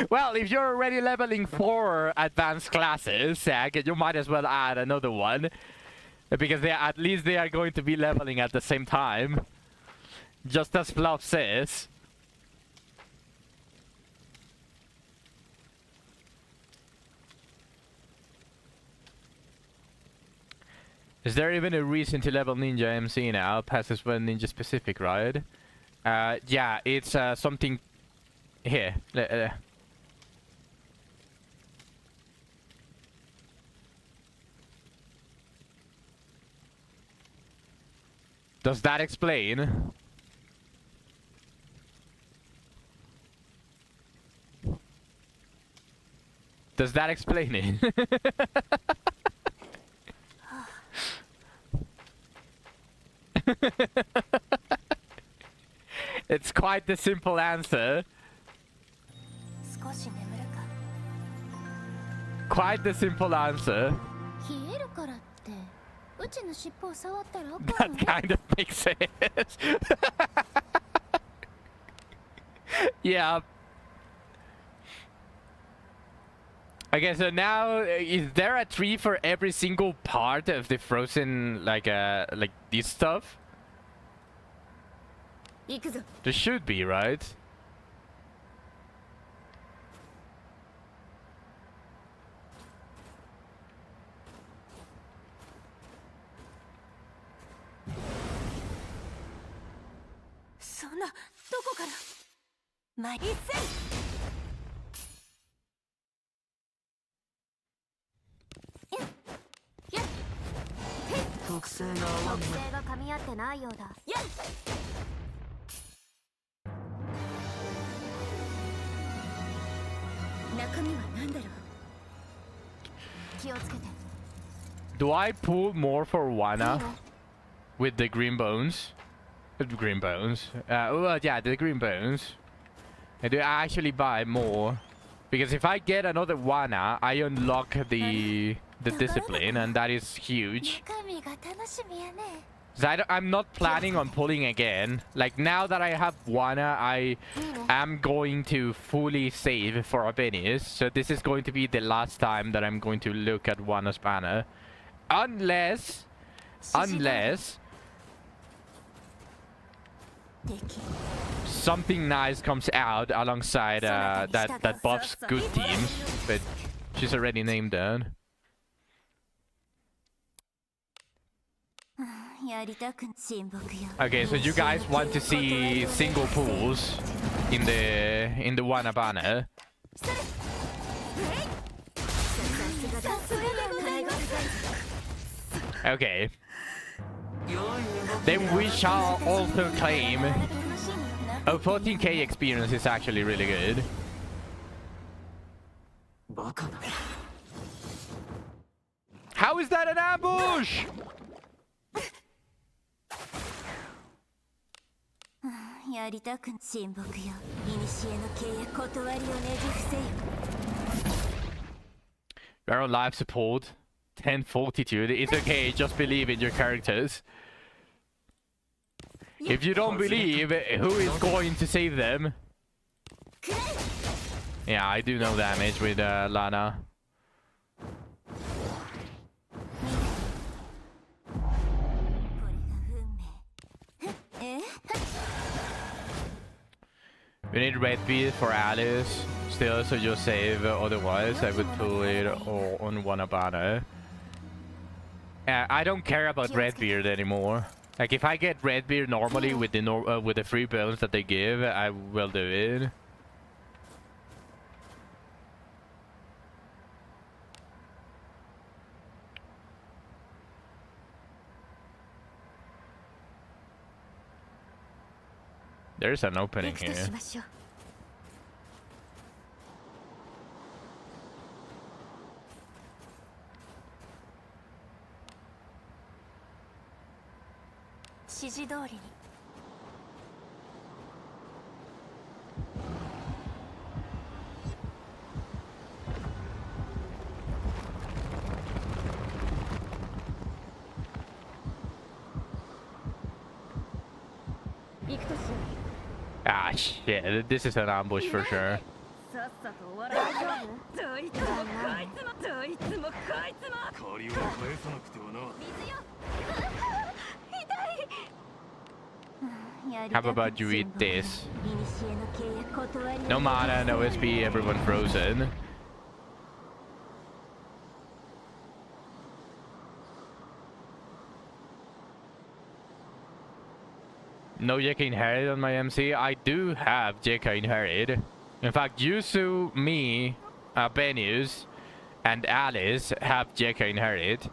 Well, if you're already leveling 4 advanced classes, Zach, you might as well add another one. Because at least they are going to be leveling at the same time. Just as Fluff says. Is there even a reason to level Ninja MC now? Passes when Ninja specific, right? Yeah, it's something here. Does that explain? Does that explain it? It's quite the simple answer. Quite the simple answer. That kind of makes sense. Yeah. Okay, so now is there a tree for every single part of the frozen like this stuff? There should be, right? そんなどこから前一斉特性が合わん特性が噛み合ってないようだやっ中身は何だろう気をつけて Do I pull more for Wana with the green bones? Green bones. Well, yeah, the green bones. And do I actually buy more? Because if I get another Wana, I unlock the discipline, and that is huge. 中身が楽しみやね So I'm not planning on pulling again. Like, now that I have Wana, I am going to fully save for Abenius. So this is going to be the last time that I'm going to look at Wana's banner. Unless something nice comes out alongside that buffs good teams. But she's already named that. Okay, so you guys want to see single pools in the Wana banner. Okay. Then we shall also claim... Oh, 14k experience is actually really good. How is that an ambush?やりたく親睦よ。古の契約断りをねじ伏せよ。 We're on live support. 1042. It's okay, just believe in your characters. If you don't believe, who is going to save them? Yeah, I do no damage with Lana. We need red beard for Alice still, so you'll save. Otherwise, I would pull it on one banner. I don't care about Redbeard anymore. Like, if I get Redbeard normally with the free bones that they give, I will do it. There's an opening here. Ah, shit. This is an ambush for sure. How about you eat this? No mana, no SP, everyone frozen. No JK Inherit on my MC? I do have JK Inherit. In fact, Yusu, me, Benius, and Alice have JK Inherit.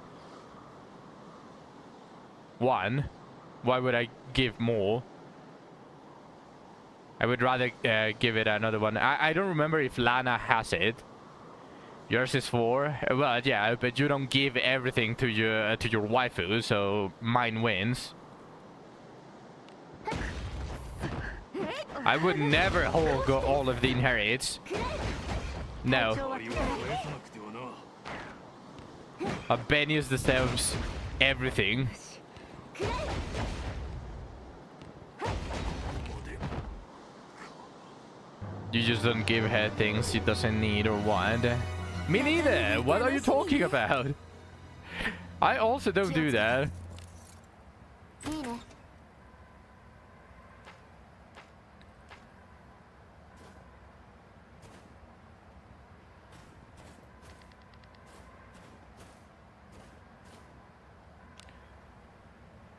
One. Why would I give more? I would rather give it another one. I don't remember if Lana has it. Yours is 4. Well, yeah, but you don't give everything to your waifu, so mine wins. I would never hog all of the inherits. No. Benius deserves everything. You just don't give her things she doesn't need or want. Me neither! What are you talking about? I also don't do that.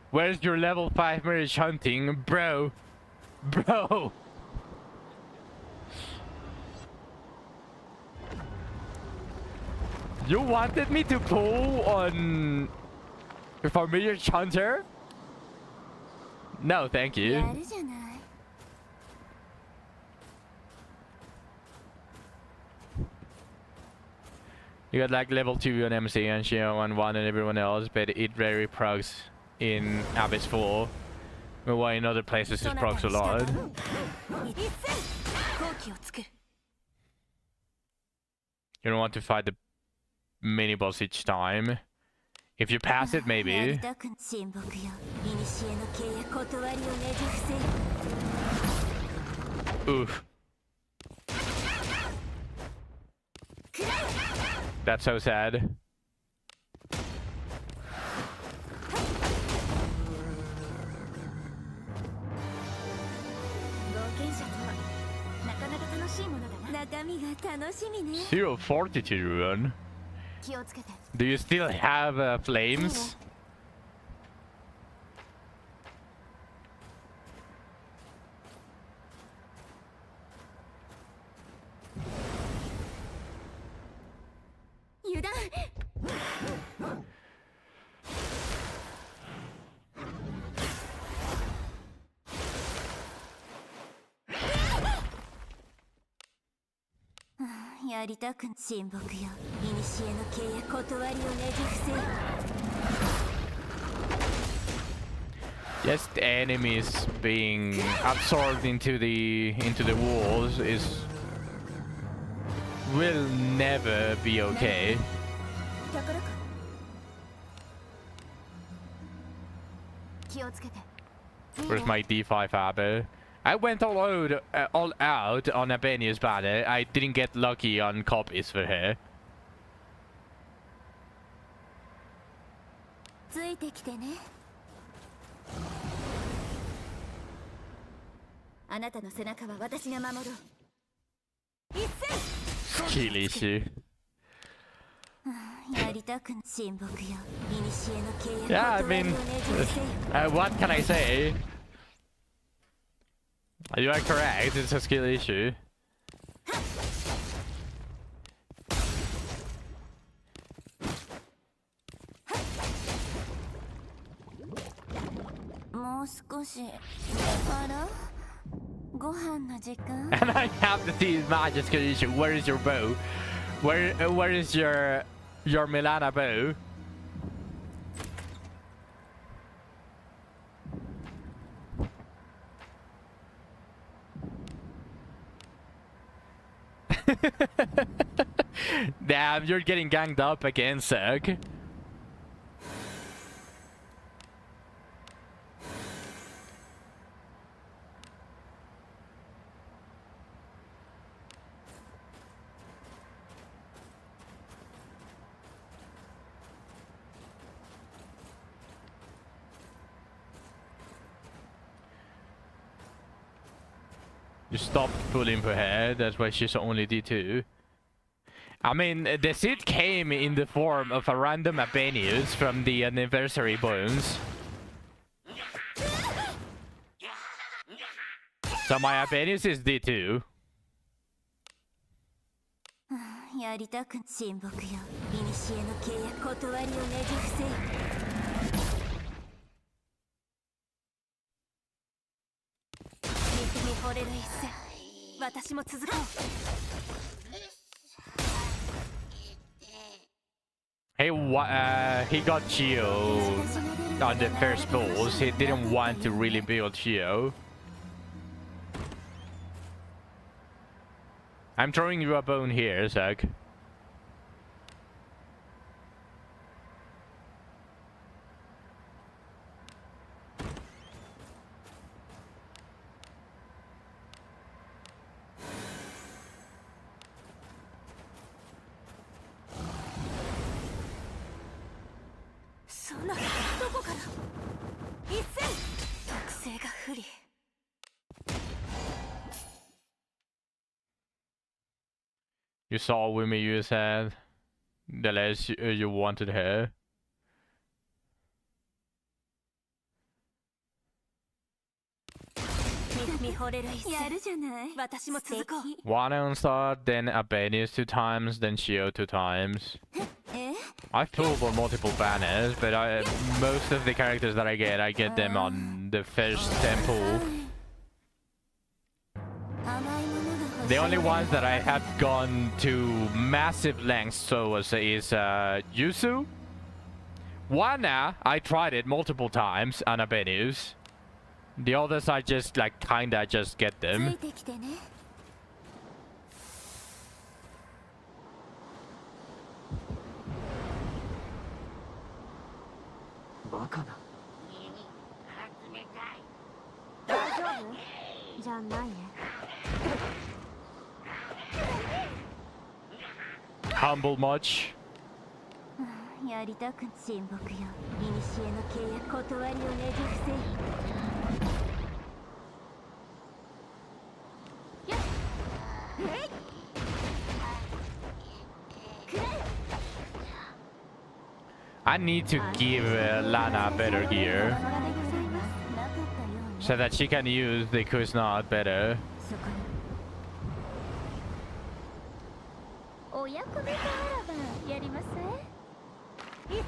Where's your level 5 marriage hunting, bro? Bro! You wanted me to pull on Familiar Hunter? No, thank you. やるじゃない。 You got like level 2 on MC and Shio on 1 and everyone else, but it very procs in Abyss 4. Meanwhile in other places it procs a lot. 好機を作る。 You don't want to fight the mini boss each time. If you pass it, や maybe. りたく親睦よ。古の契約断りをねじ伏せ。 Oof. That's so sad. 冒険者とはなかなか楽しいものだな。中身が楽しみね。 Zero fortitude rune. 気をつけて。 Do you still have flames? 油断。 やりたく親睦よ。古の契約断りをねじ伏せ。 Just enemies being absorbed into the walls will never be okay. 宝か。気をつけて。 Where's my D5 Abbe? I went all out on Abenia's banner. I didn't get lucky on copies for her. ついてきてね。あなたの背中は私が守ろう。一斉。 Skill issue. やりたく親睦よ。古の契約 Yeah, I 断り mean, をねじ伏せ。 what can I say? You are correct. It's a skill issue. もう少し。あら。ご飯の時間。 And I have the team magic skill issue. Where is your bow? Where is your Milana bow? Damn, you're getting ganged up again, Zerg. You stopped pulling for her, that's why she's only D2. I mean, the seed came in the form of a random Abenius from the anniversary bones. So my Abenius is D2. やりたく親睦よ。古の契約断りをねじ伏せ。見惚れる一戦。私も続こう。 He got Geo on the first balls. He didn't want to really build Geo. I'm throwing you a bone here, Zach. You saw Wimmy you said the less you wanted her. 見惚れる一やるじゃない私も続こう One onslaught, then Abenius 2 times, then Shio 2 times. え I pulled for multiple banners, but most of the characters that I get them on the first temple. 甘いものが欲しい The only ones that I have gone to massive lengths so is Yusu. Wana, I tried it multiple times on Abenius. The others I just like kinda just get つい them. てきてねバカな。大丈夫じゃないね Humble much. やりたく親睦よ古の契約断りをねじ伏せやっえいくれ I need to give Lana better gear なかったようね so that she can use the Kuznot better. そこにお役目があらばやります一斉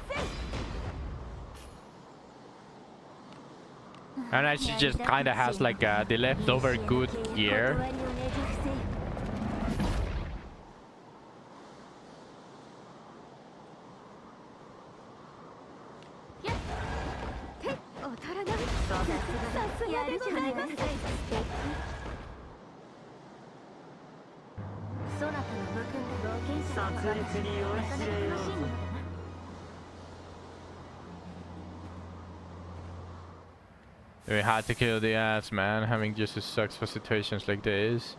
And then she just kinda has like the leftover good gear. 断りをねじ伏せやって劣らないさすがやるじゃないですかそなたの武君と冒険者殺戮に酔いしれようぞ。 We had to kill the ass, man. Having just sucks for situations like this.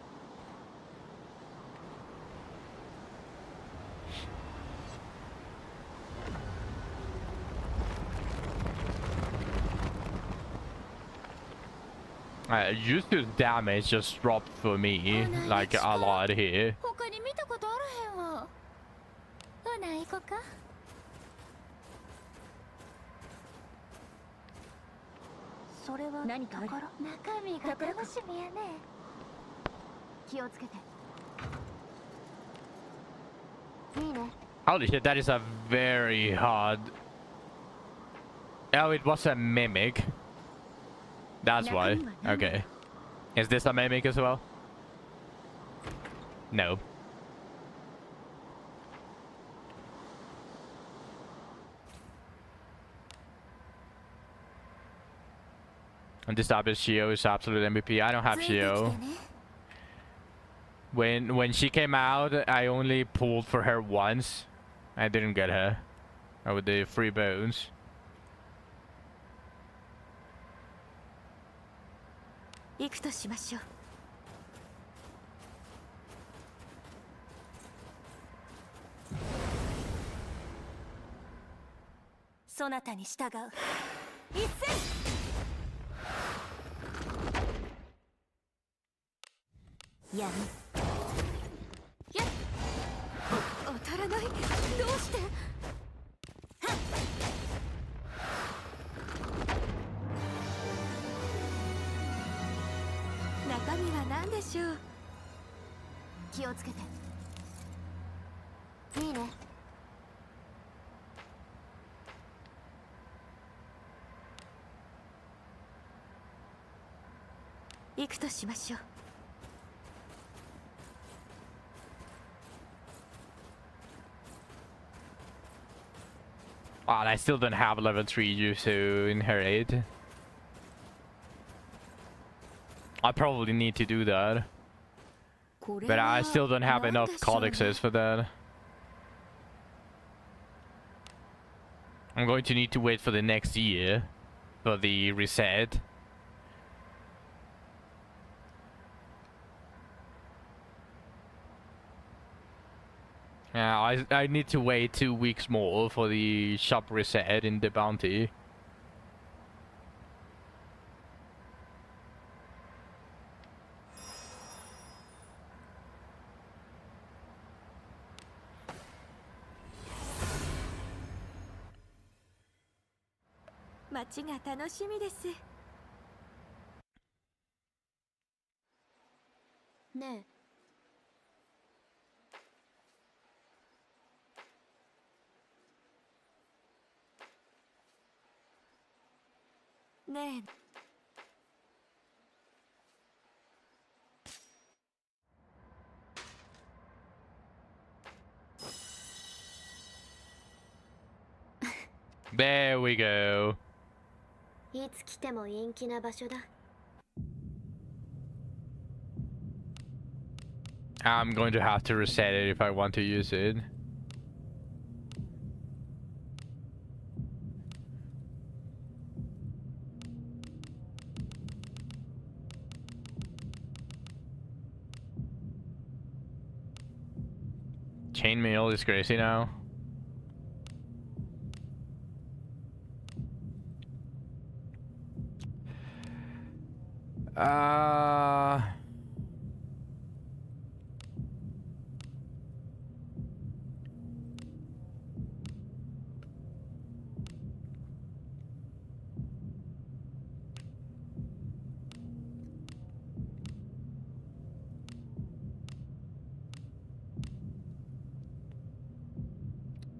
Yusu's damage just dropped for me like a lot here. 他に見たことあらへんわほな行こかそれは何かある中身が楽しみやね気をつけていいね Holy shit, that is a very hard... Oh, it was a mimic. That's why. Okay. Is this a mimic as well? No. And this type of Shio is absolute MVP. I don't have ついてきて Shio. ね When she came out, I only pulled for her once. I didn't get her. With the free bones. 行くとしましょうそなたに従う一斉やるやっ当たらないどうしてはっ中身は何でしょう気をつけていいね行くとしましょう And I still don't have level 3 Yusu in her aid. I probably need to do that. これ But は I still don't have 何 enough でしょうね codexes for that. I'm going to need to wait for the next year for the reset. Yeah, I need to wait 2 weeks more for the shop reset in the bounty.街が楽しみですねえねえ There we go. いつ来ても陰気な場所だ I'm going to have to reset it if I want to use it. Chainmail is crazy now.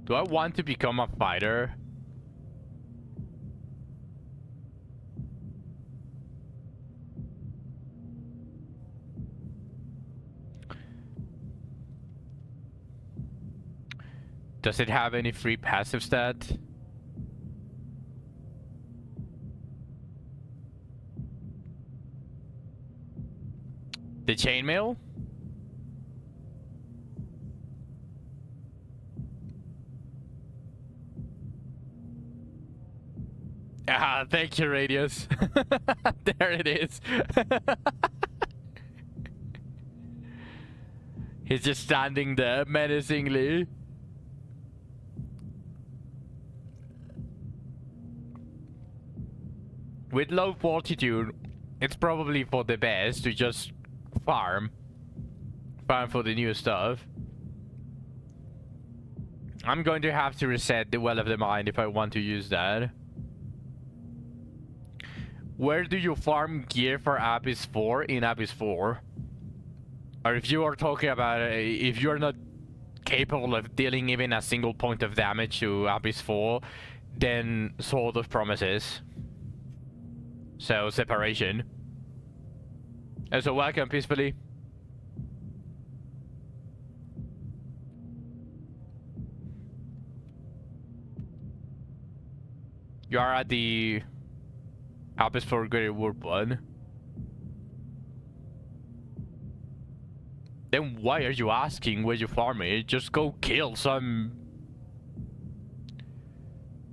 Do I want to become a fighter? Does it have any free passive stat? The chainmail? Ah, thank you, Radius. There it is. He's just standing there menacingly. With low fortitude, it's probably for the best to just farm. Farm for the new stuff. I'm going to have to reset the Well of the Mind if I want to use that. Where do you farm gear for Abyss 4 in Abyss 4? Or if you are talking about if you're not capable of dealing even a single point of damage to Abyss 4, then Sword of Promises. So, separation. And so, welcome peacefully. You are at the Abyss for Greater Warp 1. Then why are you asking where you farm it? Just go kill some...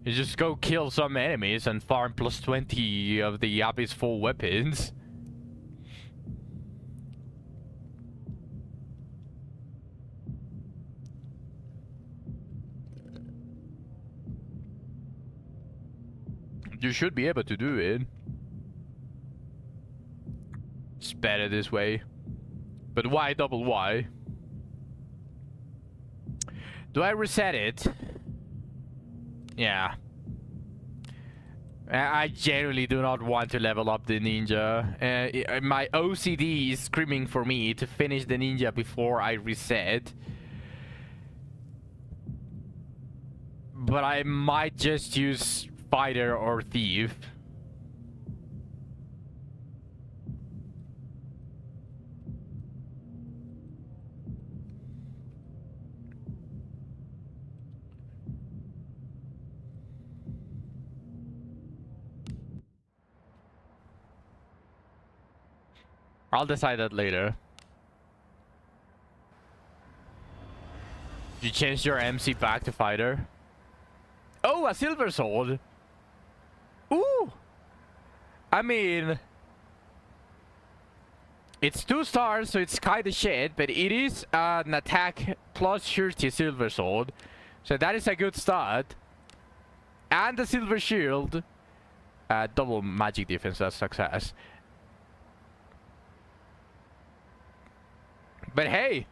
You just go kill some enemies and farm plus 20 of the Abyss 4 weapons. You should be able to do it. It's better this way. But why double Y? Do I reset it? Yeah. I genuinely do not want to level up the ninja. My OCD is screaming for me to finish the ninja before I reset. But I might just use fighter or thief. I'll decide that later. You changed your MC back to fighter. Oh, a silver sword. Ooh. I mean, it's 2 stars, so it's kinda shit, but it is an attack plus 30 silver sword. So that is a good start. And the silver shield. Double magic defense, that's success. But hey,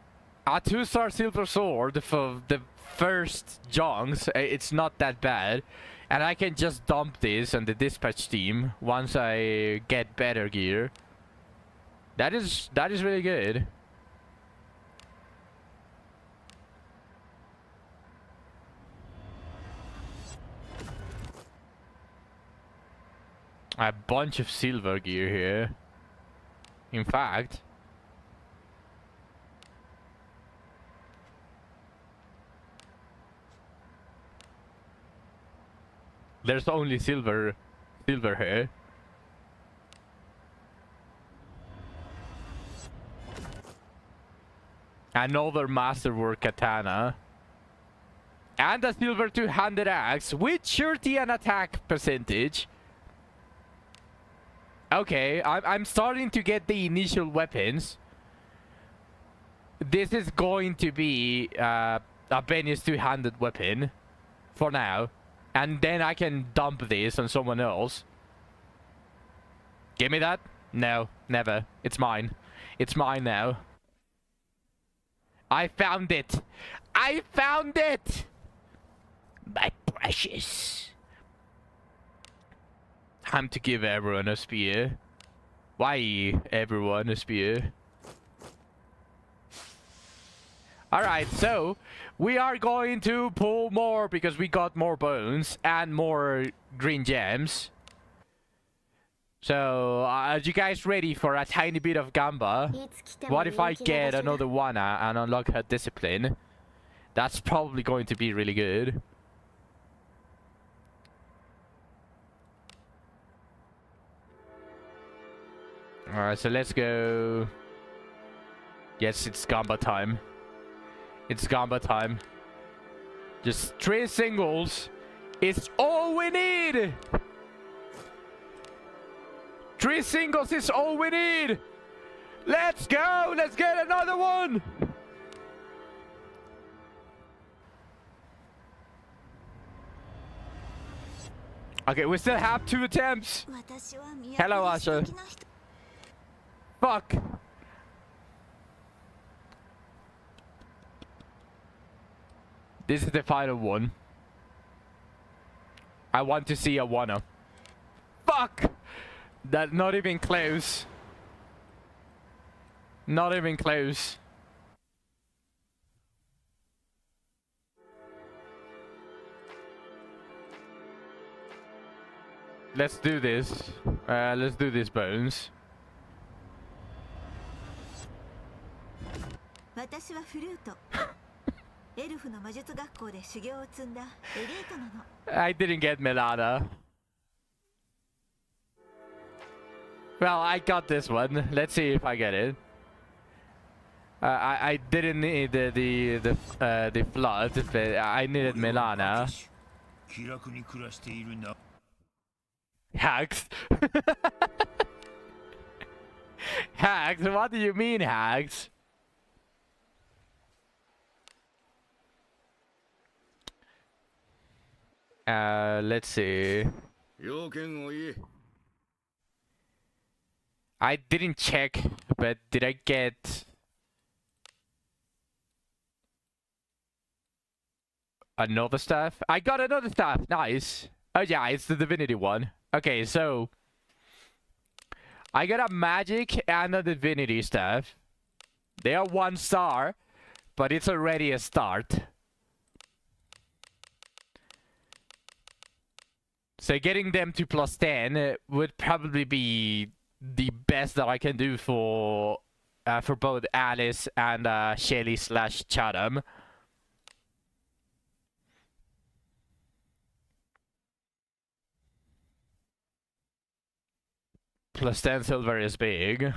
a 2-star silver sword for the first Jongs, it's not that bad. And I can just dump this on the dispatch team once I get better gear. That is really good. A bunch of silver gear here. In fact, there's only silver here. Another masterwork katana. And a silver two-handed axe with surety and attack percentage. Okay, I'm starting to get the initial weapons. This is going to be a Benny's two-handed weapon for now. And then I can dump this on someone else. Give me that? No, never. It's mine. It's mine now. I found it! I found it! My precious. Time to give everyone a spear. Why everyone a spear? Alright, so we are going to pull more because we got more bones and more green gems. So, are you guys ready for a tiny bit of Gamba? What if I get another one and unlock her discipline? That's probably going to be really good. Alright, so let's go. Yes, it's Gamba time. It's Gamba time. Just 3 singles. It's all we need! 3 singles is all we need! Let's go! Let's get another one! Okay, we still have 2 attempts. Hello, Asha. Fuck. This is the final one. I want to see a one-up. Fuck! That not even close. Not even close. Let's do this. Let's do this, Bones. I didn't get Melana. Well, I got this one. Let's see if I get it. I didn't need the flood, but I needed Melana. Hacks. Hacks? What do you mean, hacks? Let's see. I didn't check, but did I get another staff? I got another staff. Nice. Oh yeah, it's the divinity one. Okay, so I got a magic and a divinity staff. They are 1 star, but it's already a start. So getting them to +10 would probably be the best that I can do for both Alice and Shelly / Chatham. +10 silver is big.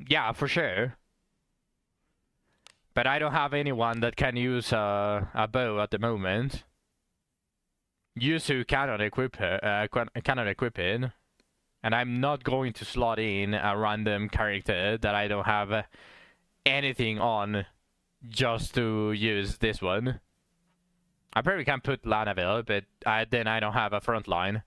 Yeah, for sure. But I don't have anyone that can use a bow at the moment. Yusu cannot equip her, cannot equip it. And I'm not going to slot in a random character that I don't have anything on just to use this one. I probably can put Lanaville, but then I don't have a front line.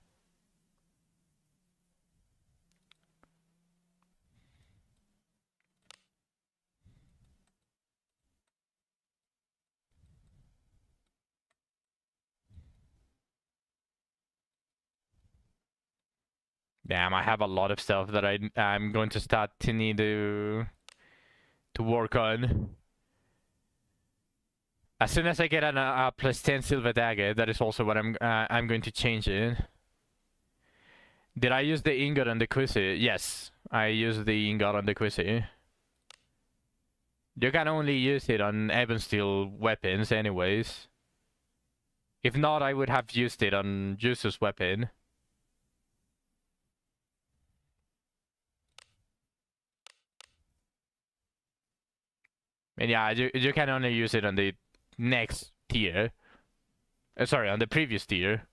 Damn, I have a lot of stuff that I'm going to start to need to work on. As soon as I get a +10 silver dagger, that is also what I'm going to change it. Did I use the ingot on the Quizzy? Yes, I used the ingot on the Quizzy. You can only use it on Ebon Steel weapons anyways. If not, I would have used it on Juice's weapon. And yeah, you can only use it on the next tier. Sorry, on the previous tier.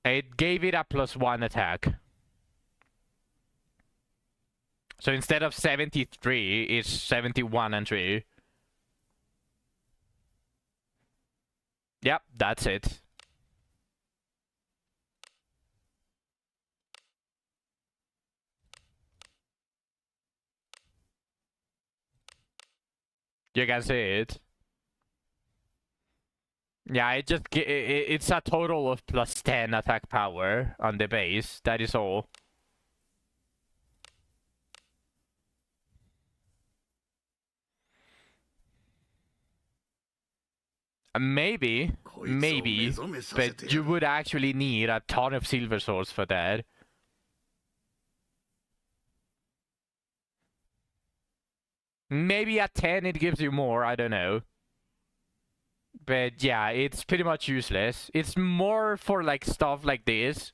It gave it a +1 attack. So instead of 73, it's 71 and 3. Yep, that's it. You can see it. Yeah, it's a total of +10 attack power on the base. That is all. Maybe, but you would actually need a ton of silver swords for that. Maybe at 10 it gives you more, I don't know. But yeah, it's pretty much useless. It's more for like stuff like this.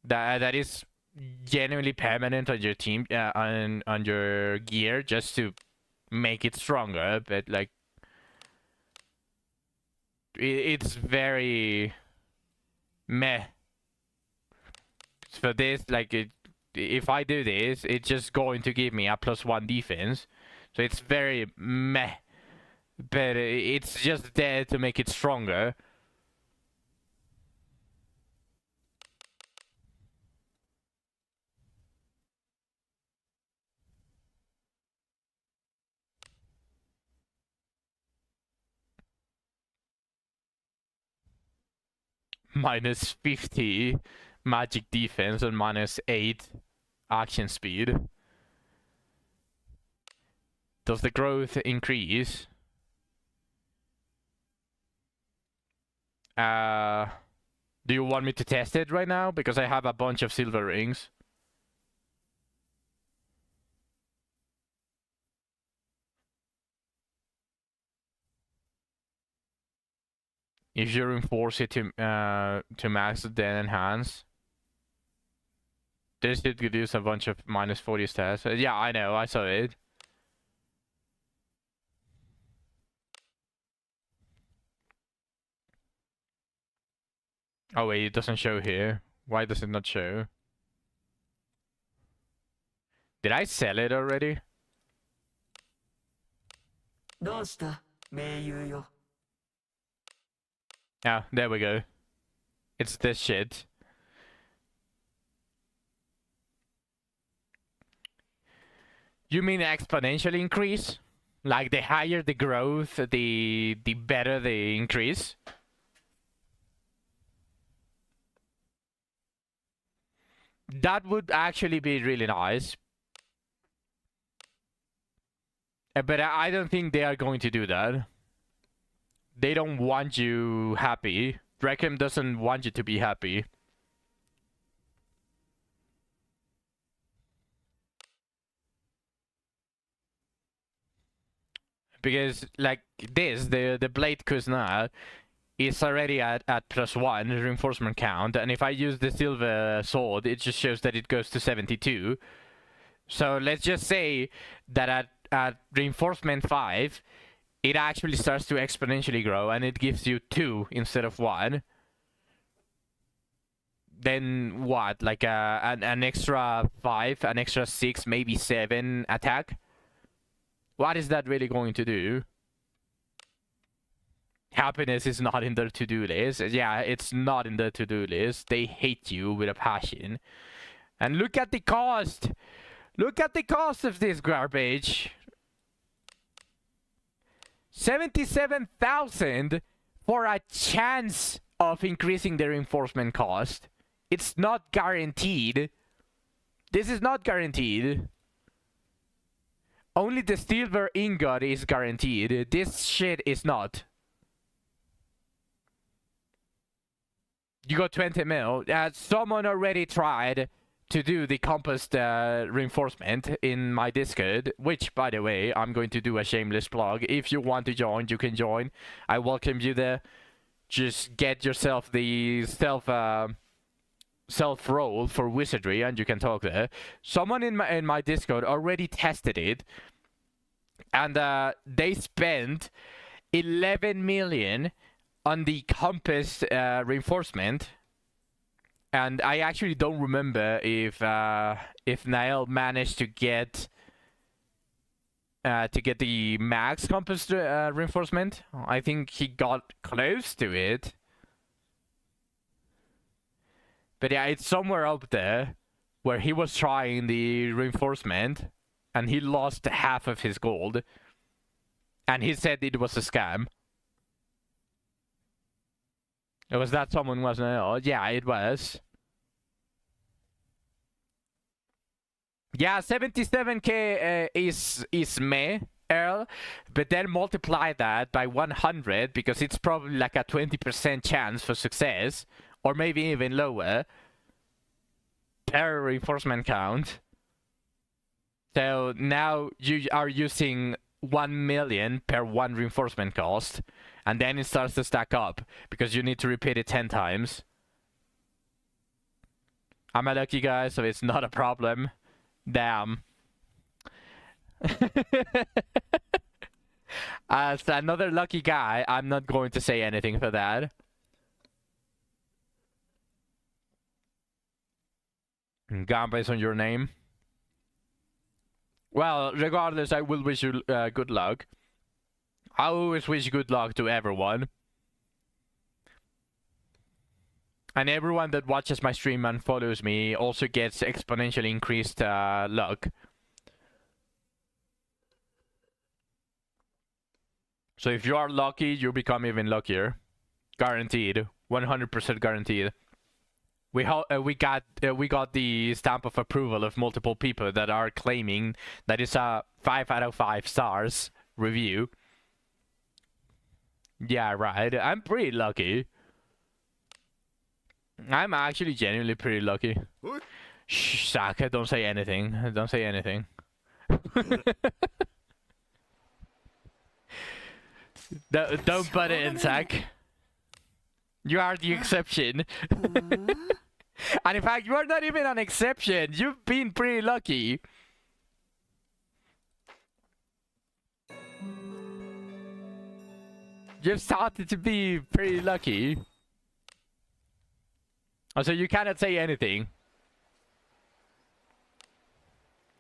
That is genuinely permanent on your team, on your gear, just to make it stronger. But like, it's very meh. For this, like, if I do this, it's just going to give me a +1 defense. So it's very meh. But it's just there to make it stronger. -50 magic defense and -8 action speed. Does the growth increase? Do you want me to test it right now? Because I have a bunch of silver rings. If you reinforce it to max, then enhance. This should reduce a bunch of -40 stats. Yeah, I know, I saw it. Oh wait, it doesn't show here. Why does it not show? Did I sell it already? どうした盟友よ Yeah, there we go. It's this shit. You mean exponential increase? Like the higher the growth, the better the increase? That would actually be really nice. But I don't think they are going to do that. They don't want you happy. Requiem doesn't want you to be happy. Because, like, this, the Blade Kuzna is already at +1 reinforcement count, and if I use the silver sword, it just shows that it goes to 72. So let's just say that at reinforcement 5, it actually starts to exponentially grow, and it gives you 2 instead of 1. Then what? Like an extra 5, an extra 6, maybe 7 attack? What is that really going to do? Happiness is not in their to-do list. Yeah, it's not in their to-do list. They hate you with a passion. And look at the cost! Look at the cost of this garbage! 77,000 for a chance of increasing the reinforcement cost. It's not guaranteed. This is not guaranteed. Only the silver ingot is guaranteed. This shit is not. You got 20 mil. Someone already tried to do the compost reinforcement in my Discord, which, by the way, I'm going to do a shameless plug. If you want to join, you can join. I welcome you there. Just get yourself the self role for wizardry, and you can talk there. Someone in my Discord already tested it, and they spent 11 million on the compass reinforcement. And I actually don't remember if Niall managed to get the max compass reinforcement. I think he got close to it. But yeah, it's somewhere up there where he was trying the reinforcement and he lost half of his gold. And he said it was a scam. Was that someone, wasn't it? Oh, yeah, it was. Yeah, 77k is meh, Earl, but then multiply that by 100 because it's probably like a 20% chance for success, or maybe even lower, per reinforcement count. So now you are using 1 million per one reinforcement cost, and then it starts to stack up because you need to repeat it 10 times. I'm a lucky guy, so it's not a problem. Damn. As another lucky guy, I'm not going to say anything for that. Gamba is on your name. Well, regardless, I will wish you good luck. I always wish good luck to everyone. And everyone that watches my stream and follows me also gets exponentially increased luck. So if you are lucky, you become even luckier. Guaranteed. 100% guaranteed. We got the stamp of approval of multiple people that are claiming that it's a 5 out of 5 stars review. Yeah, right. I'm pretty lucky. I'm actually genuinely pretty lucky. Shh, Saka, don't say anything. Don't say anything. Don't butt it in, Zach. You are the exception. And in fact, you are not even an exception. You've been pretty lucky. You've started to be pretty lucky. So you cannot say anything.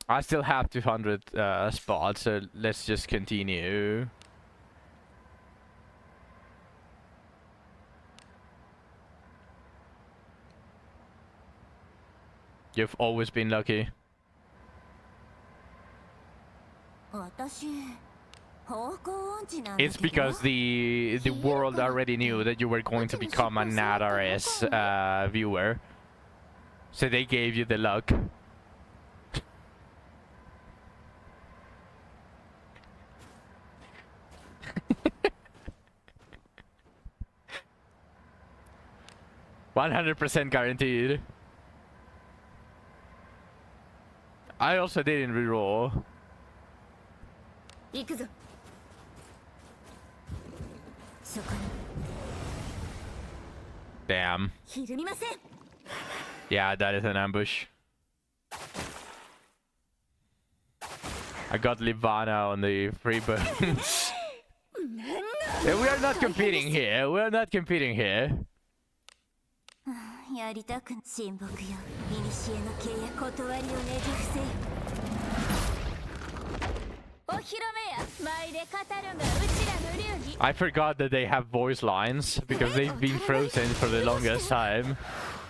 I still have 200 spots, so let's just continue. You've always been lucky. It's because the world already knew that you were going to become an NADRS viewer. So they gave you the luck. %100 guaranteed. I also didn't reroll. Damn. Yeah, that is an ambush. I got Livana on the free bones. Yeah, we are not competing here. We are not competing here. I forgot that they have voice lines because they've been frozen for the longest time.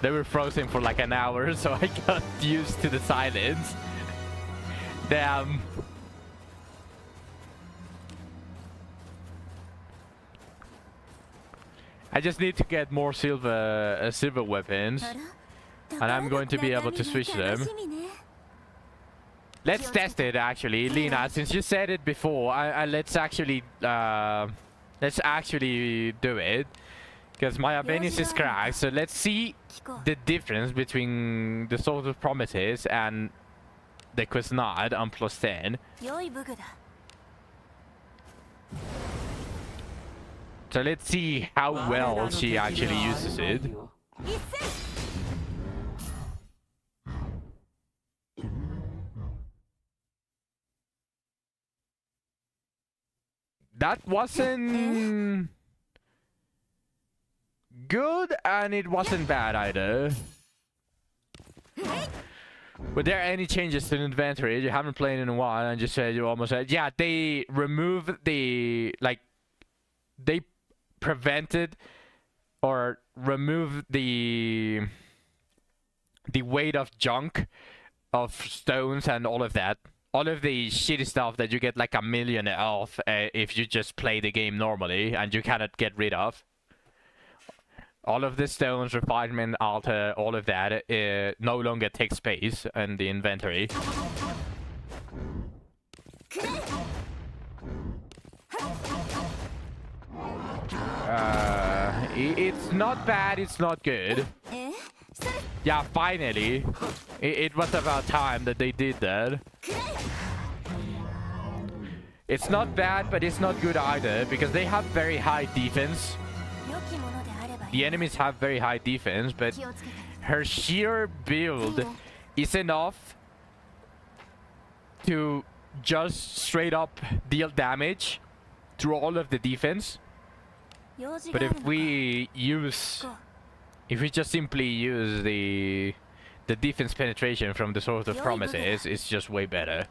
They were frozen for like an hour, so I got used to the silence. Damn. I just need to get more silver weapons, and I'm going to be able to switch them. Let's test it, actually, Lena. Since you said it before, let's actually do it. Because my Abenis is cracked, so let's see the difference between the Sword of Promises and the Quiznard on +10. 良い武具だ So let's see how well she actually uses it. That wasn't good, and it wasn't bad either. Were there any changes to the inventory? You haven't played in a while, and just said you almost said, yeah, they removed the, like, they prevented or removed the weight of junk, of stones and all of that. All of the shitty stuff that you get like 1,000,000 of if you just play the game normally and you cannot get rid of. All of the stones, refinement, altar, all of that no longer takes space in the inventory. It's not bad, it's not good. Yeah, finally. It was about time that they did that. It's not bad, but it's not good either, because they have very high defense. The enemies have very high defense, but her sheer build is enough to just straight up deal damage through all of the defense. But if we just simply use the defense penetration from the Sword of Promises, it's just way better.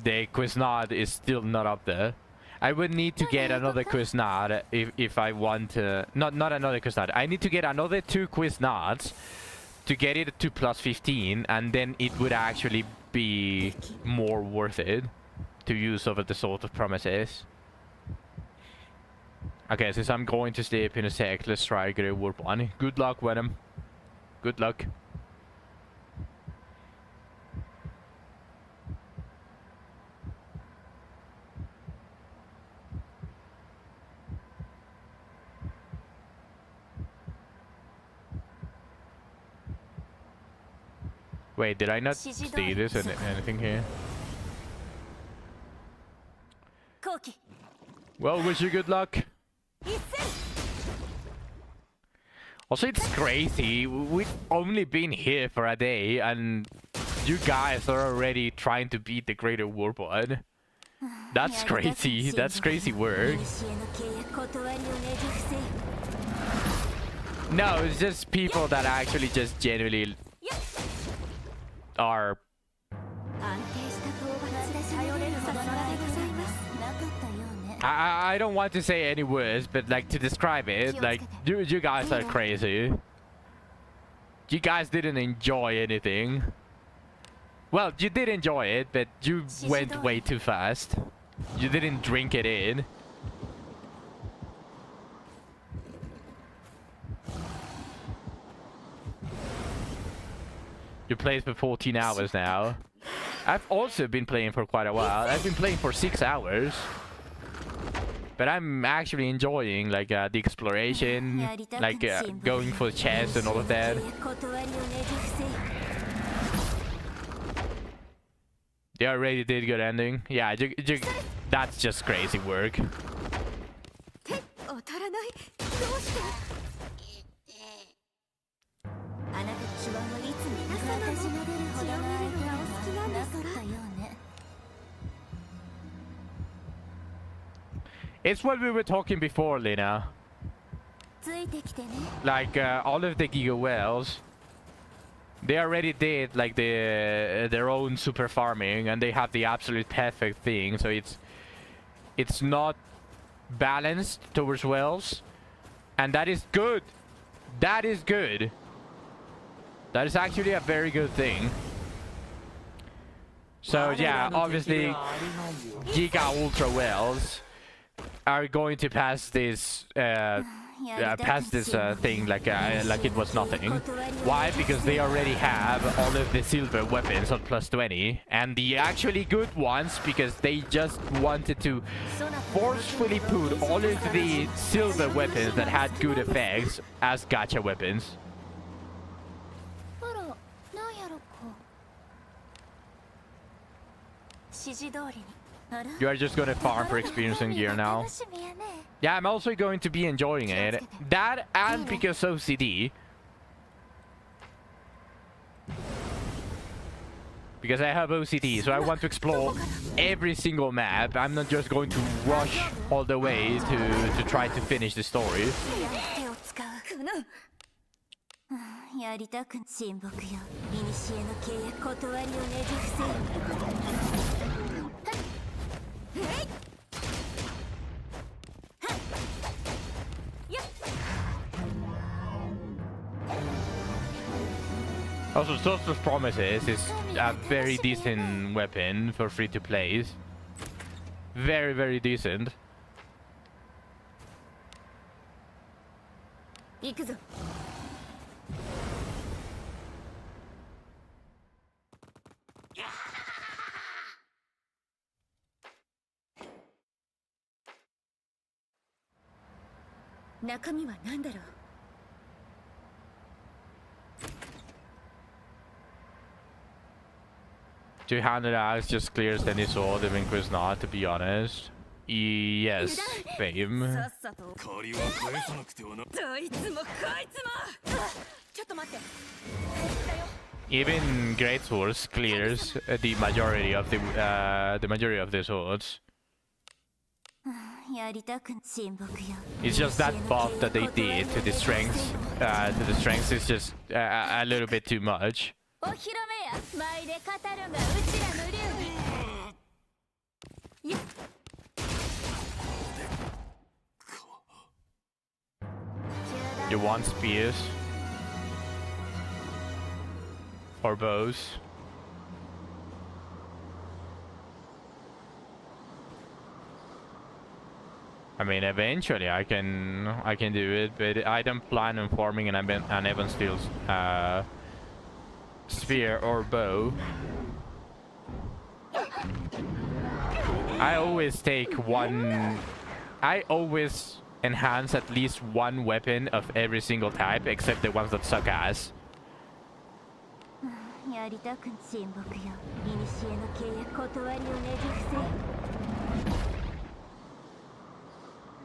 The Quiznard is still not up there. I would need to get another Quiznard if I want to... Not another Quiznard. I need to get another 2 Quiznards to get it to +15, and then it would actually be more worth it to use over the Sword of Promises. Okay, since I'm going to sleep in a sec, let's try get a warp one. Good luck, Venom. Good luck. Wait, did I not see this in anything here? Well, wish you good luck. Also, it's crazy. We've only been here for a day, and you guys are already trying to beat the Greater Warbud. That's crazy. That's crazy work. No, it's just people that actually just genuinely are... I don't want to say any words, but like to describe it, like you guys are crazy. You guys didn't enjoy anything. Well, you did enjoy it, but you went way too fast. You didn't drink it in. You played for 14 hours now. I've also been playing for quite a while. I've been playing for 6 hours. But I'm actually enjoying like the exploration, like going for chests and all of that. They already did good ending. Yeah, that's just crazy work. It's what we were talking before, Lena. Like all of the Giga Wells, they already did like their own super farming, and they have the absolute perfect thing. So it's not balanced towards wells, and that is good. That is good. That is actually a very good thing. So yeah, obviously Giga Ultra Wells are going to pass this pass this thing like it was nothing. Why? Because they already have all of the silver weapons on +20, and the actually good ones because they just wanted to forcefully put all of the silver weapons that had good effects as gacha weapons. あら、なんやろか。指示通りに。あら。 You are just gonna farm for experience and gear now. 楽しみやね。 Yeah, I'm also going to be enjoying it. That and because OCD. Because I have OCD, so I want to explore every single map. I'm not just going to rush all the way to try to finish the story. 手を使う。やりたく親睦よ。古の契約断りをねじ伏せよ。 Also, Source of Promises is a very decent weapon for free-to-plays. Very, very decent. 行くぞ。 中身は何だろう。 Two-handed axe just clears any sword, even quiz not, to be honest. Yes, fame. さっさと。借りは返さなくてはな。どいつもこいつも。ちょっと待って。 Even Great Swords clears the majority of the swords. やりたく親睦よ。 It's just that buff that they did to the strength. The strength is just a little bit too much. お披露目や。舞で語るがうちらの流儀。や。 You want spears? Or bows? I mean, eventually I can do it, but I don't plan on forming an Evan Steel's spear or bow. I always take one. I always enhance at least one weapon of every single type, except the ones that suck ass. やりたく親睦よ。古の契約断りをねじ伏せよ。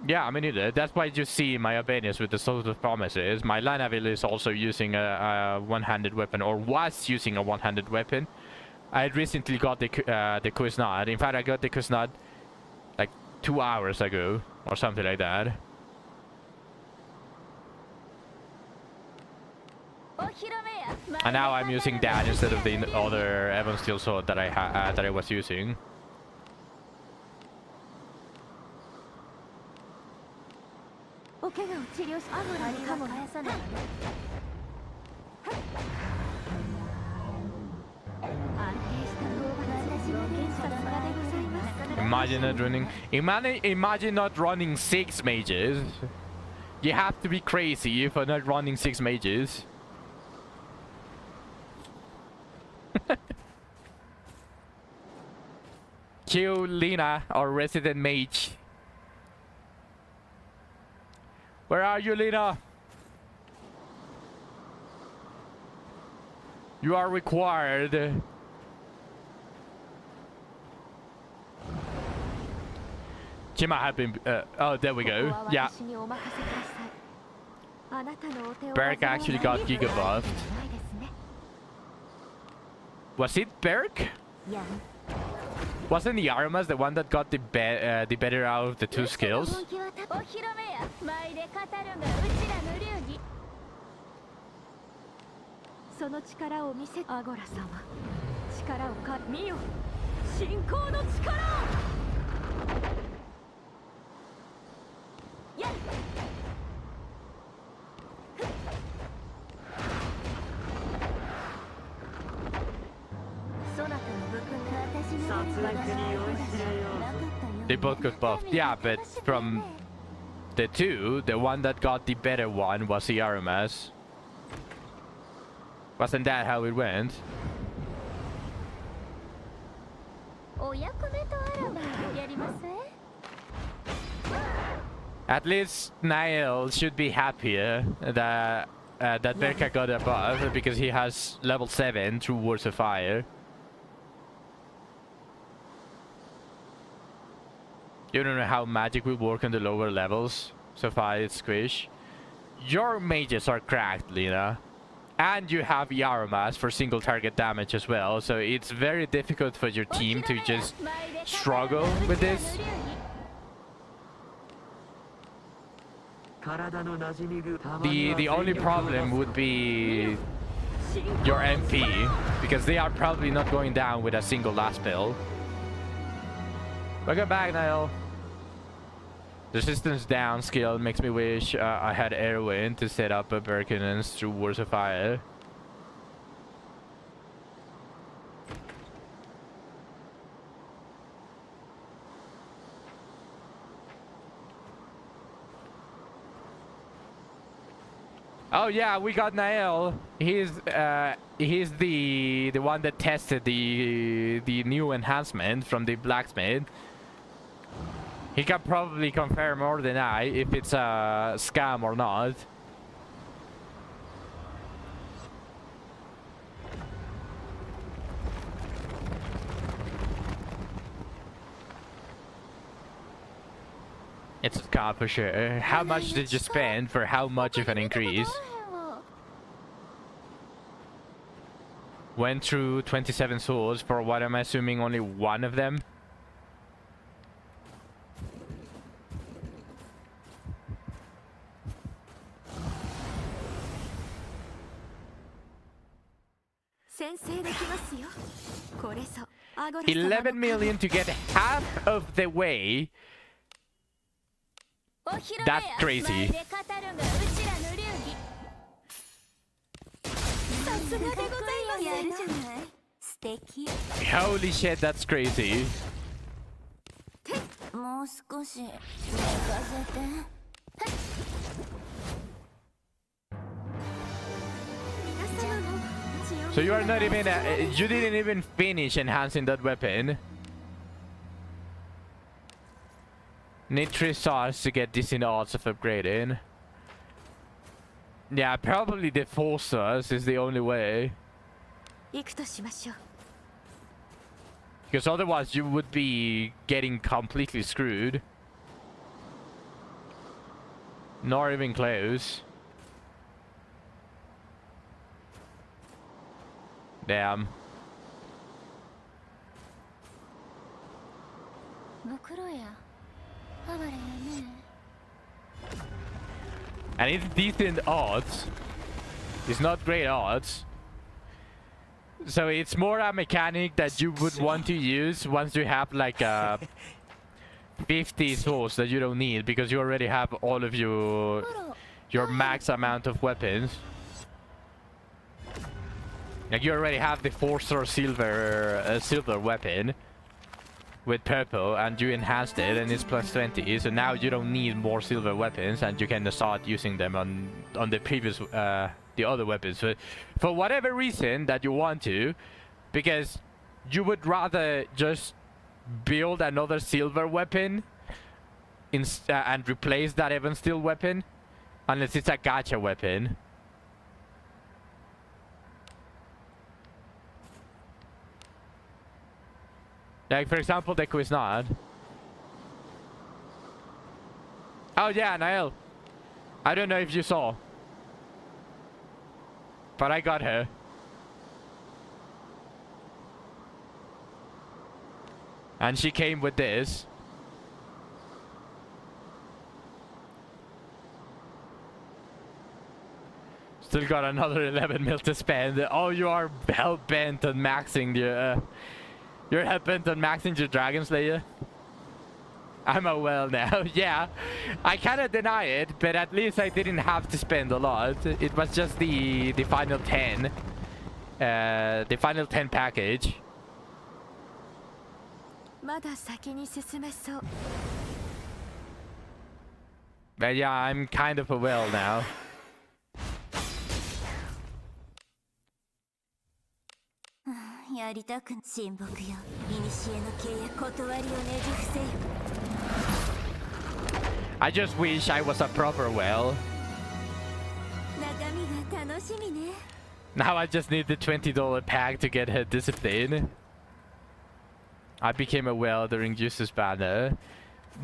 Yeah, I mean, that's why you see my Albanians with the Sword of Promises. My Lanaville is also using a one-handed weapon, or was using a one-handed weapon. I recently got the Kuznad. In fact, I got the Kuznad like 2 hours ago, or something like that. And now I'm using that instead of the other Evan Steel sword that I was using. お怪我を治療し、アブラにかも返さないわね。安定した動画が私の検査の場でございます。 Imagine not running 6 mages. You have to be crazy for not running 6 mages. Kill Lina, our resident mage. Where are you, Lina? You are required. She might have been. Oh, there we go. Yeah. Berk actually got Giga buffed. Was it Berk? Wasn't the Armas the one that got the better out of the 2 skills? その力を見せアゴラ様力をか見よ信仰の力やっそなたの部下が私に They both got buffed. Yeah, but from the two, the one that got the better one was the Aramas. Wasn't that how it went? お役目とあらばやります At least Niall should be happier that that Berka got above because he has level 7 through Wars of Fire. You don't know how magic will work on the lower levels. So far it's squish. Your mages are cracked, Lena. And you have Yaramas for single target damage as well. So it's very difficult for your team to just struggle with this. The only problem would be your MP, because they are probably not going down with a single last spell. Welcome back, Niall. Resistance down skill makes me wish I had Airwind to set up a Birkenens through Wars of Fire. Oh yeah, we got Nael. He's the one that tested the new enhancement from the blacksmith. He can probably confirm more than I if it's a scam or not. It's a scam for sure. How much did you spend for how much of an increase? Went through 27 swords for what I'm assuming only one of them. $11 million to get half of the way. That's crazy. Holy shit, that's crazy. So you are not even, you didn't even finish enhancing that weapon. Need 3 stars to get decent odds of upgrading. Yeah, probably the 4 stars is the only way. Because otherwise you would be getting completely screwed. Not even close. Damn. And it's decent odds. It's not great odds. So it's more a mechanic that you would want to use once you have like 50 swords that you don't need, because you already have all of your max amount of weapons. Like you already have the 4-star silver weapon with purple, and you enhanced it and it's plus 20, so now you don't need more silver weapons and you can start using them on the previous the other weapons. So for whatever reason that you want to, because you would rather just build another silver weapon and replace that Evan Steel weapon, unless it's a gacha weapon. Like, for example, the Quiznad. Oh yeah, Nael. I don't know if you saw, but I got her. And she came with this. Still got another 11 mil to spend. Oh, you are hell-bent on maxing your... You're hell-bent on maxing your Dragon Slayer? I'm a well now. Yeah, I cannot deny it, but at least I didn't have to spend a lot. It was just the final 10. The final 10 package. But yeah, I'm kind of a whale now. I just wish I was a proper whale. Now I just need the $20 pack to get her discipline. I became a whale during Juice's banner.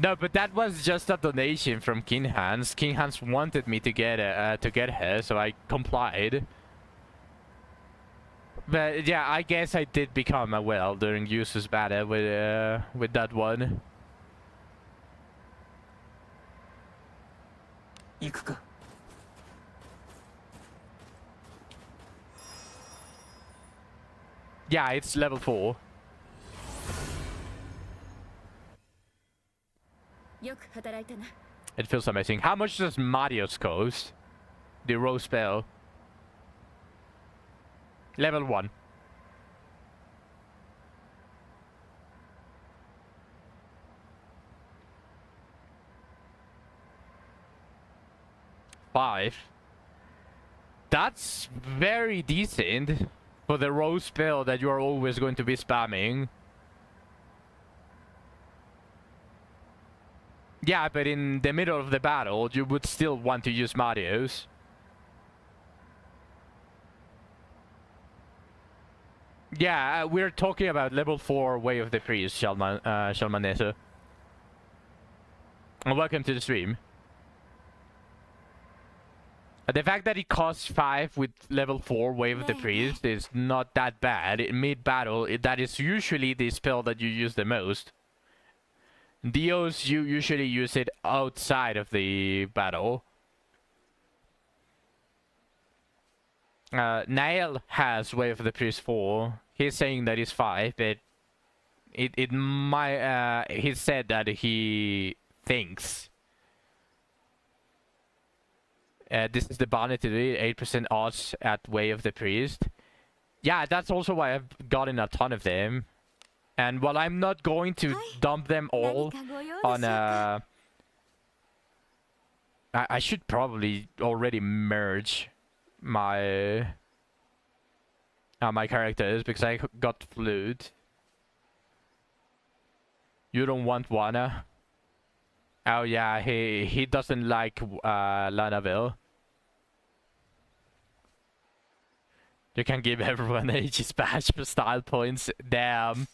No, but that was just a donation from King Hans. King Hans wanted me to get her, so I complied. But yeah, I guess I did become a whale during Juice's banner with that one. Yeah, it's level 4. It feels amazing. How much does Marios cost? The rose spell. Level 1. $5. That's very decent for the rose spell that you are always going to be spamming. Yeah, but in the middle of the battle, you would still want to use Marios. Yeah, we're talking about level 4 Way of the Priest, Shalmanessa. And welcome to the stream. The fact that it costs 5 with level 4 Way of the Priest is not that bad. In mid-battle, that is usually the spell that you use the most. Dios, you usually use it outside of the battle. Nail has Way of the Priest 4. He's saying that it's 5, but he said that he thinks. This is the banner to do 8% odds at Way of the Priest. Yeah, that's also why I've gotten a ton of them. And while I'm not going to dump them all on I should probably already merge my my characters because I got flute. You don't want Wana? Oh yeah, he doesn't like Lanaville. You can give everyone Aegis badge for style points. Damn.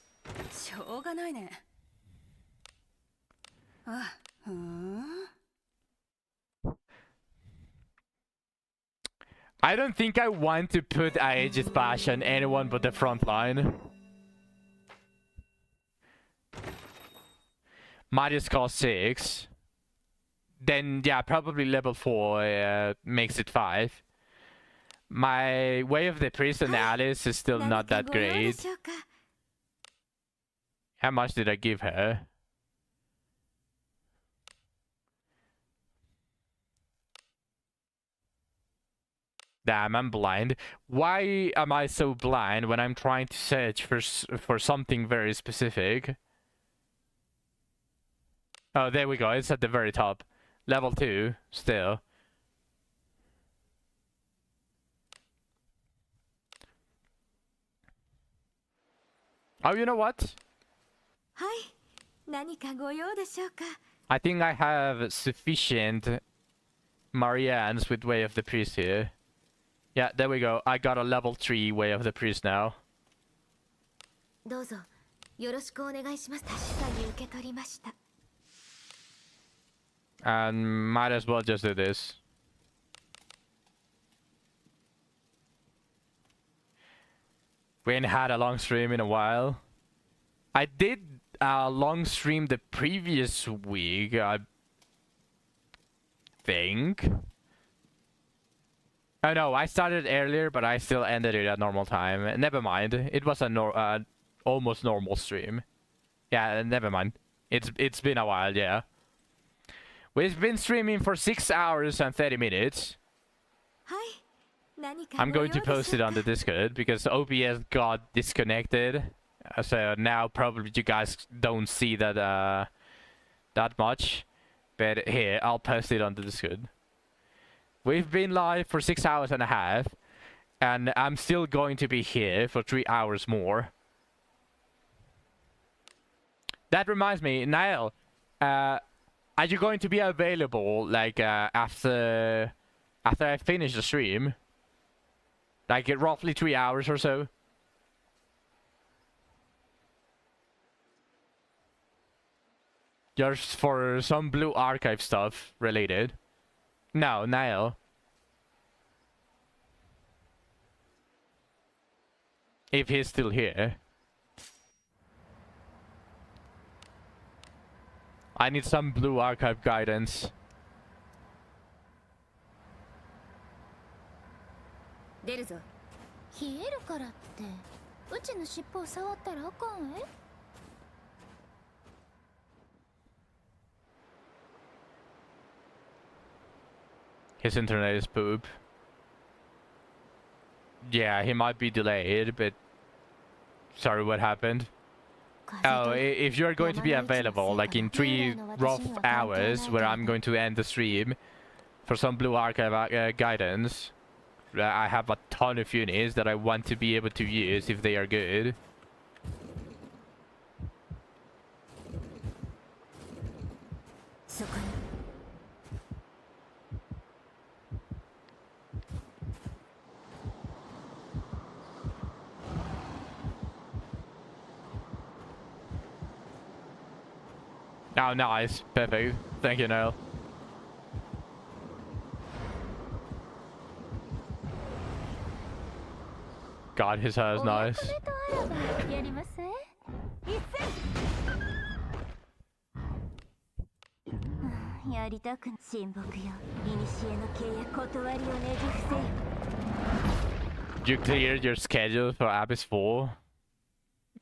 I don't think I want to put Aegis Bash on anyone but the front line. Marius cost 6. Then yeah, probably level 4 makes it 5. My Way of the Priest and Alice is still not that great. How much did I give her? Damn, I'm blind. Why am I so blind when I'm trying to search for something very specific? Oh, there we go. It's at the very top. Level 2, still. Oh, you know what? I think I have sufficient Marianne's with Way of the Priest here. Yeah, there we go. I got a level 3 Way of the Priest now. And might as well just do this. We ain't had a long stream in a while. I did a long stream the previous week, I think. Oh no, I started earlier, but I still ended it at normal time. Never mind. It was a almost normal stream. Yeah, never mind. It's been a while, yeah. We've been streaming for 6 hours and 30 minutes. I'm going to post it on the Discord because OBS got disconnected. So now probably you guys don't see that that much. But here, I'll post it on the Discord. We've been live for 6 hours and a half, and I'm still going to be here for 3 hours more. That reminds me, Niall, are you going to be available like after I finish the stream? Like roughly 3 hours or so? Just for some Blue Archive stuff related. No, Niall. If he's still here. I need some Blue Archive guidance. 出るぞ。冷えるからってうちの尻尾を触ったらあかんえ？ His internet is poop. Yeah, he might be delayed, but sorry, what happened? Oh, if you're going to be available, like in 3 rough hours, where I'm going to end the stream, for some Blue Archive guidance, I have a ton of units that I want to be able to use if they are good. Oh, nice. Perfect. Thank you, Noel. God, his hair is nice. やりますやりたく親睦よ。古の契約断りをねじ伏せよ。 You cleared your schedule for Abyss 4?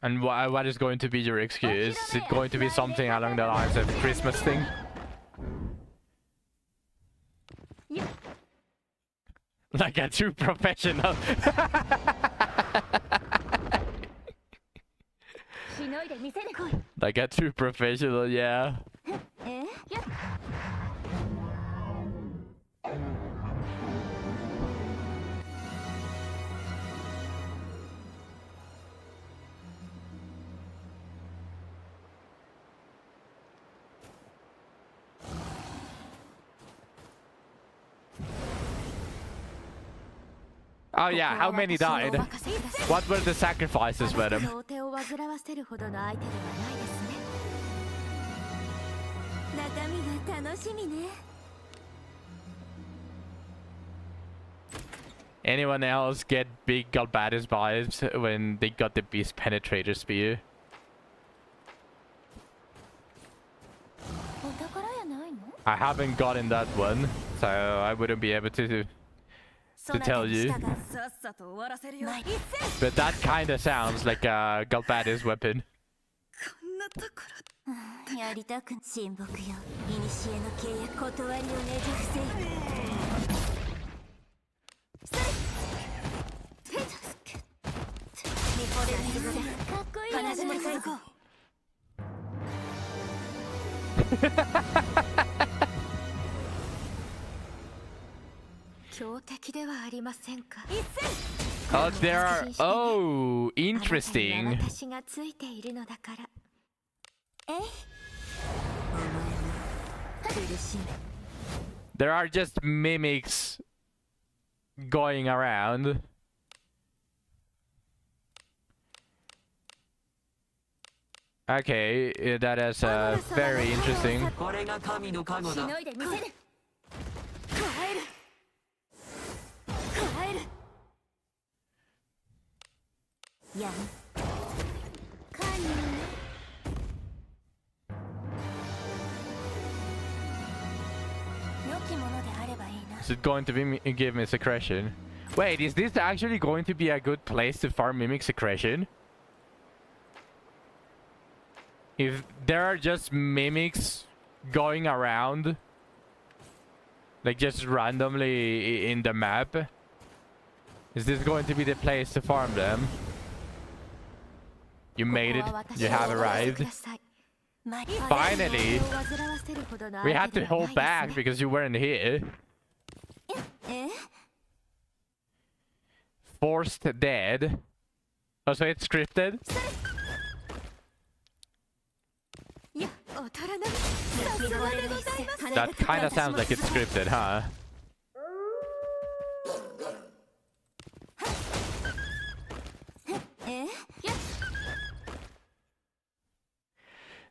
And what is going to be your excuse? Is it going to be something along the lines of Christmas thing? Like a true professional. Like a true professional, yeah. Oh yeah, how many died? What were the sacrifices with him? Anyone else get big Galbatis vibes when they got the Beast Penetrator Spear? I haven't gotten that one, so I wouldn't be able to tell you. But that kinda sounds like a Galbatis weapon. Oh, there are... Oh, interesting. There are just mimics going around. Okay, that is very interesting. Is it going to be give me secretion? Wait, is this actually going to be a good place to farm mimic secretion? If there are just mimics going around, like just randomly in the map, is this going to be the place to farm them? You made it. You have arrived. Finally! We had to hold back because you weren't here. Forced dead. Oh, so it's scripted? That kinda sounds like it's scripted, huh?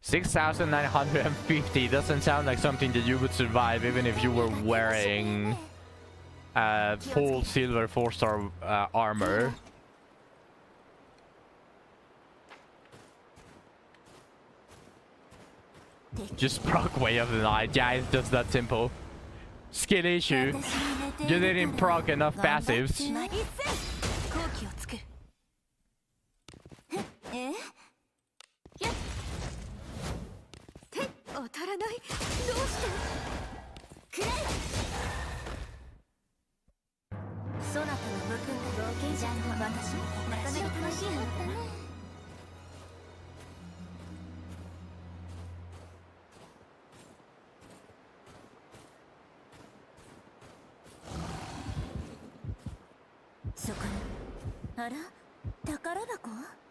$6,950 doesn't sound like something that you would survive even if you were wearing full silver 4-star armor. Just proc Way of the Night. Yeah, it's just that simple. Skill issue. You didn't proc enough passives.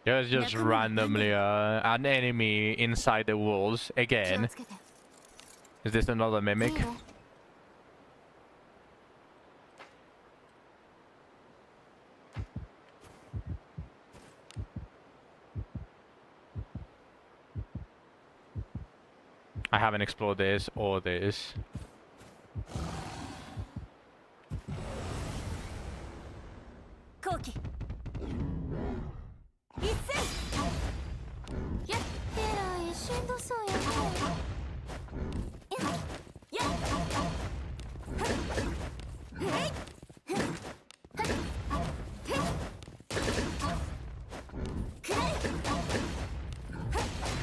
There's just randomly an enemy inside the walls again. Is this another mimic? I haven't explored this or this.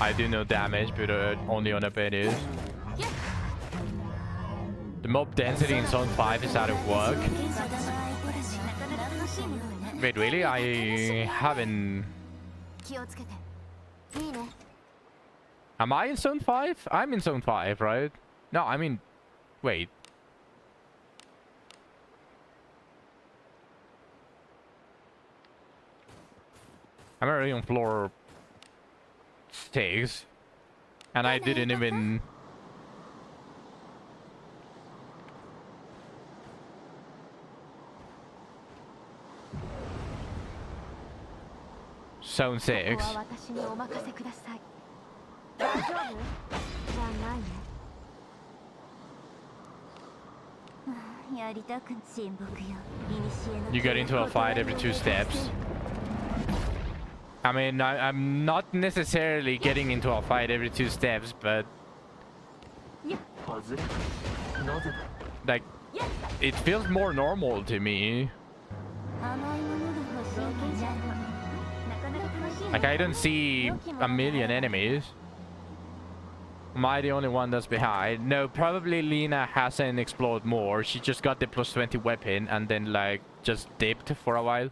I do no damage, but only on a base. The mob density in Zone 5 is out of work. Wait, really? I haven't... Am I in Zone 5? I'm in Zone 5, right? No, I mean... Wait. I'm already on floor 6. And I didn't even... Zone 6. You get into a fight every 2 steps. I mean, I'm not necessarily getting into a fight every 2 steps, but... Like, it feels more normal to me. Like, I don't see a million enemies. Am I the only one that's behind? No, probably Lena hasn't explored more. She just got the +20 weapon and then, like, just dipped for a while.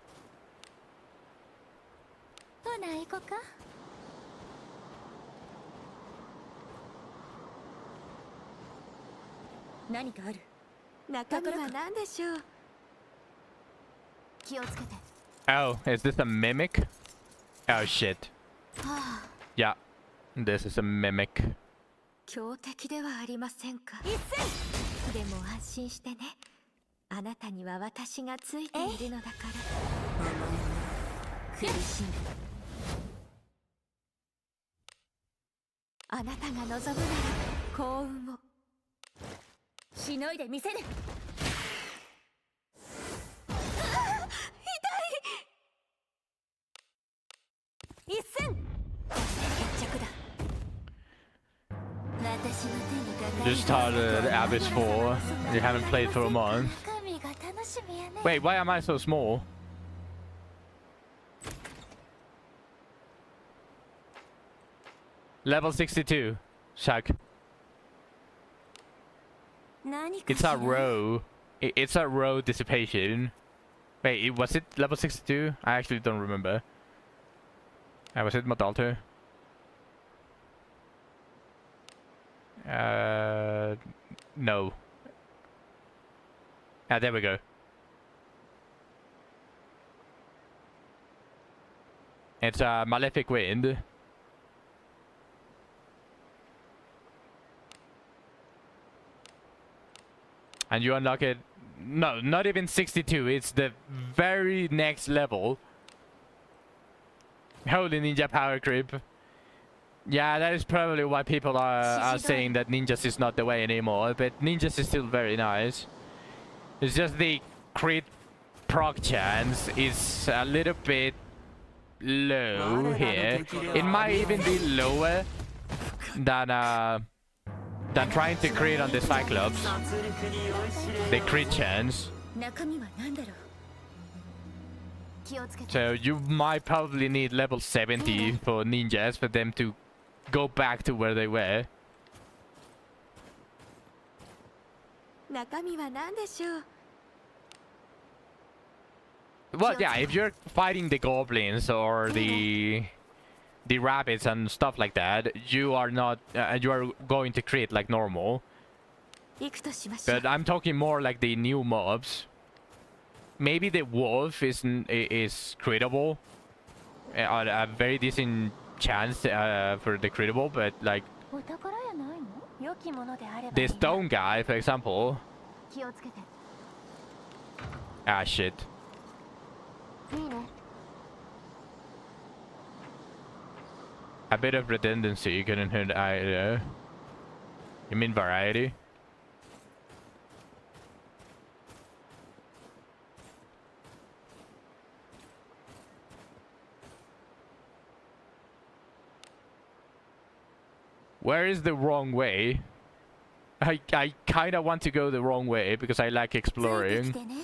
Oh, is this a mimic? Oh shit. Yeah, this is a mimic. 強敵ではありませんか。でも安心してね。あなたには私がついているのだから。苦しむ。あなたが望むなら幸運を。しのいでみせる。一戦。決着だ。 Just started Abyss 4. You haven't played for a month. Wait, why am I so small? Level 62. Shaq. It's a row. It's a row dissipation. Wait, was it level 62? I actually don't remember. Was it Madalto? No. Ah, there we go. It's a malefic wind. And you unlock it. No, not even 62. It's the very next level. Holy ninja power creep. Yeah, that is probably why people are saying that ninjas is not the way anymore. But ninjas is still very nice. It's just the crit proc chance is a little bit low here. It might even be lower than trying to crit on the Cyclops. The crit chance. 中身は何だろう。気をつけて。 So you might probably need level 70 for ninjas for them to go back to where they were. 中身は何でしょう。 Well, yeah, if you're fighting the goblins or the rabbits and stuff like that, you are not you are going to crit like normal. 行くとしましょう。 But I'm talking more like the new mobs. Maybe the wolf is critable, a very decent chance for the critable, but like お宝やないの？良きものであればいい the な。 stone guy, for example. 気をつけて。 Ah, shit. いいね。 A bit of redundancy couldn't hurt either. You mean variety? Where is the wrong way? I kind of want to go the wrong way because I like ついて exploring. きてね。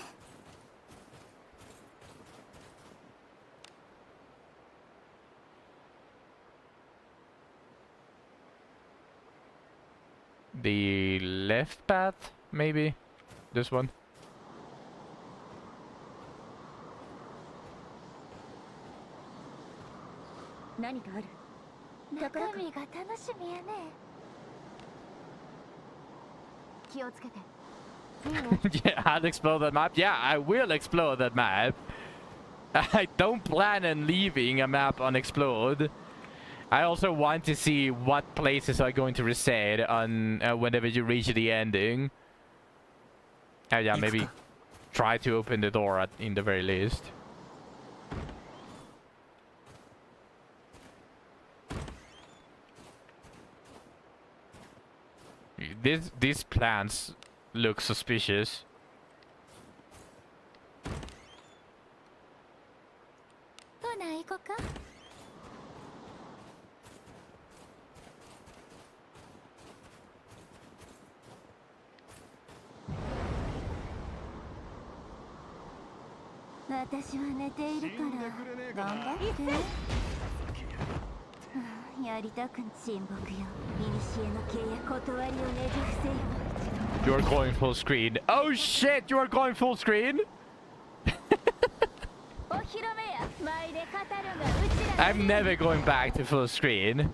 The left path, maybe? This one? 何かある？中身が楽しみやね。気をつけて。いいね。 Yeah, I'll explore that map. Yeah, I will explore that map. I don't plan on leaving a map unexplored. I also want to see what places are going to reset on whenever you reach the ending. Yeah, maybe try to open the door in the very least. These plants look suspicious. ほな行こか。私は寝ているから頑張って。やりたくん親睦よ。古の契約断りをねじ伏せよ。 You're going full screen. Oh shit! You are going full screen. お披露目や。前で語るがうちら。 I'm never going back to full screen.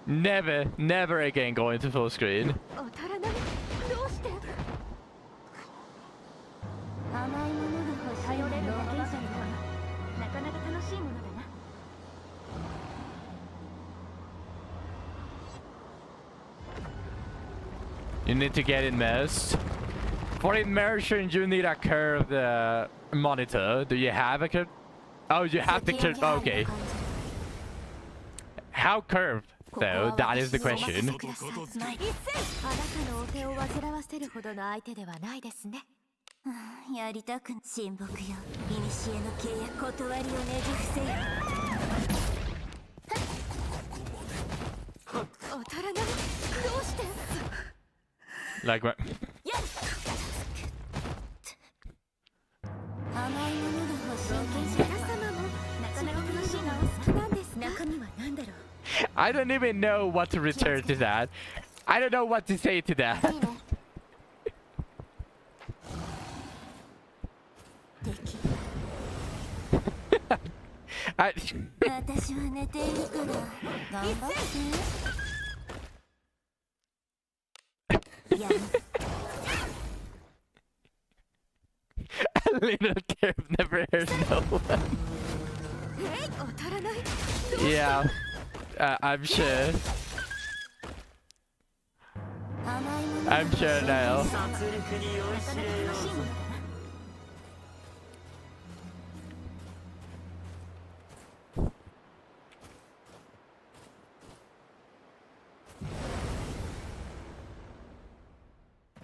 Never again going to full screen. お足らない。どうして？甘いものが欲しい。頼れる冒険者にはなかなか楽しいものだな。 You need to get immersed. For immersion, you need a curved monitor. Do you have a curved? Oh, you have the curved. Okay. How curved, though? That is the question. あなたのお手を煩わせるほどの相手ではないですね。やりたくん親睦よ。古の契約断りをねじ伏せよ。お足らない。どうして？ Like what? 甘いものが欲しい。皆様もなかなか楽しいのお好きなんですか？中身は何だろう。 I don't even know what to return to that. I don't know what to say to that. いいね。I 私は寝ているから頑張ってや A little kid never heard no one. Yeah, I'm sure. 甘いもの I'm sure now. 殺戮に酔いしれようぞ。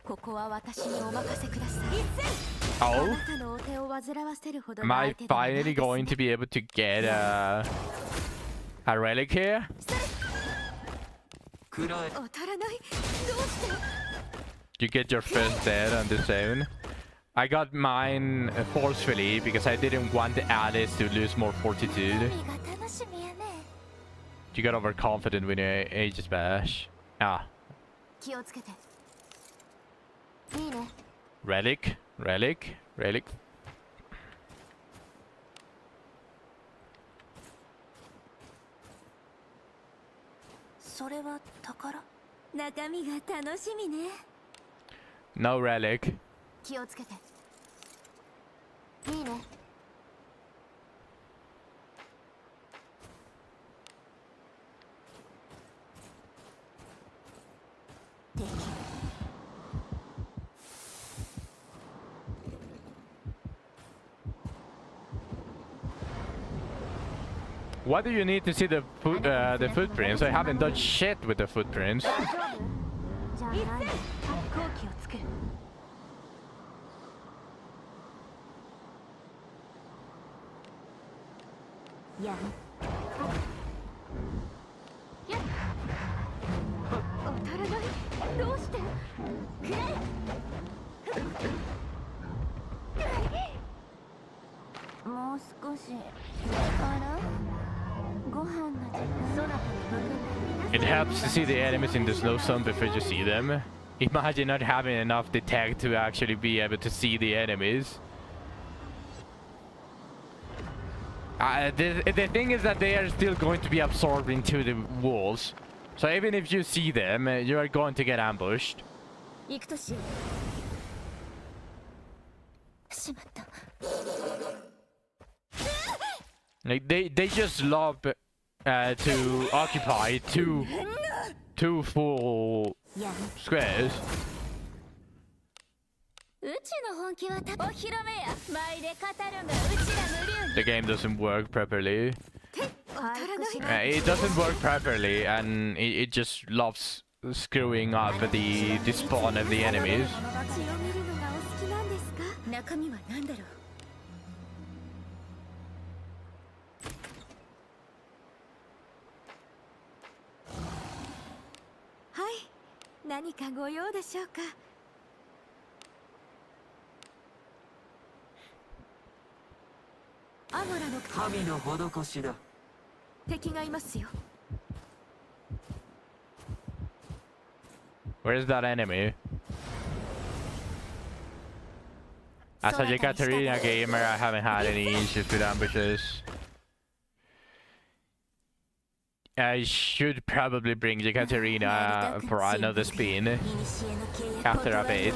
ここは私にお任せください。 Oh, あなたのお手を煩わせるほど am の I 相手ではないです finally going to be able to get a relic here? 黒い。当たらない。どうして You get your first dead on the zone. I got mine forcefully because I didn't want Alice to lose more fortitude. 海が楽しみやね You got overconfident when you Aegis Bash. Ah, 気をつけていいね relic, relic, relic. それは宝中身が楽しみね No relic. 気をつけていいね 敵 Why do you need to see the footprints? I haven't done shit with the footprints. じゃあない後期をつけるやる当たらない。どうしてくらえもう少しあらご飯の時間そなたの分 It helps to see the enemies in the slow zone before you see them. Imagine not having enough detect to actually be able to see the enemies. The thing is that they are still going to be absorbed into the walls. So even if you see them, you are going to get ambushed. 行くとしようしまった Like they just love to occupy two full やる squares. うちの本気はたお披露目や舞で語るんがうちら無流 The game doesn't work properly. 当たらない。 It doesn't work properly, and it just loves screwing up the spawn of the enemies. 血を見るのがお好きなんですか。中身は何だろうはい。何かご用でしょうか。アゴラの神の施しだ。敵がいますよ。 Where's that enemy? As a Yekaterina gamer, I haven't had any issues with ambushes. I should probably bring Yekaterina for another spin after a bit.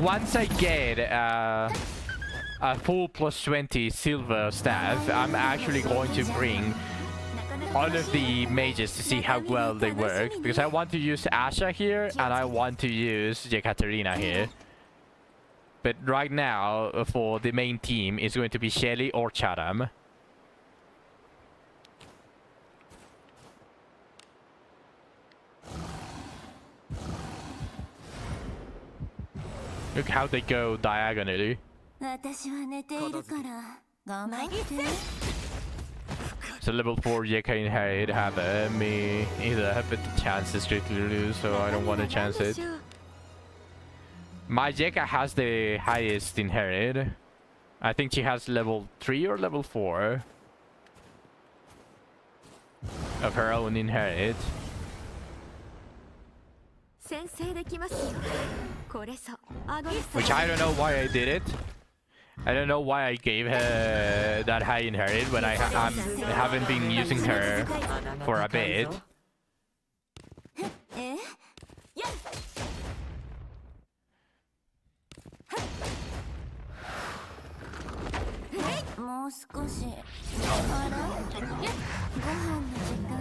Once I get a full plus 20 silver staff, I'm actually going to bring all of the mages to see how well they work, because I want to use Asha here and I want to use Yekaterina here. But right now, for the main team, it's going to be Shelly or Chatham. Look how they go diagonally. 私は寝ているから頑張って So level 4 Yeka inherit have me either have the chances to lose, so I don't want to chance it. My Yeka has the highest inherit. I think she has level 3 or level 4 of her own inherit. 先制できますよ。これぞアゴラさん。 Which I don't know why I did it. I don't know why I gave her that high inherit when I haven't been using her for a bit. えやっもう少しあらご飯の時間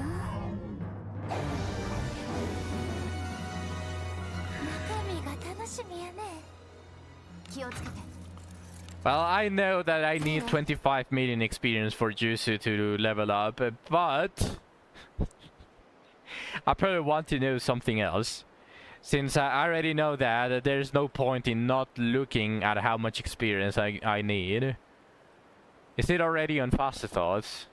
中身が楽しみやね気をつけて Well, I know that I need 25 million experience for Jutsu to level up, but I probably want to know something else. Since I already know that, there's no point in not looking at how much experience I need. Is it already on Faster Thoughts?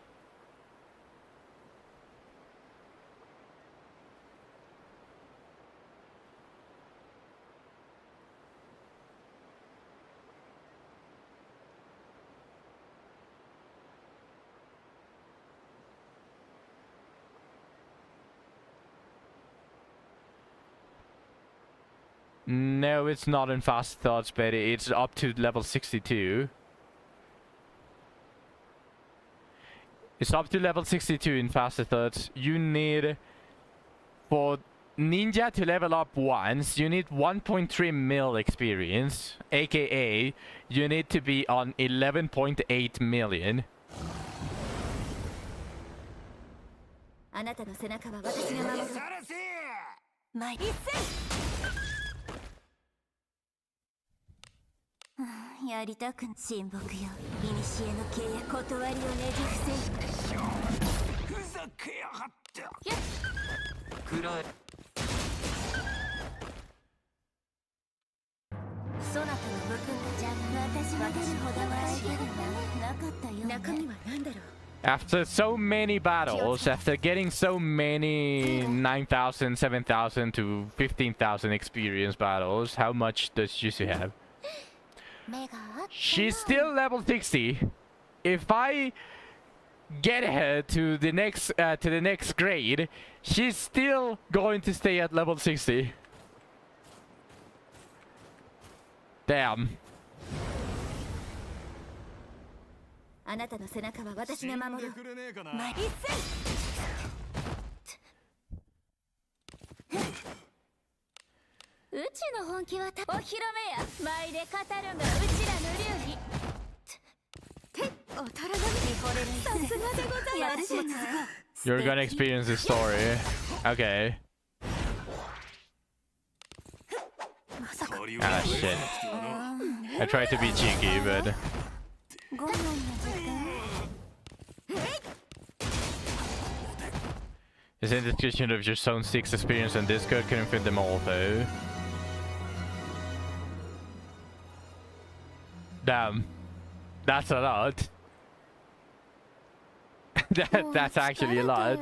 No, it's not in Fast Thoughts, but it's up to level 62. It's up to level 62 in Faster Thoughts. You need, for Ninja to level up once, you need 1.3 mil experience, aka you need to be on 11.8 million. あなたの背中は私が守る前一戦やりたく親睦よ古の契約断りをねじ伏せふざけやがって黒いそなたの武君がじゃ私が出るほどは相手がなかったようね中身は何だろう After so many battles, after getting so many 9,000, 7,000 to 15,000 experience battles, how much does Jutsu have? She's still level 60. If I get her to the next grade, she's still going to stay at level 60. Damn. あなたの背中は私が守る前一戦うちの本気はお披露目や前で語るがうちらの流儀ておたらがみさすがでございます You're gonna experience this story. Okay. Ah, shit. I tried to be cheeky, but... Is in the description of your Zone 6 experience on Discord, couldn't fit them all though. Damn. That's a lot. That's actually a lot.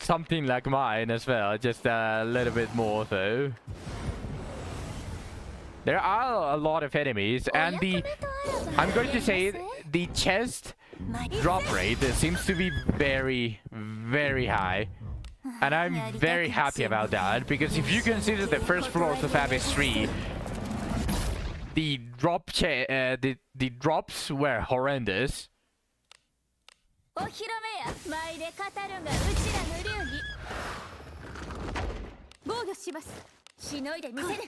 Something like mine as well, just a little bit more though. There are a lot of enemies, and I'm going to say the chest drop rate seems to be very, very high. And I'm very happy about that, because if you consider the first floors of Abyss 3, the drops were horrendous. お披露目や前で語るがうちらの流儀防御しますしのいでみせる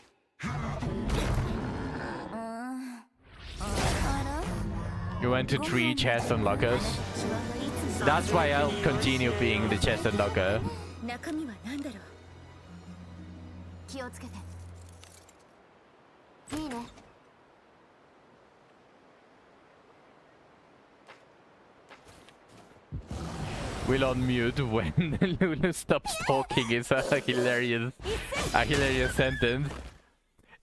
You went to 3 chest unlockers. That's why I'll continue being the chest unlocker. 中身は何だろう気をつけていいね Will unmute when Lulu stops talking is a hilarious sentence.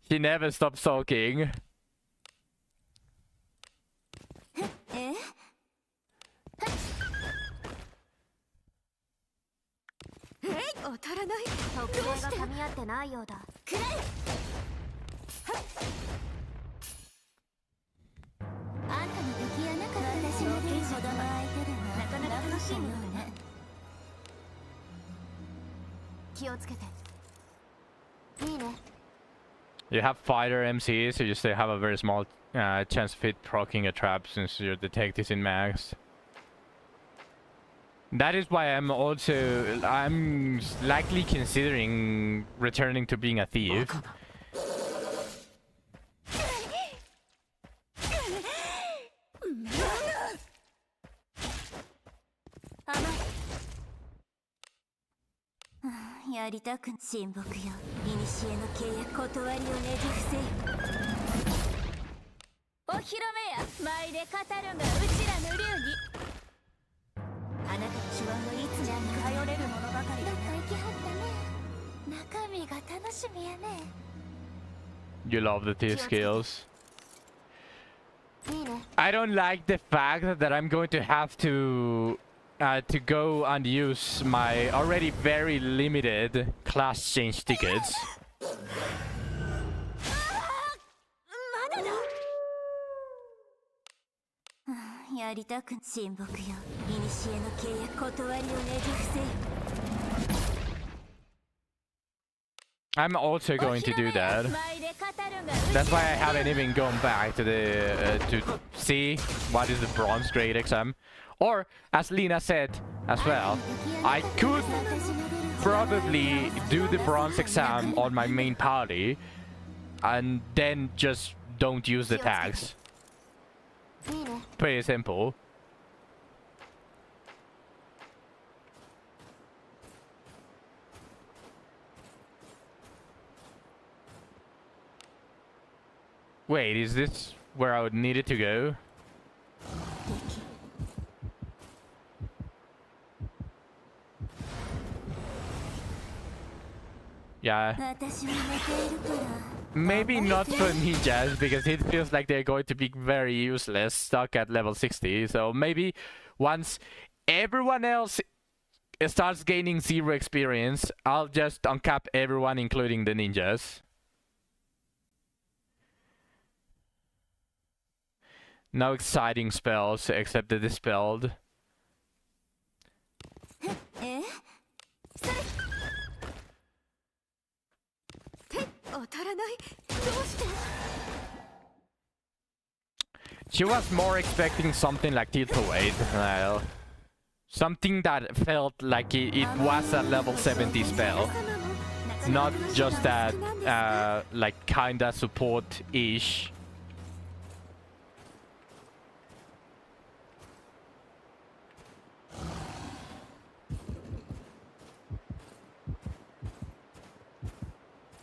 She never stops talking. 当たらない特例が噛み合ってないようだくらえあんたの敵やなかった私の剣ほどの相手ではなかなか楽しいよね気をつけていいね You have fighter MCs, so you still have a very small chance of it proccing a trap since your detect is in max. That is why I'm likely considering returning to being a thief. You love the thief skills. I don't like the fact that I'm going to have to go and use my already very limited class change tickets. I'm also going to do that. That's why I haven't even gone back to the to see what is the bronze grade exam. Or, as Lena said as well, I could probably do the bronze exam on my main party and then just don't use the tags. Pretty simple. Wait, is this where I would need it to go? Yeah. Maybe not for ninjas, because it feels like they're going to be very useless, stuck at level 60. So maybe once everyone else starts gaining 0 experience, I'll just uncap everyone, including the ninjas. No exciting spells except the dispelled. She was more expecting something like Tiltawade. Something that felt like it was a level 70 spell. Not just that, like, kinda support-ish.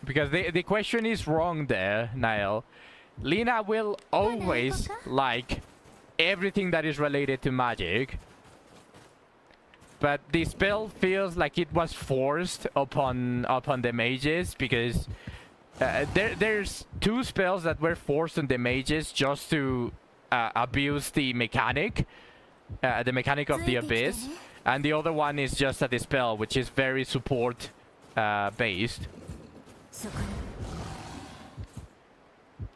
Because the question is wrong there, Niall. Lena will always like everything that is related to magic. But the spell feels like it was forced upon the mages, because there's 2 spells that were forced on the mages just to abuse the mechanic of the abyss, and the other one is just a dispel, which is very support based.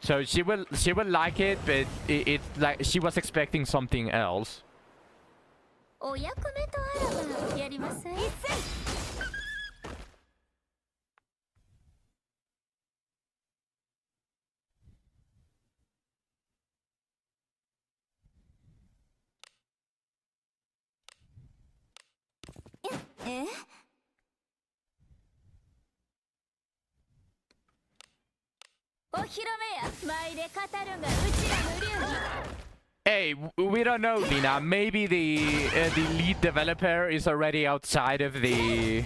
So she will like it, but it's like she was expecting something else. Hey, we don't know, Lina. Maybe the lead developer is already outside of the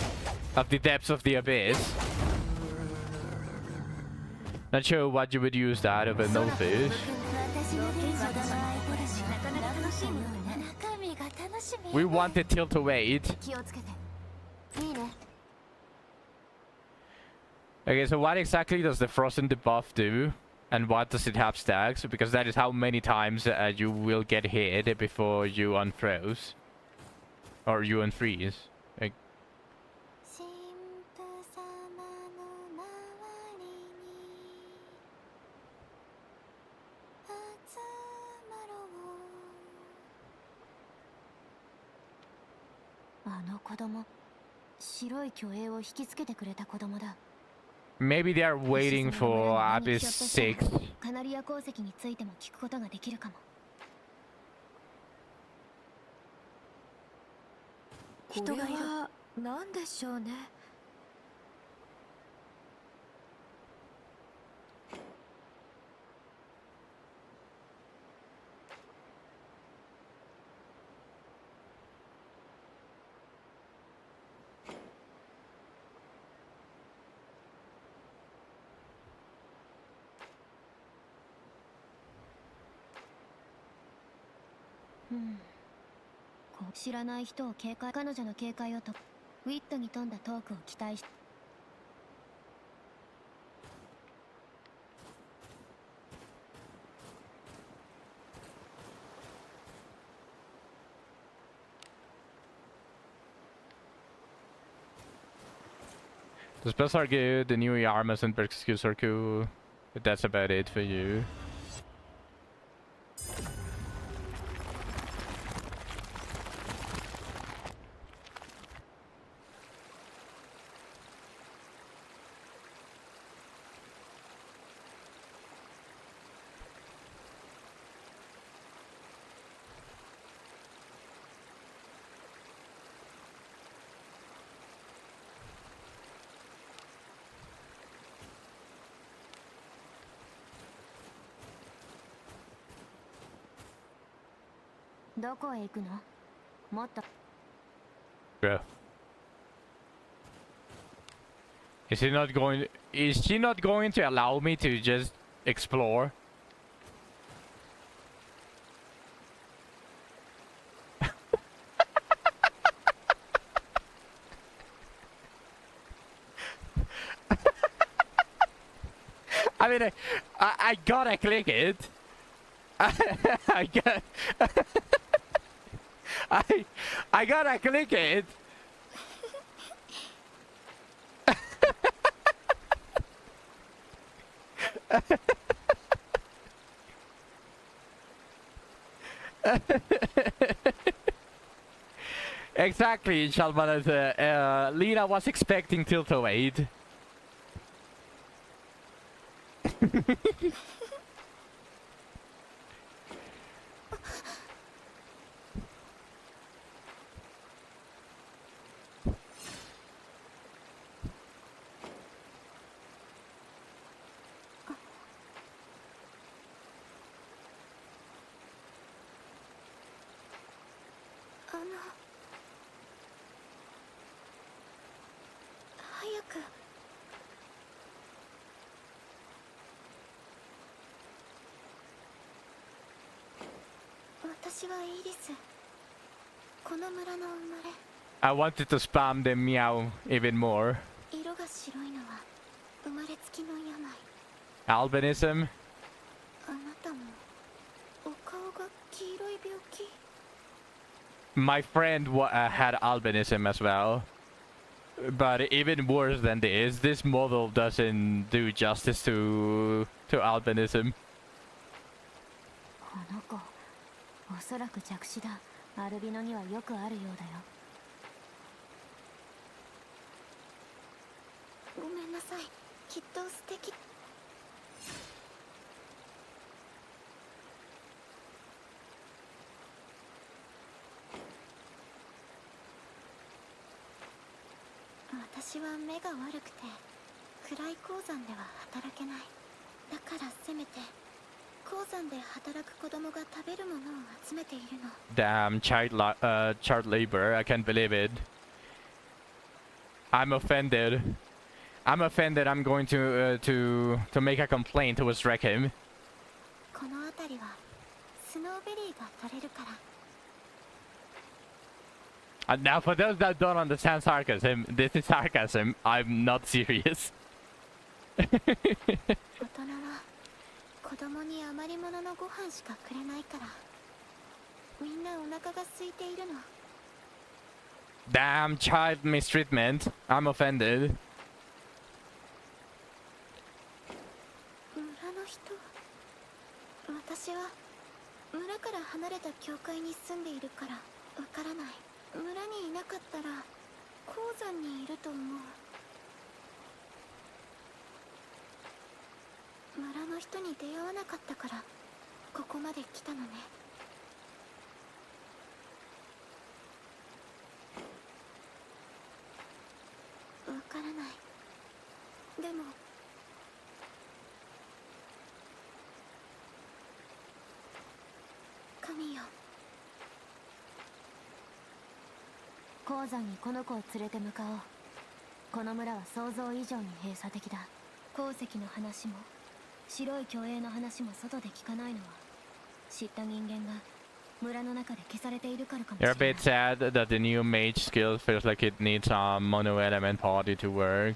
depths of the abyss. Not sure what you would use that of a no fish. We want the Tiltawade. Okay, so what exactly does the frozen debuff do? And what does it have stacks? Because that is how many times you will get hit before you unfroze. Or you unfreeze. Like... Maybe they are waiting for Abyss 6. カナリア鉱石についても聞くことができるかも。人がいる。なんでしょうね。知らない人を警戒、彼女の警戒をとウィットに富んだトークを期待し。The spells are good, the new armors and perk skills are cool, but that's about it for you.どこへ行くの？もっと。Bro. Is he not going? Is she not going to allow me to just explore? I mean, I gotta click it. I got. I gotta click it. Exactly, Shalman. Lena was expecting Tiltoade. I wanted to spam the meow even more. Albinism. My friend had albinism as well. But even worse than this model doesn't do justice to albinism. この子、おそらく弱視だ。アルビノにはよくあるようだよ。ごめんなさい。きっと素敵。私は目が悪くて暗い鉱山では働けない。だからせめて鉱山で働く子供が食べるものを集めているの。Damn, child labor. I can't believe it. I'm offended. I'm offended. I'm going to make a complaint towards Rekim. この辺りはスノーベリーが取れるから。And now, for those that don't understand sarcasm, this is sarcasm. I'm not serious. 大人は子供に余り物のご飯しかくれないから、みんなお腹が空いているの。Damn, child mistreatment. I'm offended. 村の人、私は村から離れた教会に住んでいるからわからない。村にいなかったら鉱山にいると思う。村の人に出会わなかったからここまで来たのね。わからない。でも神よ、鉱山にこの子を連れて向かおう。この村は想像以上に閉鎖的だ。鉱石の話も白い巨影の話も外で聞かないのは知った人間が村の中で消されているからかもし You're れ a ない。 bit sad that the new mage skill feels like it needs a mono element party to work.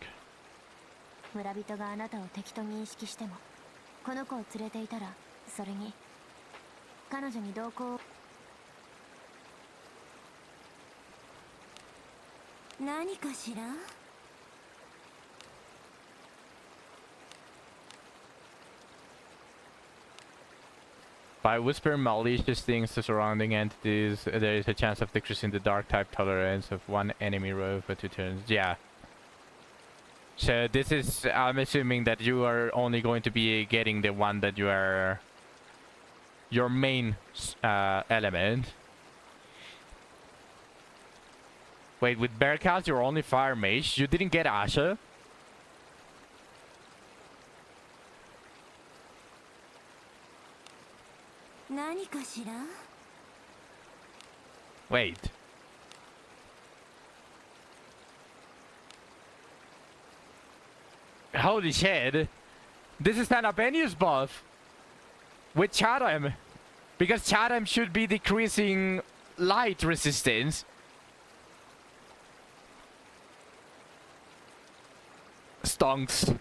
村人があなたを敵と認識してもこの子を連れていたら、それに彼女に同行を。何かしら。By whispering malicious things to surrounding entities, there is a chance of decreasing the dark type tolerance of one enemy row for 2 turns. Yeah. So this is, I'm assuming that you are only going to be getting the one that you are your main element. Wait, with Bearcats you're only fire mage? You didn't get Asha? Wait. Holy shit. This is an Abenius buff. With Chatham. Because Chatham should be decreasing light resistance. Stonks.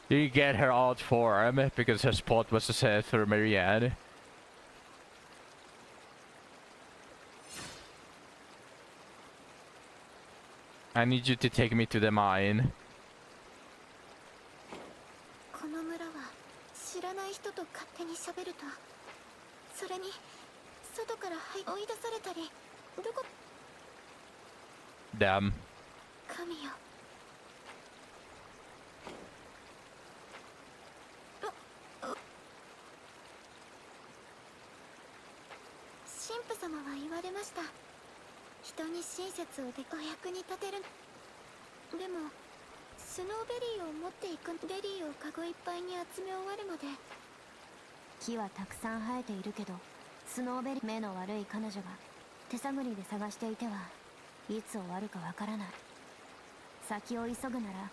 You get her out form because her spot was set for Marianne. I need you to take me to the mine. この村は知らない人と勝手に喋ると、それに外から追い出されたり、どこ Damn. 神よ。神父様は言われました。人に親切をでお役に立てる。でもスノーベリーを持っていく。ベリーをカゴいっぱいに集め終わるまで。木はたくさん生えているけど、スノーベリー目の悪い彼女が手探りで探していてはいつ終わるかわからない。先を急ぐなら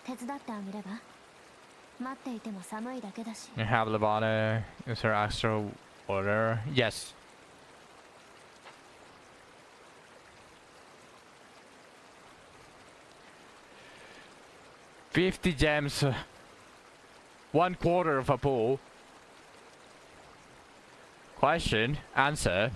手伝ってあげれば。待っていても寒いだけだし。 You have Levana. Is there extra water? Yes. $50 gems. 1/4 of a pool. Question. Answer.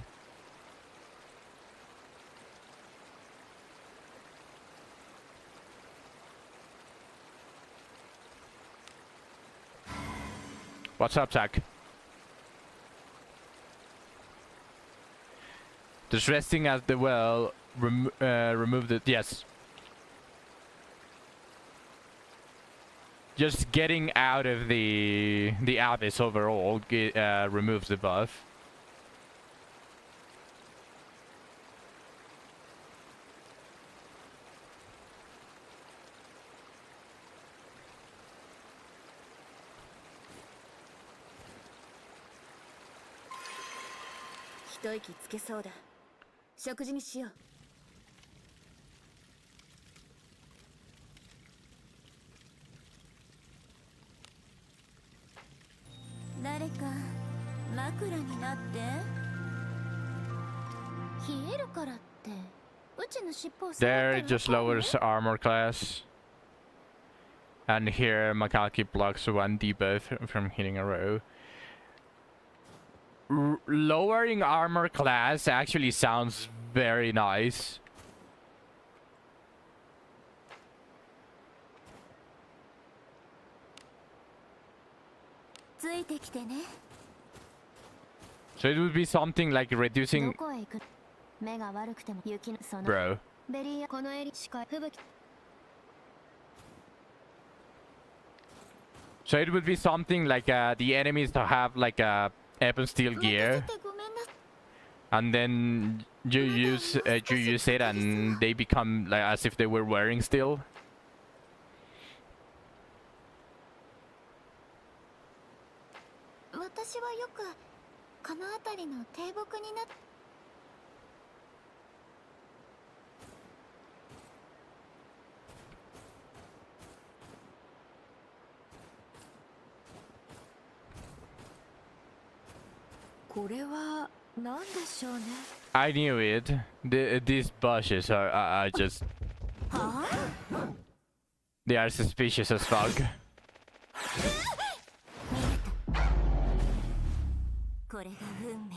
What's up, Zach? Just resting at the well. Remove the... Yes. Just getting out of the abyss overall removes the buff. There, it just lowers armor class. And here, Makaki blocks 1 debuff from hitting a row. Lowering armor class actually sounds very nice. So it would be something like reducing... Bro. So it would be something like the enemies to have like a Ebon Steel gear, てごめんなさい and then you use it, and they become like as if they were wearing steel. 私はよくこの辺りの低木になっこれは何でしょうね。 I knew it. These bushes are just はあ they are suspicious as fuck. これが運命。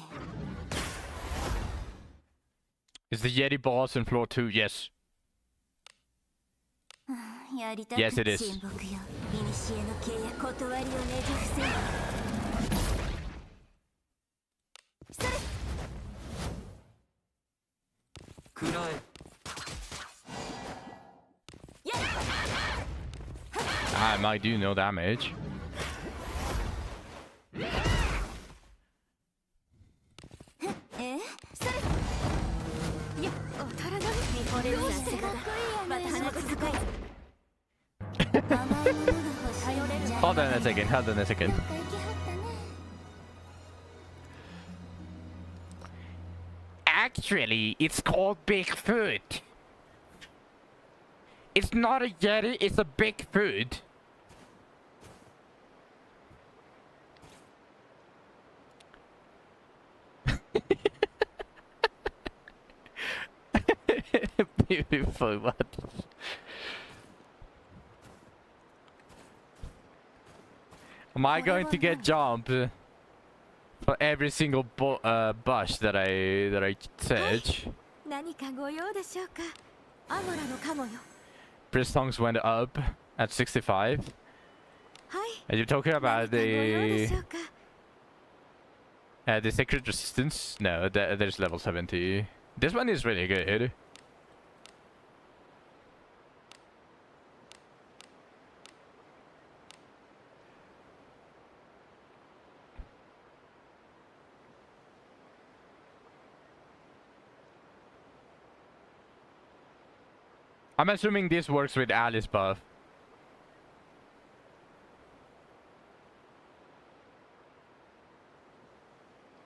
Is the Yeti boss in floor 2? Yes. やりたく Yes, it is. 親睦よ。古の契約断りをねじ伏せよ。 暗い I might do no damage. えそれいや当たらない見惚れるさすがだまた鼻くずかい甘いものが欲しいんじゃ Hold on a second. Hold on a second. なんか行きはったね Actually, it's called Bigfoot. It's not a Yeti. It's a Bigfoot. Beautiful. What? Am I going to get jumped for every single bush that I search? 何かご用でしょうかアモラのカモよ Pristongs went up at 65. はい Are you talking 何 about かご用で the しょうか the Sacred Resistance? No, there's level 70. This one is really good. I'm assuming this works with Alice buff.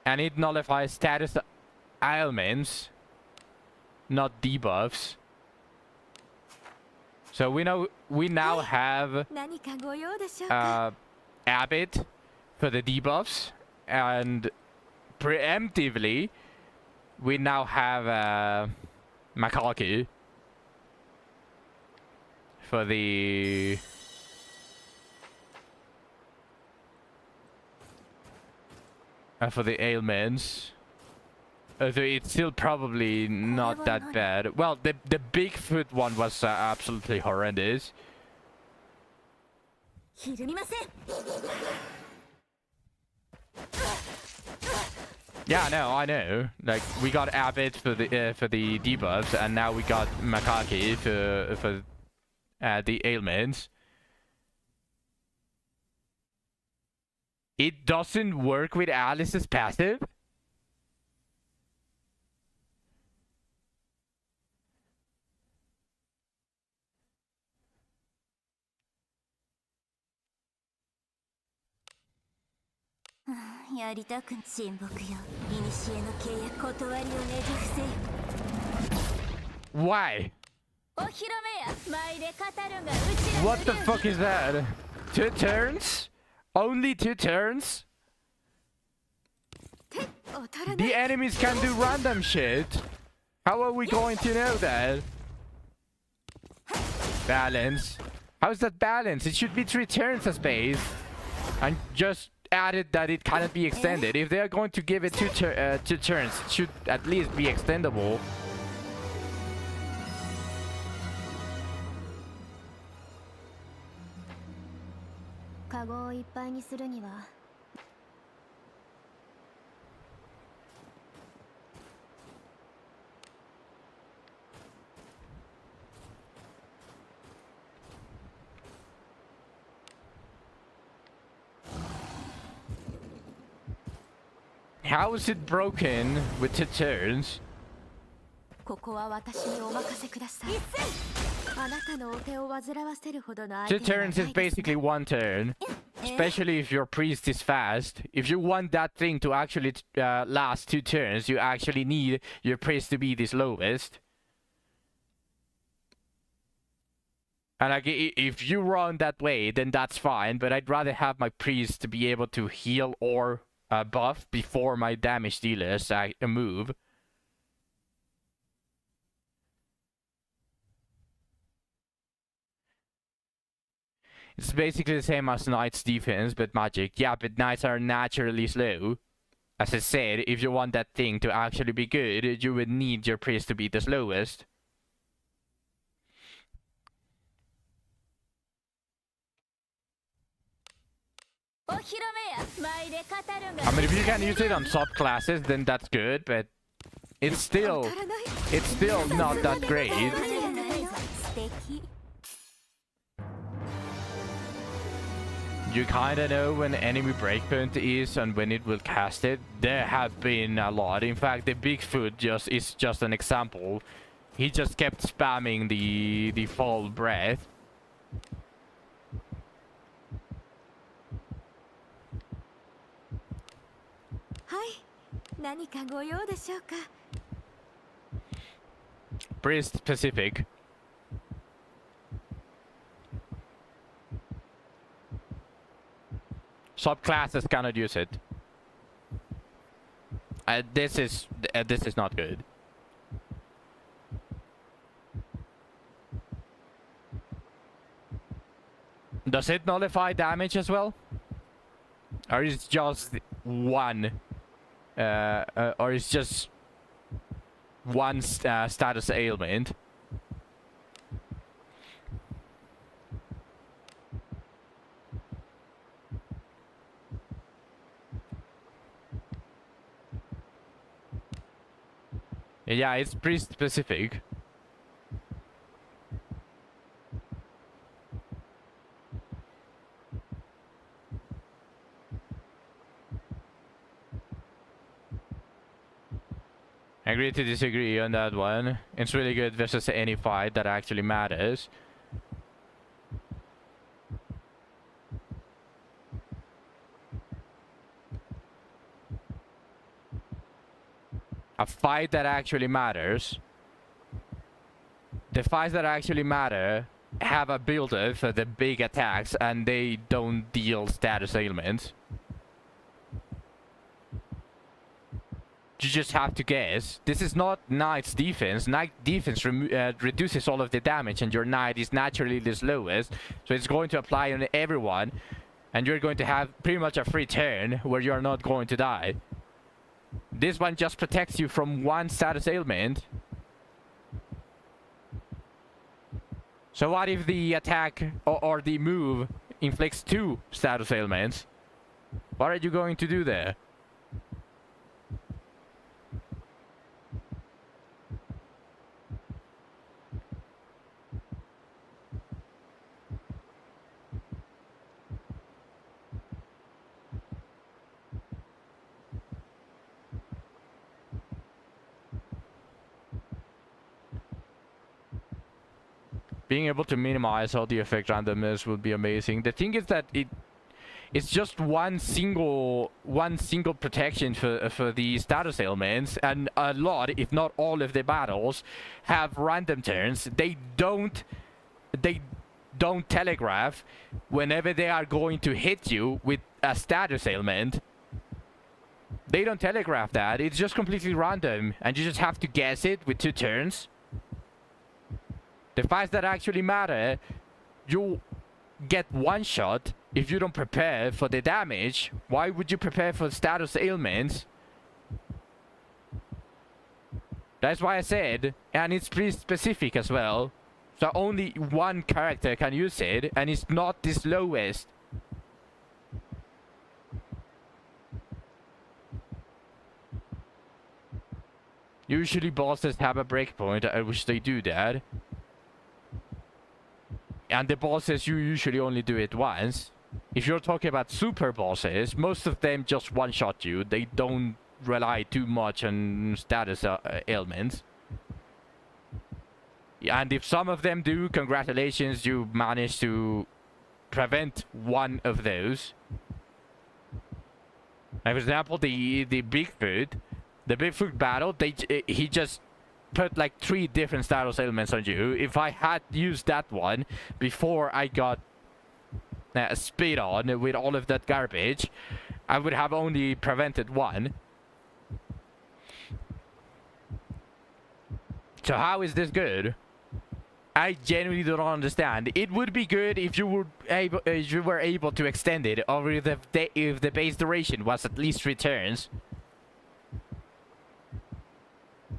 And it nullifies status ailments, not debuffs. So we now have 何かご用でしょうか Abbott for the debuffs, and preemptively we now have Makaki for the ailments. Although it's still probably not that bad. Well, the Bigfoot one was absolutely horrendous. ひるみません Yeah, no, I know. Like we got Abbott for the debuffs, and now we got Makaki for the ailments. It doesn't work with Alice's passive. Ah, やりたく親睦よ古の契約断りをねじ伏せよ Why? お披露目や舞で語るがうちら What the fuck is that? 2 turns? Only 2 turns? 当たらない The enemies can do random shit. How are we going to know that? Balance. How is that balance? It should be 3 turns a space. And just added that it cannot be extended. If they are going to give it 2 turns, it should at least be extendable. カゴをいっぱいにするには How is it broken with 2 turns? ここは私にお任せください。あなたのお手を煩わせるほどの相 2 手ではない turns で is す basically 1 turn. Especially if your priest is fast. If you want that thing to actually last 2 turns, you actually need your priest to be the slowest. And like, if you run that way, then that's fine. But I'd rather have my priest to be able to heal or buff before my damage dealers move. It's basically the same as Knight's defense, but magic. Yeah, but Knights are naturally slow. As I said, if you want that thing to actually be good, you would need your priest to be the slowest. I mean, if you can use it on subclasses, then that's good, but it's still not that great. You kinda know when enemy breakpoint is and when it will cast it. There have been a lot. In fact, the Bigfoot is just an example. He just kept spamming the full breath. Priest specific. Subclasses cannot use it. This is not good. Does it nullify damage as well? Or is it just one? Or is just one status ailment? Yeah, it's pretty specific. Agree to disagree on that one. It's really good versus any fight that actually matters. A fight that actually matters. The fights that actually matter have a build-up for the big attacks and they don't deal status ailments. You just have to guess. This is not Knight's defense. Knight defense reduces all of the damage and your Knight is naturally the slowest. So it's going to apply on everyone. And you're going to have pretty much a free turn where you're not going to die. This one just protects you from one status ailment. So what if the attack or the move inflicts 2 status ailments? What are you going to do there? Being able to minimize all the effect randomness would be amazing. The thing is that it's just one single protection for the status ailments, and a lot, if not all of the battles have random turns. They don't telegraph whenever they are going to hit you with a status ailment. They don't telegraph that. It's just completely random and you just have to guess it with 2 turns. The fights that actually matter, you get one shot if you don't prepare for the damage. Why would you prepare for status ailments? That's why I said, and it's pretty specific as well. So only one character can use it, and it's not the slowest. Usually bosses have a breakpoint, I wish they do that. And the bosses, you usually only do it once. If you're talking about super bosses, most of them just one-shot you. They don't rely too much on status ailments. And if some of them do, congratulations, you managed to prevent one of those. Like, for example, the Bigfoot battle, he just put like 3 different status ailments on you. If I had used that one before I got spit on with all of that garbage, I would have only prevented one. So how is this good? I genuinely don't understand. It would be good if you were able to extend it, or if the base duration was at least 3 turns.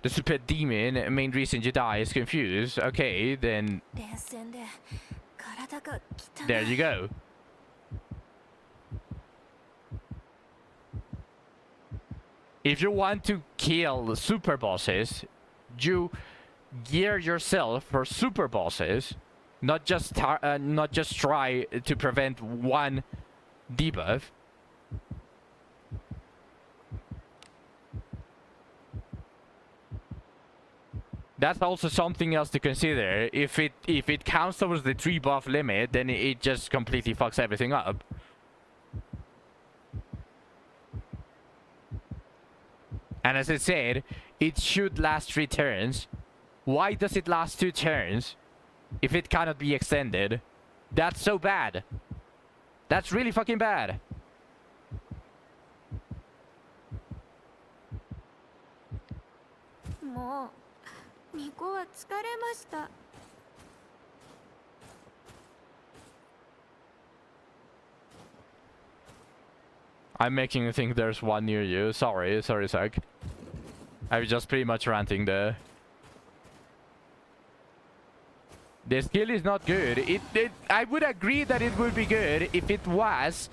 The super demon, main reason you die, is confused. Okay, then there you go. If you want to kill super bosses, you gear yourself for super bosses, not just try to prevent one debuff. That's also something else to consider. If it counts towards the 3 buff limit, then it just completely fucks everything up. And as I said, it should last 3 turns. Why does it last 2 turns if it cannot be extended? That's so bad. That's really fucking bad. I'm making you think there's one near you. Sorry, Zach. I was just pretty much ranting there. The skill is not good. I would agree that it would be good if it was...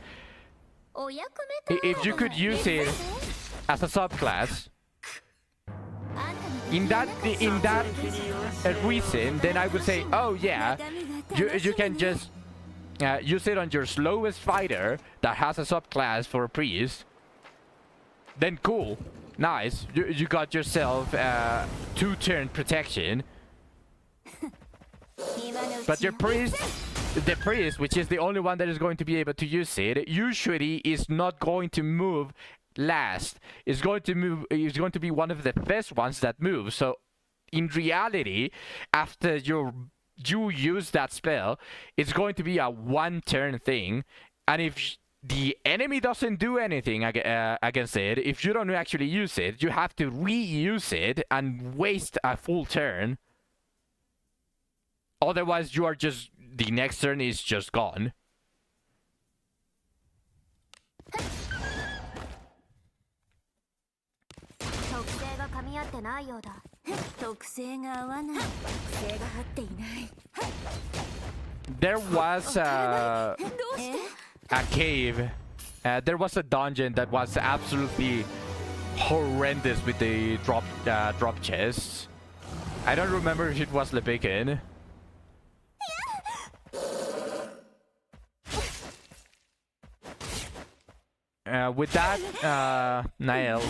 If you could use it as a subclass. In that reason, then I would say, oh yeah, you can just use it on your slowest fighter that has a subclass for a priest. Then cool, nice. You got yourself 2-turn protection. But your priest, the priest, which is the only one that is going to be able to use it, usually is not going to move last. It's going to be one of the first ones that moves. So in reality, after you use that spell, it's going to be a 1-turn thing. And if the enemy doesn't do anything against it, if you don't actually use it, you have to reuse it and waste a full turn. Otherwise, you are just... the next turn is just gone. There was a cave. There was a dungeon that was absolutely horrendous with the drop chests. I don't remember if it was the bacon. With that, Niall,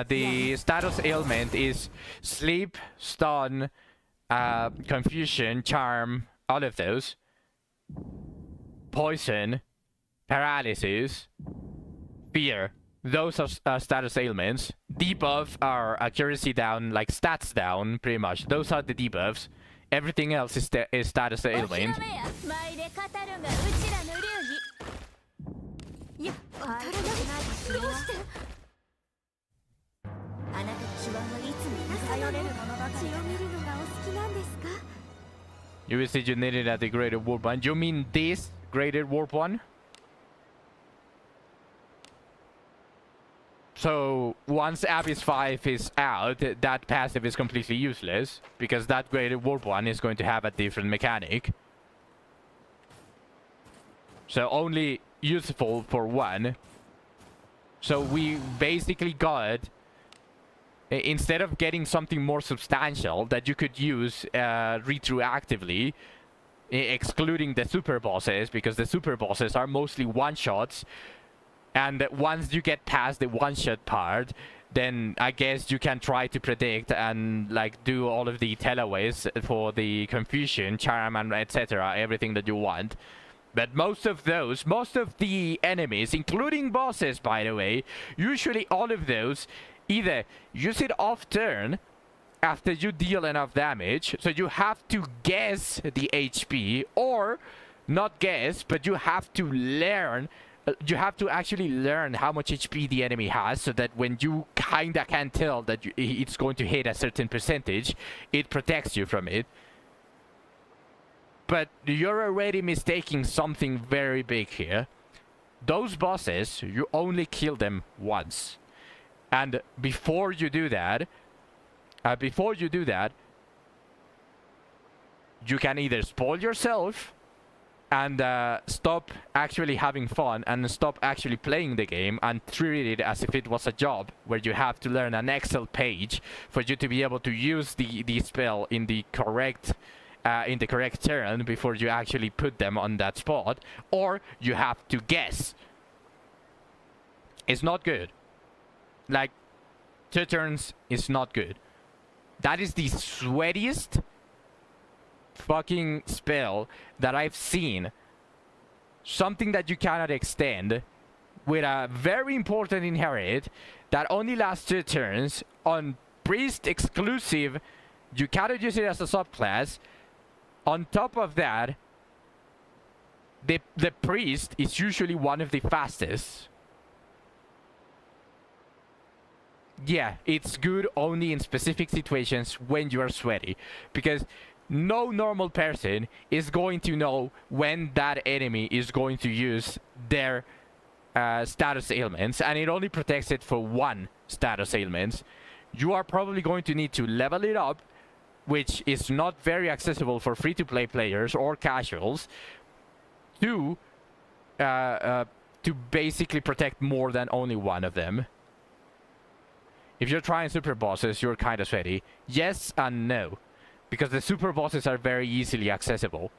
the status ailment is sleep, stun, confusion, charm, all of those. Poison, paralysis, fear. Those are status ailments. Debuff are accuracy down, like stats down, pretty much. Those are the debuffs. Everything else is status ailment. You said you needed at the graded warp one. You mean this graded warp one? So once Abyss 5 is out, that passive is completely useless, because that graded warp one is going to have a different mechanic. So only useful for one. So we basically got, instead of getting something more substantial that you could use retroactively, excluding the super bosses, because the super bosses are mostly one-shots, And once you get past the one-shot part, then I guess you can try to predict and like do all of the tellaways for the confusion, charm, and etc. Everything that you want. But most of the enemies, including bosses, by the way, usually all of those either use it off turn after you deal enough damage, so you have to guess the HP, or not guess, but you have to learn. You have to actually learn how much HP the enemy has, so that when you kinda can tell that it's going to hit a certain percentage, it protects you from it. But you're already mistaking something very big here. Those bosses, you only kill them once. And before you do that, you can either spoil yourself and stop actually having fun and stop actually playing the game and treat it as if it was a job where you have to learn an Excel page for you to be able to use the spell in the correct turn before you actually put them on that spot, or you have to guess. It's not good. Like, 2 turns is not good. That is the sweatiest fucking spell that I've seen. Something that you cannot extend with a very important inherit that only lasts 2 turns on priest exclusive. You cannot use it as a subclass. On top of that, the priest is usually one of the fastest. Yeah, it's good only in specific situations when you are sweaty, because no normal person is going to know when that enemy is going to use their status ailments, and it only protects it for 1 status ailments. You are probably going to need to level it up, which is not very accessible for free-to-play players or casuals, to basically protect more than only 1 of them. If you're trying super bosses, you're kind of sweaty. Yes and no, because the super bosses are very easily accessible.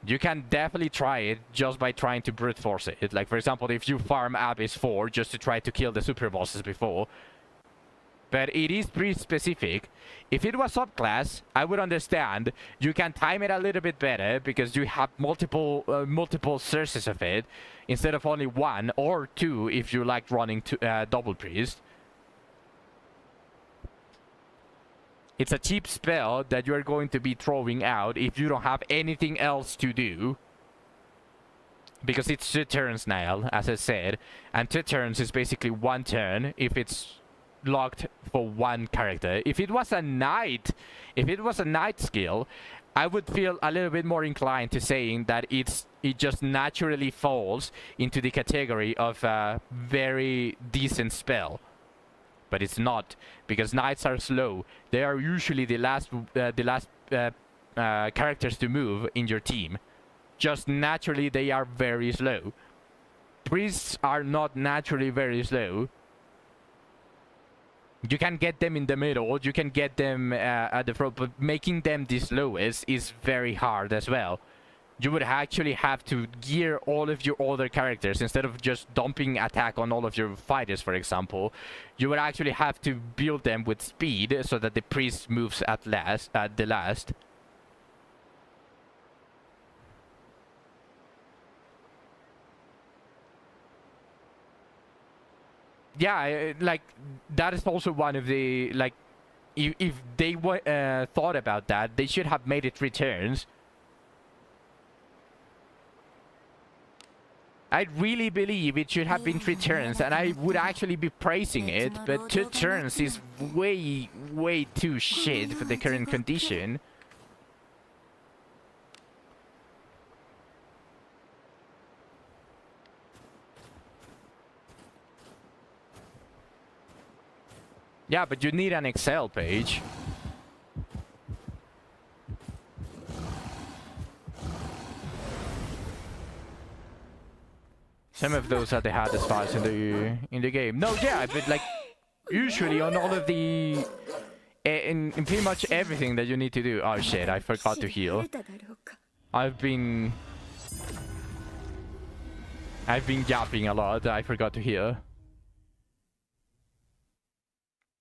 You can definitely try it just by trying to brute force it. Like, for example, if you farm Abyss 4 just to try to kill the super bosses before. But it is pretty specific. If it was subclass, I would understand. You can time it a little bit better because you have multiple sources of it instead of only 1 or 2 if you like running double priest. It's a cheap spell that you're going to be throwing out if you don't have anything else to do. Because it's 2 turns now, as I said. And 2 turns is basically 1 turn if it's locked for 1 character. If it was a knight skill, I would feel a little bit more inclined to saying that it just naturally falls into the category of a very decent spell. But it's not, because knights are slow. They are usually the last characters to move in your team. Just naturally, they are very slow. Priests are not naturally very slow. You can get them in the middle, you can get them at the front, but making them the slowest is very hard as well. You would actually have to gear all of your other characters instead of just dumping attack on all of your fighters, for example. You would actually have to build them with speed so that the priest moves at the last. Yeah, like, that is also one of the, like, if they thought about that, they should have made it 3 turns. I really believe it should have been 3 turns, and I would actually be praising it, but 2 turns is way, way too shit for the current condition. Yeah, but you need an Excel page. Some of those are the hardest parts in the game. No, yeah, but like usually on all of the in pretty much everything that you need to do. Oh shit, I forgot to heal. I've been I've been yapping a lot. I forgot to hear.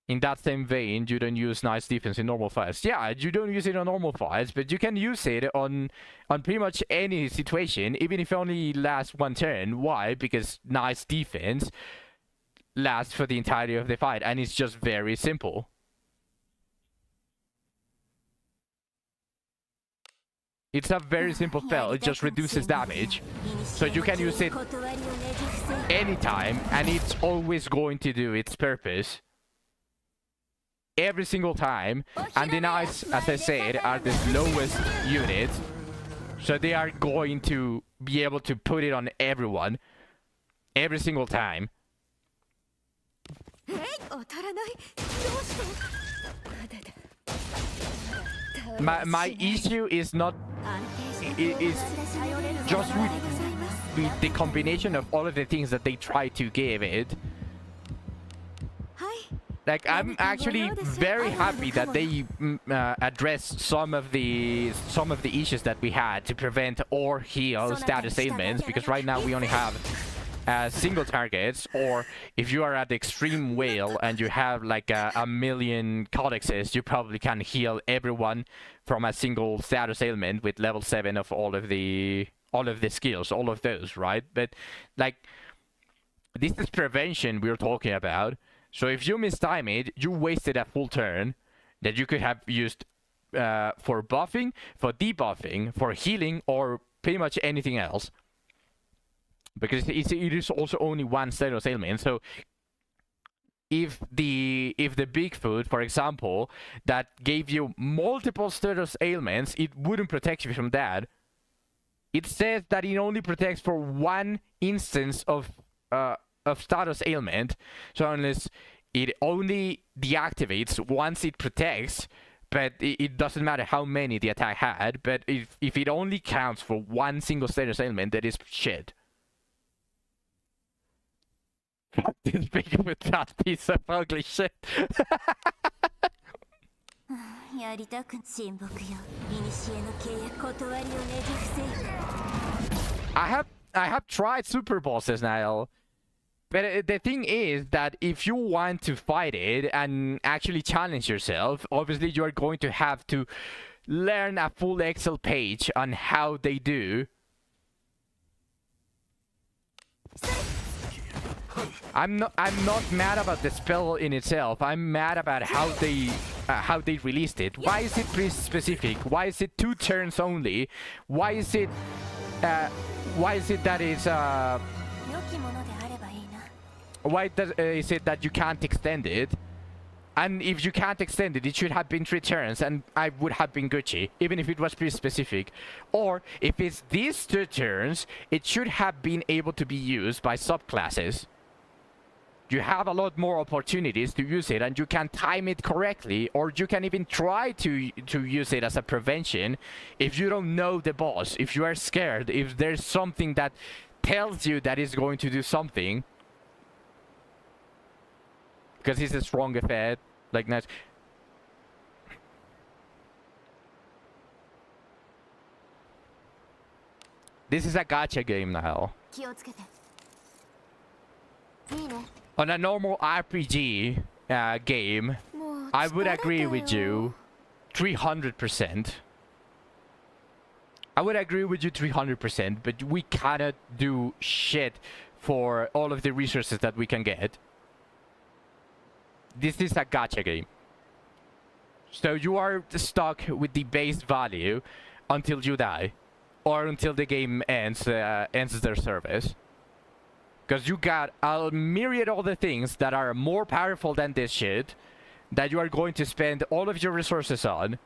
In that same vein, you don't use nice defense in normal fights. Yeah, you don't use it on normal fights, but you can use it on pretty much any situation, even if it only lasts one turn. Why? Because nice defense lasts for the entirety of the fight, and it's just very simple. It's a very simple spell. It just reduces damage. So you can use it anytime, and it's always going to do its purpose. Every single time. And the knights, as I said, are the slowest unit. So they are going to be able to put it on everyone. Every single time. My issue is not... is just with the combination of all of the things that they try to give it. Like, I'm actually very happy that they addressed some of the issues that we had to prevent or heal status ailments, because right now we only have single targets, or if you are at the extreme whale and you have like a million codexes, you probably can heal everyone from a single status ailment with level 7 of all of the skills, all of those, right? But like, this is prevention we're talking about. So if you mistime it, you wasted a full turn that you could have used for buffing, for debuffing, for healing, or pretty much anything else. Because it is also only one status ailment. So if the Bigfoot, for example, that gave you multiple status ailments, it wouldn't protect you from that. It says that it only protects for one instance of status ailment. So unless it only deactivates once it protects, but it doesn't matter how many the attack had. But if it only counts for one single status ailment, that is shit. This big with that piece of ugly shit. I have tried super bosses now. But the thing is that if you want to fight it and actually challenge yourself, obviously you are going to have to learn a full Excel page on how they do. I'm not mad about the spell in itself. I'm mad about how they released it. Why is it pretty specific? Why is it 2 turns only? Why is it that it's why is it that you can't extend it? And if you can't extend it, it should have been 3 turns, and I would have been Gucci, even if it was pretty specific. Or if it's these 2 turns, it should have been able to be used by subclasses. You have a lot more opportunities to use it, and you can time it correctly, or you can even try to use it as a prevention if you don't know the boss, if you are scared, if there's something that tells you that it's going to do something. Because he's a strong effect, like nice. This is a gacha game now. On a normal RPG game, I would agree with you 300%. I would agree with you 300%, but we cannot do shit for all of the resources that we can get. This is a gacha game. So you are stuck with the base value until you die. Or until the game ends their service. Because you got a myriad of other things that are more powerful than this shit, that you are going to spend all of your resources on.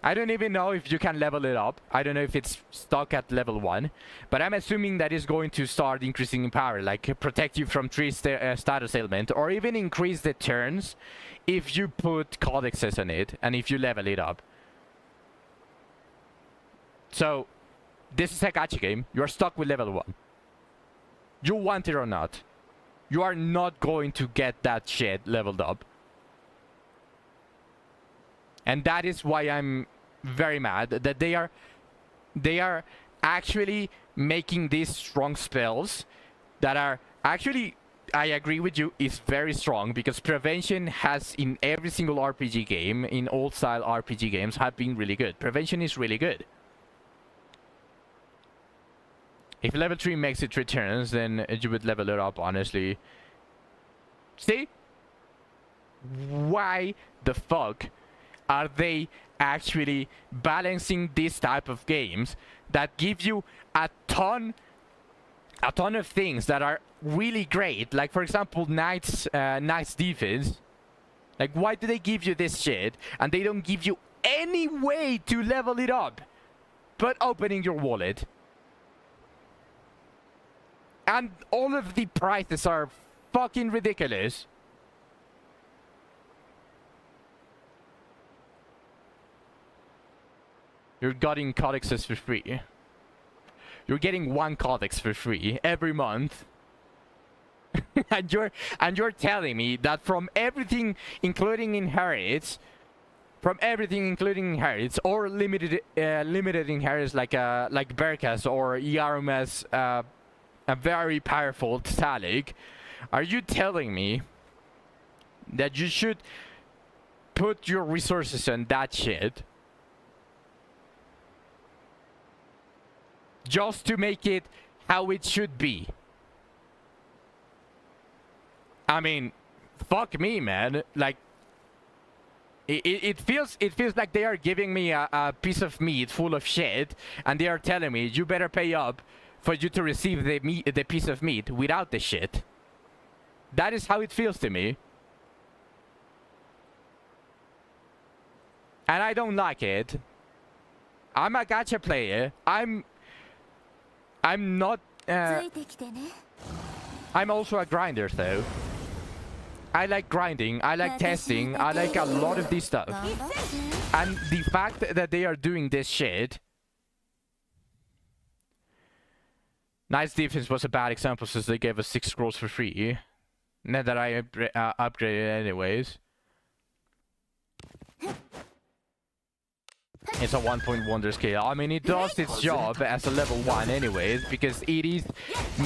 I don't even know if you can level it up. I don't know if it's stuck at level 1. But I'm assuming that it's going to start increasing in power. Like protect you from 3 status ailment. Or even increase the turns if you put codexes on it. And if you level it up. So, this is a gacha game. You're stuck with level 1. You want it or not. You are not going to get that shit leveled up. And that is why I'm very mad that they are actually making these strong spells that are actually, I agree with you, is very strong, because prevention has in every single RPG game, in old style RPG games, have been really good. Prevention is really good. If level 3 makes it 3 turns, then you would level it up, honestly. See? Why the fuck are they actually balancing this type of games that give you a ton of things that are really great? Like, for example, Knight's defense. Like, why do they give you this shit and they don't give you any way to level it up but opening your wallet? And all of the prices are fucking ridiculous. You're getting codexes for free. You're getting 1 codex for free every month. and you're telling me that from everything including inherits, or limited inherits like Berkas or Yaruma's a very powerful Talik, are you telling me that you should put your resources on that shit just to make it how it should be? I mean, fuck me, man. Like, it feels like they are giving me a piece of meat full of shit, and they are telling me you better pay up for you to receive the piece of meat without the shit. That is how it feels to me. And I don't like it. I'm a gacha player. I'm not... I'm also a grinder, though. I like grinding, I like testing, I like a lot of this stuff. And the fact that they are doing this shit... Knight's defense was a bad example since they gave us 6 scrolls for free. Not that I upgraded anyways. It's a 1-point wonder skill. I mean, it does its job as a level 1 anyways, because it is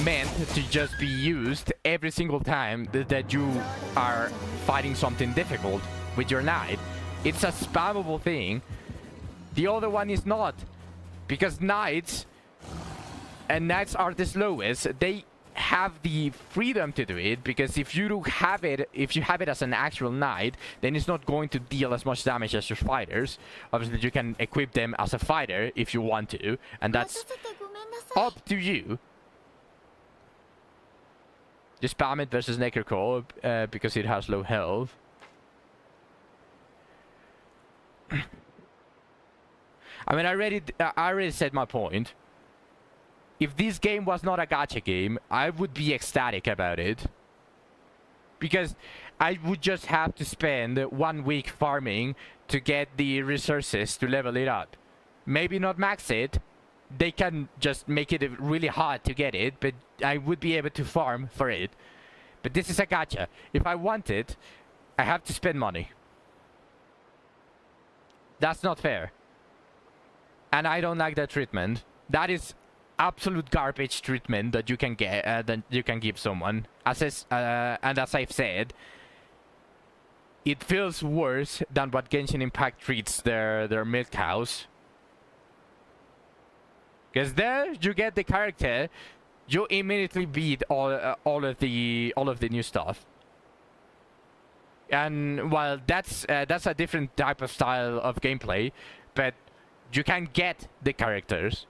meant to just be used every single time that you are fighting something difficult with your knight. It's a spammable thing. The other one is not, because knights are the slowest. They have the freedom to do it, because if you have it as an actual knight, then it's not going to deal as much damage as your fighters. Obviously, you can equip them as a fighter if you want to, and that's up to you. Just spam it versus Necrocore because it has low health. I mean, I already said my point. If this game was not a gacha game, I would be ecstatic about it. Because I would just have to spend 1 week farming to get the resources to level it up. Maybe not max it. They can just make it really hard to get it, but I would be able to farm for it. But this is a gacha. If I want it, I have to spend money. That's not fair. And I don't like that treatment. That is absolute garbage treatment that you can get, that you can give someone. And as I've said, it feels worse than what Genshin Impact treats their milk cows. Because there you get the character, you immediately beat all of the new stuff. And while that's a different type of style of gameplay, but you can get the characters.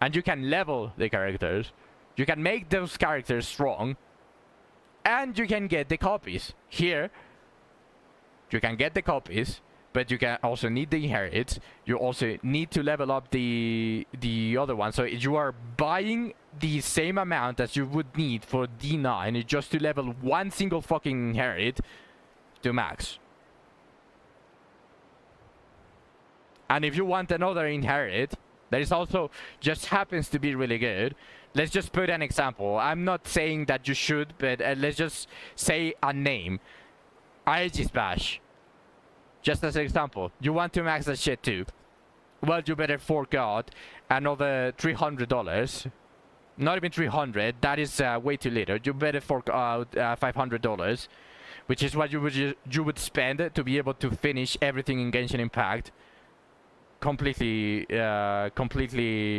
And you can level the characters. You can make those characters strong. And you can get the copies. Here, you can get the copies, but you can also need the inherits. You also need to level up the other one. So you are buying the same amount as you would need for D9 just to level 1 single fucking inherit to max. And if you want another inherit that is also just happens to be really good, let's just put an example. I'm not saying that you should, but let's just say a name. Aegis Bash. Just as an example. You want to max that shit too. well, you better fork out another $300. Not even 300. That is way too little. You better fork out $500, which is what you would spend to be able to finish everything in Genshin Impact completely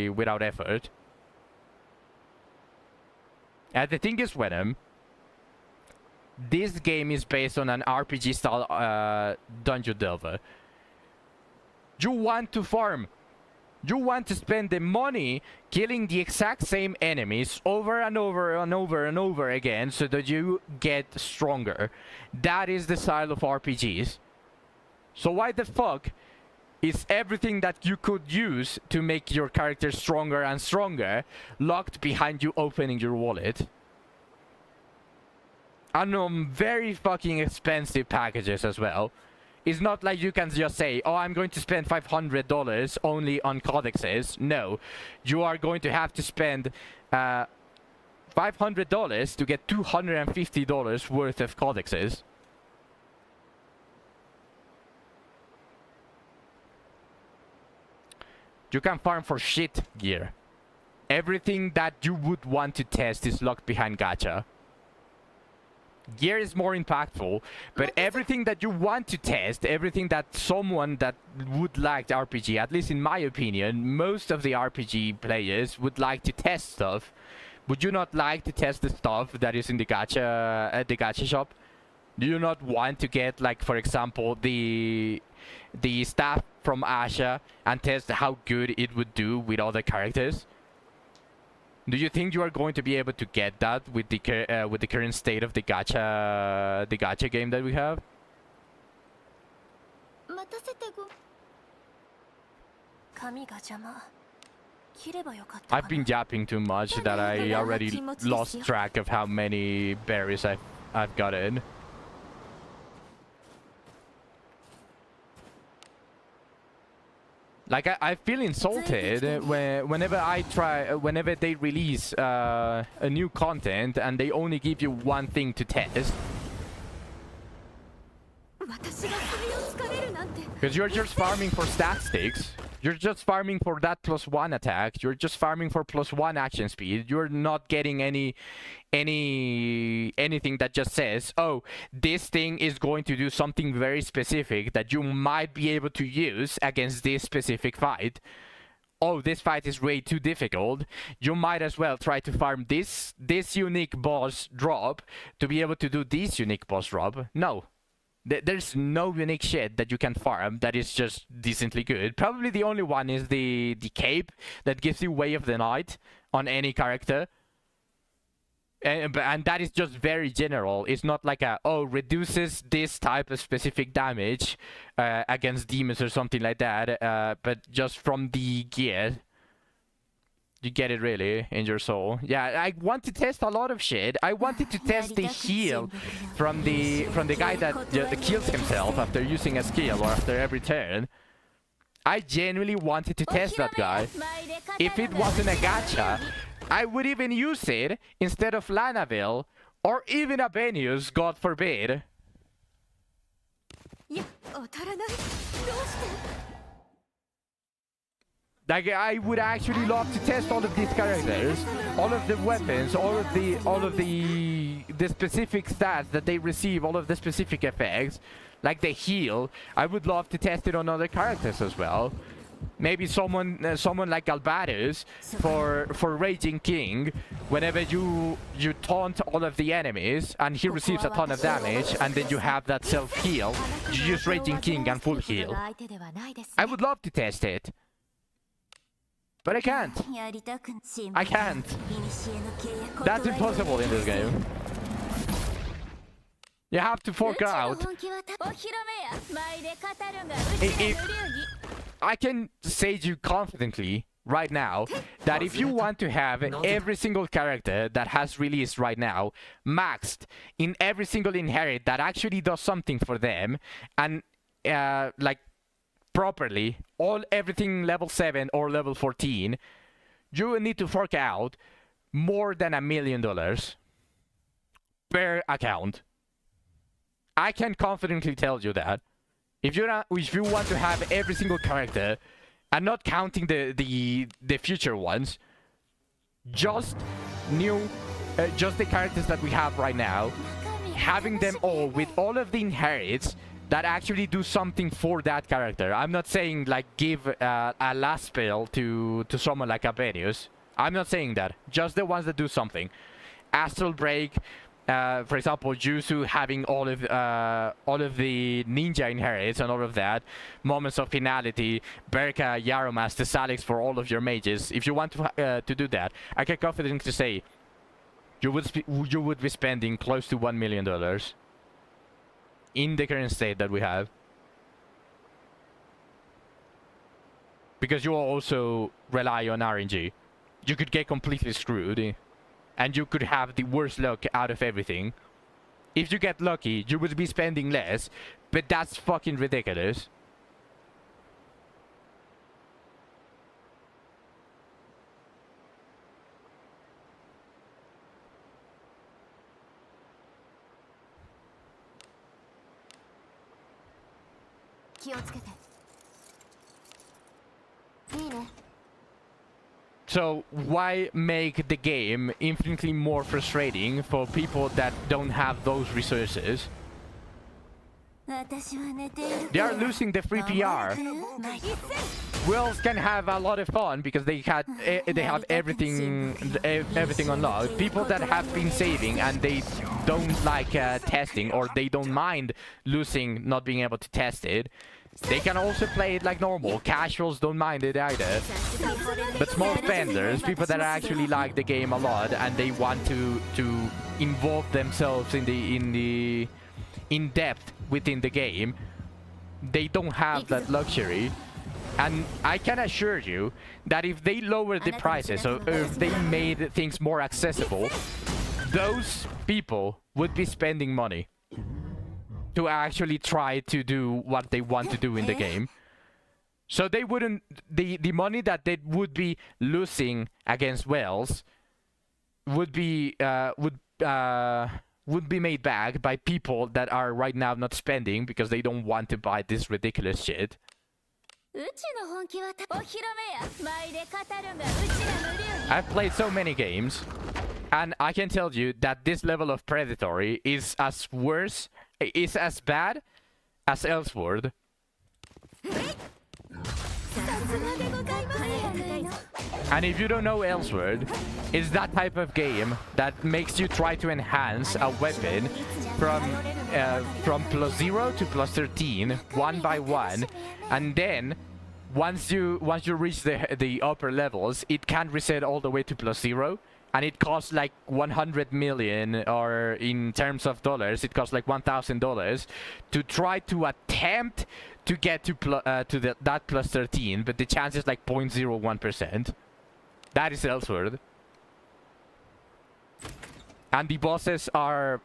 without effort. And the thing is, Venom, this game is based on an RPG style dungeon delver. You want to farm. You want to spend the money killing the exact same enemies over and over and over and over again so that you get stronger. That is the style of RPGs. So why the fuck is everything that you could use to make your character stronger and stronger locked behind you opening your wallet? And very fucking expensive packages as well. It's not like you can just say, oh, I'm going to spend $500 only on codexes. No, you are going to have to spend $500 to get $250 worth of codexes. You can farm for shit gear. Everything that you would want to test is locked behind gacha. Gear is more impactful, but everything that you want to test, everything that someone that would like the RPG, at least in my opinion, most of the RPG players would like to test stuff. Would you not like to test the stuff that is in the gacha at the gacha shop? Do you not want to get, like, for example, the staff from Asha and test how good it would do with other characters? Do you think you are going to be able to get that with the current state of the gacha game that we have? I've been yapping too much that I already lost track of how many berries I've gotten. Like, I feel insulted whenever they release a new content and they only give you one thing to test. Because you're just farming for statistics. You're just farming for that +1 attack. You're just farming for +1 action speed. You're not getting anything that just says, oh, this thing is going to do something very specific that you might be able to use against this specific fight. Oh, this fight is way too difficult. You might as well try to farm this unique boss drop to be able to do this unique boss drop. No. There's no unique shit that you can farm that is just decently good. Probably the only one is the cape that gives you Way of the Night on any character. And that is just very general. It's not like reduces this type of specific damage against demons or something like that. But just from the gear, you get it really in your soul. Yeah, I want to test a lot of shit. I wanted to test the heal from the guy that kills himself after using a skill or after every turn. I genuinely wanted to test that guy. If it wasn't a gacha, I would even use it instead of Lanaville or even Abenius, God forbid. Like, I would actually love to test all of these characters, all of the weapons, all of the specific stats that they receive, all of the specific effects, like the heal. I would love to test it on other characters as well. Maybe someone like Albatus for Raging King. Whenever you taunt all of the enemies and he receives a ton of damage, and then you have that self heal, you use Raging King and full heal. I would love to test it. But I can't. I can't. That's impossible in this game. You have to fork out. I can say to you confidently right now that if you want to have every single character that has released right now maxed in every single inherit that actually does something for them, and like properly, everything level 7 or level 14, you will need to fork out more than $1 million per account. I can confidently tell you that. If you want to have every single character and not counting the future ones, just new, just the characters that we have right now, having them all with all of the inherits that actually do something for that character. I'm not saying like give a last spell to someone like Abenius. I'm not saying that. Just the ones that do something. Astral Break, for example, Jusu having all of the ninja inherits and all of that. Moments of Finality, Berka, Yaromas, Thessalix for all of your mages. If you want to do that, I can confidently say you would be spending close to $1 million in the current state that we have, because you also rely on RNG. You could get completely screwed, and you could have the worst luck out of everything. If you get lucky, you would be spending less, but that's fucking ridiculous. So why make the game infinitely more frustrating for people that don't have those resources? They are losing the free PR. Whales can have a lot of fun because they have everything unlocked. People that have been saving and they don't like testing, or they don't mind losing, not being able to test it, they can also play it like normal. Casuals don't mind it either. But small spenders, people that actually like the game a lot and they want to involve themselves in depth within the game, they don't have that luxury. And I can assure you that if they lowered the prices, or if they made things more accessible, those people would be spending money to actually try to do what they want to do in the game. So they wouldn't, the money that they would be losing against whales would be made back by people that are right now not spending because they don't want to buy this ridiculous shit. I've played so many games, and I can tell you that this level of predatory is as bad as Elsword. And if you don't know Elsword, it's that type of game that makes you try to enhance a weapon from +0 to +13, one by one, and then once you reach the upper levels, it can reset all the way to +0. And it costs like 100 million, or in terms of dollars, it costs like $1,000 to try to attempt to get to that +13, but the chance is like 0.01%. That is Elsword. And the bosses are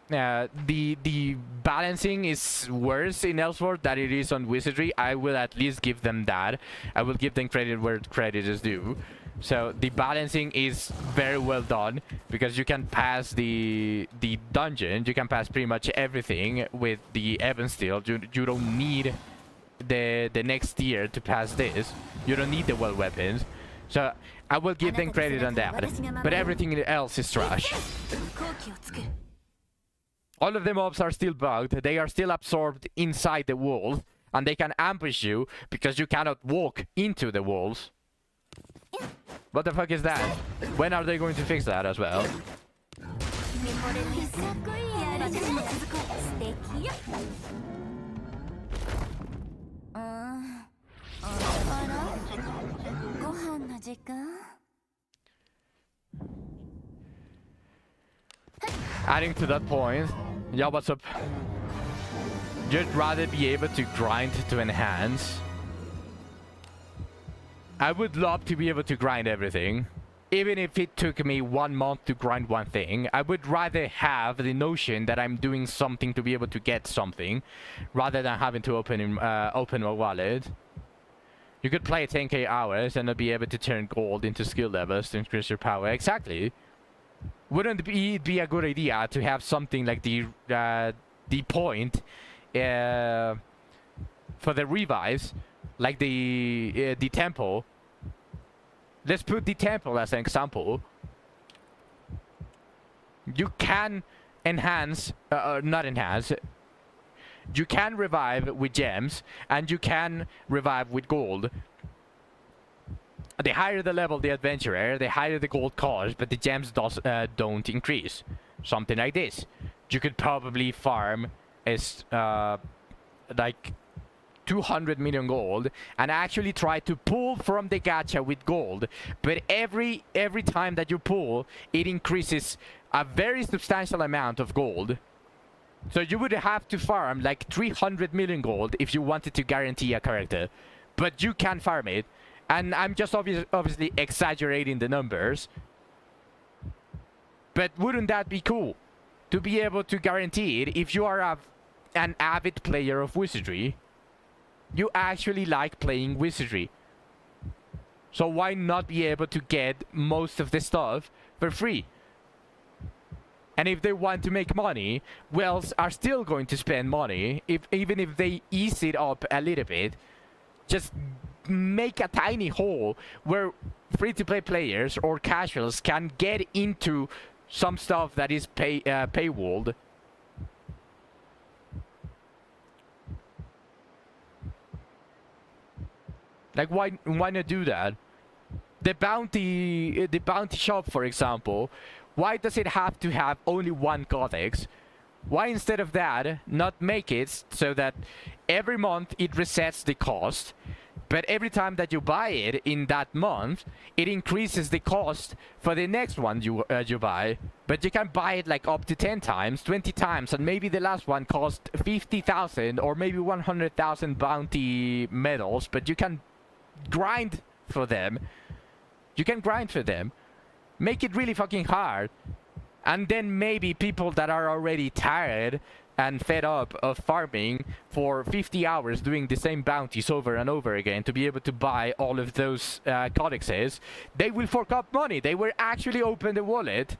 the balancing is worse in Elsword than it is on Wizardry. I will at least give them that. I will give them credit where credit is due. So the balancing is very well done, because you can pass the dungeon, you can pass pretty much everything with the Ebon Steel. You don't need the next tier to pass this. You don't need the well weapons. So I will give them credit on that, but everything else is trash. All of the mobs are still bugged, they are still absorbed inside the walls, and they can ambush you because you cannot walk into the walls. What the fuck is that? When are they going to fix that as well? Adding to that point, yeah, what's up? You'd rather be able to grind to enhance. I would love to be able to grind everything. Even if it took me 1 month to grind one thing, I would rather have the notion that I'm doing something to be able to get something, rather than having to open my wallet. You could play 10k hours and not be able to turn gold into skill levels to increase your power. Exactly. Wouldn't it be a good idea to have something like the point for the revives, like the temple. Let's put the temple as an example. You can enhance, not enhance. You can revive with gems, and you can revive with gold. The higher the level the adventurer, the higher the gold cost, but the gems don't increase. Something like this. You could probably farm as like 200 million gold and actually try to pull from the gacha with gold. But every time that you pull, it increases a very substantial amount of gold. So you would have to farm like 300 million gold if you wanted to guarantee a character. But you can farm it. And I'm just obviously exaggerating the numbers. But wouldn't that be cool? To be able to guarantee it if you are an avid player of wizardry. You actually like playing wizardry. So why not be able to get most of the stuff for free? And if they want to make money, wells are still going to spend money. Even if they ease it up a little bit. Just make a tiny hole where free-to-play players or casuals can get into some stuff that is paywalled. Like why not do that? The bounty shop, for example, why does it have to have only one codex? Why instead of that not make it so that every month it resets the cost, but every time that you buy it in that month, it increases the cost for the next one you buy. But you can buy it like up to 10 times, 20 times, and maybe the last one cost 50,000 or maybe 100,000 bounty medals, but you can grind for them. You can grind for them. Make it really fucking hard. And then maybe people that are already tired and fed up of farming for 50 hours doing the same bounties over and over again to be able to buy all of those codexes, they will fork up money. They will actually open the wallet.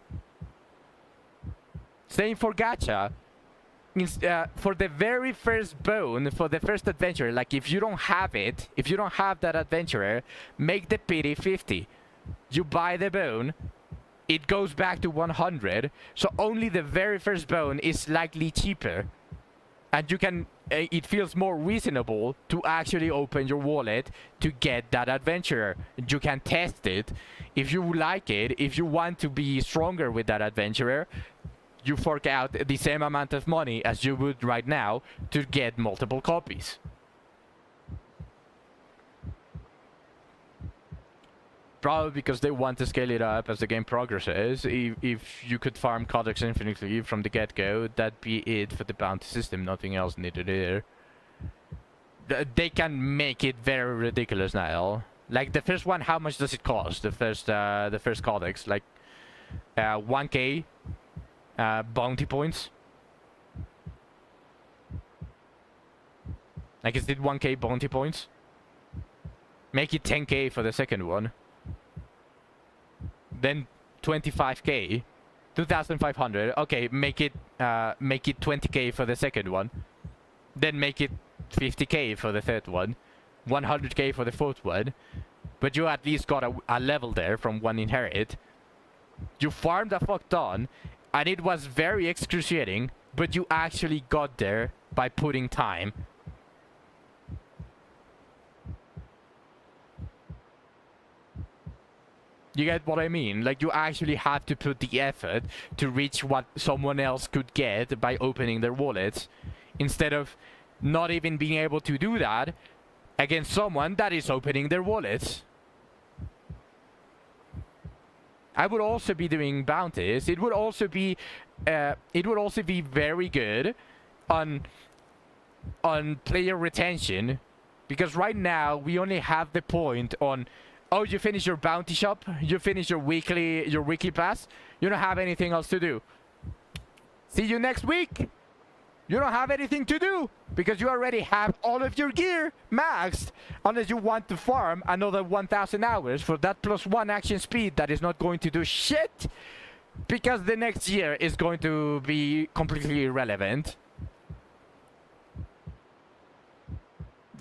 Same for gacha. For the very first bone, for the first adventurer, like if you don't have it, if you don't have that adventurer, make the pity 50. You buy the bone, it goes back to 100, so only the very first bone is slightly cheaper. And you can, it feels more reasonable to actually open your wallet to get that adventurer. You can test it. If you like it, if you want to be stronger with that adventurer, you fork out the same amount of money as you would right now to get multiple copies. Probably because they want to scale it up as the game progresses. If you could farm codex infinitely from the get-go, that'd be it for the bounty system. Nothing else needed there. They can make it very ridiculous now. Like the first one, how much does it cost? The first codex, like 1k bounty points. Like is it 1k bounty points? Make it 10k for the second one. Then 25k, 2,500. Okay, make it 20k for the second one. Then make it 50k for the third one, 100k for the fourth one. But you at least got a level there from one inherit. You farmed a fuck ton, and it was very excruciating. But you actually got there by putting time. You get what I mean? Like, you actually have to put the effort to reach what someone else could get by opening their wallets, instead of not even being able to do that against someone that is opening their wallets. I would also be doing bounties. It would also be very good on player retention, because right now we only have the point on, oh, you finish your bounty shop, you finish your weekly pass, you don't have anything else to do. See you next week. You don't have anything to do because you already have all of your gear maxed, unless you want to farm another 1,000 hours for that +1 action speed that is not going to do shit, because the next year is going to be completely irrelevant.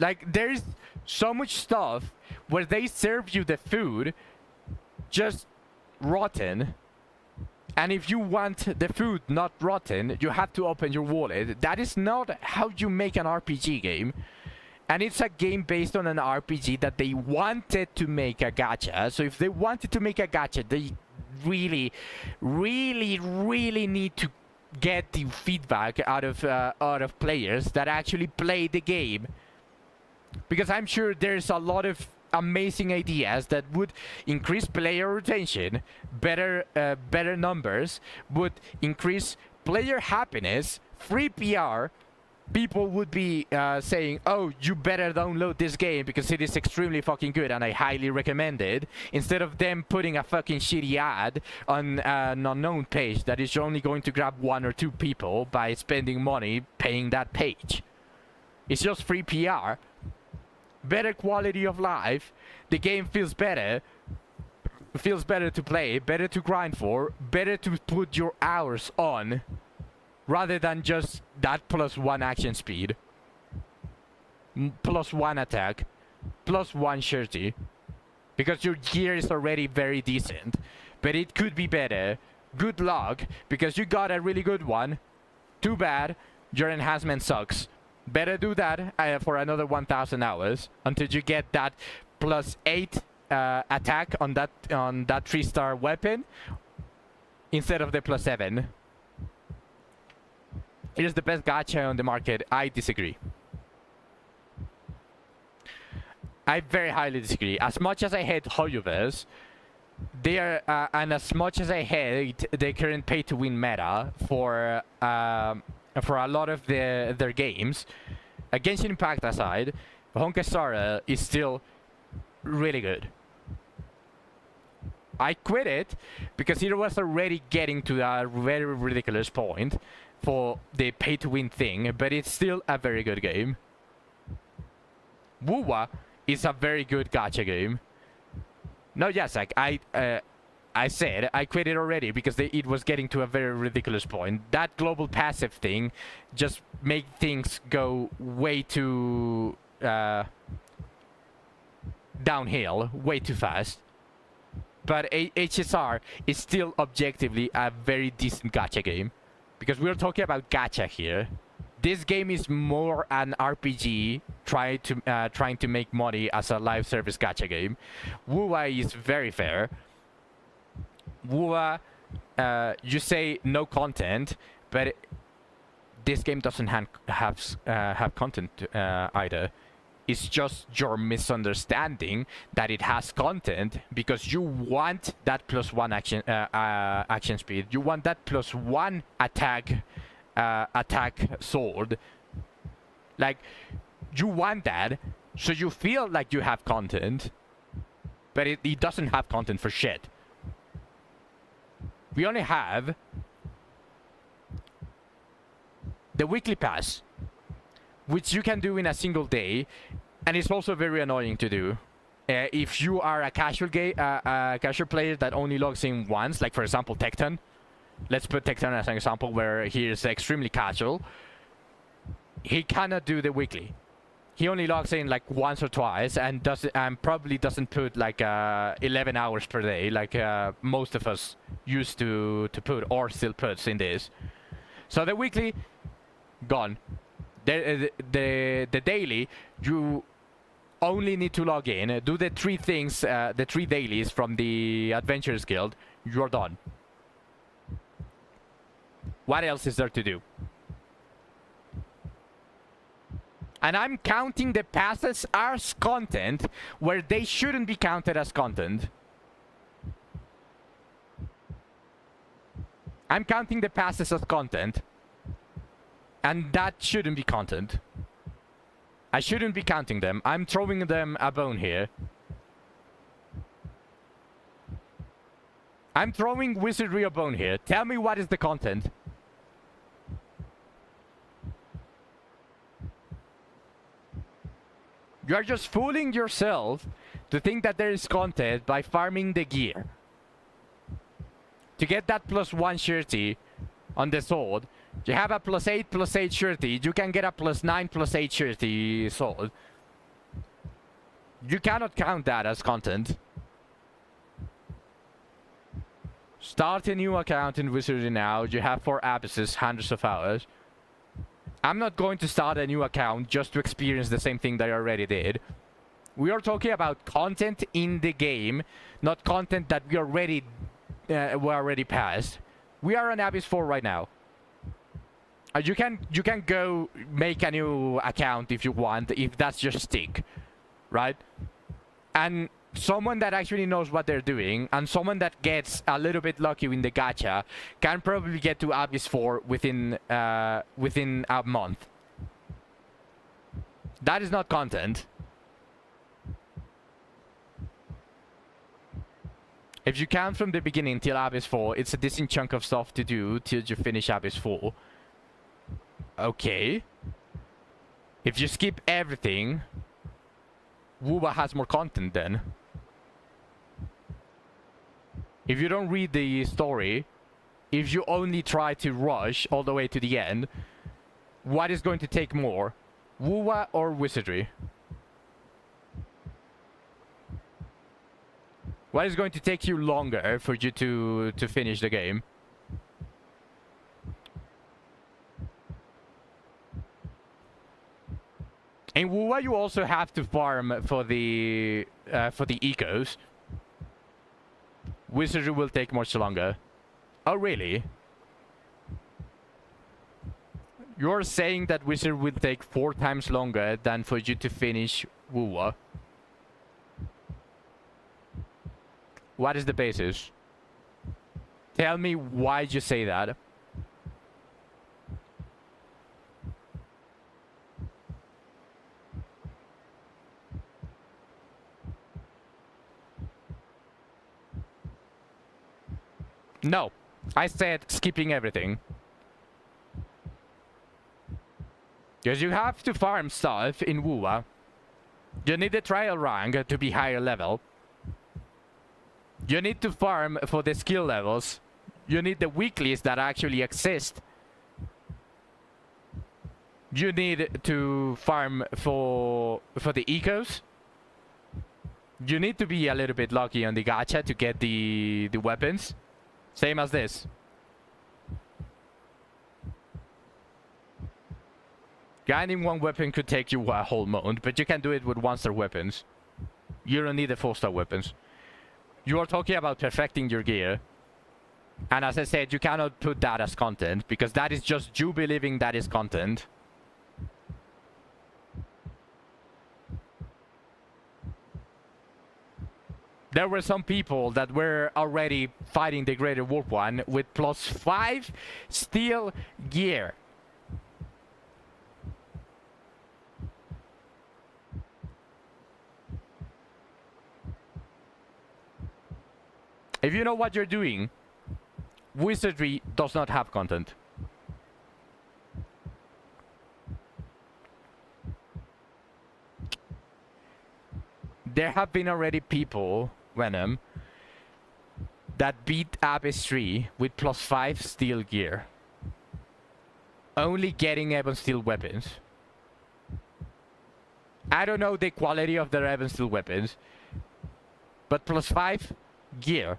Like, there's so much stuff where they serve you the food just rotten. And if you want the food not rotten, you have to open your wallet. That is not how you make an RPG game. And it's a game based on an RPG that they wanted to make a gacha. So if they wanted to make a gacha, they really, really, really need to get the feedback out of players that actually play the game. Because I'm sure there's a lot of amazing ideas that would increase player retention, better numbers, would increase player happiness, free PR. People would be saying, oh, you better download this game because it is extremely fucking good and I highly recommend it, instead of them putting a fucking shitty ad on an unknown page that is only going to grab 1 or 2 people by spending money paying that page. It's just free PR. Better quality of life. The game feels better. Feels better to play, better to grind for, better to put your hours on, rather than just that +1 action speed, +1 attack, +1 surety. Because your gear is already very decent, but it could be better. Good luck, because you got a really good one. Too bad, your enhancement sucks. Better do that for another 1,000 hours until you get that +8 attack on that 3-star weapon instead of the +7. It is the best gacha on the market. I disagree. I very highly disagree. As much as I hate Hoyoverse, and as much as I hate the current pay-to-win meta for a lot of their games, Genshin Impact aside, Honkai Star Rail is still really good. I quit it because it was already getting to a very ridiculous point for the pay-to-win thing, but it's still a very good game. Wuwa is a very good gacha game. No, yes, like I said I quit it already because it was getting to a very ridiculous point. That global passive thing just made things go way too downhill, way too fast. But HSR is still objectively a very decent gacha game, because we're talking about gacha here. This game is more an RPG trying to make money as a live service gacha game. Wuwa is very fair. Wuwa, you say no content, but this game doesn't have content either. It's just your misunderstanding that it has content because you want that +1 action speed. You want that +1 attack sword. Like, you want that, so you feel like you have content, but it doesn't have content for shit. We only have the weekly pass, which you can do in a single day, and it's also very annoying to do. If you are a casual player that only logs in once, like for example Tecton. Let's put Tecton as an example where he is extremely casual. He cannot do the weekly. He only logs in like once or twice and probably doesn't put like 11 hours per day like most of us used to put or still puts in this. So the weekly, gone. The daily, you only need to log in, do the 3 things, the 3 dailies from the Adventurers Guild. You're done. What else is there to do? And I'm counting the passes as content where they shouldn't be counted as content. I'm counting the passes as content. And that shouldn't be content. I shouldn't be counting them. I'm throwing them a bone here. I'm throwing Wizardry a bone here. Tell me what is the content. You are just fooling yourself to think that there is content by farming the gear. To get that +1 surety on the sword, you have a +8/+8 surety. You can get a +9/+8 surety sword. You cannot count that as content. Start a new account in Wizardry now. You have 4 abysses, hundreds of hours. I'm not going to start a new account just to experience the same thing that I already did. We are talking about content in the game, not content that we already passed. We are on Abyss 4 right now. You can go make a new account if you want, if that's your stick, right? And someone that actually knows what they're doing, and someone that gets a little bit lucky in the gacha, can probably get to Abyss 4 within a month. That is not content. If you count from the beginning till Abyss 4, it's a decent chunk of stuff to do till you finish Abyss 4. Okay. If you skip everything, Wuba has more content then. If you don't read the story, if you only try to rush all the way to the end, what is going to take more? Wuba or Wizardry? What is going to take you longer for you to finish the game? In Wuwa, you also have to farm for the ecos. Wizardry will take much longer. Oh, really? You're saying that Wizard will take 4 times longer than for you to finish Wuwa? What is the basis? Tell me why you say that. No, I said skipping everything. Because you have to farm stuff in Wuwa. You need the trial rank to be higher level. You need to farm for the skill levels. You need the weeklies that actually exist. You need to farm for the ecos. You need to be a little bit lucky on the gacha to get the weapons. Same as this. Grinding one weapon could take you a whole month, but you can do it with 1-star weapons. You don't need the 4-star weapons. You are talking about perfecting your gear. And as I said, you cannot put that as content, because that is just you believing that is content. There were some people that were already fighting the Greater Warp 1 with +5 steel gear. If you know what you're doing, Wizardry does not have content. There have been already people, Venom, that beat Abyss 3 with +5 steel gear. Only getting Ebon Steel weapons. I don't know the quality of their Ebon Steel weapons, but +5 gear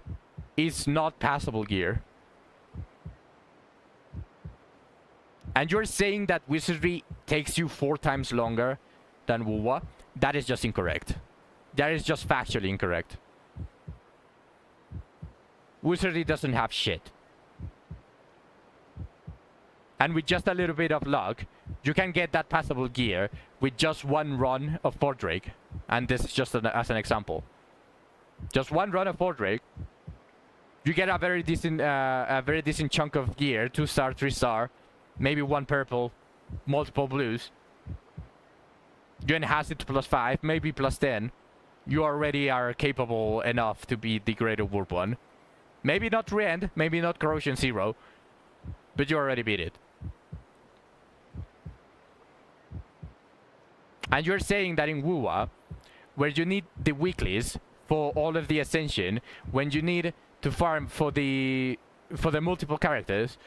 is not passable gear. And you're saying that Wizardry takes you 4 times longer than Wuwa? That is just incorrect. That is just factually incorrect. Wizardry doesn't have shit. And with just a little bit of luck, you can get that passable gear with just 1 run of Fordrake. And this is just as an example. Just 1 run of Fordrake, you get a very decent chunk of gear, 2-star, 3-star, maybe 1 purple, multiple blues. You enhance it to +5, maybe +10. You already are capable enough to beat the Greater Warp 1. Maybe not Rend, maybe not Corrosion 0, but you already beat it. And you're saying that in Wuwa, where you need the weeklies for all of the Ascension, when you need to farm for the multiple characters,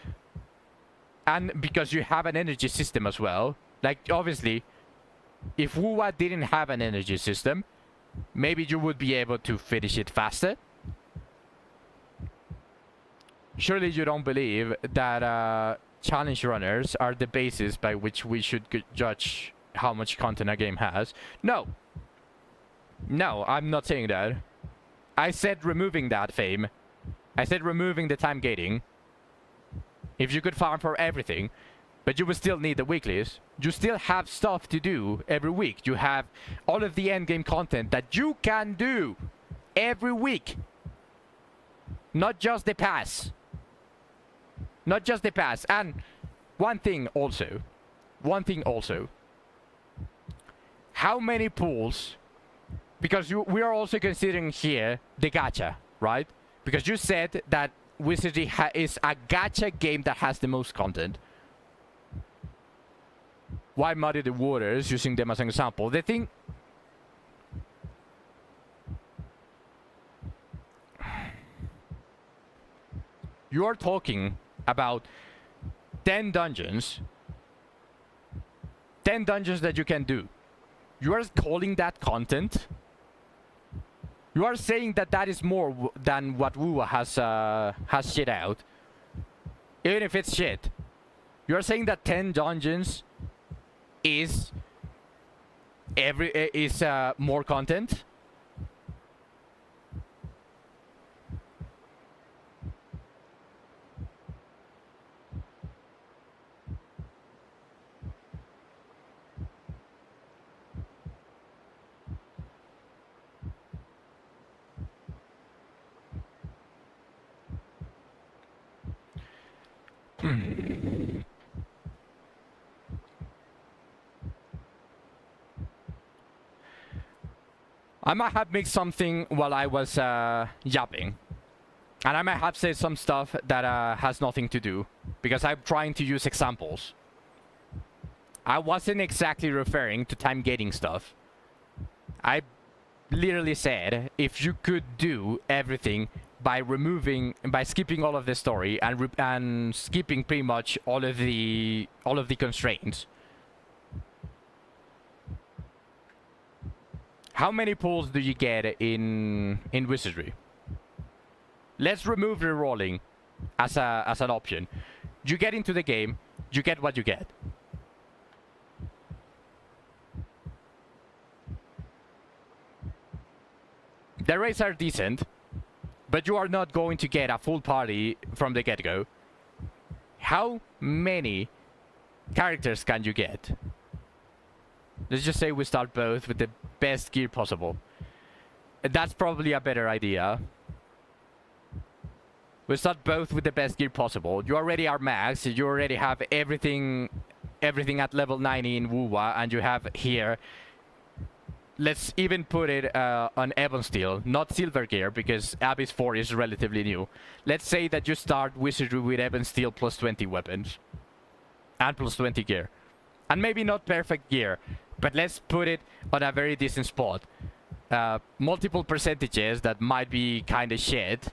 and because you have an energy system as well, like obviously, if Wuwa didn't have an energy system, maybe you would be able to finish it faster. Surely you don't believe that challenge runners are the basis by which we should judge how much content a game has. No. No, I'm not saying that. I said removing that, Fame. I said removing the time gating. If you could farm for everything, but you would still need the weeklies. You still have stuff to do every week. You have all of the endgame content that you can do every week. Not just the pass. Not just the pass. And one thing also. How many pools? Because we are also considering here the gacha, right? Because you said that Wizardry is a gacha game that has the most content. Why muddy the waters, using them as an example? The thing... You are talking about 10 dungeons. 10 dungeons that you can do. You are calling that content? You are saying that that is more than what Wuwa has shit out. Even if it's shit. You are saying that 10 dungeons is more content? I might have mixed something while I was yapping. And I might have said some stuff that has nothing to do. Because I'm trying to use examples. I wasn't exactly referring to time gating stuff. I literally said if you could do everything by skipping all of the story and skipping pretty much all of the constraints. How many pulls do you get in Wizardry? Let's remove the rolling as an option. You get into the game, you get what you get. The rates are decent, but you are not going to get a full party from the get-go. How many characters can you get? Let's just say we start both with the best gear possible. That's probably a better idea. We start both with the best gear possible. You already are max. You already have everything at level 90 in Wuwa, and you have here. Let's even put it on Ebon Steel, not Silver Gear, because Abyss 4 is relatively new. Let's say that you start Wizardry with Ebon Steel plus 20 weapons. And plus 20 gear. And maybe not perfect gear, but let's put it on a very decent spot. Multiple percentages that might be kind of shit.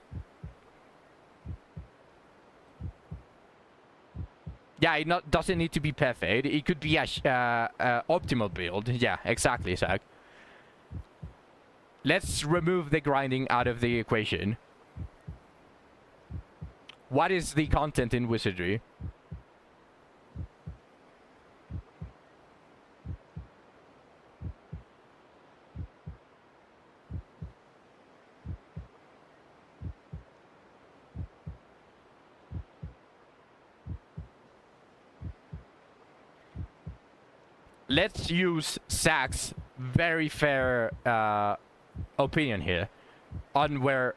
Yeah, it doesn't need to be perfect. It could be a optimal build. Yeah, exactly, Zach. Let's remove the grinding out of the equation. What is the content in Wizardry? Let's use Zach's very fair opinion here on where...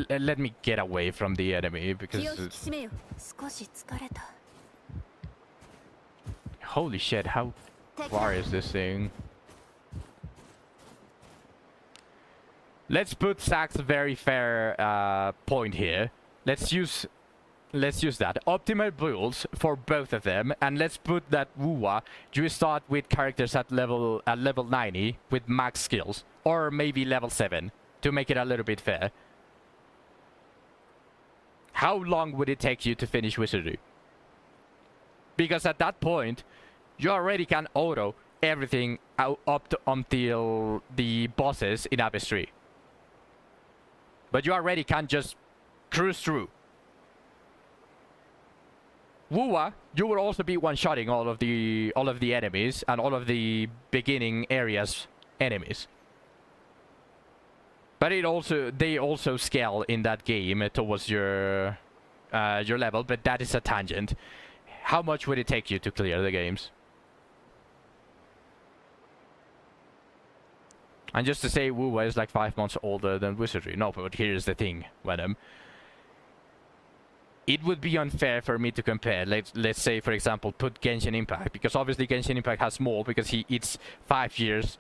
let me get away from the enemy because... Holy shit, how far is this thing? Let's put Zach's very fair point here. Let's use that. Optimal builds for both of them, and let's put that Wuwa. You start with characters at level 90 with max skills, or maybe level 7 to make it a little bit fair. How long would it take you to finish Wizardry? Because at that point, you already can auto everything until the bosses in Abyss 3. But you already can't just cruise through. Wuwa, you will also be one-shotting all of the enemies and all of the beginning areas enemies. But they also scale in that game towards your level, but that is a tangent. How much would it take you to clear the games? And just to say Wuwa is like 5 months older than Wizardry. No, but here's the thing, Venom. It would be unfair for me to compare. Let's say, for example, put Genshin Impact, because obviously Genshin Impact has more because it's 5 years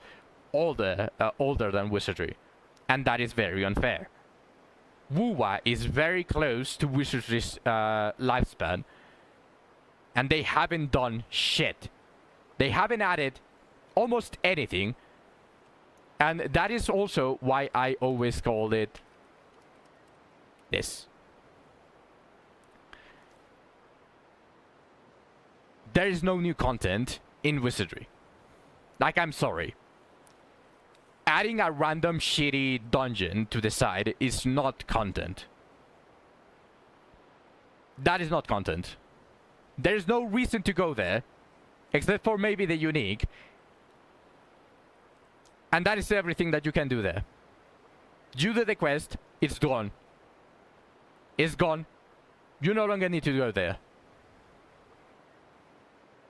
older than Wizardry, and that is very unfair. Wuwa is very close to Wizardry's lifespan, and they haven't done shit. They haven't added almost anything, and that is also why I always call it this. There is no new content in Wizardry. Like, I'm sorry. Adding a random shitty dungeon to the side is not content. That is not content. There is no reason to go there, except for maybe the unique. And that is everything that you can do there. You do the quest, it's gone. It's gone. You no longer need to go there.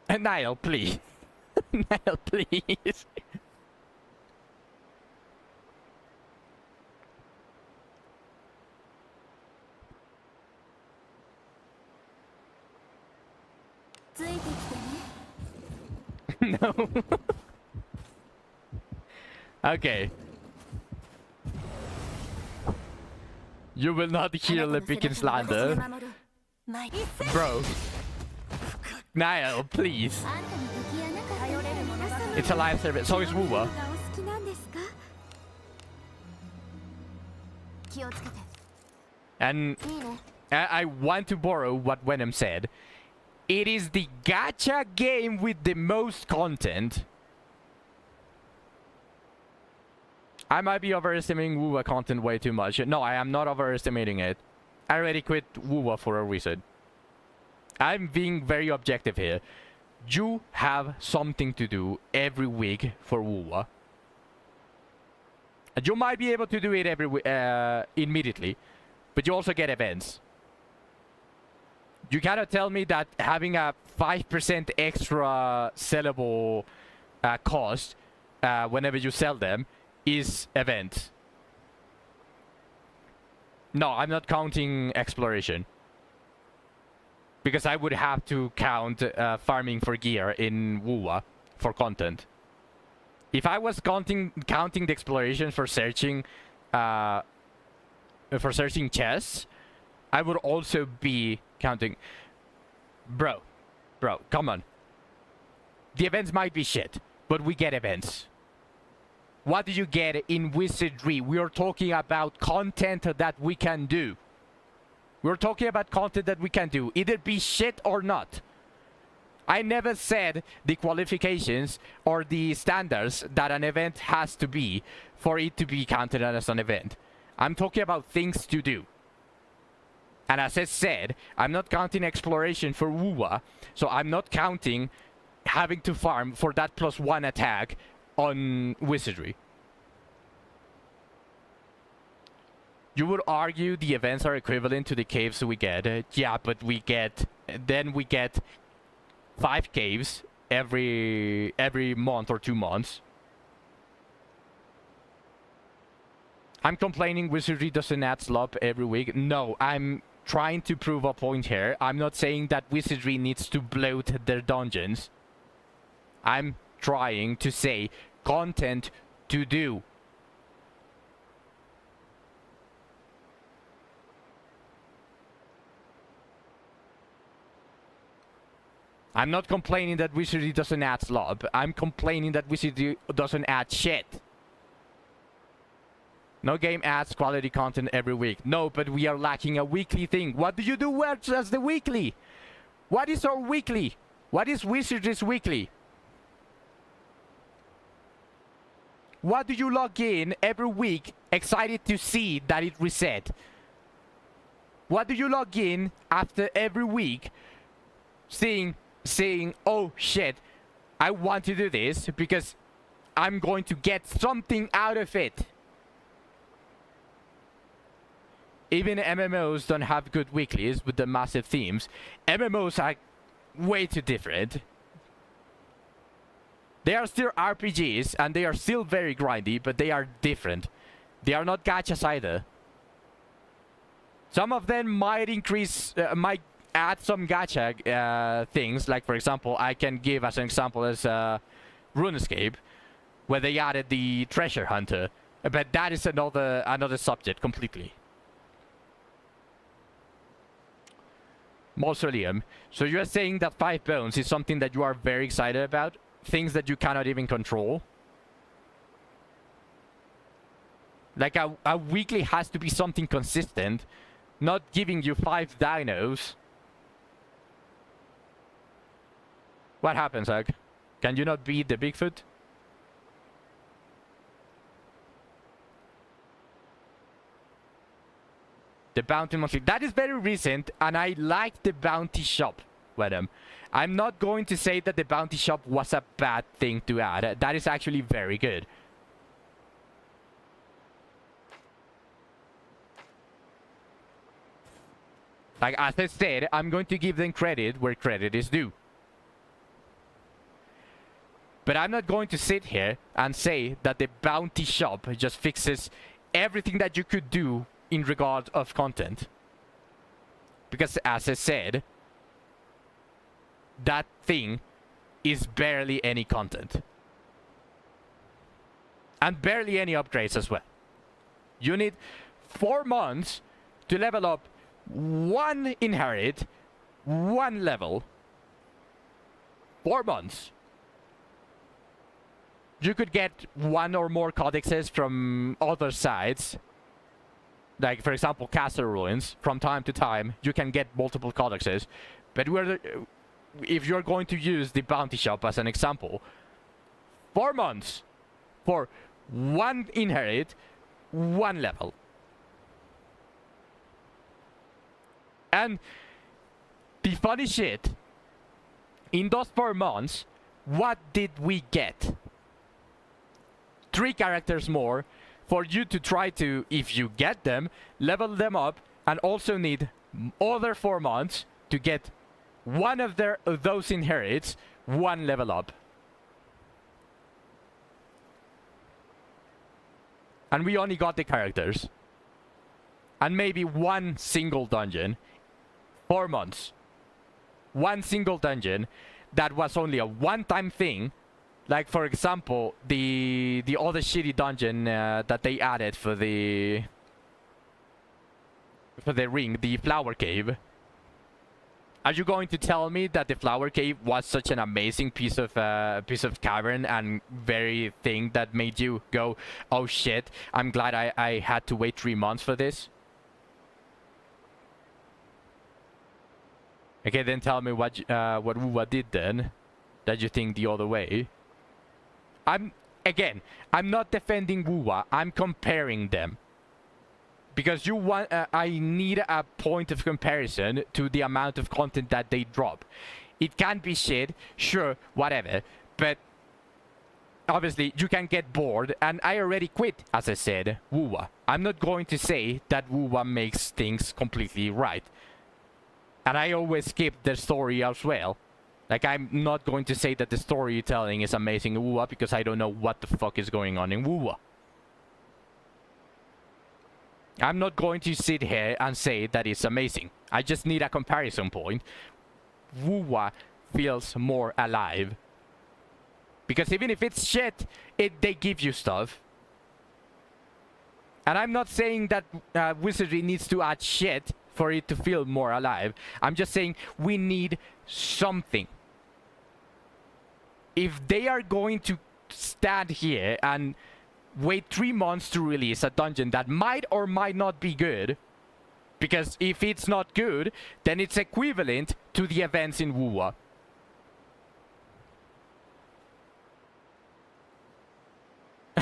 And Niall, please. Niall, please. No. Okay. You will not hear Lepikin slander. Bro. Niall, please. It's a live service. So is Wuwa. And I want to borrow what Venom said. It is the gacha game with the most content. I might be overestimating Wuwa content way too much. No, I am not overestimating it. I already quit Wuwa for a reason. I'm being very objective here. You have something to do every week for Wuwa. And you might be able to do it immediately, but you also get events. You cannot tell me that having a 5% extra sellable cost whenever you sell them is event. No, I'm not counting exploration. Because I would have to count farming for gear in Wuwa for content. If I was counting the exploration for searching chests, I would also be counting. Bro, come on. The events might be shit, but we get events. What do you get in Wizardry? We are talking about content that we can do. We're talking about content that we can do, either be shit or not. I never said the qualifications or the standards that an event has to be for it to be counted as an event. I'm talking about things to do. And as I said, I'm not counting exploration for Wuwa, so I'm not counting having to farm for that +1 attack on Wizardry. You would argue the events are equivalent to the caves we get. Yeah, but we get 5 caves every month or 2 months. I'm complaining Wizardry doesn't add slop every week. No, I'm trying to prove a point here. I'm not saying that Wizardry needs to bloat their dungeons. I'm trying to say content to do. I'm not complaining that Wizardry doesn't add slop. I'm complaining that Wizardry doesn't add shit. No game adds quality content every week. No, but we are lacking a weekly thing. What do you do as the weekly? What is our weekly? What is Wizardry's weekly? Why do you log in every week excited to see that it reset? Why do you log in after every week saying, oh shit, I want to do this because I'm going to get something out of it? Even MMOs don't have good weeklies with the massive themes. MMOs are way too different. They are still RPGs and they are still very grindy, but they are different. They are not gachas either. Some of them might might add some gacha things. Like for example, I can give as an example as RuneScape, where they added the treasure hunter. But that is another subject completely. Mausoleum. So you are saying that 5 bones is something that you are very excited about? Things that you cannot even control? Like a weekly has to be something consistent, not giving you 5 dinos. What happens, Hug? Can you not beat the Bigfoot? The bounty monthly. That is very recent, and I like the bounty shop with them. I'm not going to say that the bounty shop was a bad thing to add. That is actually very good. Like, as I said, I'm going to give them credit where credit is due. But I'm not going to sit here and say that the bounty shop just fixes everything that you could do in regard of content. Because as I said, that thing is barely any content. And barely any upgrades as well. You need 4 months to level up 1 inherit, 1 level. 4 months. You could get 1 or more codexes from other sides. Like, for example, Castle Ruins. From time to time, you can get multiple codexes. But if you're going to use the bounty shop as an example, 4 months for 1 inherit, 1 level. And the funny shit, in those 4 months, what did we get? 3 characters more for you to try to, if you get them, level them up, and also need other 4 months to get one of those inherits, 1 level up. And we only got the characters. And maybe 1 single dungeon. 4 months. 1 single dungeon that was only a one-time thing. Like, for example, the other shitty dungeon that they added for the ring, the flower cave. Are you going to tell me that the flower cave was such an amazing piece of cavern and very thing that made you go, oh shit, I'm glad I had to wait 3 months for this? Okay, then tell me what Wuwa did then that you think the other way. I'm not defending Wuwa. I'm comparing them. Because you want, I need a point of comparison to the amount of content that they drop. It can be shit, sure, whatever. But obviously, you can get bored. And I already quit, as I said, Wuwa. I'm not going to say that Wuwa makes things completely right. And I always skip the story as well. Like, I'm not going to say that the storytelling is amazing in Wuwa because I don't know what the fuck is going on in Wuwa. I'm not going to sit here and say that it's amazing. I just need a comparison point. Wuwa feels more alive. Because even if it's shit, they give you stuff. And I'm not saying that Wizardry needs to add shit for it to feel more alive. I'm just saying we need something. If they are going to stand here and wait 3 months to release a dungeon that might or might not be good, because if it's not good, then it's equivalent to the events in Wuwa.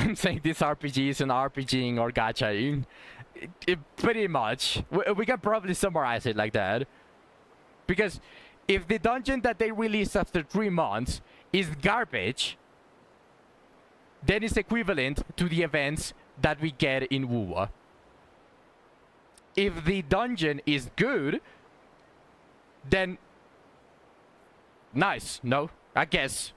I'm saying this RPG is an RPGing or gachaing. Pretty much. We can probably summarize it like that. Because if the dungeon that they release after 3 months is garbage, then it's equivalent to the events that we get in WoW. If the dungeon is good, then nice. No, I guess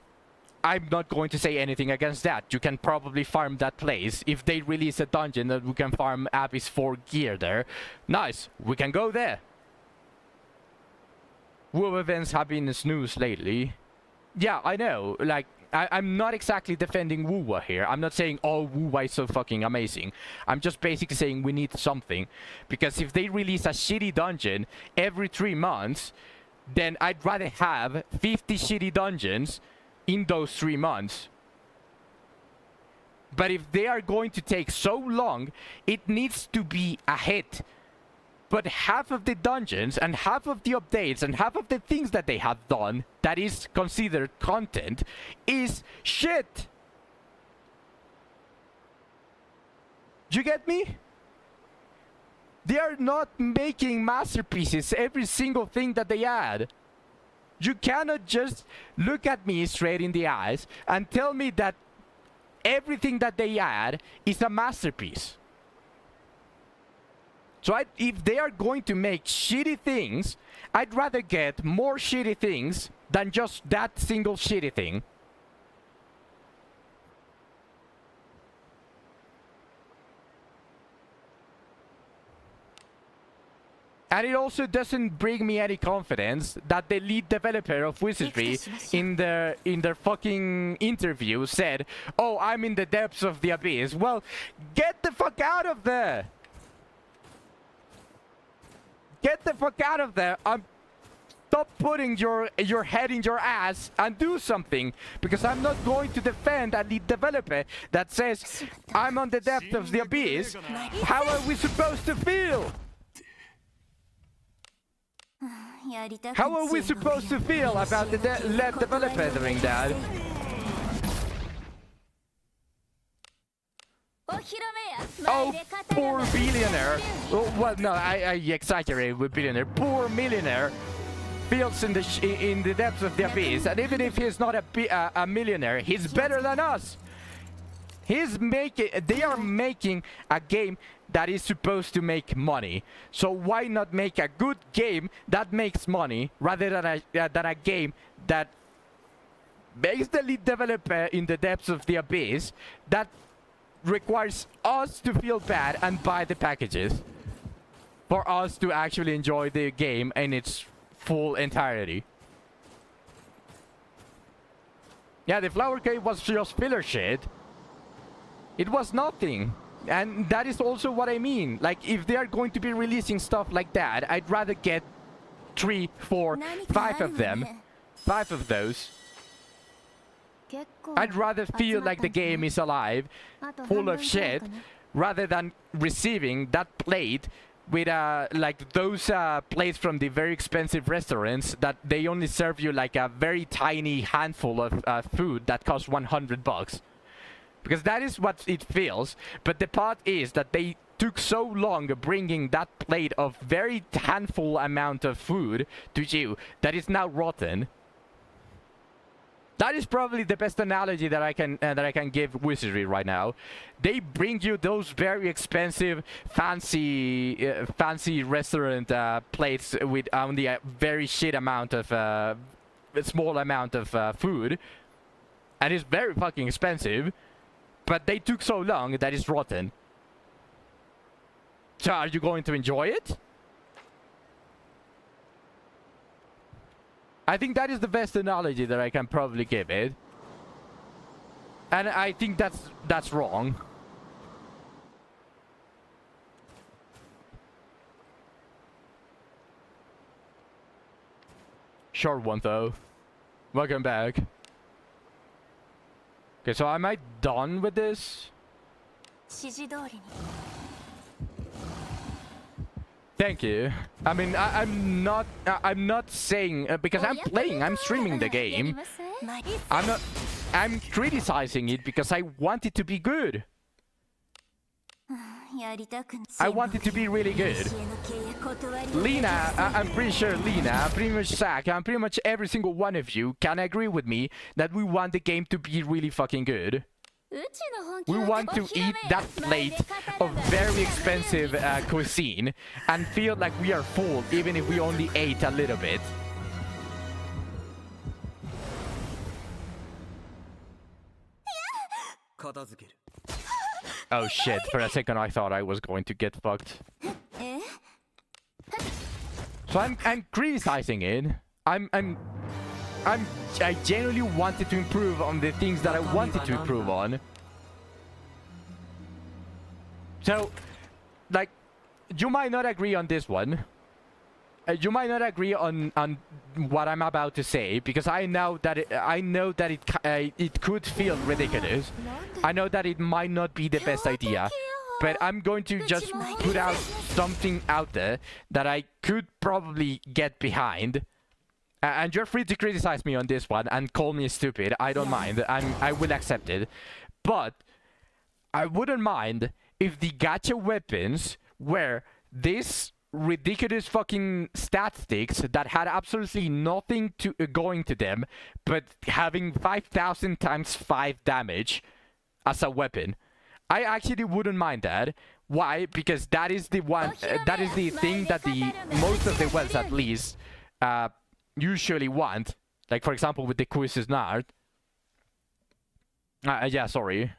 I'm not going to say anything against that. You can probably farm that place. If they release a dungeon that we can farm Abyss 4 gear there, nice, we can go there. WoW events have been a snooze lately. Yeah, I know, like, I'm not exactly defending WoW here. I'm not saying, oh, WoW is so fucking amazing. I'm just basically saying we need something. Because if they release a shitty dungeon every 3 months, then I'd rather have 50 shitty dungeons in those 3 months. But if they are going to take so long, it needs to be a hit. But half of the dungeons and half of the updates and half of the things that they have done that is considered content is shit. Do you get me? They are not making masterpieces every single thing that they add. You cannot just look at me straight in the eyes and tell me that everything that they add is a masterpiece. So if they are going to make shitty things, I'd rather get more shitty things than just that single shitty thing. And it also doesn't bring me any confidence that the lead developer of Wizardry in their fucking interview said, "Oh, I'm in the depths of the abyss." Well, get the fuck out of there! Get the fuck out of there! Stop putting your head in your ass and do something, because I'm not going to defend a lead developer that says, "I'm on the depth of the abyss." How are we supposed to feel? How are we supposed to feel about the lead developer doing that? Oh, poor billionaire. Oh, well, no, I exaggerate with billionaire. Poor millionaire feels in the depths of the abyss, and even if he's not a millionaire, he's better than us. They are making a game that is supposed to make money. So why not make a good game that makes money rather than a game that makes the lead developer in the depths of the abyss that requires us to feel bad and buy the packages for us to actually enjoy the game in its full entirety. Yeah, the flower cave was just filler shit. It was nothing. And that is also what I mean. Like, if they are going to be releasing stuff like that, I'd rather get 3, 4, 5 of them. 5 of those. I'd rather feel like the game is alive, full of shit, rather than receiving that plate with like those plates from the very expensive restaurants that they only serve you like a very tiny handful of food that costs $100. Because that is what it feels. But the part is that they took so long bringing that plate of very handful amount of food to you that it's now rotten. That is probably the best analogy that I can give Wizardry right now. They bring you those very expensive, fancy restaurant plates with only a very shit amount of a small amount of food, and it's very fucking expensive. But they took so long that it's rotten. So are you going to enjoy it? I think that is the best analogy that I can probably give it. And I think that's wrong. Short one though. Welcome back. Okay, so am I done with this? Thank you. I mean, I'm not saying because I'm playing, I'm streaming the game. I'm not. I'm criticizing it because I want it to be good. I want it to be really good. Lena, I'm pretty sure Lena, pretty much Zach, and pretty much every single one of you can agree with me that we want the game to be really fucking good. We want to eat that plate of very expensive cuisine and feel like we are full even if we only ate a little bit. Oh shit, for a second I thought I was going to get fucked. So I'm criticizing it. I genuinely wanted to improve on the things that I wanted to improve on. So, like, you might not agree on this one. You might not agree on what I'm about to say because I know that it could feel ridiculous. I know that it might not be the best idea, but I'm going to just put out something out there that I could probably get behind. And you're free to criticize me on this one and call me stupid. I don't mind. I will accept it. But I wouldn't mind if the gacha weapons were this ridiculous fucking stat sticks that had absolutely nothing to going to them, but having 5,000 times 5 damage as a weapon. I actually wouldn't mind that. Why? Because that is the one. That is the thing that the most of the wells, at least, usually want. Like for example, with the quizzes nard. Yeah, sorry.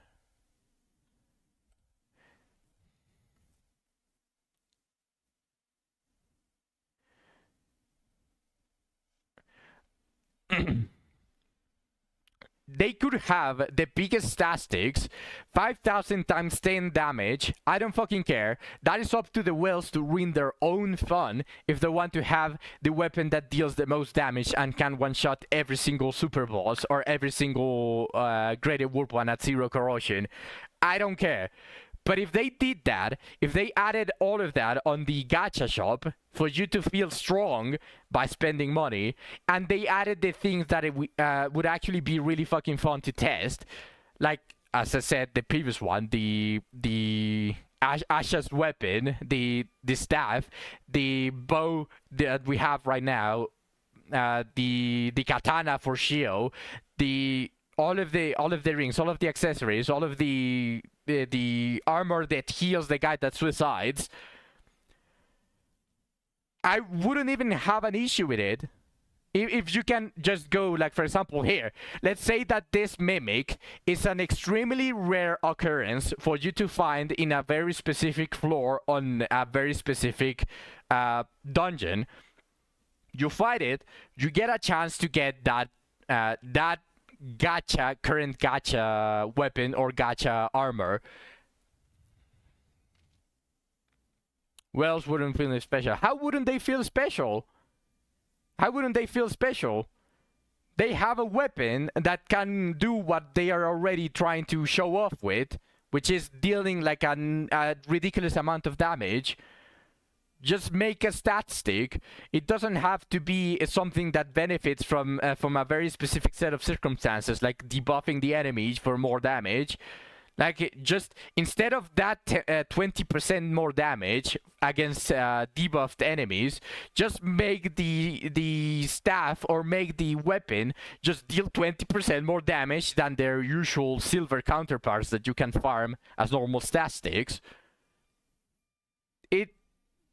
They could have the biggest statistics, 5,000 times 10 damage. I don't fucking care. That is up to the whales to ruin their own fun if they want to have the weapon that deals the most damage and can one-shot every single super boss or every single graded warp one at 0 corrosion. I don't care. But if they did that, if they added all of that on the gacha shop for you to feel strong by spending money, and they added the things that it would actually be really fucking fun to test, like, as I said, the previous one, the Asha's weapon, the staff, the bow that we have right now, the katana for Shio, all of the rings, all of the accessories, all of the armor that heals the guy that suicides. I wouldn't even have an issue with it if you can just go, like, for example, here. Let's say that this mimic is an extremely rare occurrence for you to find in a very specific floor on a very specific dungeon. You fight it, you get a chance to get that current gacha weapon or gacha armor. Whales wouldn't feel special. How wouldn't they feel special? How wouldn't they feel special? They have a weapon that can do what they are already trying to show off with, which is dealing like a ridiculous amount of damage. Just make a stat stick. It doesn't have to be something that benefits from a very specific set of circumstances, like debuffing the enemy for more damage. Like, just instead of that 20% more damage against debuffed enemies, just make the staff or make the weapon just deal 20% more damage than their usual silver counterparts that you can farm as normal stat sticks.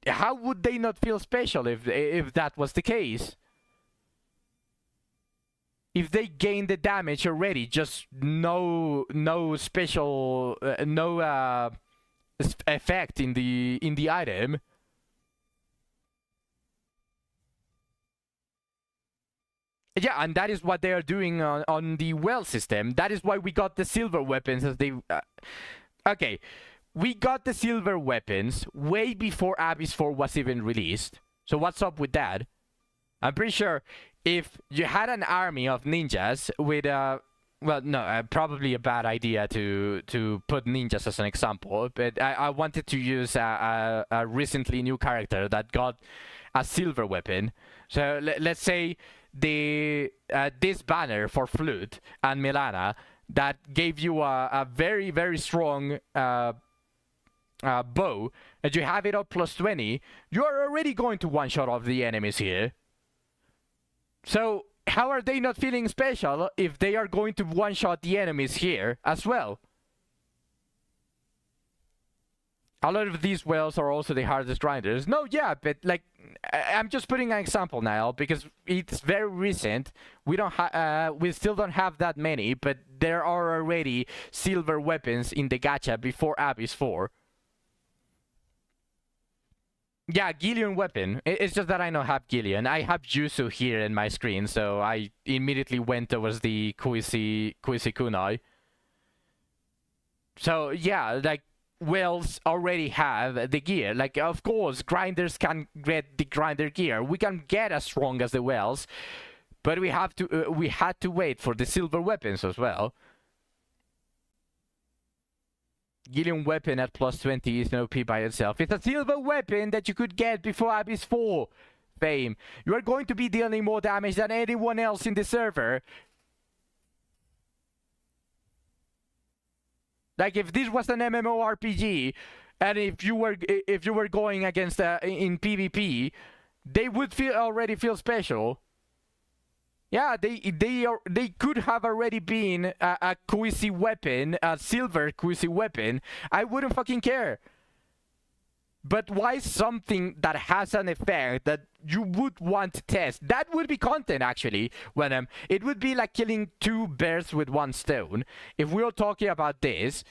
How would they not feel special if that was the case? If they gain the damage already, just no special effect in the item. Yeah, and that is what they are doing on the well system. That is why we got the silver weapons as they. Okay, we got the silver weapons way before Abyss 4 was even released. So what's up with that? I'm pretty sure if you had an army of ninjas with well, no, probably a bad idea to put ninjas as an example, but I wanted to use a recently new character that got a silver weapon. So let's say this banner for Flute and Milana that gave you a very, very strong bow, and you have it up plus 20, you're already going to one-shot off the enemies here. So how are they not feeling special if they are going to one-shot the enemies here as well? A lot of these whales are also the hardest grinders. No, yeah, but like, I'm just putting an example now because it's very recent. We still don't have that many, but there are already silver weapons in the gacha before Abyss 4. Yeah, Gillian weapon. It's just that I don't have Gillian. I have Yuzu here in my screen, so I immediately went towards the Kuisi Kunai. So yeah, like, whales already have the gear. Like, of course, grinders can get the grinder gear. We can get as strong as the whales, but we had to wait for the silver weapons as well. Gillian weapon at plus 20 is no OP by itself. It's a silver weapon that you could get before Abyss 4 fame. You are going to be dealing more damage than anyone else in the server. Like, if this was an MMORPG, and if you were going against in PvP, they would already feel special. Yeah, they could have already been a Kuisi weapon, a silver Kuisi weapon. I wouldn't fucking care. But why something that has an effect that you would want to test? That would be content, actually. When it would be like killing 2 bears with 1 stone. If we were talking about this,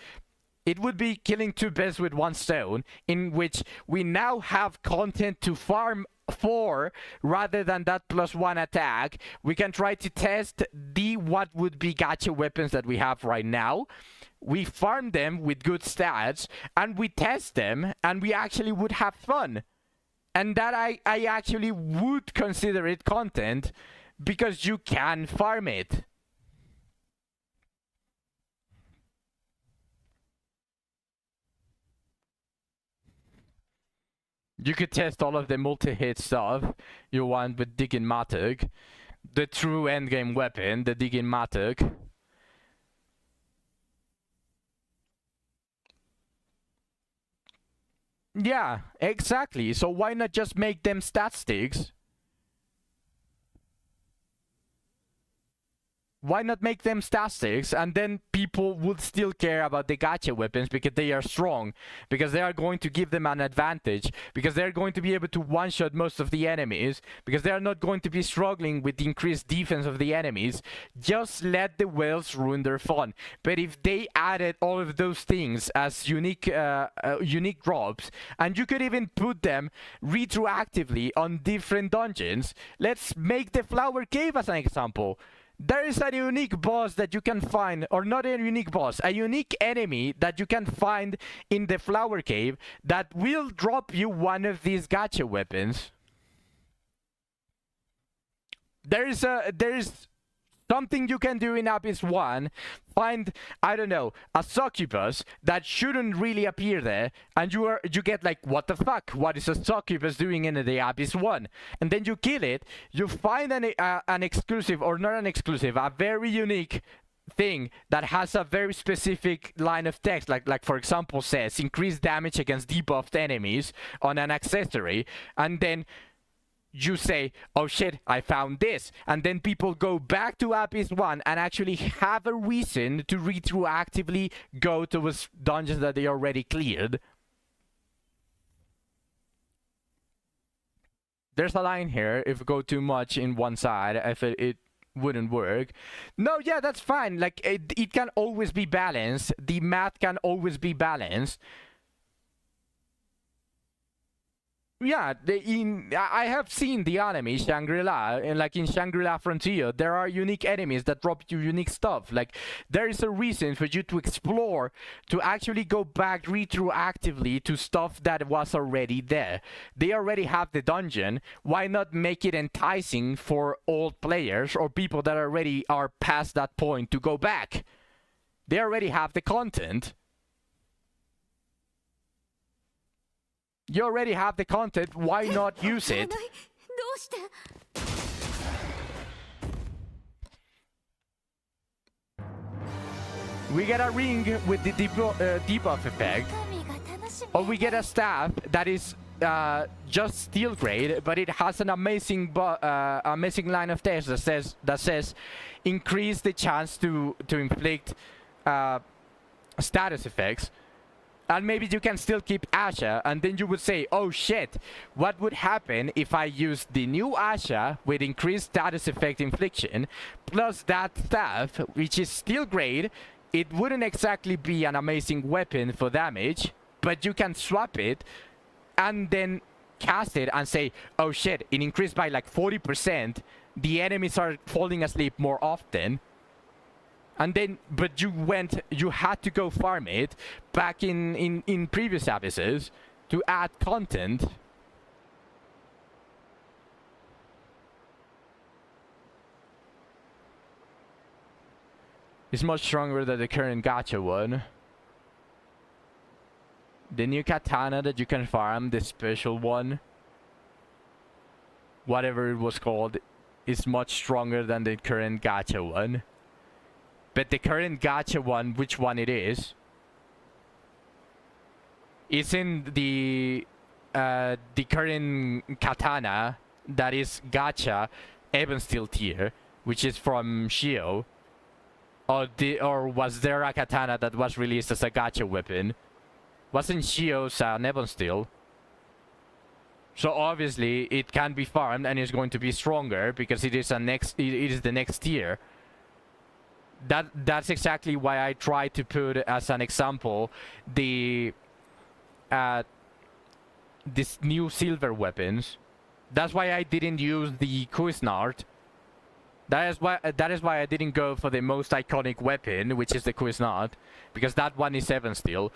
it would be killing 2 bears with 1 stone, in which we now have content to farm for rather than that plus 1 attack. We can try to test what would be gacha weapons that we have right now. We farm them with good stats, and we test them, and we actually would have fun. And that I actually would consider it content, because you can farm it. You could test all of the multi-hit stuff you want with Diggin Matuk. The true endgame weapon, the Diggin Matuk. Yeah, exactly. So why not just make them stat sticks? Why not make them statistics, and then people would still care about the gacha weapons because they are strong, because they are going to give them an advantage, because they're going to be able to one-shot most of the enemies, because they are not going to be struggling with the increased defense of the enemies. Just let the whales ruin their fun. But if they added all of those things as unique drops, and you could even put them retroactively on different dungeons. Let's make the Flower Cave as an example. There is a unique boss that you can find, or not a unique boss, a unique enemy that you can find in the Flower Cave that will drop you one of these gacha weapons. There is something you can do in Abyss 1. Find, I don't know, a succubus that shouldn't really appear there, and you get like, what the fuck? What is a succubus doing in the Abyss 1? And then you kill it. You find an exclusive, or not an exclusive, a very unique thing that has a very specific line of text, like for example says increased damage against debuffed enemies on an accessory, and then you say, oh shit, I found this. And then people go back to Abyss 1 and actually have a reason to retroactively go towards dungeons that they already cleared. There's a line here, if you go too much in one side, if it wouldn't work. No, yeah, that's fine. Like, it can always be balanced. The math can always be balanced. Yeah, I have seen the anime Shangri-La, and like in Shangri-La Frontier, there are unique enemies that drop you unique stuff. Like, there is a reason for you to explore, to actually go back retroactively to stuff that was already there. They already have the dungeon. Why not make it enticing for old players or people that already are past that point to go back? They already have the content. You already have the content, why not use it? We get a ring with the debuff effect, 神が楽し or we get a staff that is just steel grade, but it has an amazing amazing line of text that says increase the chance to inflict status effects. And maybe you can still keep Asha, and then you would say, oh shit, what would happen if I used the new Asha with increased status effect infliction, plus that staff, which is still grade. It wouldn't exactly be an amazing weapon for damage, but you can swap it and then cast it and say, oh shit, it increased by like 40%, the enemies are falling asleep more often. And then, but you had to go farm it back in previous episodes to add content. It's much stronger than the current gacha one. The new katana that you can farm, the special one, whatever it was called, is much stronger than the current gacha one. But the current gacha one, which one it is in the current katana that is gacha Even Steel tier, which is from Shio. Or was there a katana that was released as a gacha weapon? Wasn't Shio's Ebon Steel? So obviously it can be farmed and is going to be stronger because it is the next tier. That's exactly why I tried to put as an example the this new silver weapons. That's why I didn't use the Kuisnart. That is why I didn't go for the most iconic weapon, which is the Kuisnart, because that one is 7 steel.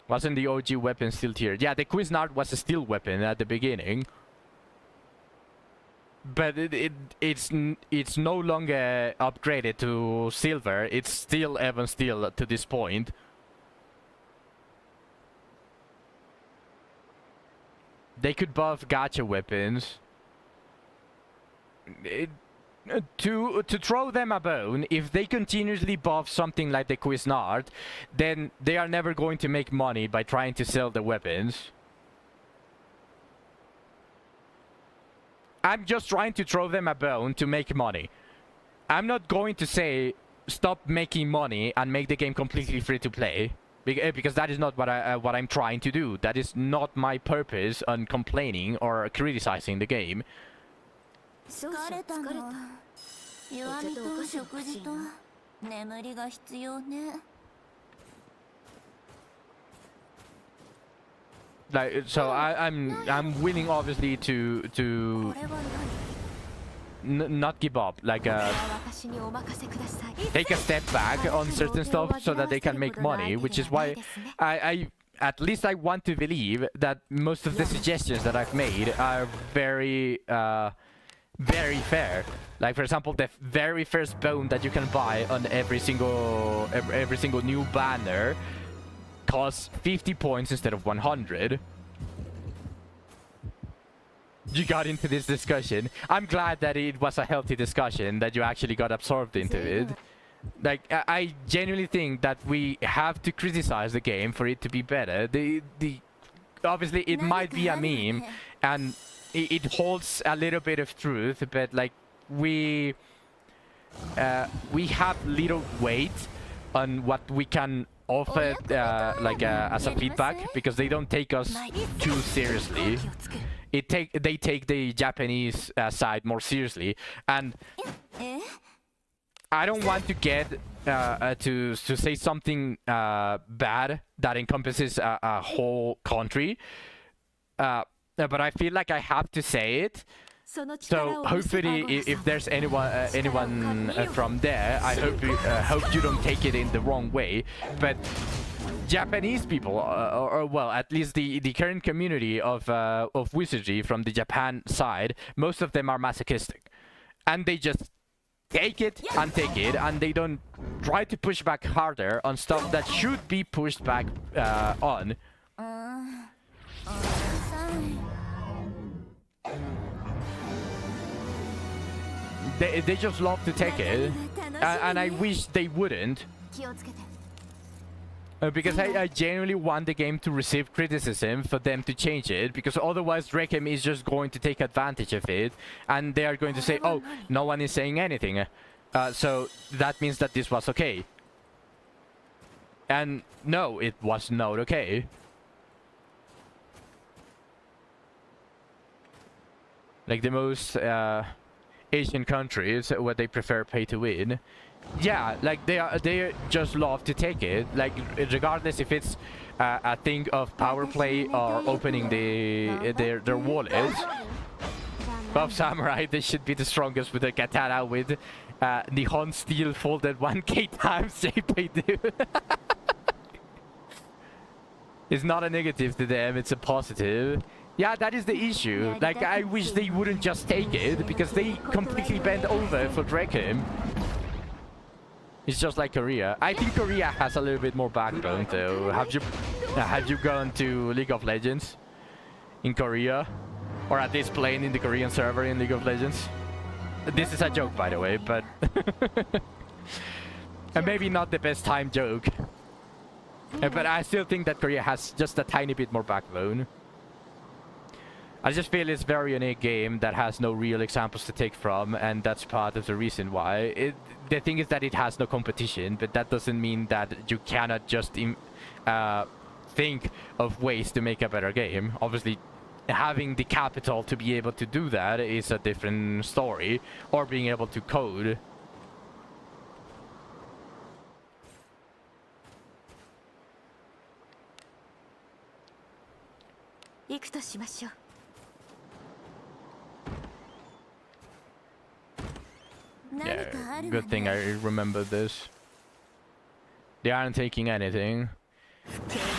Wasn't the OG weapon steel tier? Yeah, the Kuisnart was a steel weapon at the beginning. But it's no longer upgraded to silver. It's still even steel to this point. They could buff gacha weapons. To throw them a bone, if they continuously buff something like the Kuisnart, then they are never going to make money by trying to sell the weapons. I'm just trying to throw them a bone to make money. I'm not going to say stop making money and make the game completely free to play, because that is not what I'm trying to do. That is not my purpose on complaining or criticizing the game. 疲れたの。弱みと食事と眠りが必要ね。 Like, so I'm willing obviously to not give up, like take a step back on certain stuff so that they can make money, which is why I at least I want to believe that most of the suggestions that I've made are very very fair. Like, for example, the very first bone that you can buy on every single new banner costs 50 points instead of 100. You got into this discussion. I'm glad that it was a healthy discussion, that you actually got absorbed into it. Like, I genuinely think that we have to criticize the game for it to be better. Obviously it might be a meme and it holds a little bit of truth, but like we have little weight on what we can offer as a feedback, because they don't take us too seriously. They take the Japanese side more seriously, and I don't want to get to say something bad that encompasses a whole country, but I feel like I have to say it. So hopefully, if there's anyone from there, I hope you don't take it in the wrong way. But Japanese people, or well, at least the current community of wizardry from the Japan side, most of them are masochistic, and they just take it, and they don't try to push back harder on stuff that should be pushed back on. They just love to take it. and I wish they wouldn't. 気をつけて Because I genuinely want the game to receive criticism for them to change it, because otherwise Rekem is just going to take advantage of it, and they are going to say, oh, no one is saying anything, so that means that this was okay. And no, it was not okay. Like the most Asian countries where they prefer pay to win. Yeah, like they just love to take it, like regardless if it's a thing of power play or opening their wallets. Buff Samurai, they should be the strongest with a katana with Nihon Steel folded 1k times JP do. It's not a negative to them, it's a positive. Yeah, that is the issue. Like, I wish they wouldn't just take it, because they completely bend over for Drekim. It's just like Korea. I think Korea has a little bit more backbone though. Have you gone to League of Legends in Korea? Or at least playing in the Korean server in League of Legends? This is a joke, by the way, but... and maybe not the best time joke. But I still think that Korea has just a tiny bit more backbone. I just feel it's a very unique game that has no real examples to take from, and that's part of the reason why. The thing is that it has no competition, but that doesn't mean that you cannot just think of ways to make a better game. Obviously, having the capital to be able to do that is a different story, or being able to code. Yeah, good thing I remember this. They aren't taking anything.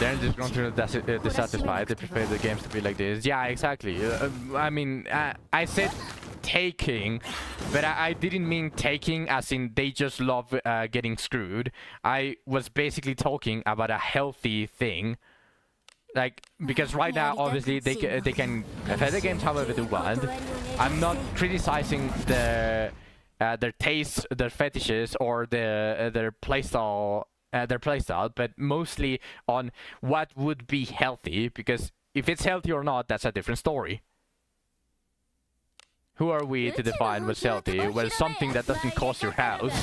They're just going to be dissatisfied. They prefer the games to be like this. Yeah, exactly. I mean, I said taking, but I didn't mean taking as in they just love getting screwed. I was basically talking about a healthy thing. Like, because right now, obviously, they can play the games however they want. I'm not criticizing their tastes, their fetishes, or their playstyle, but mostly on what would be healthy. Because if it's healthy or not, that's a different story. Who are we to define what's healthy? Well, something that doesn't cost your house.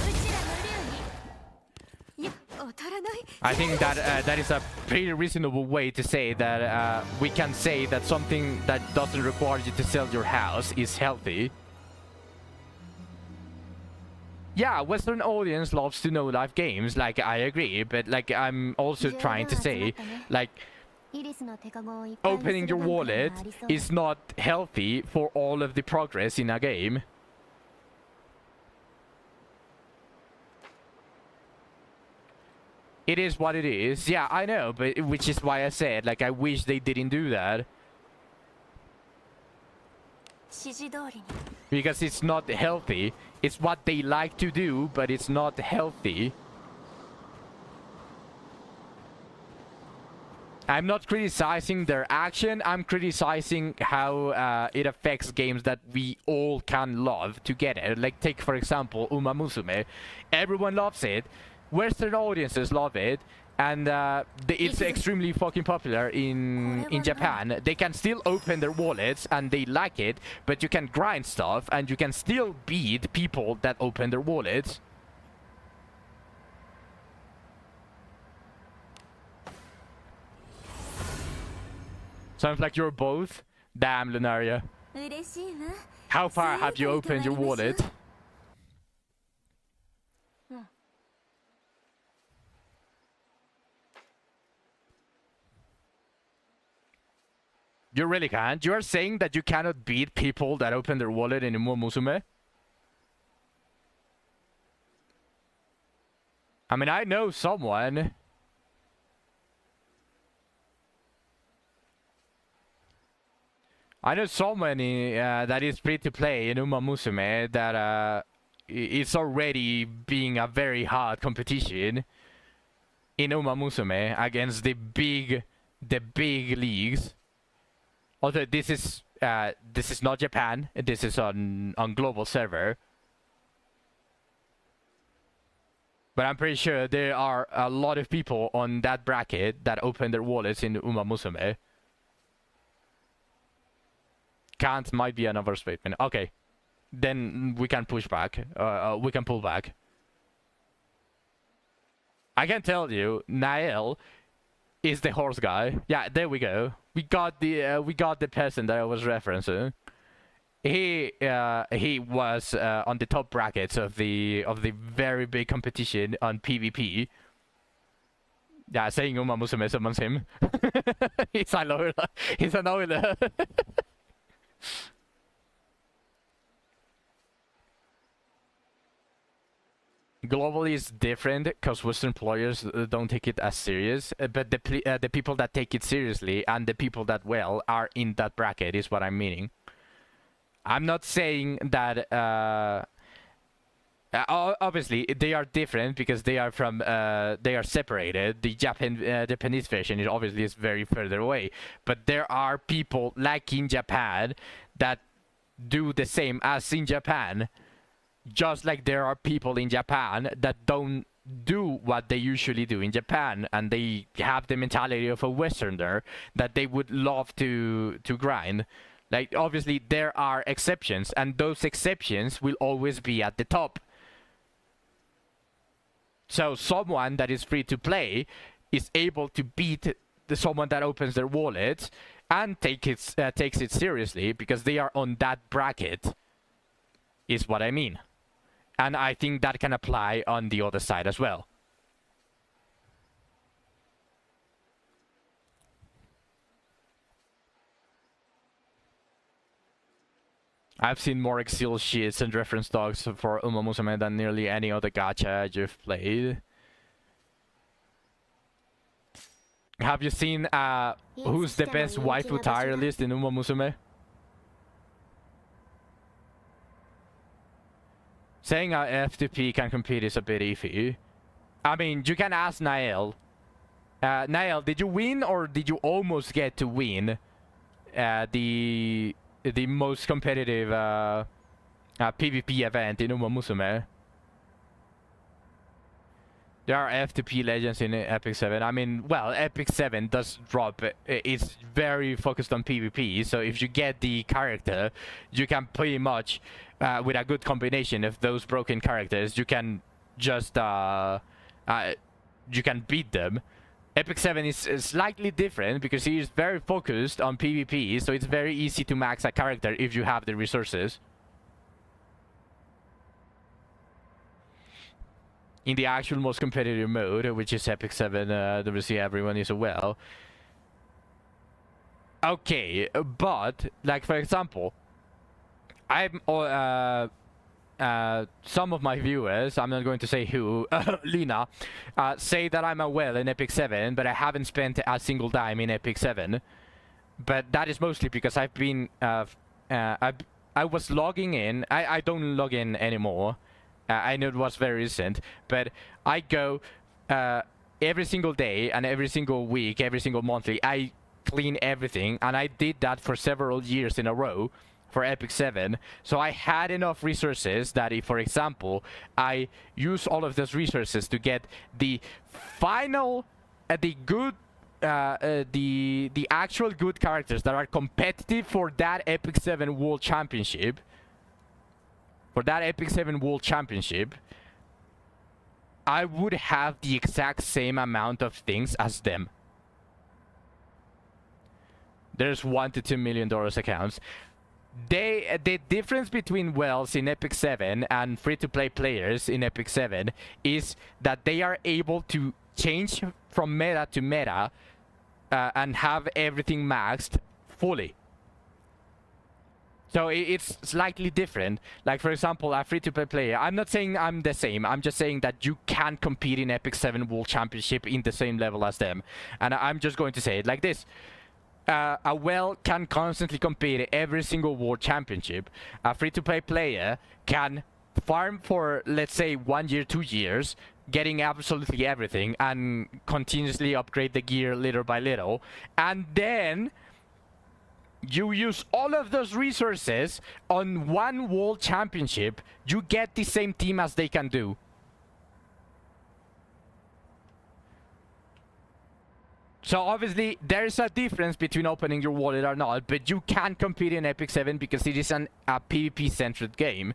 I think that that is a pretty reasonable way to say that we can say that something that doesn't require you to sell your house is healthy. Yeah, Western audience loves to know live games, like I agree, but like I'm also trying to say, like, opening your wallet is not healthy for all of the progress in a game. It is what it is. Yeah, I know, but which is why I said, like, I wish they didn't do that. Because it's not healthy. It's what they like to do, but it's not healthy. I'm not criticizing their action. I'm criticizing how it affects games that we all can love together. Like, take, for example, Uma Musume. Everyone loves it. Western audiences love it, and it's extremely fucking popular in Japan. They can still open their wallets and they like it, but you can grind stuff and you can still beat people that open their wallets. Sounds like you're both. Damn, Lunaria. How far have you opened your wallet? You really can't? You are saying that you cannot beat people that open their wallet in Uma Musume? I mean, I know someone. I know someone that is free to play in Uma Musume that it's already being a very hard competition in Uma Musume against the big leagues. Although this is not Japan. This is on global server. But I'm pretty sure there are a lot of people on that bracket that open their wallets in Uma Musume. Can't might be another statement. Okay. Then we can push back. We can pull back. I can tell you, Nael is the horse guy. Yeah, there we go. We got the person that I was referencing. He was on the top brackets of the very big competition on PvP. Yeah, saying Uma Musume summons him. He's a loyal. He's a loyal. Globally is different because Western players don't take it as serious, but the people that take it seriously and the people that are in that bracket is what I'm meaning. I'm not saying that obviously they are different because they are from they are separated. The Japanese version is obviously very further away, but there are people like in Japan that do the same as in Japan. Just like there are people in Japan that don't do what they usually do in Japan, and they have the mentality of a Westerner that they would love to grind. Like, obviously, there are exceptions, and those exceptions will always be at the top. So someone that is free to play is able to beat someone that opens their wallet and takes it seriously because they are on that bracket, is what I mean. And I think that can apply on the other side as well. I've seen more Excel sheets and reference docs for Uma Musume than nearly any other gacha you've played. Have you seen who's the best waifu tier list in Uma Musume? Saying F2P can compete is a bit iffy. I mean, you can ask Nael. Nael, did you win or did you almost get to win the most competitive PvP event in Uma Musume? There are F2P legends in Epic 7. I mean, well, Epic 7 does drop. It's very focused on PvP, so if you get the character, you can pretty much, with a good combination of those broken characters, you can just, you can beat them. Epic 7 is slightly different because he is very focused on PvP, so it's very easy to max a character if you have the resources. In the actual most competitive mode, which is Epic 7, WC everyone is well. Okay, but, like, for example, I'm some of my viewers, I'm not going to say who, Lina, say that I'm a well in Epic 7, but I haven't spent a single dime in Epic 7. But that is mostly because I've been, I was logging in, I don't log in anymore. I know it was very recent, but I go every single day and every single week, every single monthly, I clean everything, and I did that for several years in a row for Epic 7. So I had enough resources that if, for example, I use all of those resources to get the final, the good, the actual good characters that are competitive for that Epic 7 World Championship, I would have the exact same amount of things as them. There's $1 to $2 million accounts. The difference between wells in Epic 7 and free-to-play players in Epic 7 is that they are able to change from meta to meta and have everything maxed fully. So it's slightly different. Like, for example, a free-to-play player. I'm not saying I'm the same. I'm just saying that you can compete in Epic 7 World Championship in the same level as them. And I'm just going to say it like this. A well can constantly compete every single World Championship. A free-to-play player can farm for, let's say, 1 year, 2 years, getting absolutely everything, and continuously upgrade the gear little by little. And then you use all of those resources on one World Championship, you get the same team as they can do. So obviously there's a difference between opening your wallet or not, but you can compete in Epic 7 because it is a PvP centered game.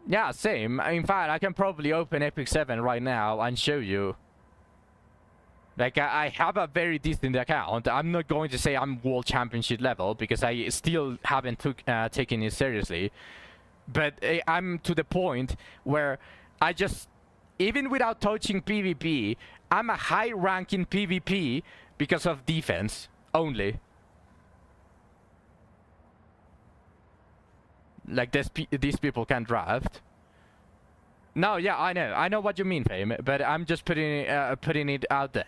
Yeah, same. In fact, I can probably open Epic 7 right now and show you. Like, I have a very decent account. I'm not going to say I'm World Championship level because I still haven't taken it seriously. But I'm to the point where I just, even without touching PvP, I'm a high rank in PvP because of defense only. Like these people can draft. No, yeah, I know what you mean, Fame. But I'm just putting it out there.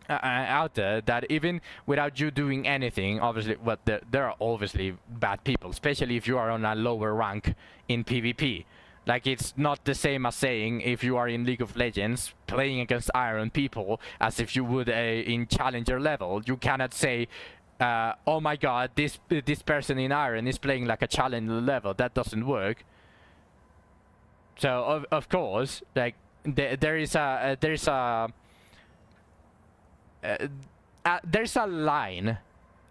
That even without you doing anything, obviously, well, there are obviously bad people, especially if you are on a lower rank in PvP. Like, it's not the same as saying if you are in League of Legends playing against Iron people as if you would in Challenger level. You cannot say, oh my god, this person in Iron is playing like a Challenger level. That doesn't work. So of course, like there's a line.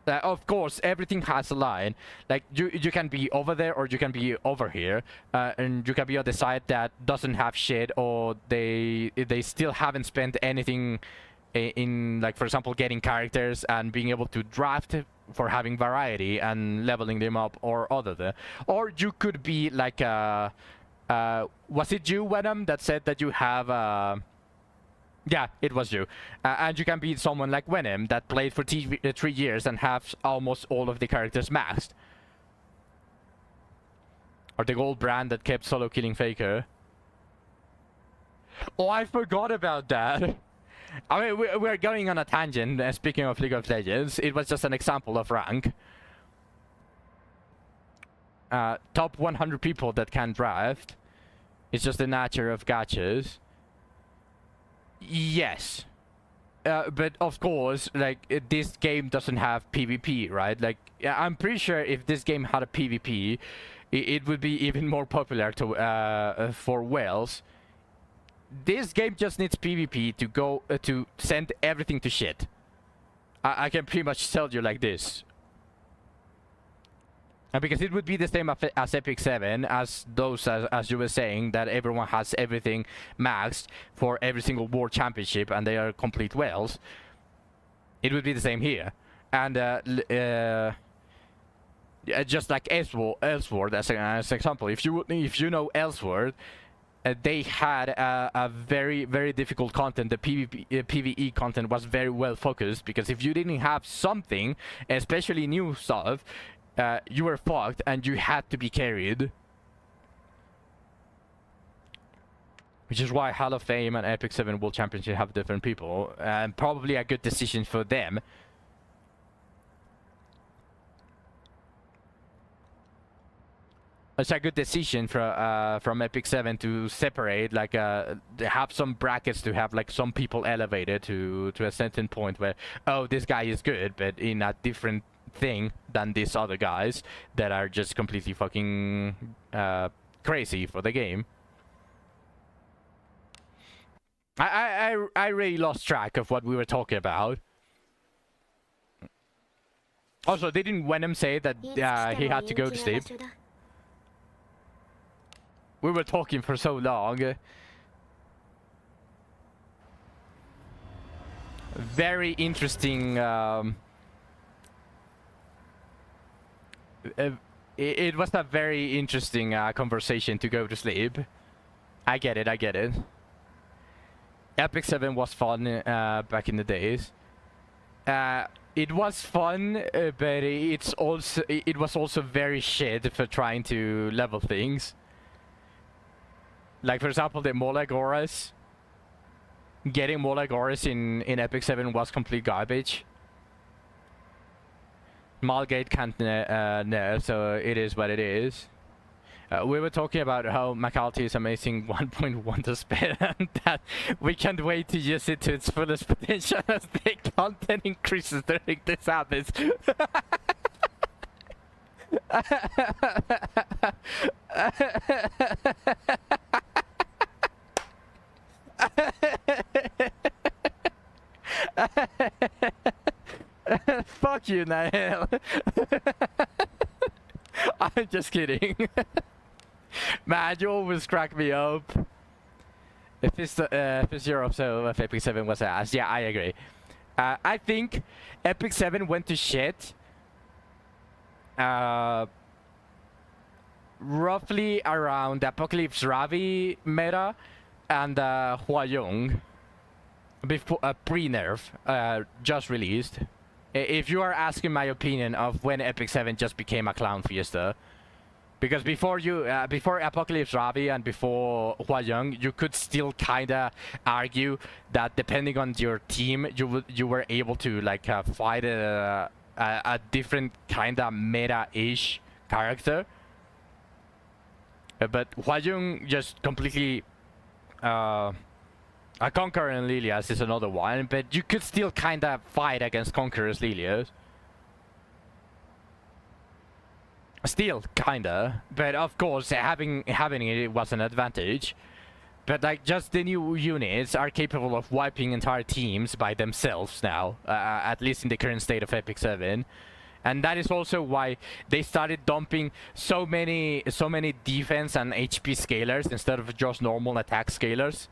Of course, everything has a line. Like you can be over there or you can be over here, and you can be on the side that doesn't have shit, or they still haven't spent anything in, like, for example, getting characters and being able to draft for having variety and leveling them up, or other. Or you could be like was it you, Venom, that said that you have yeah, it was you. And you can be someone like Venom that played for 3 years and have almost all of the characters maxed. Or the gold brand that kept solo killing Faker. Oh, I forgot about that. I mean, we're going on a tangent. Speaking of League of Legends, it was just an example of rank. Top 100 people that can draft. It's just the nature of gachas. Yes. But of course, like, this game doesn't have PvP, right? Like, I'm pretty sure if this game had a PvP, it would be even more popular to for whales. This game just needs PvP to go to send everything to shit. I can pretty much tell you like this. Because it would be the same as Epic 7, as you were saying, that everyone has everything maxed for every single World Championship and they are complete whales. It would be the same here. And just like Ellsworth as an example, if you know Ellsworth, they had a very, very difficult content. The PvE content was very well focused, because if you didn't have something, especially new stuff, you were fucked and you had to be carried. Which is why Hall of Fame and Epic 7 World Championship have different people, and probably a good decision for them. It's a good decision from Epic 7 to separate, like, have some brackets to have, like, some people elevated to a certain point where, oh, this guy is good, but in a different thing than these other guys that are just completely fucking crazy for the game. I really lost track of what we were talking about. Also, didn't Venom say that he had to go to sleep? We were talking for so long. Very interesting. It was a very interesting conversation to go to sleep. I get it. Epic 7 was fun back in the days. It was fun, but it was also very shit for trying to level things. Like, for example, the Molagoras. Getting Molagoras in Epic 7 was complete garbage. Malgate can't nerf, so it is what it is. We were talking about how McAulty is amazing 1.1 to spell, and that we can't wait to use it to its fullest potential as the content increases during this happens. Fuck you, Nael. I'm just kidding. Man, you always crack me up. If it's your observe of Epic 7 was ass, yeah, I agree. I think Epic 7 went to shit. Roughly around Apocalypse Ravi meta and Hua-Young before pre-nerf just released. If you are asking my opinion of when Epic 7 just became a clown fiesta, because before Apocalypse Ravi and before Hua-Young, you could still kinda argue that depending on your team, you were able to like fight a different kinda meta-ish character. But Hua-Young just completely Conqueror and Lilias is another one, but you could still kinda fight against Conqueror's Lilias. Still kinda, but of course having it was an advantage. But like just the new units are capable of wiping entire teams by themselves now, at least in the current state of Epic 7. And that is also why they started dumping so many defense and HP scalers instead of just normal attack scalers.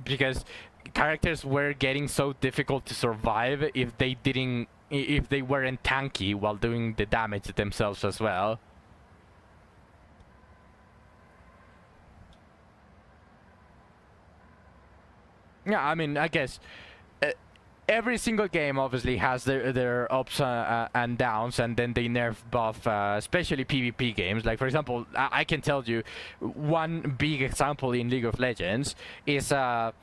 Because characters were getting so difficult to survive if they weren't tanky while doing the damage themselves as well. Yeah, I mean, I guess every single game obviously has their ups and downs, and then they nerf buff, especially PvP games. Like for example, I can tell you one big example in League of Legends is the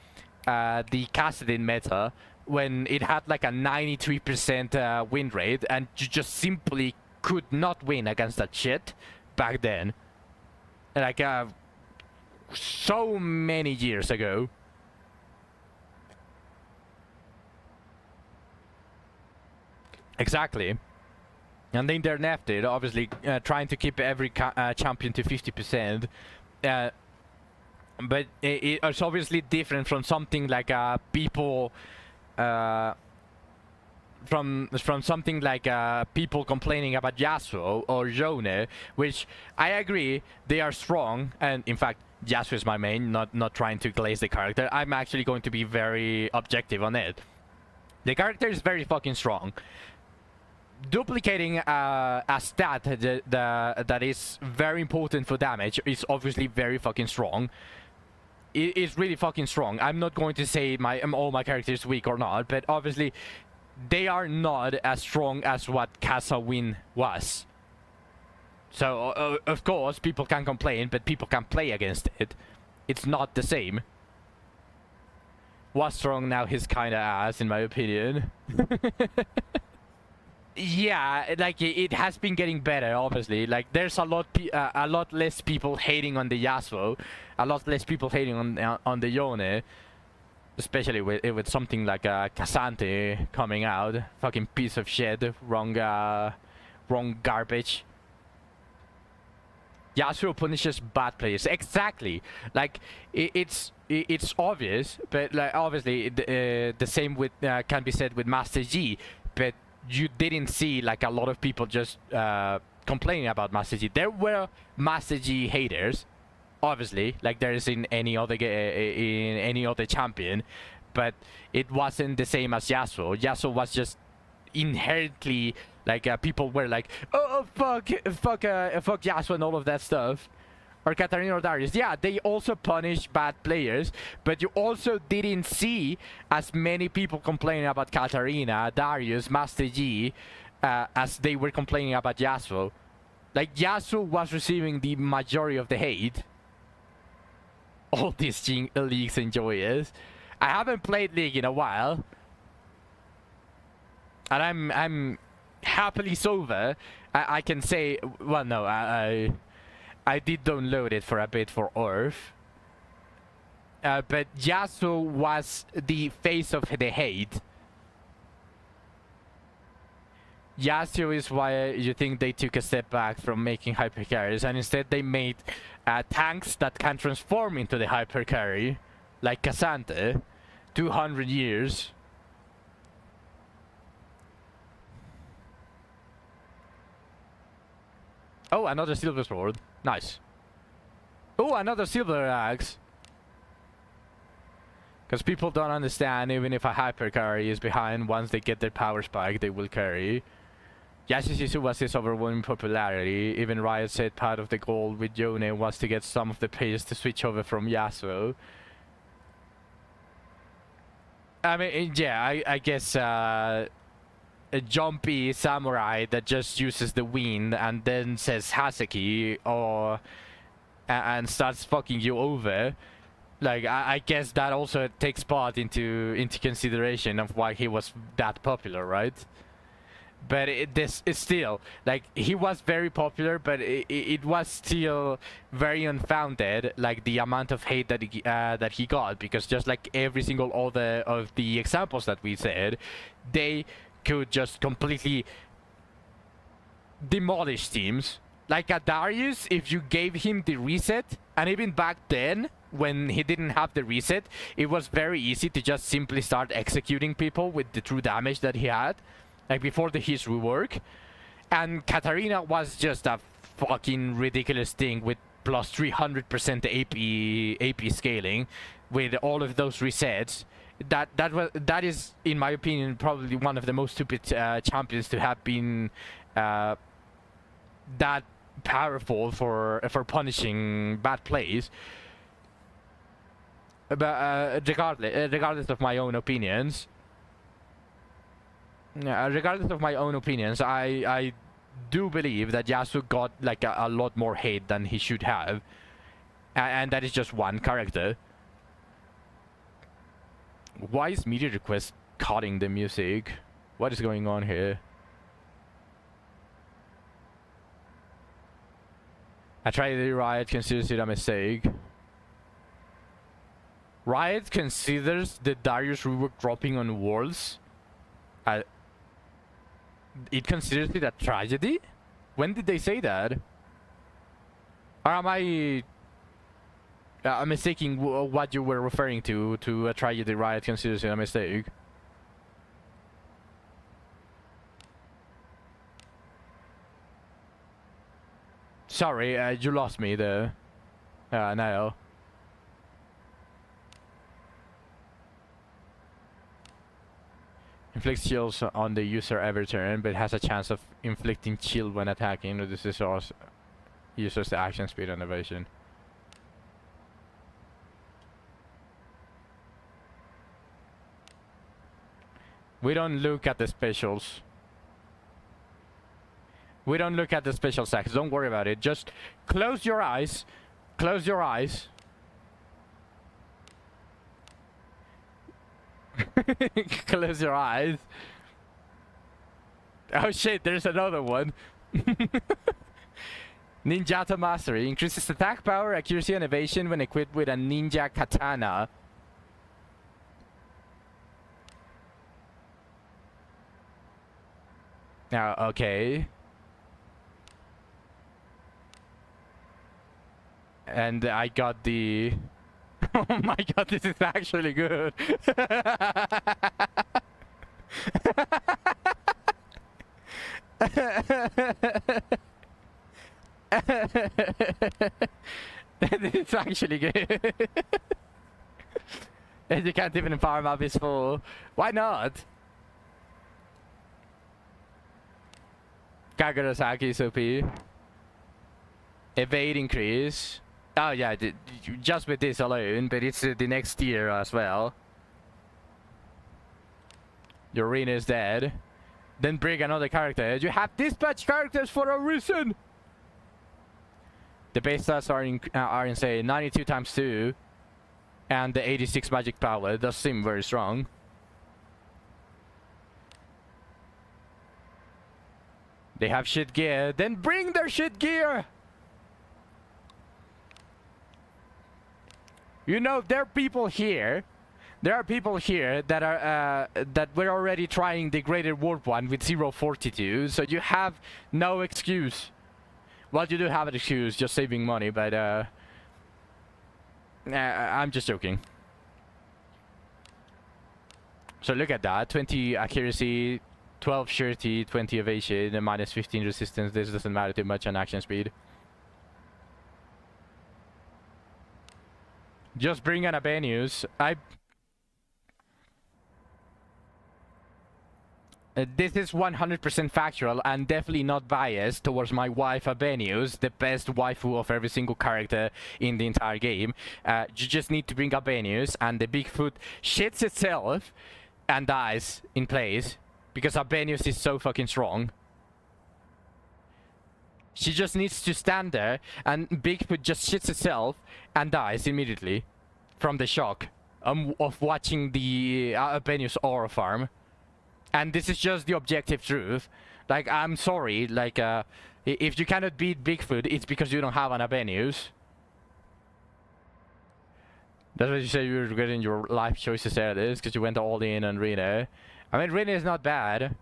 Kassadin meta, when it had like a 93% win rate, and you just simply could not win against that shit back then. Like so many years ago. Exactly. And then they're nerfed it, obviously trying to keep every champion to 50%. But it's obviously different from something like people from something like people complaining about Yasuo or Yone, which I agree they are strong, and in fact Yasuo is my main, not trying to glaze the character. I'm actually going to be very objective on it. The character is very fucking strong. Duplicating a stat that is very important for damage is obviously very fucking strong. It is really fucking strong. I'm not going to say all my characters weak or not, but obviously they are not as strong as what Casa Win was. So of course people can complain, but people can play against it. It's not the same. Was strong, now he's kinda ass in my opinion. Yeah, like it has been getting better, obviously. Like there's a lot less people hating on the Yasuo, a lot less people hating on the Yone, especially with something like Cassante coming out. Fucking piece of shit, wrong garbage. Yasuo punishes bad players. Exactly. Like it's obvious, but like obviously the same with can be said with Master Yi, but you didn't see like a lot of people just complaining about Master Yi. There were Master Yi haters, obviously, like there is in any other champion, but it wasn't the same as Yasuo. Yasuo was just inherently like people were like, oh fuck Yasuo and all of that stuff. Or Katarina or Darius, yeah, they also punish bad players, but you also didn't see as many people complaining about Katarina, Darius, Master Yi, as they were complaining about Yasuo. Like, Yasuo was receiving the majority of the hate. All these leagues enjoyers. I haven't played League in a while. And I'm happily sober. I can say, well, no, I did download it for a bit for Earth. But Yasuo was the face of the hate. Yasuo is why you think they took a step back from making hypercarriers, and instead they made tanks that can transform into the hypercarry, like Cassante, 200 years. Oh, another silver sword. Nice. Oh, another silver axe. Because people don't understand, even if a hyper carry is behind, once they get their power spike, they will carry. Yasushi was his overwhelming popularity. Even Riot said part of the goal with Yone was to get some of the players to switch over from Yasuo. I mean, yeah, I guess a jumpy samurai that just uses the wind and then says Haseki or and starts fucking you over. Like, I guess that also takes part into consideration of why he was that popular, right? But this is still, like, he was very popular, but it was still very unfounded, like the amount of hate that he got, because just like every single other of the examples that we said, they could just completely demolish teams. Like a Darius, if you gave him the reset, and even back then, when he didn't have the reset, it was very easy to just simply start executing people with the true damage that he had. Like before the his rework. And Katarina was just a fucking ridiculous thing with plus 300% AP scaling with all of those resets. That is, in my opinion, probably one of the most stupid champions to have been that powerful for punishing bad plays. But regardless of my own opinions. Regardless of my own opinions, I do believe that Yasuo got like a lot more hate than he should have, and that is just one character. Why is Media Request cutting the music? What is going on here? I tried the Riot considers it a mistake. Riot considers the Darius rework dropping on Worlds. It considers it a tragedy? When did they say that? Or am I mistaking what you were referring to a tragedy Riot considers it a mistake? Sorry, you lost me there. No. Inflicts chills on the user every turn, but has a chance of inflicting chill when attacking. This is also user's action speed and evasion. We don't look at the specials. We don't look at the special stacks. Don't worry about it. Just close your eyes. Close your eyes. Close your eyes. Oh shit, there's another one. Ninjata Mastery. Increases attack power, accuracy, and evasion when equipped with a ninja katana. Now, okay. And I got the... Oh my god, this is actually good. This is actually good. And you can't even farm up his full. Why not? Kagurasaki is OP. Evade increase. Oh yeah, just with this alone, but it's the next tier as well. Your arena is dead. Then bring another character. You have dispatch characters for a reason! The base stats are insane. 92 times 2. And the 86 magic power. Does seem very strong. They have shit gear. Then bring their shit gear! You know, there are people here. There are people here that are that were already trying the graded warp one with 0.42, so you have no excuse. Well, you do have an excuse, just saving money, but I'm just joking. So look at that, 20 accuracy, 12 surety, 20 evasion, and minus 15 resistance. This doesn't matter too much on action speed. Just bring an Abenius. This is 100% factual and definitely not biased towards my wife Abenius, the best waifu of every single character in the entire game. You just need to bring Abenius and the Bigfoot shits itself and dies in place because Abenius is so fucking strong. She just needs to stand there and Bigfoot just shits itself and dies immediately from the shock of watching the Abenius aura farm. And this is just the objective truth. Like, I'm sorry, like, if you cannot beat Bigfoot, it's because you don't have an Abenius. That's what you say you're regretting your life choices there, it is, because you went all in on Rene. I mean, Rene is not bad,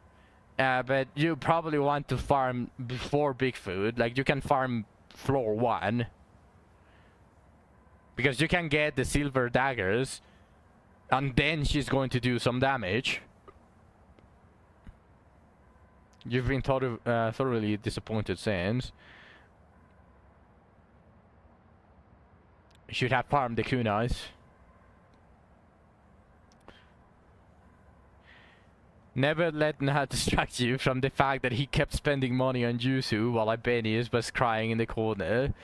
but you probably want to farm before Bigfoot. Like, you can farm floor 1. Because you can get the silver daggers, and then she's going to do some damage. You've been thoroughly disappointed since. You should have farmed the kunais. Never let Nat distract you from the fact that he kept spending money on Jutsu while Ibenius was crying in the corner.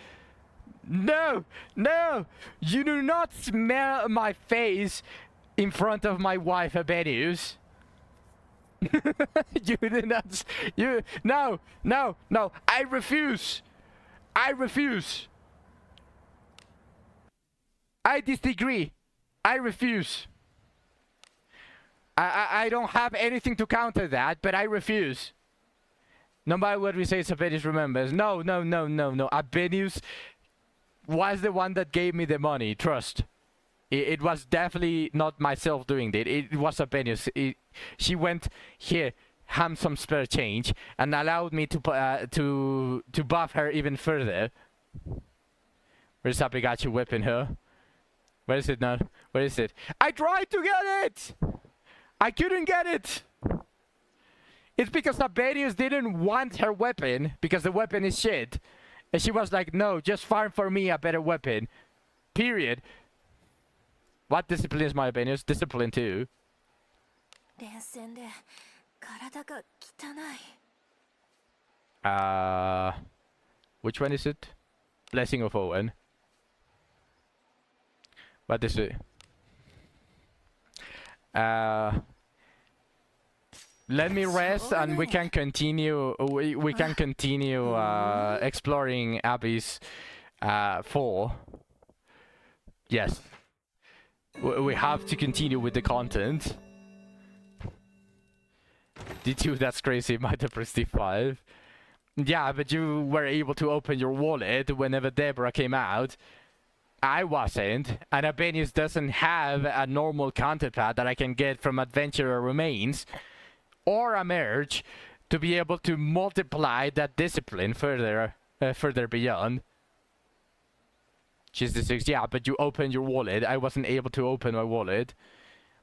No! No! You do not smell my face in front of my wife Ibenius. You did not. You no, no, no. I refuse. I refuse. I disagree. I refuse. I don't have anything to counter that, but I refuse. No matter what we say, Abenius remembers. No, no, no, no, no. Abenius was the one that gave me the money. Trust. It was definitely not myself doing it. It was Abenius. She went here, ham some spare change, and allowed me to buff her even further. Where's that Pikachu whipping her? Where is it now? Where is it? I tried to get it! I couldn't get it! It's because Abenius didn't want her weapon, because the weapon is shit. And she was like, no, just farm for me a better weapon. Period. What discipline is my Abenius? Discipline 2. Which one is it? Blessing of Owen. What is it? Let me rest and we can continue. We can continue exploring Abyss 4. Yes. We have to continue with the content. D2, that's crazy. Might have pressed D5. Yeah, but you were able to open your wallet whenever Deborah came out. I wasn't. And Abenius doesn't have a normal counterpart that I can get from Adventurer Remains or a merge to be able to multiply that discipline further beyond. She's the 6. Yeah, but you opened your wallet. I wasn't able to open my wallet.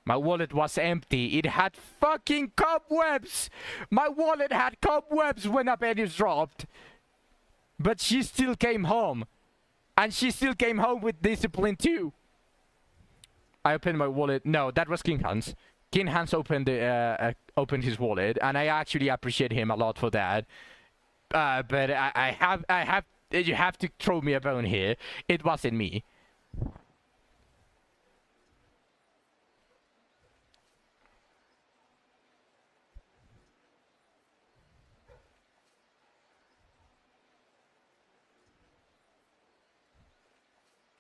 My wallet was empty. It had fucking cobwebs! My wallet had cobwebs when Abenius dropped. But she still came home. And she still came home with discipline 2. I opened my wallet. No, that was King Hans. King Hans opened his wallet, and I actually appreciate him a lot for that. But you have to throw me a bone here. It wasn't me.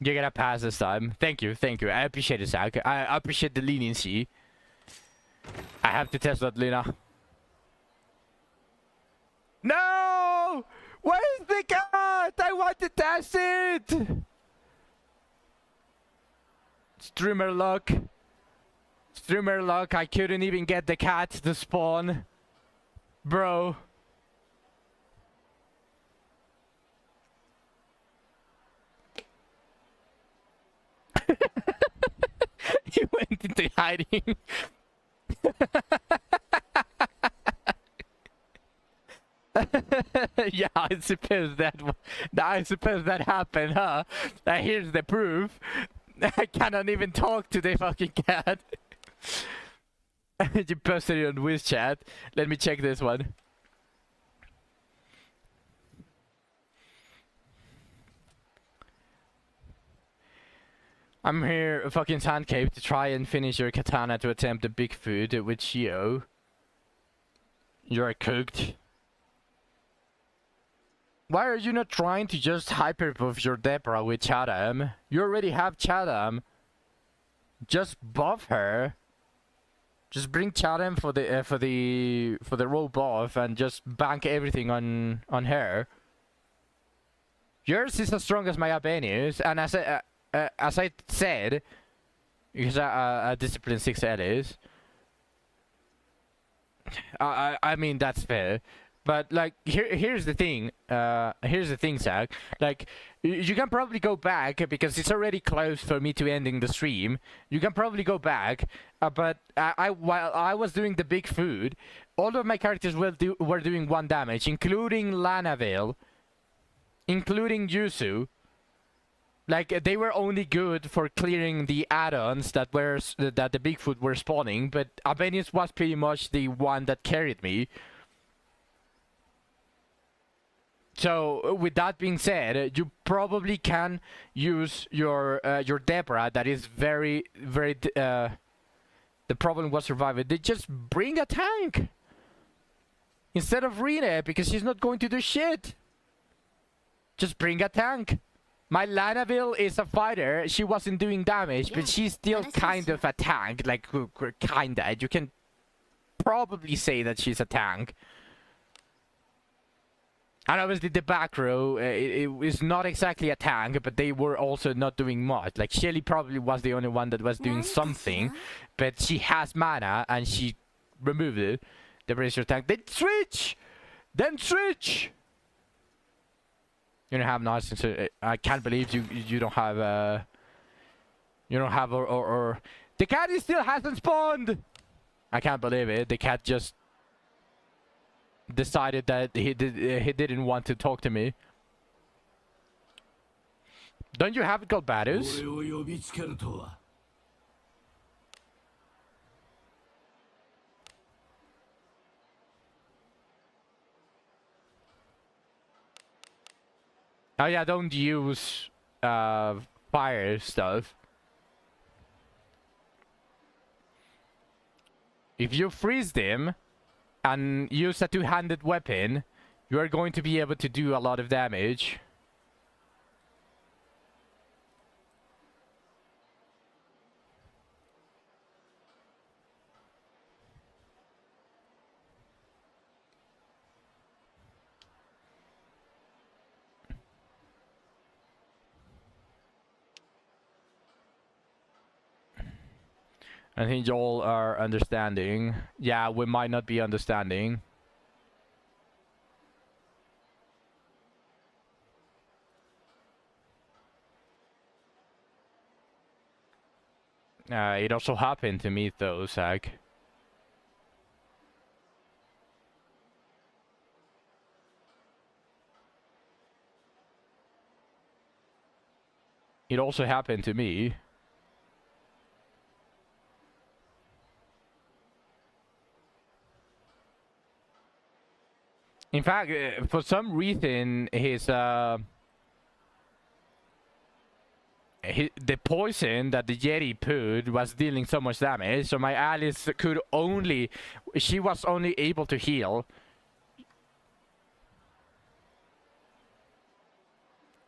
You're gonna pass this time. Thank you, thank you. I appreciate it, Zach. I appreciate the leniency. I have to test that, Lena. No! Where's the cat? I want to test it! Streamer luck. Streamer luck. I couldn't even get the cat to spawn. Bro. He went into hiding. Yeah, I suppose that happened, huh? Here's the proof. I cannot even talk to the fucking cat. You posted it on WizChat. Let me check this one. I'm here, fucking Sandcave, to try and finish your katana to attempt the big food with Shio. You're cooked. Why are you not trying to just hyper-buff your Deborah with Chatham? You already have Chatham. Just buff her. Just bring Chatham for the raw buff and just bank everything on her. Yours is as strong as my Albanius, and as I said, because a discipline 6 is. I mean that's fair. But like here's the thing, Zach. Like you can probably go back because it's already close for me to ending the stream. You can probably go back, but while I was doing the big food, all of my characters were doing 1 damage, including Lanaville, including Yusu. Like they were only good for clearing the add-ons that the Bigfoot were spawning, but Albanius was pretty much the one that carried me. So, with that being said, you probably can use your Deborah. That is very. The problem was surviving. They just bring a tank instead of Rene because she's not going to do shit. Just bring a tank. My Lanaville is a fighter. She wasn't doing damage, but she's still kind of a tank. Like kinda. You can probably say that she's a tank. And obviously the back row, it is not exactly a tank, but they were also not doing much. Like Shelly probably was the only one that was doing something, but she has mana and she removed it. The bracer tank. Then switch! You don't have nice. I can't believe you don't have or the cat still hasn't spawned. I can't believe it. The cat just decided that he didn't want to talk to me. Don't you have Galbatus? Oh yeah, don't use fire stuff. If you freeze them and use a two-handed weapon, you are going to be able to do a lot of damage. I think y'all are understanding. Yeah, we might not be understanding. It also happened to me though, Zach. It also happened to me. In fact, for some reason, the poison that the Yeti put was dealing so much damage, so my Alice she was only able to heal.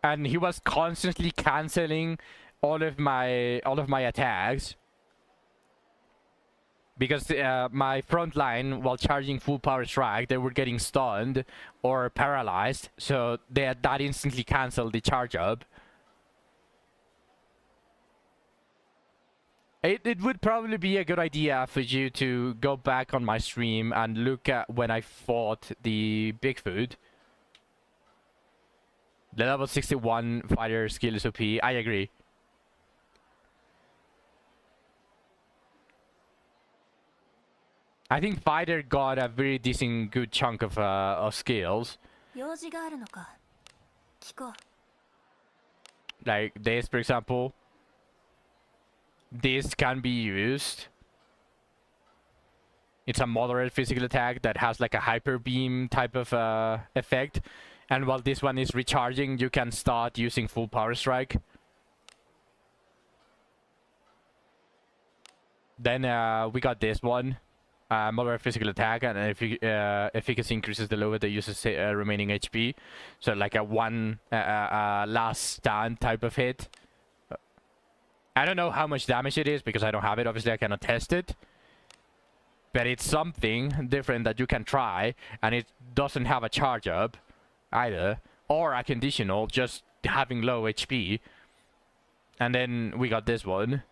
And he was constantly canceling all of my attacks. Because my front line, while charging full power strike, they were getting stunned or paralyzed, so that instantly canceled the charge up. It would probably be a good idea for you to go back on my stream and look at when I fought the Bigfoot. The level 61 fighter skill is OP. I agree. I think fighter got a very decent good chunk of skills. 用事があるのか。聞こう。 Like this, for example. This can be used. It's a moderate physical attack that has like a hyper beam type of effect. And while this one is recharging, you can start using full power strike. Then we got this one. Moderate physical attack, and efficacy increases the lower the user's remaining HP. So like a one last stand type of hit. I don't know how much damage it is because I don't have it. Obviously, I cannot test it. But it's something different that you can try, and it doesn't have a charge up either, or a conditional, just having low HP. And then we got this one.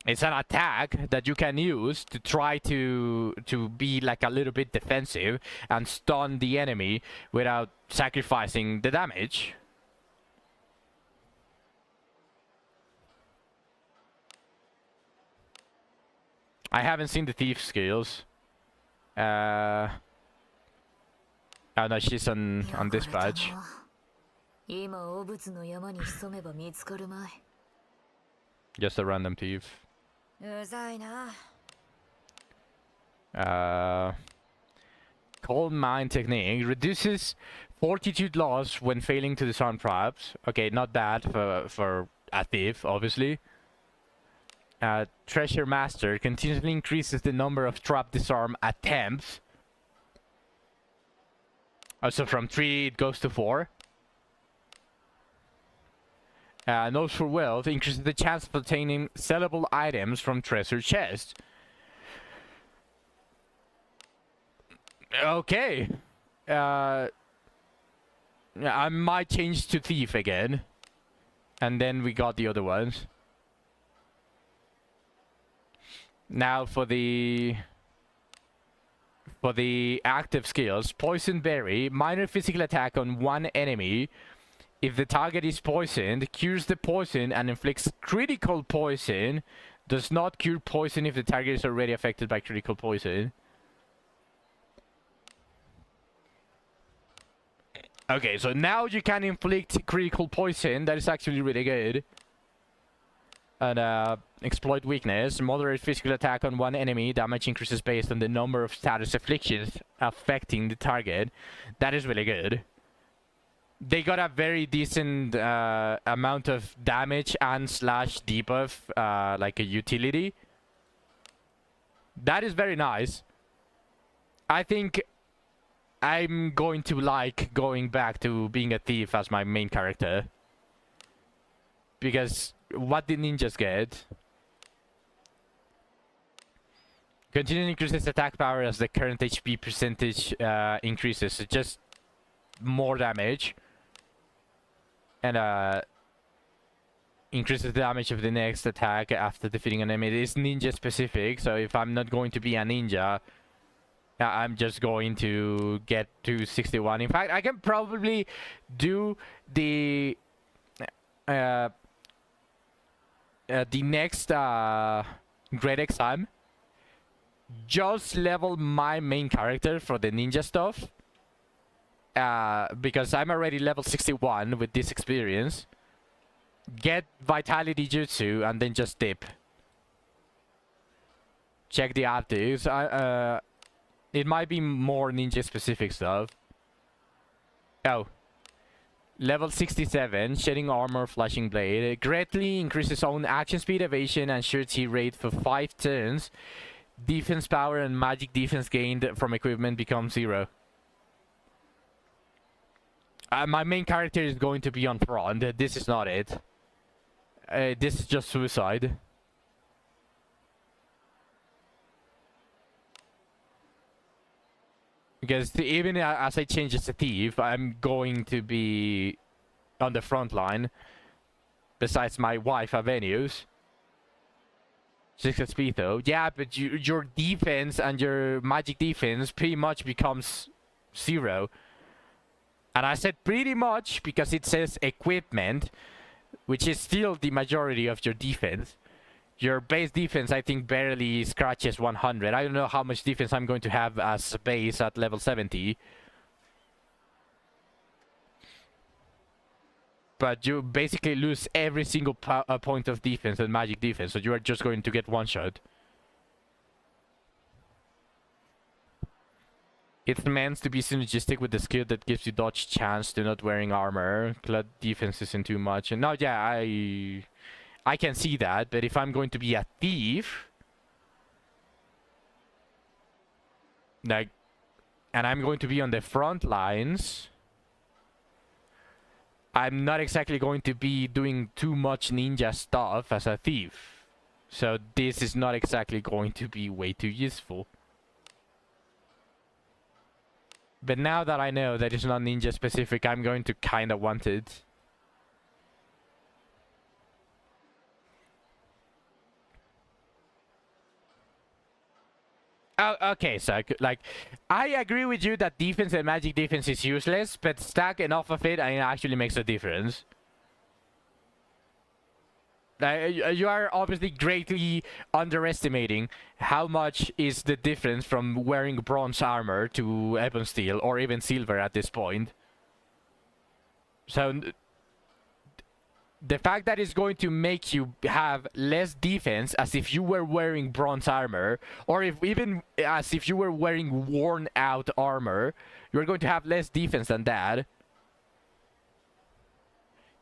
It's an attack that you can use to try to be like a little bit defensive and stun the enemy without sacrificing the damage. I haven't seen the thief skills. Oh no, she's on dispatch. 今汚物の山に潜めば見つかるまい。 Just a random thief. うざいな。Coal mine technique reduces fortitude loss when failing to disarm traps. Okay, not bad for a thief, obviously. Treasure Master continuously increases the number of trap disarm attempts. So from 3 it goes to 4. Nose for Wealth increases the chance of obtaining sellable items from treasure chest. Okay. I might change to Thief again. And then we got the other ones. Now for the active skills, Poison Berry, minor physical attack on one enemy. If the target is poisoned, cures the poison and inflicts critical poison. Does not cure poison if the target is already affected by critical poison. Okay, so now you can inflict critical poison. That is actually really good. And exploit weakness. Moderate physical attack on one enemy. Damage increases based on the number of status afflictions affecting the target. That is really good. They got a very decent amount of damage and slash debuff, like a utility. That is very nice. I think I'm going to like going back to being a thief as my main character. Because what did ninjas get? Continuing increases attack power as the current HP percentage increases. So just more damage. And increases the damage of the next attack after defeating an enemy. It is ninja specific, so if I'm not going to be a ninja, I'm just going to get to 61. In fact, I can probably do the next great exam. Just level my main character for the ninja stuff. Because I'm already level 61 with this experience. Get Vitality Jutsu and then just dip. Check the actives. It might be more ninja specific stuff. Oh. Level 67, Shedding Armor, Flashing Blade. Greatly increases own action speed, evasion, and surety rate for 5 turns. Defense power and magic defense gained from equipment becomes 0. My main character is going to be on front. This is not it. This is just suicide. Because even as I change as a thief, I'm going to be on the front line. Besides my wife, Avenius. 6 speed though. Yeah, but your defense and your magic defense pretty much becomes 0. And I said pretty much because it says equipment, which is still the majority of your defense. Your base defense, I think, barely scratches 100. I don't know how much defense I'm going to have as base at level 70. But you basically lose every single point of defense and magic defense, so you are just going to get one shot. It's meant to be synergistic with the skill that gives you dodge chance to not wearing armor. Clad defense isn't too much. And now, yeah, I can see that, but if I'm going to be a thief, like, and I'm going to be on the front lines, I'm not exactly going to be doing too much ninja stuff as a thief. So this is not exactly going to be way too useful. But now that I know that it's not ninja specific, I'm going to kind of want it. Oh, okay, so like, I agree with you that defense and magic defense is useless, but stack enough of it and it actually makes a difference. You are obviously greatly underestimating how much is the difference from wearing bronze armor to ebon steel or even silver at this point. So the fact that it's going to make you have less defense as if you were wearing bronze armor, or even as if you were wearing worn out armor, you're going to have less defense than that.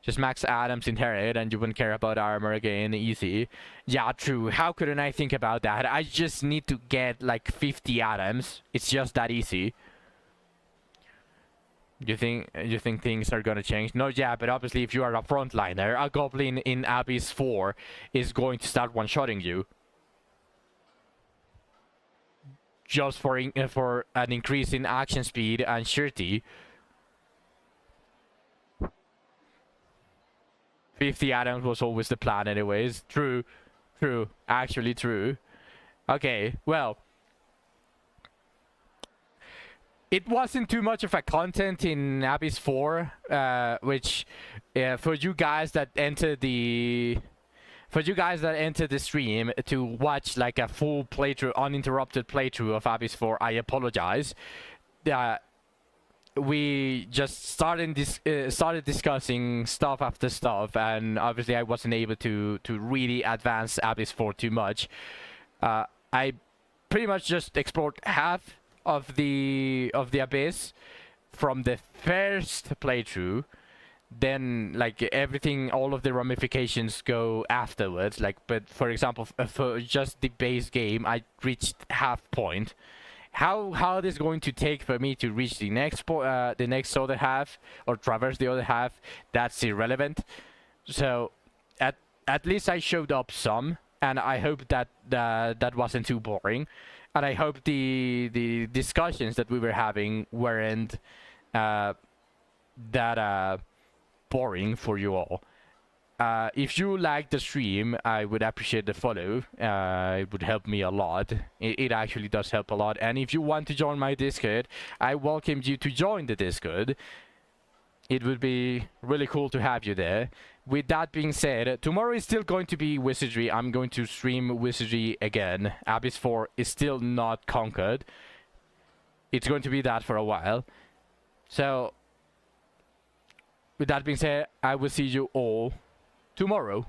Just max Adams inherit and you wouldn't care about armor again, easy. Yeah, true. How couldn't I think about that? I just need to get like 50 Adams. It's just that easy. You think things are gonna change? No, yeah, but obviously if you are a frontliner, a goblin in Abyss 4 is going to start one-shotting you. Just for an increase in action speed and surety. 50 atoms was always the plan anyways. True. True. Actually true. Okay, well. It wasn't too much of a content in Abyss 4, which for you guys that entered the stream to watch like a full playthrough, uninterrupted playthrough of Abyss 4, I apologize. We just started discussing stuff after stuff, and obviously I wasn't able to really advance Abyss 4 too much. I pretty much just explored half of the Abyss from the first playthrough. Then like everything, all of the ramifications go afterwards. Like, but for example, for just the base game, I reached half point. How it is going to take for me to reach the next other half or traverse the other half, that's irrelevant. So at least I showed up some, and I hope that that wasn't too boring, and I hope the discussions that we were having weren't that boring for you all. If you like the stream, I would appreciate the follow. It would help me a lot. It actually does help a lot. And if you want to join my Discord, I welcome you to join the Discord. It would be really cool to have you there. With that being said, tomorrow is still going to be Wizardry. I'm going to stream Wizardry again. Abyss 4 is still not conquered. It's going to be that for a while. So, with that being said, I will see you all tomorrow.